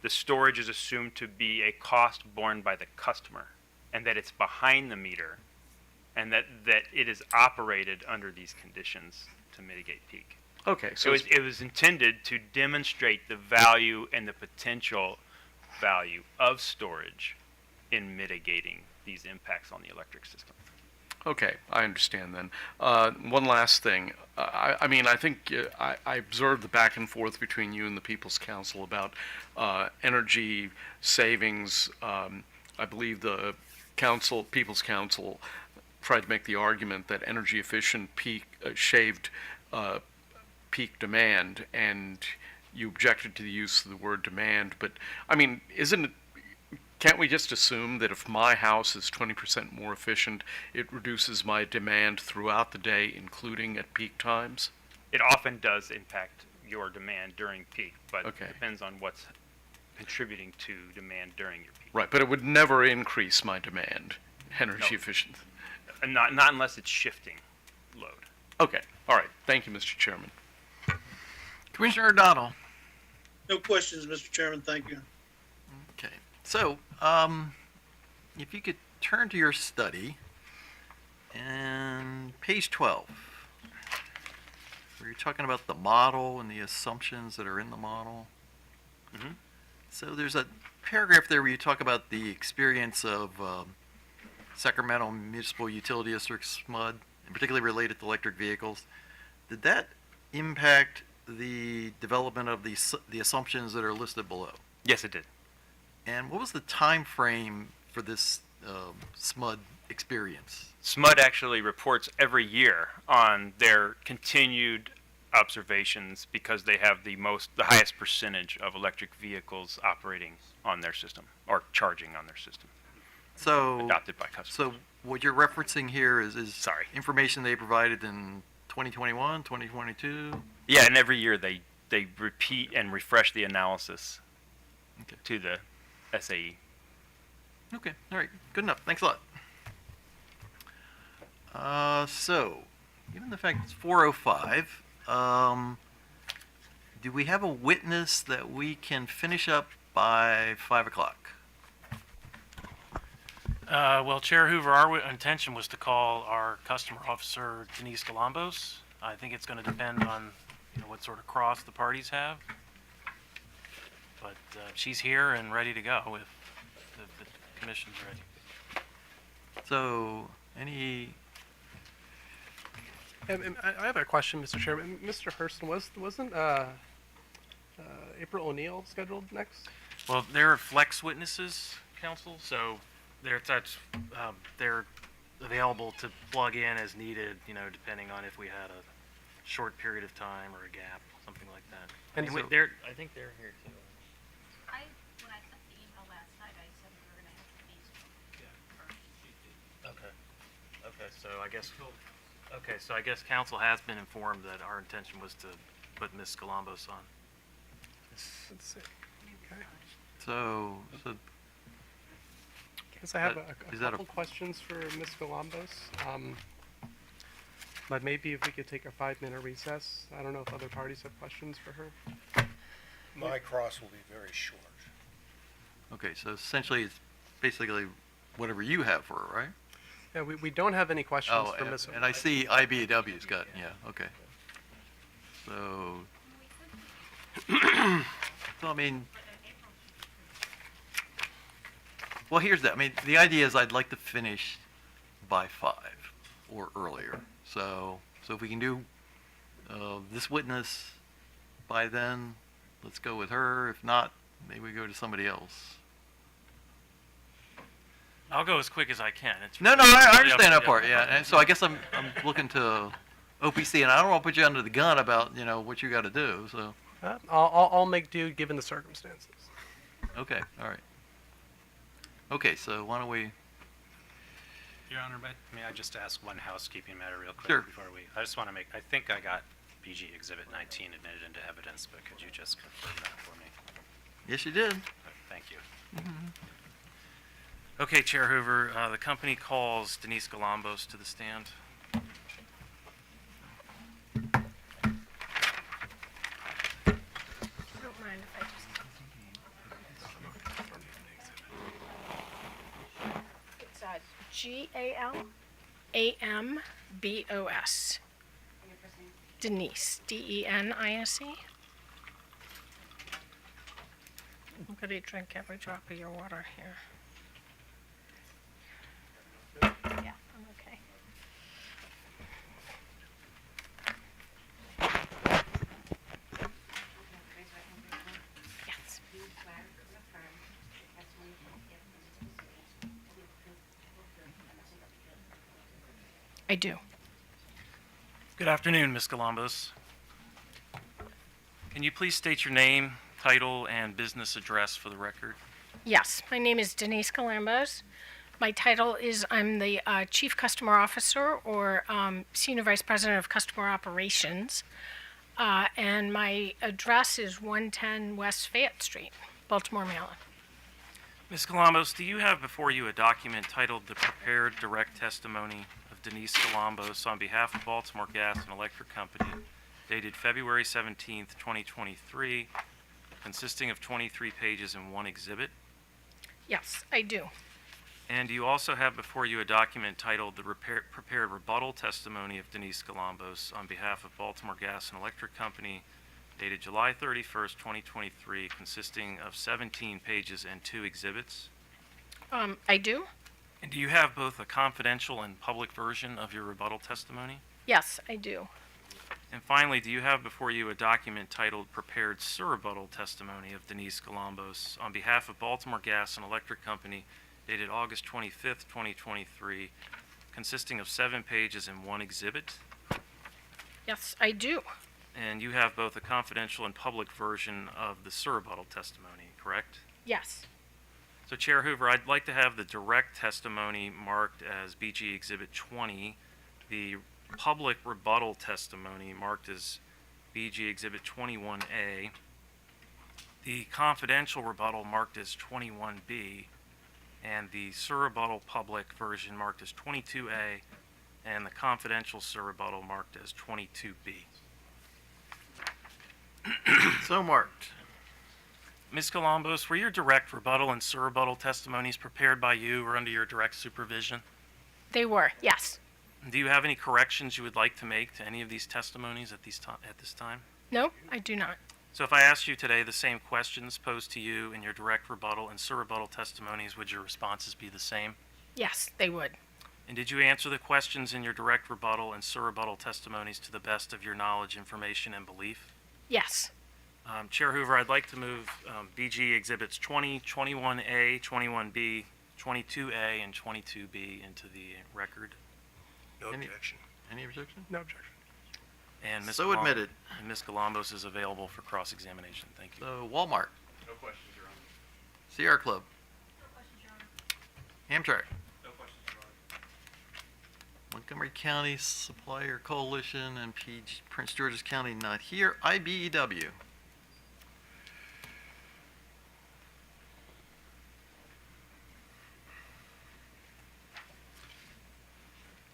the storage is assumed to be a cost borne by the customer, and that it's behind the meter, and that it is operated under these conditions to mitigate peak. Okay, so it was intended to demonstrate the value and the potential value of storage in mitigating these impacts on the electric system. Okay, I understand then. One last thing. I mean, I think I observed the back and forth between you and the People's Council about energy savings. I believe the People's Council tried to make the argument that energy efficient peak shaved peak demand, and you objected to the use of the word demand, but, I mean, can't we just assume that if my house is 20% more efficient, it reduces my demand throughout the day, including at peak times? It often does impact your demand during peak, but Okay. it depends on what's contributing to demand during your peak. Right, but it would never increase my demand, energy No. efficiency. And not unless it's shifting load. Okay, all right. Thank you, Mr. Chairman. Commissioner O'Donnell. No questions, Mr. Chairman. Thank you. Okay. So, if you could turn to your study and page 12, where you're talking about the model and the assumptions that are in the model. Mhm. So there's a paragraph there where you talk about the experience of Sacramento Municipal Utility District SMUD, and particularly related to electric vehicles. Did that impact the development of the assumptions that are listed below? Yes, it did. And what was the time frame for this SMUD experience? SMUD actually reports every year on their continued observations because they have the highest percentage of electric vehicles operating on their system or charging on their system. So Adopted by customers. So what you're referencing here is Sorry. information they provided in 2021, 2022? Yeah, and every year they repeat and refresh the analysis Okay. to the SAE. Okay, all right, good enough. Thanks a lot. So, given the fact it's 4:05, do we have a witness that we can finish up by 5 o'clock? Well, Chair Hoover, our intention was to call our customer officer, Denise Galambos. I think it's going to depend on, what sort of cross the parties have. But she's here and ready to go if the commission's ready. So, any, I have a question, Mr. Chairman. Mr. Hurston, wasn't April O'Neill scheduled next? Well, they're flex witnesses, counsel, so they're available to plug in as needed, depending on if we had a short period of time or a gap, something like that. And I so- I think they're here too. When I sent the email last night, I said we were gonna have these. Okay, so I guess council has been informed that our intention was to put Ms. Galambos on. Let's see. Okay. so, Guess I have That- a is that a- couple questions for Ms. Galambos. But maybe if we could take a 5-minute recess. I don't know if other parties have questions for her. My cross will be very short. okay, so essentially it's basically whatever you have for her, right? Yeah, we don't have any questions Oh, for Ms. and I see IBAW's got, yeah, okay. So, so I mean, well, here's that. I mean, the idea is I'd like to finish by 5 or earlier. So if we can do this witness by then, let's go with her. If not, maybe we go to somebody else. I'll go as quick as I can. It's No, I really up understand to that you. part, yeah. And so I guess I'm looking to OPC, and I don't want to put you under the gun about, what you got to do, so, I'll make do given the circumstances. okay, all right. Okay, so why don't we, Your Honor, may I just ask one housekeeping matter real quick Sure. before I just want to I think I got BG Exhibit 19 admitted into evidence, but could you just confirm that for me? yes, you did. Thank you. Okay, Chair Hoover, the company calls Denise Galambos to the stand. Don't mind if I just. It's GALAMBOS. Denise, DENISE. I'm gonna drink every drop of your water here. Yeah, I'm okay. Yes. I do. Good afternoon, Ms. Galambos. Can you please state your name, title, and business address for the record? Yes, my name is Denise Galambos. My title is I'm the Chief Customer Officer or Senior Vice President of Customer Operations. And my address is 110 West Fayette Street, Baltimore, Maryland. Ms. Galambos, do you have before you a document titled The Prepared Direct Testimony of Denise Galambos on behalf of Baltimore Gas and Electric Company, dated February 17th, 2023, consisting of 23 pages and one exhibit? Yes, I do. And you also have before you a document titled The Prepared Rebuttal Testimony of Denise Galambos on behalf of Baltimore Gas and Electric Company, dated July 31st, 2023, consisting of 17 pages and two exhibits? I do? And do you have both a confidential and public version of your rebuttal testimony? Yes, I do. And finally, do you have before you a document titled Prepared Surrebuttal Testimony of Denise Galambos on behalf of Baltimore Gas and Electric Company, dated August 25th, 2023, consisting of 7 pages and one exhibit? Yes, I do. And you have both a confidential and public version of the surrebuttal testimony, correct? Yes. So, Chair Hoover, I'd like to have the direct testimony marked as BG Exhibit 20, the public rebuttal testimony marked as BG Exhibit 21A, the confidential rebuttal marked as 21B, and the surrebuttal public version marked as 22A, and the confidential surrebuttal marked as 22B. So marked. Ms. Galambos, were your direct rebuttal and surrebuttal testimonies prepared by you or under your direct supervision? They were, yes. Do you have any corrections you would like to make to any of these testimonies at this time? No, I do not. So if I asked you today the same questions posed to you in your direct rebuttal and surrebuttal testimonies, would your responses be the same? Yes, they would. And did you answer the questions in your direct rebuttal and surrebuttal testimonies to the best of your knowledge, information, and belief? Yes. Chair Hoover, I'd like to move BG Exhibits 20, 21A, 21B, 22A, and 22B into the record. No objection. Any objection? No objection. And Ms. So admitted. And Ms. Galambos is available for cross-examination. Thank you. So Walmart, No questions, Your Honor. Sierra Club, Amtrak, No questions, Your Honor. Montgomery County Supplier Coalition, and Prince George's County not here. IBEW.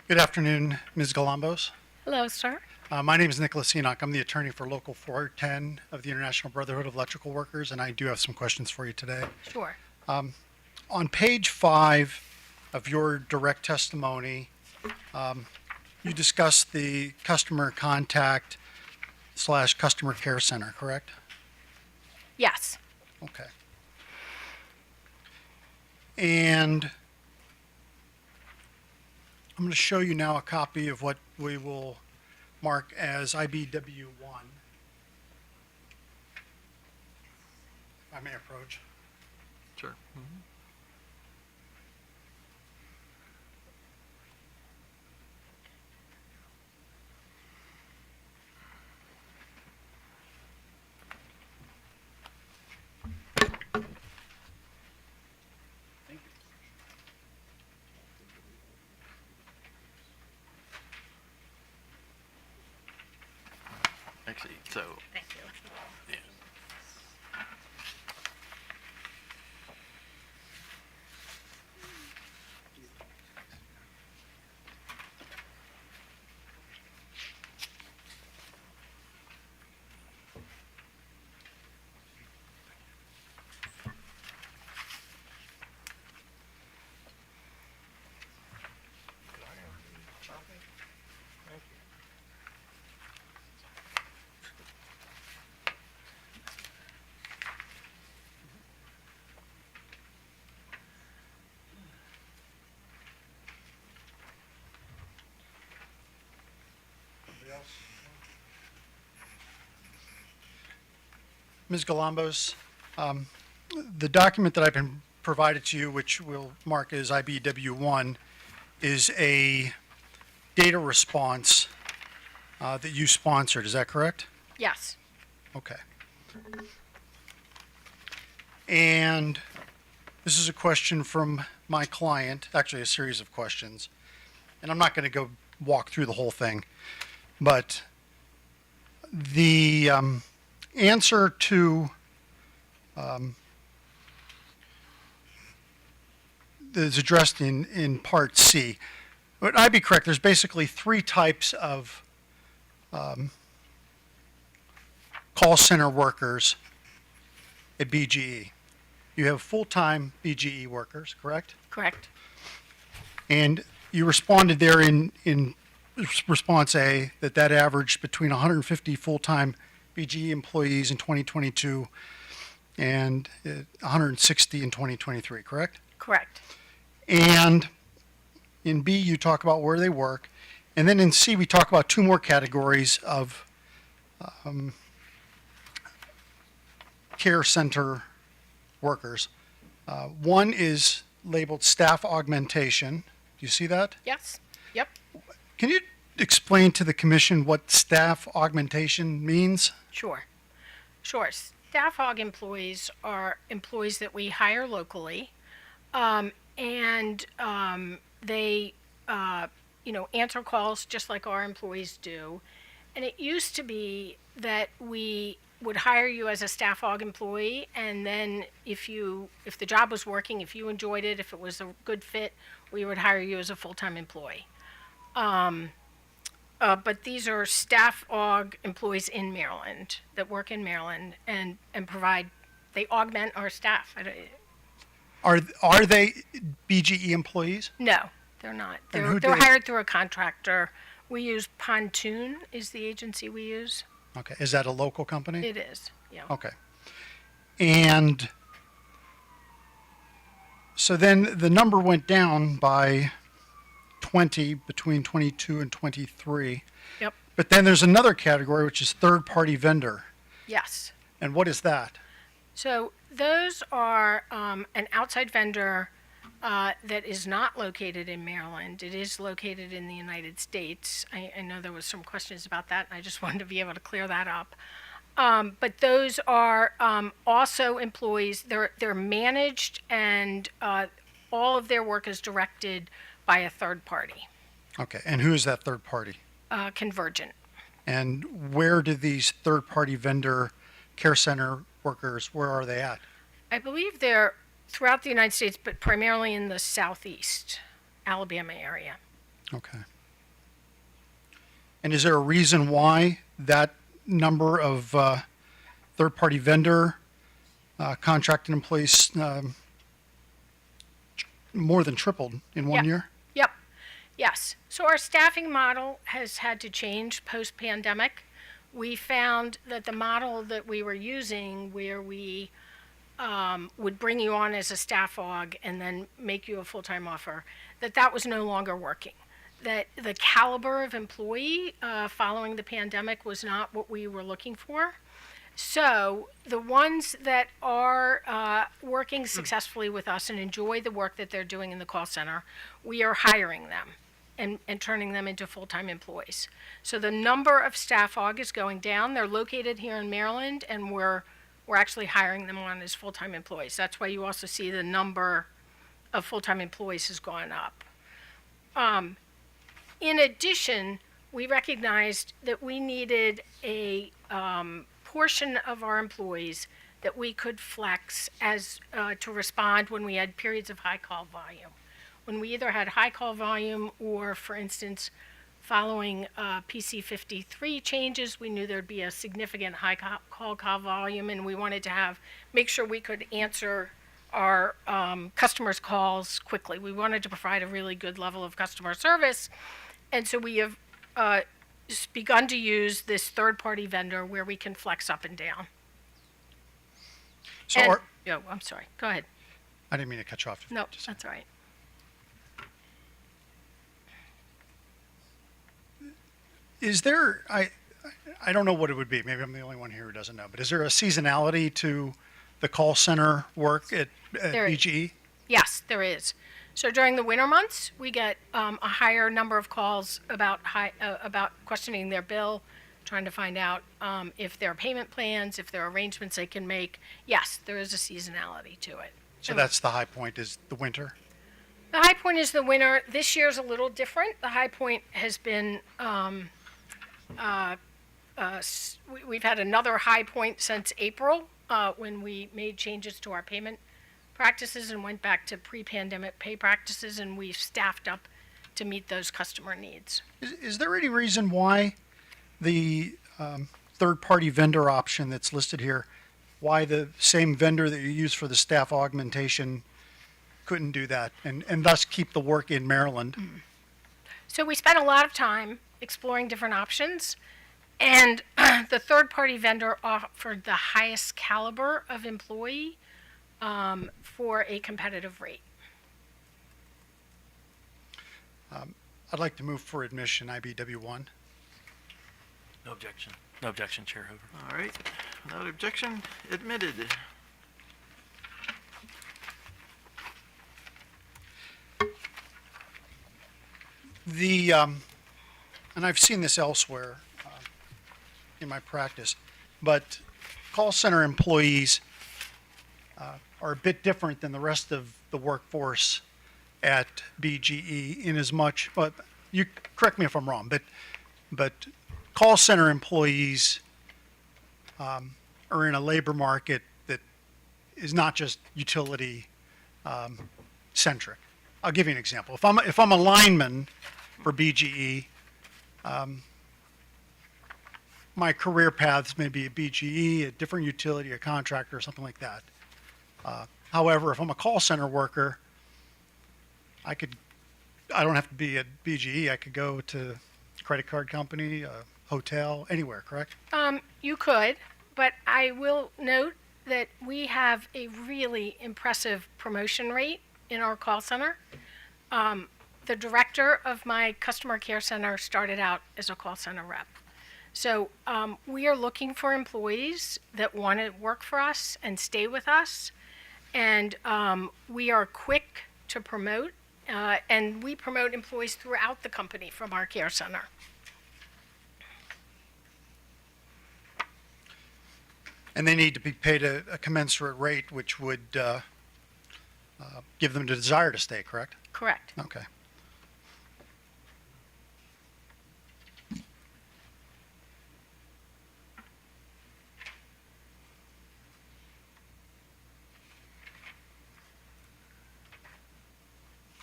Good afternoon, Ms. Galambos. Hello, sir. My name is Nicholas Enoch. I'm the attorney for Local 410 of the International Brotherhood of Electrical Workers, and I do have some questions for you today. Sure. On page 5 of your direct testimony, you discussed the customer contact / customer care center, correct? Yes. Okay. And I'm going to show you now a copy of what we will mark as IBW1. If I may approach. Sure. Actually, so. Thank you. Yeah. Ms. Galambos, the document that I've been provided to you, which we'll mark as IBW1, is a data response that you sponsored. Is that correct? Yes. Okay. And this is a question from my client, actually a series of questions. And I'm not going to go walk through the whole thing, but the answer to is addressed in Part C. Would I be correct? There's basically three types of call center workers at BGE. You have full-time BGE workers, correct? Correct. And you responded there in response A that averaged between 150 full-time BGE employees in 2022 and 160 in 2023, correct? Correct. And in B, you talk about where they work. And then in C, we talk about two more categories of care center workers. One is labeled staff augmentation. Do you see that? Yes. Yep. Can you explain to the commission what staff augmentation means? Sure. Sure. Staff aug employees are employees that we hire locally, and they, answer calls just like our employees do. And it used to be that we would hire you as a staff aug employee, and then if the job was working, if you enjoyed it, if it was a good fit, we would hire you as a full-time employee. But these are staff aug employees in Maryland that work in Maryland and they augment our staff. Are they BGE employees? No, they're not. And who They're do they- hired through a contractor. We use Pontoon is the agency we use. Okay. Is that a local company? It is, yeah. Okay. And so then the number went down by 20 between 22 and 23. Yep. But then there's another category, which is third-party vendor. Yes. And what is that? So those are an outside vendor that is not located in Maryland. It is located in the United States. I know there was some questions about that, and I just wanted to be able to clear that up. But those are also employees. They're managed, and all of their work is directed by a third party, Okay. And who is that third party? Convergent. And where do these third-party vendor care center workers, where are they at? I believe they're throughout the United States, but primarily in the southeast Alabama area. Okay. And is there a reason why that number of third-party vendor contracted employees more than tripled in one Yeah. year? Yep. Yes. So our staffing model has had to change post-pandemic. We found that the model that we were using, where we would bring you on as a staff aug and then make you a full-time offer, that was no longer working. That the caliber of employee following the pandemic was not what we were looking for. So the ones that are working successfully with us and enjoy the work that they're doing in the call center, we are hiring them and turning them into full-time employees. So the number of staff aug is going down. They're located here in Maryland, and we're actually hiring them on as full-time employees. That's why you also see the number of full-time employees has gone up. In addition, we recognized that we needed a portion of our employees that we could flex as to respond when we had periods of high call volume. When we either had high call volume or, for instance, following PC 53 changes, we knew there'd be a significant high call volume, and we wanted to make sure we could answer our customers' calls quickly. We wanted to provide a really good level of customer service, and so we have begun to use this third-party vendor where we can flex up and down. So I'm sorry. Go ahead. I didn't mean to cut you off. No, that's all right. Is there, I don't know what it would be. Maybe I'm the only one here who doesn't know, but is there a seasonality to the call center work at There is. BGE? Yes, there is. So during the winter months, we get a higher number of calls about questioning their bill, trying to find out if there are payment plans, if there are arrangements they can make. Yes, there is a seasonality to it. So that's the high point, is the winter? The high point is the winter. This year's a little different. The high point has been, we've had another high point since April, when we made changes to our payment practices and went back to pre-pandemic pay practices, and we've staffed up to meet those customer needs. Is there any reason why the third-party vendor option that's listed here, why the same vendor that you use for the staff augmentation couldn't do that and thus keep the work in Maryland? So we spent a lot of time exploring different options, and the third-party vendor offered the highest caliber of employee for a competitive rate. I'd like to move for admission, IBW1. No objection. No objection, Chair Hoover. All right, without objection, admitted. And I've seen this elsewhere in my practice, but call center employees are a bit different than the rest of the workforce at BGE in as much, but you correct me if I'm wrong, but call center employees are in a labor market that is not just utility centric. I'll give you an example. If I'm a lineman for BGE, my career paths may be at BGE, a different utility, a contractor, or something like that. However, if I'm a call center worker, I don't have to be at BGE. I could go to a credit card company, a hotel, anywhere, correct? You could, but I will note that we have a really impressive promotion rate in our call center. The director of my customer care center started out as a call center rep. So we are looking for employees that want to work for us and stay with us. And we are quick to promote, and we promote employees throughout the company from our care center. And they need to be paid a commensurate rate, which would give them the desire to stay, correct? Correct. Okay.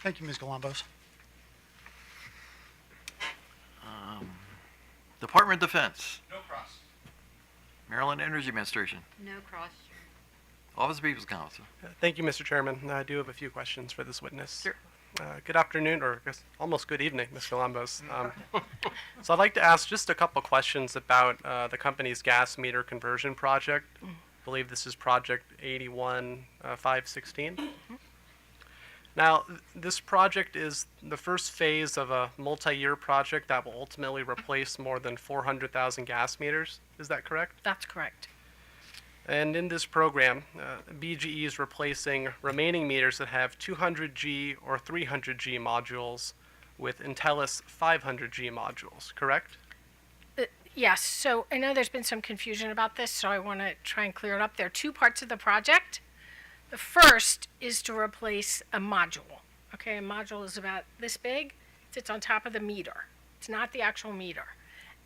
Thank you, Ms. Galambos. Department of Defense, No cross. Maryland Energy Administration, No cross. Office of People's Counsel. Thank you, Mr. Chairman. I do have a few questions for this witness. Sure. Good afternoon, or I guess almost good evening, Ms. Galambos. So I'd like to ask just a couple questions about the company's gas meter conversion project. I believe this is project 81516. Now, this project is the first phase of a multi-year project that will ultimately replace more than 400,000 gas meters. Is that correct? That's correct. And in this program, BGE is replacing remaining meters that have 200G or 300G modules with Intellis 500G modules, correct? Yes, so I know there's been some confusion about this, so I want to try and clear it up. There are two parts of the project. The first is to replace a module. Okay, a module is about this big. It sits on top of the meter. It's not the actual meter.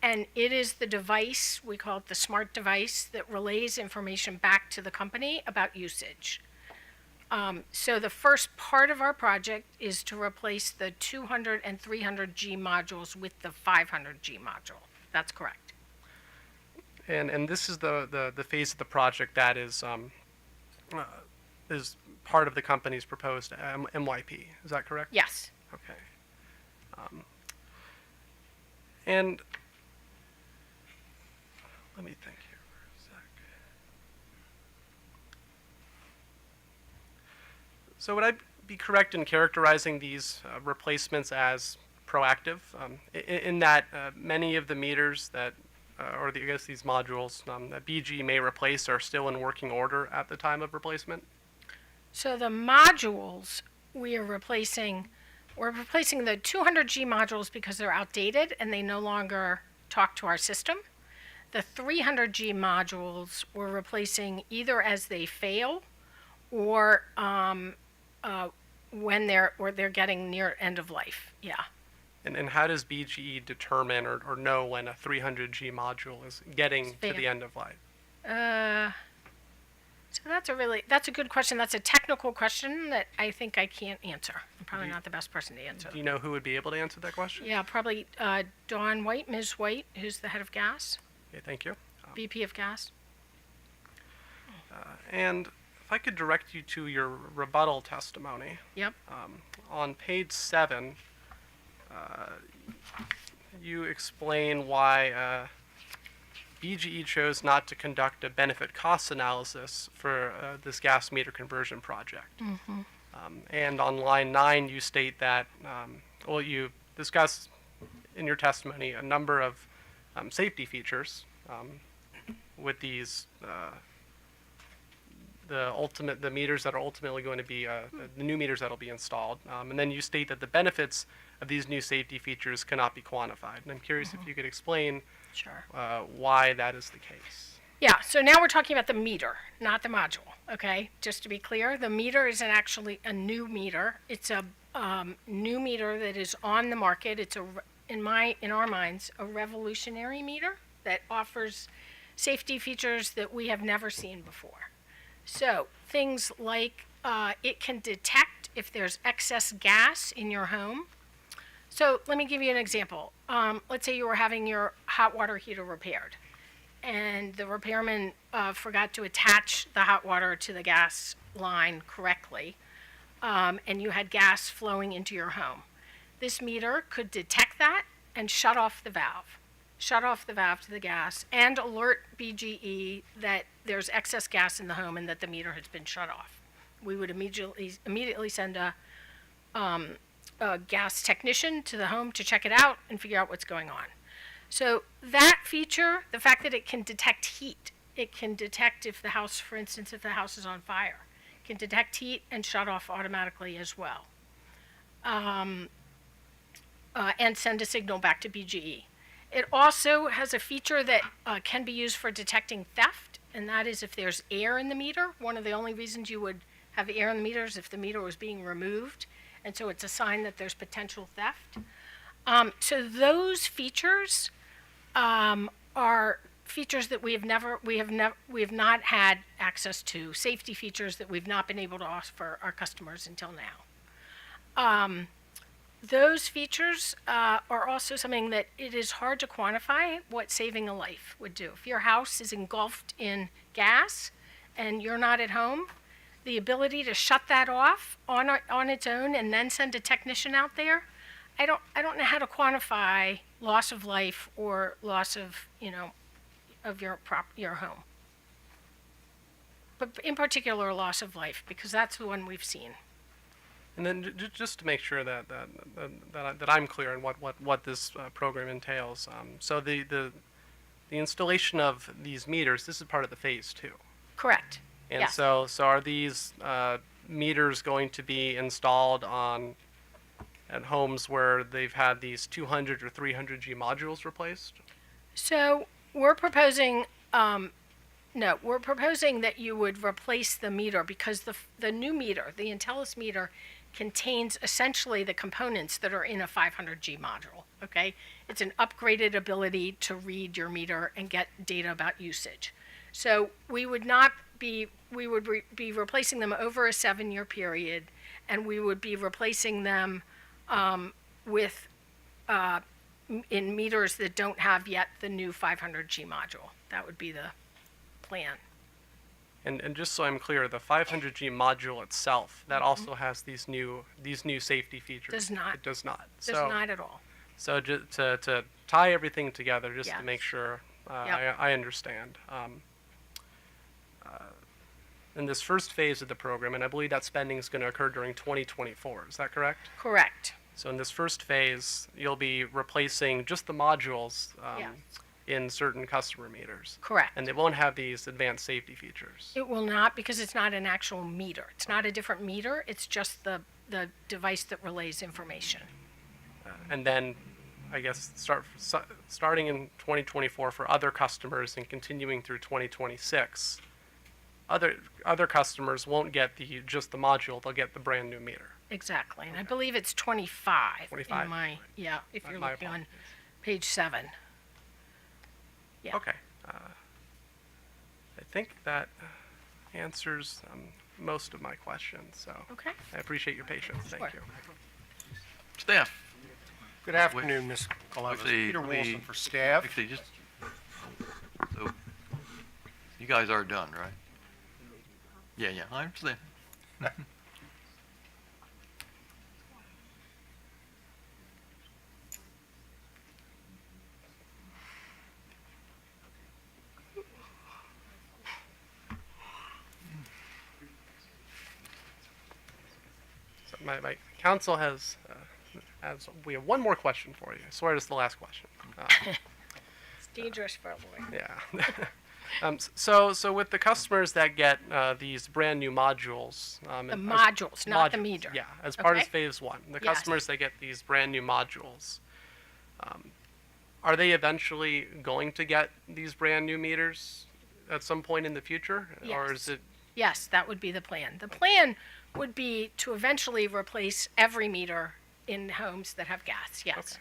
And it is the device, we call it the smart device, that relays information back to the company about usage. So the first part of our project is to replace the 200 and 300G modules with the 500G module. That's correct. And this is the phase of the project that is part of the company's proposed MYP. Is that correct? Yes. Okay. And let me think here for a sec. So would I be correct in characterizing these replacements as proactive, in that many of the meters that, or I guess these modules that BG may replace are still in working order at the time of replacement? So the modules we're replacing the 200G modules because they're outdated and they no longer talk to our system. The 300G modules we're replacing either as they fail or when they're getting near end of life. Yeah. And how does BGE determine or know when a 300G module is getting to the end of life? So that's a good question. That's a technical question that I think I can't answer. I'm probably not the best person to answer. Do you know who would be able to answer that question? Yeah, probably Dawn White, Ms. White, who's the head of gas, Okay, thank you. VP of gas. And if I could direct you to your rebuttal testimony. Yep. On page 7, you explain why BGE chose not to conduct a benefit cost analysis for this gas meter conversion project. Mm-hmm. And on line 9, you state that, you discuss in your testimony a number of safety features with these, the meters that are ultimately going to be, the new meters that will be installed. And then you state that the benefits of these new safety features cannot be quantified. And I'm curious if you could explain Sure. Why that is the case. Yeah, so now we're talking about the meter, not the module, okay? Just to be clear, the meter isn't actually a new meter. It's a new meter that is on the market. It's in our minds, a revolutionary meter that offers safety features that we have never seen before. So things like it can detect if there's excess gas in your home. So let me give you an example. Let's say you were having your hot water heater repaired, and the repairman forgot to attach the hot water to the gas line correctly, and you had gas flowing into your home. This meter could detect that and shut off the valve to the gas, and alert BGE that there's excess gas in the home and that the meter has been shut off. We would immediately send a gas technician to the home to check it out and figure out what's going on. So that feature, the fact that it can detect heat, it can detect if the house, for instance, if the house is on fire, it can detect heat and shut off automatically as well. And send a signal back to BGE. It also has a feature that can be used for detecting theft, and that is if there's air in the meter. One of the only reasons you would have air in the meter is if the meter was being removed, and so it's a sign that there's potential theft. So those features are features that we have not had access to, safety features that we've not been able to offer our customers until now. Those features are also something that it is hard to quantify what saving a life would do. If your house is engulfed in gas and you're not at home, the ability to shut that off on its own and then send a technician out there, I don't know how to quantify loss of life or loss of of your home. But in particular, loss of life, because that's the one we've seen. And then just to make sure that I'm clear on what this program entails. So the installation of these meters, this is part of the phase 2. Correct. And yes. so are these meters going to be installed at homes where they've had these 200 or 300G modules replaced? So we're proposing we're proposing that you would replace the meter because the new meter, the Intellis meter, contains essentially the components that are in a 500G module, okay? It's an upgraded ability to read your meter and get data about usage. So we would be replacing them over a 7-year period, and we would be replacing them with in meters that don't have yet the new 500G module. That would be the plan. And just so I'm clear, the 500G module itself, that also has these new safety features. Does not. It does not. Does not at all. So to tie everything together, just Yes. to make sure Yep. I understand. In this first phase of the program, and I believe that spending is going to occur during 2024, is that correct? Correct. So in this first phase, you'll be replacing just the modules Yes. in certain customer meters. Correct. And they won't have these advanced safety features. It will not, because it's not an actual meter. It's not a different meter. It's just the device that relays information. And then I guess, starting in 2024 for other customers and continuing through 2026, other customers won't get just the module, they'll get the brand new meter. Exactly, and I believe it's 25. 25. In my, yeah, if you're My looking on apologies. page 7. Yeah. Okay. I think that answers most of my questions, so Okay. I appreciate your patience. Sure. Thank you. Staff. Good afternoon, Ms. Columbus. Actually, Peter let me- Wilson for staff. Actually, just, so, you guys are done, right? Yeah, I understand. So my counsel we have one more question for you. I swear it's the last question. It's dangerous for a lawyer. Yeah. So with the customers that get these brand new modules, The modules, not the meter. Yeah, as part of Okay. phase one, the Yes. customers that get these brand new modules, are they eventually going to get these brand new meters at some point in the future, or is Yes. it? Yes, that would be the plan. The plan would be to eventually replace every meter in homes that have gas, yes.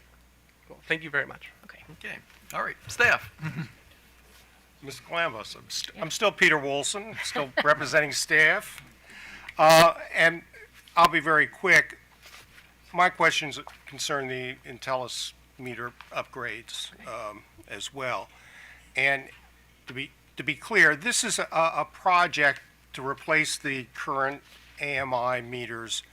Cool. Thank you very much. Okay. Okay, all right, staff. Ms. Columbus, I'm still Peter Wilson, still representing staff. And I'll be very quick. My questions concern the Intellis meter upgrades as well. And to be clear, this is a project to replace the current AMI meters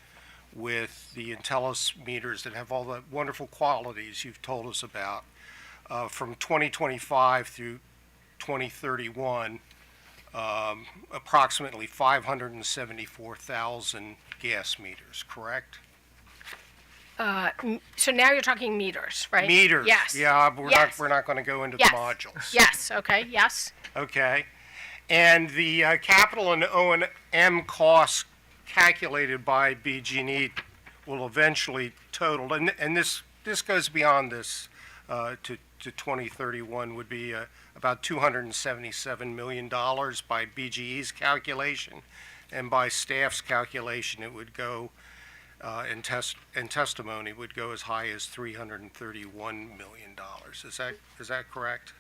with the Intellis meters that have all the wonderful qualities you've told us about from 2025 through 2031, approximately 574,000 gas meters, correct? So now you're talking meters, right? Meters. Yes. Yeah, Yes. we're not going to go into Yes. the modules. Yes, okay, yes. Okay. And the capital and O&M costs calculated by BG&E will eventually total, and this goes beyond this to 2031, would be about $277 million by BGE's calculation, and by staff's calculation, it would go, and testimony would go as high as $331 million. Is that correct?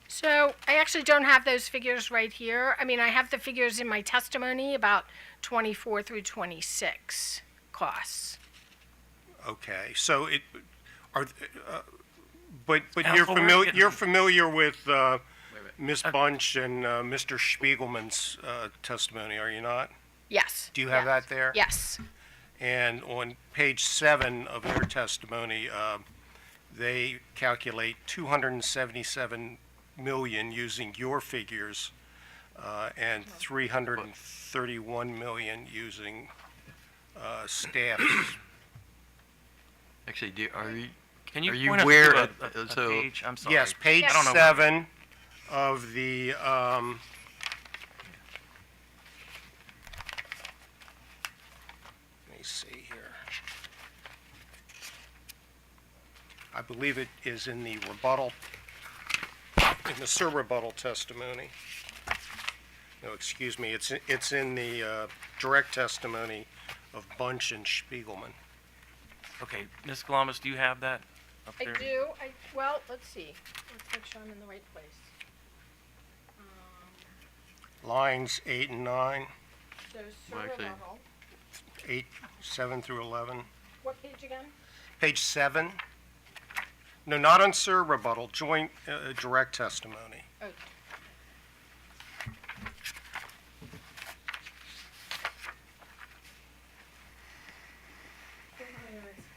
So I actually don't have those figures right here. I mean, I have the figures in my testimony about 24 through 26 costs. Okay, so but Counsel, we're getting- you're familiar with Ms. Bunch and Mr. Spiegelman's testimony, are you not? Yes. Do you have that there? Yes. And on page 7 of their testimony, they calculate 277 million using your figures, and 331 million using staff's. Actually, are you Can you are you point us aware to of, a so page? I'm sorry. Yes, page I don't know 7 of the, let me see here. I believe it is in the rebuttal, in the sur-rebuttal testimony. No, excuse me, it's in the direct testimony of Bunch and Spiegelman. Okay, Ms. Columbus, do you have that up I there? do. Well, let's see. Let's make sure I'm in the right place. Lines 8 and 9, So, Well, actually- rebuttal. 7 through 11. What page again? Page 7? No, not on sur-rebuttal, joint direct testimony. Oh.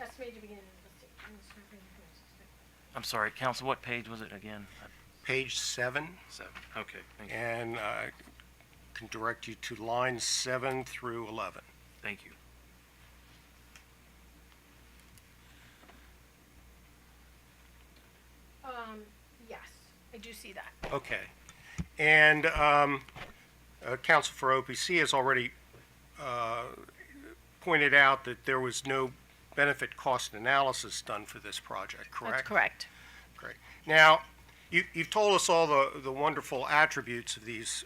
Estimated beginning. I'm sorry, Counsel, what page was it again? Page 7, 7. Okay, thank you. and I can direct you to lines 7 through 11. Thank you. Yes, I do see that. Okay. And Counsel for OPC has already pointed out that there was no benefit cost analysis done for this project, correct? That's correct. Great. Now, you've told us all the wonderful attributes of these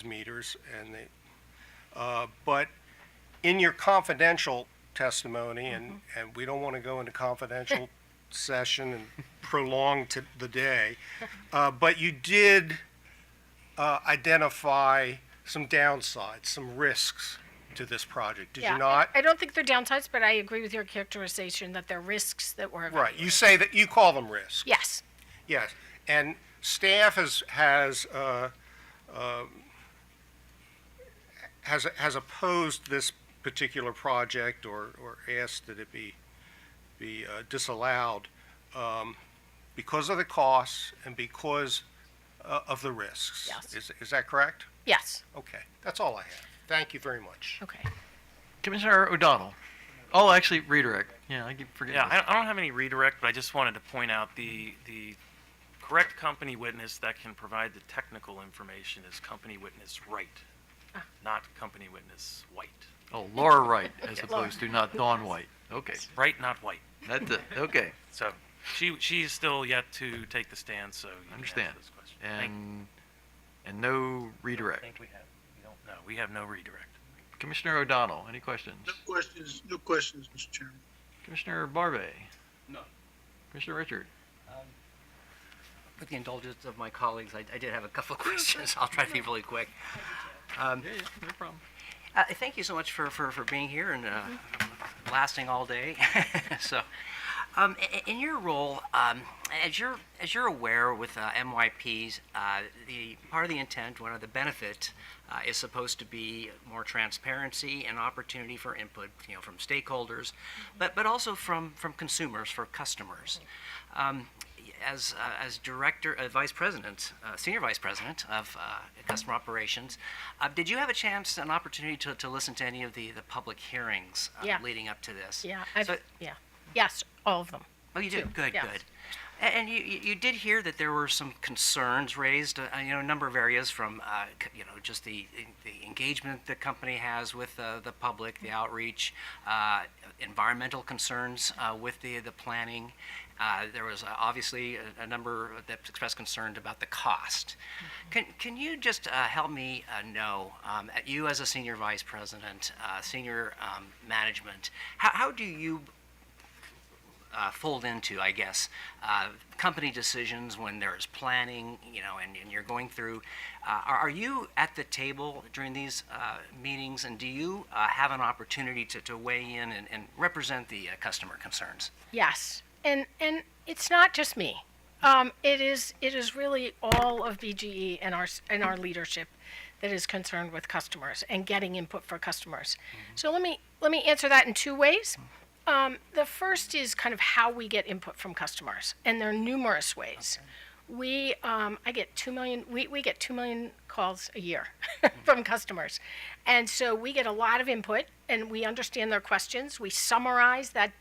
meters, and but in your confidential testimony, and we don't want to go into confidential session and prolong the day, but you did identify some downsides, some risks to this project, did Yeah, you not? I don't think they're downsides, but I agree with your characterization that they're risks that were evaluated. Right, you say that you call them risks. Yes. Yes, and staff has opposed this particular project or asked that it be disallowed because of the costs and because of the risks. Yes. Is that correct? Yes. Okay, that's all I have. Thank you very much. Okay. Commissioner O'Donnell. Oh, actually, redirect. Yeah, I keep forgetting. Yeah, this. I don't have any redirect, but I just wanted to point out the correct company witness that can provide the technical information is company witness Wright, not company witness White. Oh, Laura Wright, as opposed to not Dawn White. Okay. Wright, not White. That's it. Okay. So she's still yet to take the stand, so you can Understand. answer this question. Thank you. And no redirect. We don't know. We have no redirect. Commissioner O'Donnell, any questions? No questions, Mr. Chairman. Commissioner Barbe. No. Commissioner Richard. With the indulgence of my colleagues, I did have a couple of questions. I'll try to be really quick. Yeah, no problem. Thank you so much for being here and lasting all day. So, in your role, as you're aware with MYPs, the part of the intent, one of the benefit, is supposed to be more transparency and opportunity for input, from stakeholders, but also from consumers, for customers. As director, vice president, senior vice president of customer operations, did you have an opportunity to listen to any of the public hearings Yeah. leading up to this? Yeah. So- Yes, all of them. Oh, you did? Good, Yes. good. And you did hear that there were some concerns raised, a number of areas from, just the engagement the company has with the public, the outreach, environmental concerns with the planning. There was obviously a number that expressed concern about the cost. Can you just help me know, you as a senior vice president, senior management, how do you fold into, I guess, company decisions when there's planning, and you're going through. Are you at the table during these meetings, and do you have an opportunity to weigh in and represent the customer concerns? Yes, and it's not just me. It is really all of BGE and our leadership that is concerned with customers and getting input for customers. So let me answer that in two ways. The first is kind of how we get input from customers, and there are numerous ways. I get 2 million. We get 2 million calls a year from customers, and so we get a lot of input, and we understand their questions. We summarize that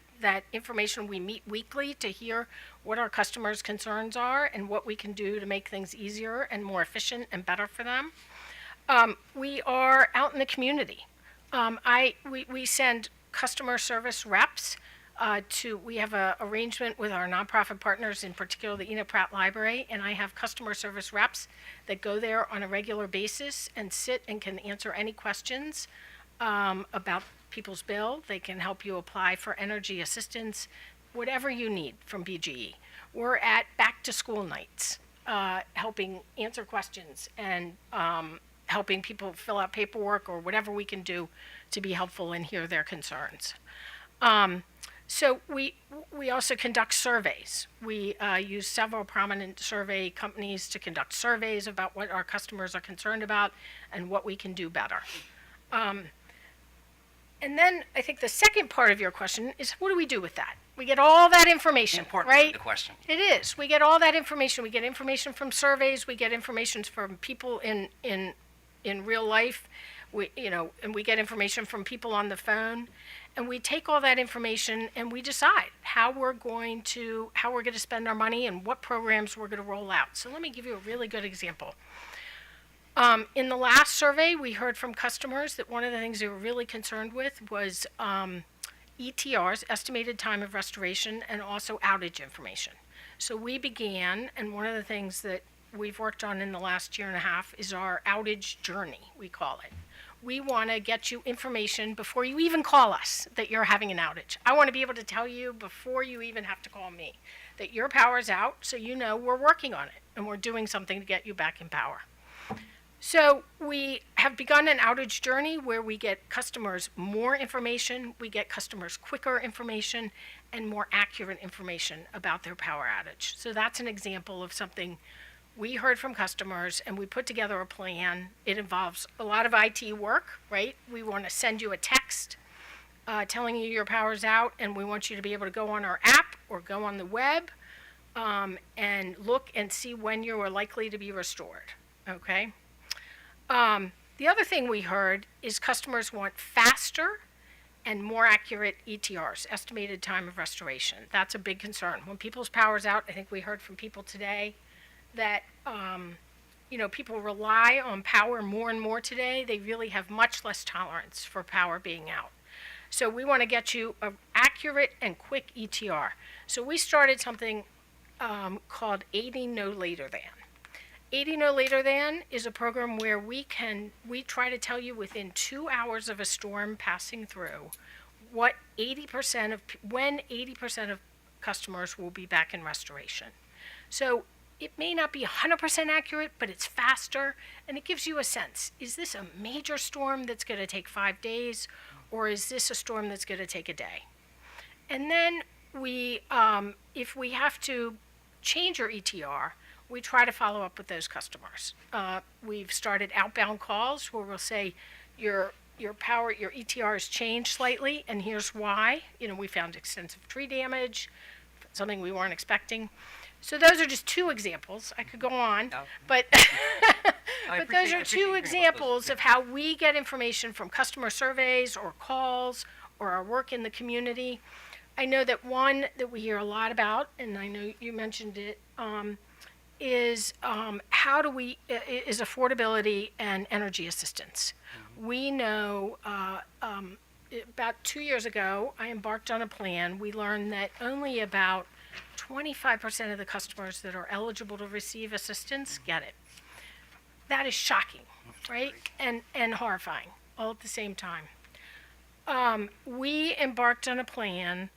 information. We meet weekly to hear what our customers' concerns are and what we can do to make things easier and more efficient and better for them. We are out in the community. We send customer service reps we have an arrangement with our nonprofit partners, in particular the Enoch Pratt Library, and I have customer service reps that go there on a regular basis and sit and can answer any questions about people's bill. They can help you apply for energy assistance, whatever you need from BGE. We're at back to school nights, helping answer questions and helping people fill out paperwork or whatever we can do to be helpful and hear their concerns. So we also conduct surveys. We use several prominent survey companies to conduct surveys about what our customers are concerned about and what we can do better. And then I think the second part of your question is, what do we do with that? We get all that information, Important right? the question. It is. We get all that information. We get information from surveys. We get information from people in real life. And we get information from people on the phone. And we take all that information and we decide how we're going to spend our money and what programs we're going to roll out. So let me give you a really good example. In the last survey, we heard from customers that one of the things they were really concerned with was ETRs, estimated time of restoration, and also outage information. So we began, and one of the things that we've worked on in the last year and a half is our outage journey, we call it. We want to get you information before you even call us that you're having an outage. I want to be able to tell you before you even have to call me that your power's out, so you know we're working on it and we're doing something to get you back in power. So we have begun an outage journey where we get customers more information, we get customers quicker information, and more accurate information about their power outage. So that's an example of something we heard from customers, and we put together a plan. It involves a lot of IT work, right? We want to send you a text telling you your power's out, and we want you to be able to go on our app or go on the web and look and see when you are likely to be restored, okay? The other thing we heard is customers want faster and more accurate ETRs, estimated time of restoration. That's a big concern. When people's power's out, I think we heard from people today that, people rely on power more and more today. They really have much less tolerance for power being out. So we want to get you an accurate and quick ETR. So we started something called 80 No Later Than. 80 No Later Than is a program where we try to tell you within 2 hours of a storm passing through when 80% of customers will be back in restoration. So it may not be 100% accurate, but it's faster, and it gives you a sense. Is this a major storm that's going to take 5 days, or is this a storm that's going to take a day? And then if we have to change your ETR, we try to follow up with those customers. We've started outbound calls where we'll say, your ETR has changed slightly, and here's why. We found extensive tree damage, something we weren't expecting. So those are just two examples. I could go on, but but those are two examples of how we get information from customer surveys or calls or our work in the community. I know that one that we hear a lot about, and I know you mentioned it, is affordability and energy assistance. We know about 2 years ago, I embarked on a plan. We learned that only about 25% of the customers that are eligible to receive assistance get it. That is shocking, right? And horrifying all at the same time. We embarked on a plan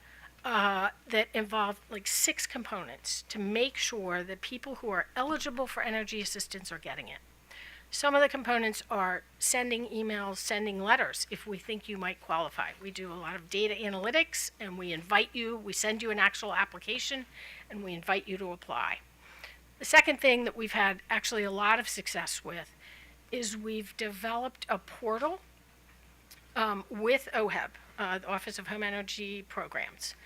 that involved like 6 components to make sure that people who are eligible for energy assistance are getting it. Some of the components are sending emails, sending letters if we think you might qualify. We do a lot of data analytics, and we send you an actual application, and we invite you to apply. The second thing that we've had actually a lot of success with is we've developed a portal with OHEB, the Office of Home Energy Programs.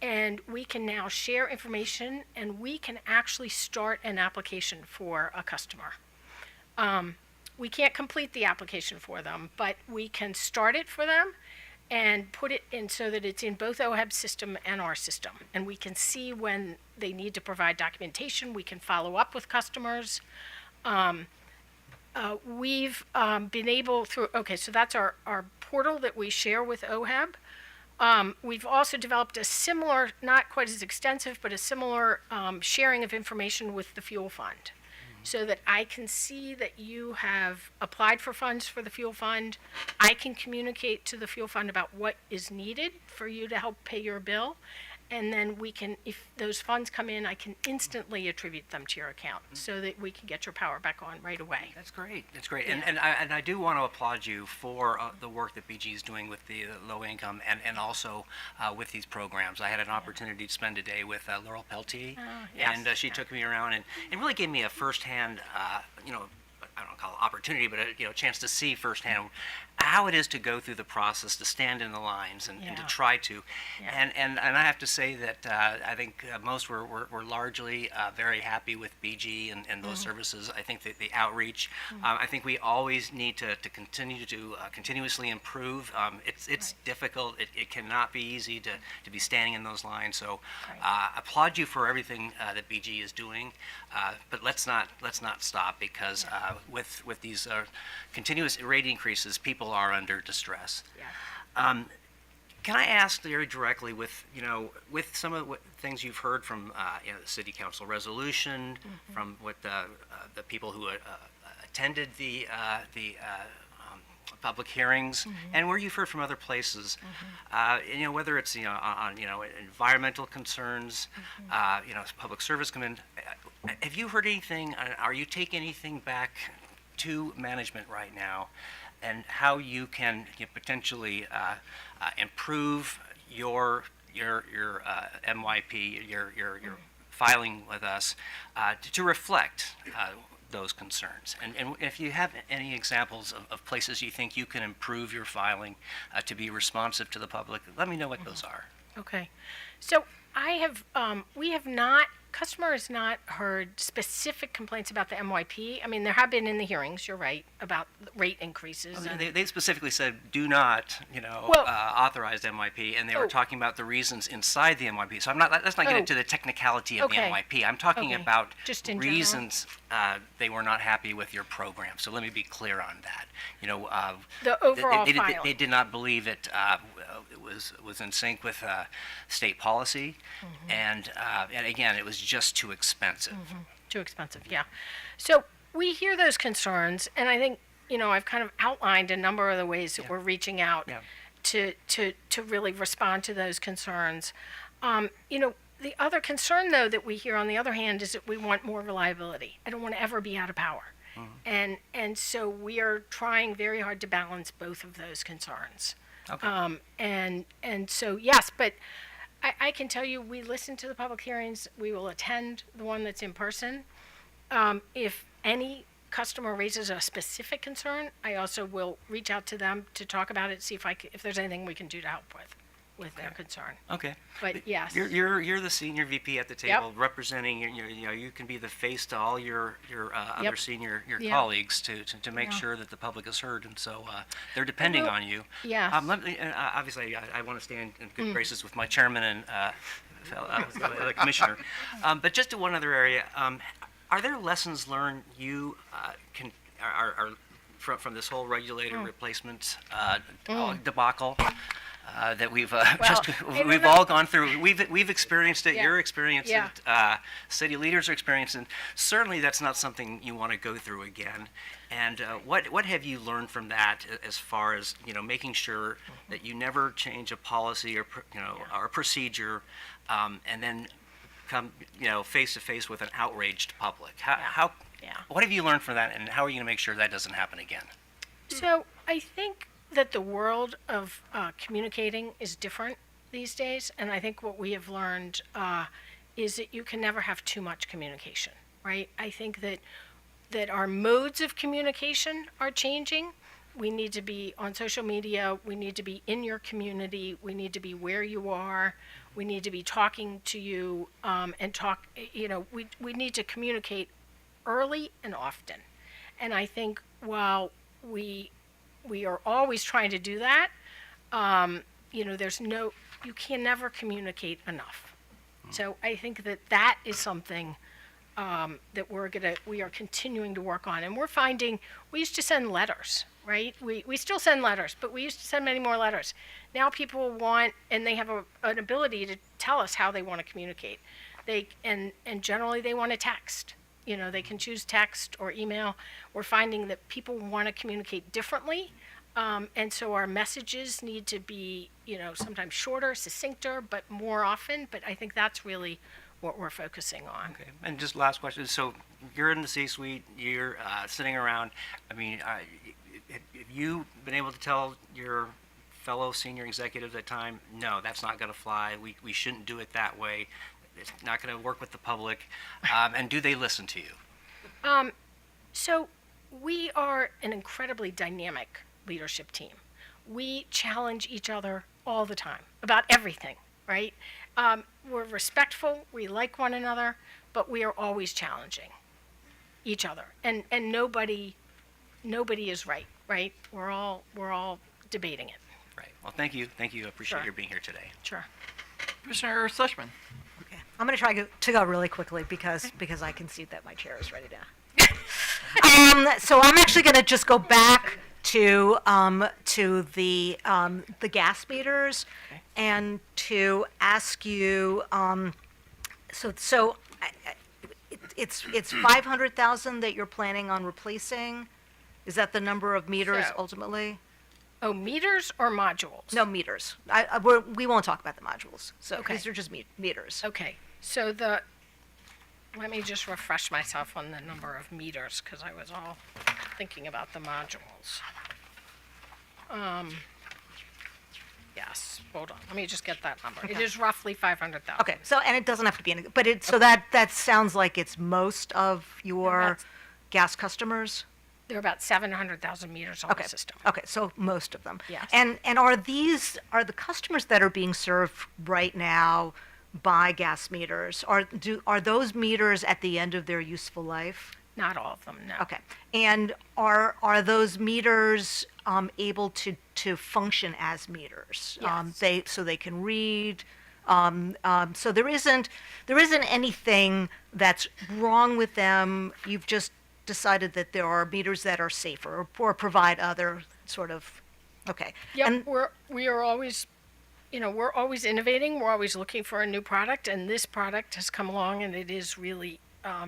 And we can now share information, and we can actually start an application for a customer. We can't complete the application for them, but we can start it for them and put it in so that it's in both OHEB's system and our system. And we can see when they need to provide documentation. We can follow up with customers. We've been able so that's our portal that we share with OHEB. We've also developed a similar, not quite as extensive, but a similar sharing of information with the Fuel Fund, so that I can see that you have applied for funds for the Fuel Fund. I can communicate to the Fuel Fund about what is needed for you to help pay your bill. And then if those funds come in, I can instantly attribute them to your account so that we can get your power back on right away. That's great. That's great. Yeah. And I do want to applaud you for the work that BG is doing with the low income and also with these programs. I had an opportunity to spend a day with Laurel Peltier, and she took me around and really gave me a firsthand, I don't call it opportunity, but a chance to see firsthand how it is to go through the process, to stand in the lines and to try to. And I have to say that I think most were largely very happy with BG and those services. I think that the outreach, I think we always need to continue to continuously improve. It's difficult. It cannot be easy to be standing in those lines. So applaud you for everything that BG is doing. But let's not stop, because with these continuous rate increases, people are under distress. Can I ask very directly, with with some of what things you've heard from the city council resolution, from what the people who attended the public hearings, and where you've heard from other places, whether it's on environmental concerns, public service commitment. Have you heard anything? Are you taking anything back to management right now, and how you can potentially improve your MYP, your filing with us, to reflect those concerns? And if you have any examples of places you think you can improve your filing to be responsive to the public, let me know what those are. Okay. So we have not, customer has not heard specific complaints about the MYP. I mean, there have been in the hearings, you're right, about rate increases. and- They specifically said, do not, Well- authorize MYP, and they were talking about the reasons inside the MYP. So let's not get into the technicality of the Okay. MYP. I'm talking Okay. about Just in general? reasons they were not happy with your program. So let me be clear on that. The overall they filing. did not believe it was in sync with state policy, and again, it was just too expensive. Too expensive, yeah. So we hear those concerns, and I think, I've kind of outlined a number of the ways that we're reaching out to really respond to those concerns. The other concern, though, that we hear on the other hand is that we want more reliability. I don't want to ever be out of power. And so we are trying very hard to balance both of those concerns. Okay. And so, yes, but I can tell you, we listen to the public hearings. We will attend the one that's in person. If any customer raises a specific concern, I also will reach out to them to talk about it, see if there's anything we can do to help with their concern. Okay. But yes. You're the senior VP at the table, representing. You can be the face to all your other senior colleagues to make sure that the public is heard, and so they're depending on you. Yes. Obviously, I want to stay in good graces with my chairman and the commissioner. But just to one other area, are there lessons learned you are from this whole regulator replacement debacle? That we've we've all gone through. We've experienced it. You're experiencing it. City leaders are experiencing. Certainly, that's not something you want to go through again. And what have you learned from that, as far as making sure that you never change a policy or or a procedure, and then come face to face with an outraged public? What have you learned from that, and how are you going to make sure that doesn't happen again? So I think that the world of communicating is different these days, and I think what we have learned is that you can never have too much communication, right? I think that our modes of communication are changing. We need to be on social media. We need to be in your community. We need to be where you are. We need to be talking to you and talk. We need to communicate early and often. And I think while we are always trying to do that, you can never communicate enough. So I think that is something that we are continuing to work on. And we're finding, we used to send letters, right? We still send letters, but we used to send many more letters. Now people want, and they have an ability to tell us how they want to communicate. And generally they want to text. They can choose text or email. We're finding that people want to communicate differently. And so our messages need to be, sometimes shorter, succincter, but more often. But I think that's really what we're focusing on. Okay. And just last question. So you're in the C-suite, you're sitting around. I mean, have you been able to tell your fellow senior executives at time, no, that's not going to fly. We shouldn't do it that way. It's not going to work with the public. And do they listen to you? So we are an incredibly dynamic leadership team. We challenge each other all the time about everything, right? We're respectful, we like one another, but we are always challenging each other. And nobody is right? We're all debating it. Right. Well, thank you. Thank you. I appreciate Sure. your being here today. Sure. Commissioner Sushman. I'm going to try to go really quickly because I can see that my chair is ready to. So I'm actually going to just go back to the gas meters, and to ask you. It's 500,000 that you're planning on replacing. Is that the number of meters So- ultimately? Oh, meters or modules? No, meters. We won't talk about the modules. So Okay. these are just meters. Okay, so let me just refresh myself on the number of meters, because I was all thinking about the modules. Yes, hold on, let me just get that number. It Okay. is roughly 500,000. Okay, so, and it doesn't have to be, but that sounds like it's most of your that's- gas customers? There are about 700,000 meters on Okay. the system. Okay, so most of them. Yes. And are the customers that are being served right now by gas meters, are those meters at the end of their useful life? Not all of them, no. Okay. And are those meters able to function as meters? Yes. So they can read. So there isn't anything that's wrong with them. You've just decided that there are meters that are safer or provide other sort of. Okay. Yep, And we are always, we're always innovating. We're always looking for a new product, and this product has come along, and it is really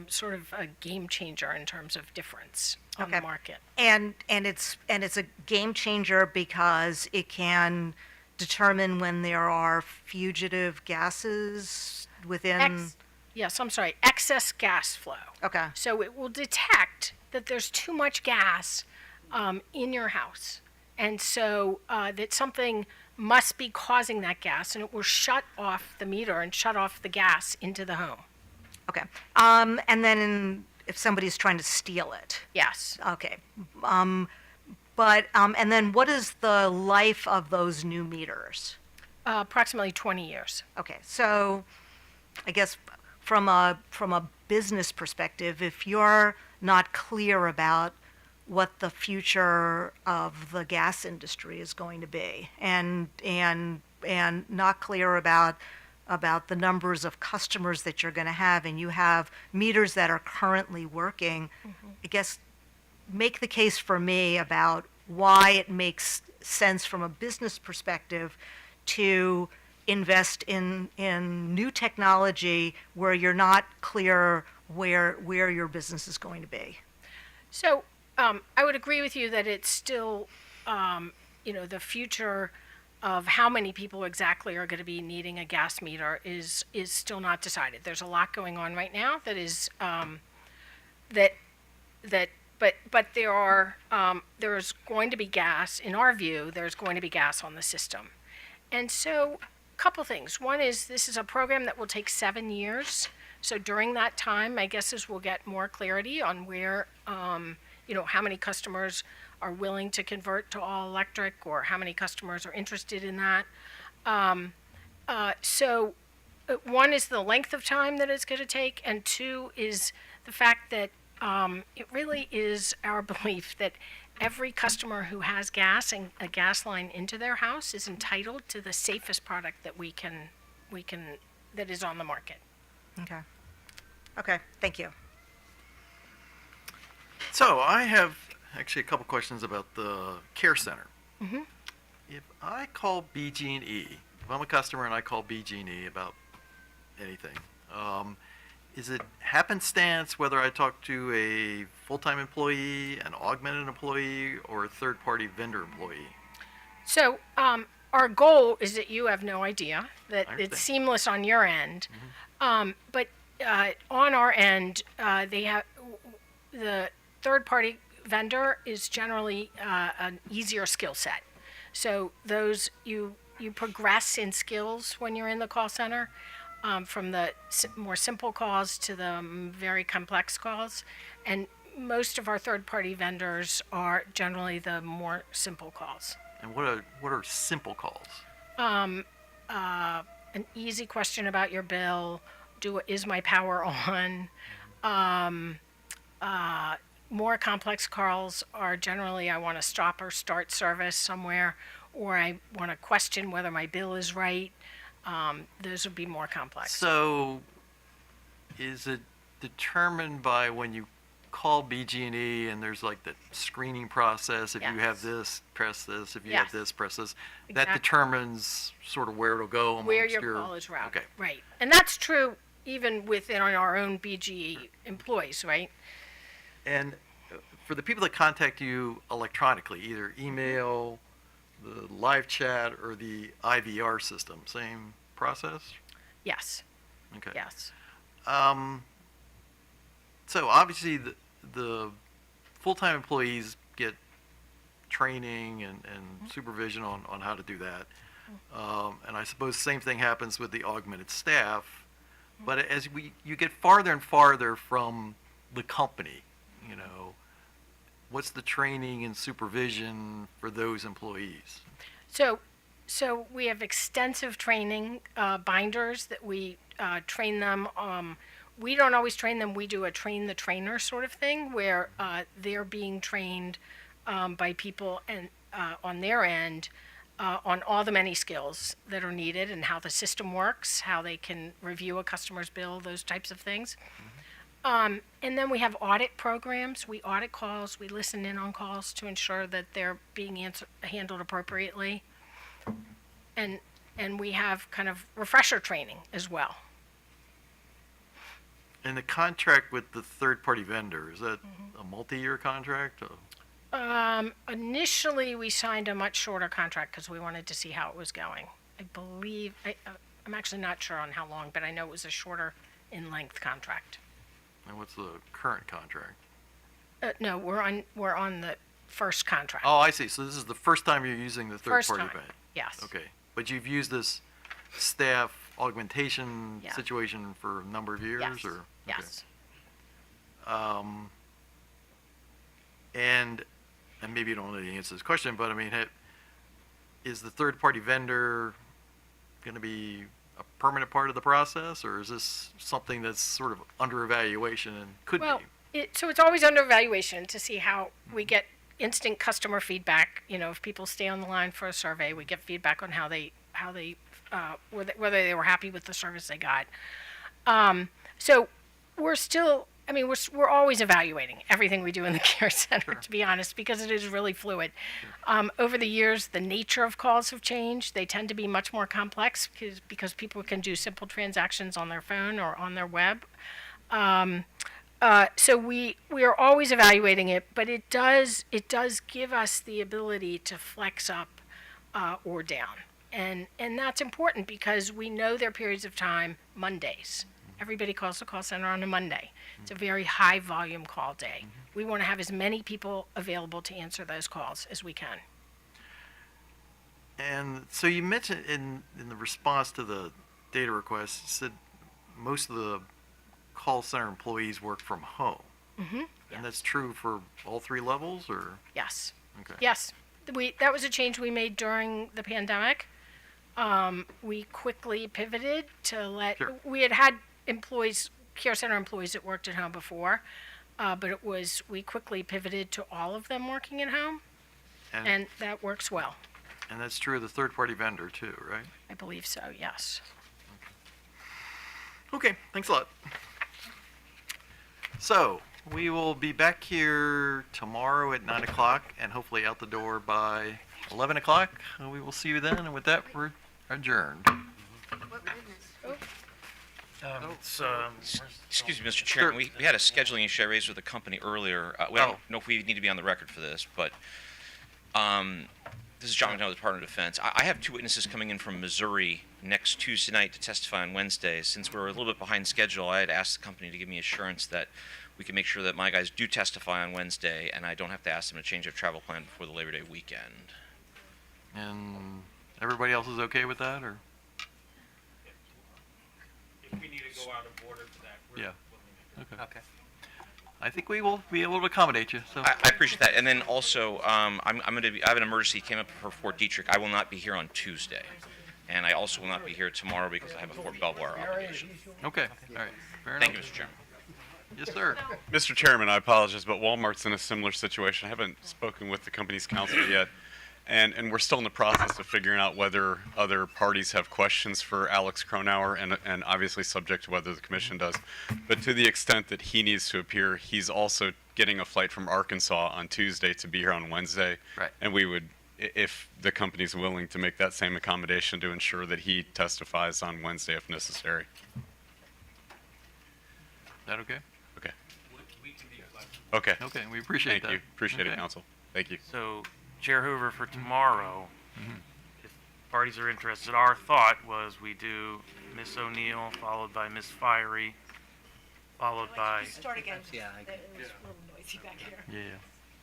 sort of a game changer in terms of difference on the Okay. market. And it's a game changer because it can determine when there are fugitive gases within. Yes, I'm sorry, excess gas flow. Okay. So it will detect that there's too much gas in your house, and so that something must be causing that gas, and it will shut off the meter and shut off the gas into the home. Okay. And then if somebody's trying to steal it. Yes. Okay. And then what is the life of those new meters? Approximately 20 years. Okay. So I guess from a business perspective, if you're not clear about what the future of the gas industry is going to be, and not clear about the numbers of customers that you're going to have, and you have meters that are currently working, I guess make the case for me about why it makes sense from a business perspective to invest in new technology where you're not clear where your business is going to be. So I would agree with you that it's still, the future of how many people exactly are going to be needing a gas meter is still not decided. There's a lot going on right now that is but there's going to be gas, in our view, there's going to be gas on the system. And so a couple things. One is this is a program that will take 7 years. So during that time, my guess is we'll get more clarity on where, how many customers are willing to convert to all electric, or how many customers are interested in that. One is the length of time that it's going to take, and two is the fact that it really is our belief that every customer who has gas and a gas line into their house is entitled to the safest product that that is on the market. Okay. Okay, thank you. So I have actually a couple questions about the care center. Mm-hmm. If I call BG&E, if I'm a customer and I call BG&E about anything, is it happenstance whether I talk to a full-time employee, an augmented employee, or a third-party vendor employee? So our goal is that you have no idea, that I it's understand. seamless on your end. But on our end, they have the third-party vendor is generally an easier skill set. So those you progress in skills when you're in the call center, from the more simple calls to the very complex calls, and most of our third-party vendors are generally the more simple calls. And what are simple calls? An easy question about your bill. Is my power on? More complex calls are generally I want to stop or start service somewhere, or I want to question whether my bill is right. Those would be more complex. So is it determined by when you call BG&E and there's like the screening process. If you have this, press this. If you have Yes. this, press this. That Exactly. determines sort of where it'll go amongst Where your call is routed. Okay. Right. And that's true even within our own BGE employees, right? And for the people that contact you electronically, either email, the live chat, or the IVR system, same process? Yes. Okay. Yes. So obviously the full-time employees get training and supervision on how to do that. And I suppose the same thing happens with the augmented staff. But as you get farther and farther from the company, you know, what's the training and supervision for those employees? So we have extensive training binders that we train them. We don't always train them. We do a train the trainer sort of thing where they're being trained by people and on their end on all the many skills that are needed and how the system works, how they can review a customer's bill, those types of things. And then we have audit programs. We audit calls. We listen in on calls to ensure that they're being handled appropriately. And we have kind of refresher training as well. And the contract with the third-party vendor, is that a multi-year contract? Initially, we signed a much shorter contract because we wanted to see how it was going. I believe, I'm actually not sure on how long, but I know it was a shorter in length contract. And what's the current contract? No, we're on the first contract. Oh, I see. So this is the first time you're using the First third-party time, vendor? yes. Okay. But you've used this staff augmentation Yeah. situation for a number of years? Yes. Or? Yes. And maybe you don't know the answer to this question, but I mean, is the third-party vendor going to be a permanent part of the process, or is this something that's sort of under evaluation and could Well, be? so it's always under evaluation to see how we get instant customer feedback. You know, if people stay on the line for a survey, we get feedback on how they whether they were happy with the service they got. So we're still, I mean, we're always evaluating everything we do in the care center, to be honest, because it is really fluid. Over the years, the nature of calls have changed. They tend to be much more complex because people can do simple transactions on their phone or on their web. So we are always evaluating it, but it does give us the ability to flex up or down. And that's important because we know there are periods of time, Mondays. Everybody calls the call center on a Monday. It's a very high volume call day. We want to have as many people available to answer those calls as we can. And so you mentioned in the response to the data request, you said most of the call center employees work from home. Mm-hmm. And that's true for all three levels, or? Yes. Okay. Yes. That was a change we made during the pandemic. We quickly pivoted to we had employees, care center employees that worked at home before, but we quickly pivoted to all of them working at home, and that works well. And that's true of the third-party vendor too, right? I believe so, yes. Okay, thanks a lot. So, we will be back here tomorrow at 9 o'clock and hopefully out the door by 11 o'clock. We will see you then, and with that, we're adjourned. Excuse me, Mr. Chairman, we had a scheduling issue I raised with the company earlier. We don't know if we need to be on the record for this, but this is John McDonough, the Department of Defense. I have two witnesses coming in from Missouri next Tuesday night to testify on Wednesday. Since we're a little bit behind schedule, I had asked the company to give me assurance that we can make sure that my guys do testify on Wednesday, and I don't have to ask them to change their travel plan before the Labor Day weekend. And everybody else is okay with that, or? If we need to go out of order for that, we're Yeah. willing to. Okay. I think we will be able to accommodate you, so. I appreciate that. And then also, I have an emergency came up for Fort Detrick. I will not be here on Tuesday. And I also will not be here tomorrow because I have a Fort Belvoir obligation. Okay, all right. Fair Thank you, enough. Mr. Chairman. Yes, sir. Mr. Chairman, I apologize, but Walmart's in a similar situation. I haven't spoken with the company's counsel yet. And we're still in the process of figuring out whether other parties have questions for Alex Cronauer, and obviously subject to whether the commission does. But to the extent that he needs to appear, he's also getting a flight from Arkansas on Tuesday to be here on Wednesday. Right. And we would, if the company's willing to make that same accommodation to ensure that he testifies on Wednesday if necessary. Is that okay? Okay. Okay. Okay, we appreciate that. Thank you. Appreciate it, Okay. counsel. Thank you. So, Chair Hoover, for tomorrow, Mm-hmm. if parties are interested, our thought was we do Miss O'Neill, followed by Miss Fiery, followed by Start again. Yeah, It was a little noisy back here. Yeah.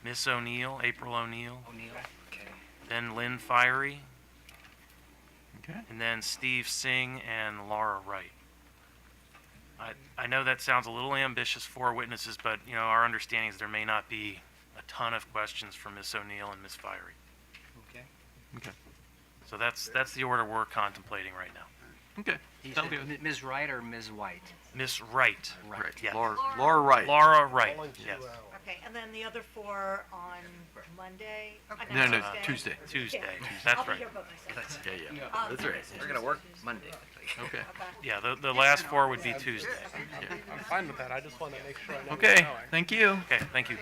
Miss O'Neill, April O'Neill, O'Neill, okay. then Lynn Fiery, Okay. and then Steve Singh and Laura Wright. I know that sounds a little ambitious for witnesses, but, you know, our understanding is there may not be a ton of questions for Miss O'Neill and Miss Fiery. Okay. Okay. So that's the order we're contemplating right now. Okay. You Sounds said good. Ms. Wright or Ms. White? Miss Wright. Right. Yes. Laura Wright. Laura Wright, yes. Okay, and then the other four on Monday? No, Tuesday. Tuesday, Yeah. that's I'll be right. here by myself. Yeah. That's right. We're gonna work Monday. Okay. Yeah, the last four would be Tuesday. I'm fine with that. I just want to make sure I know. Okay, thank you. Okay, thank you.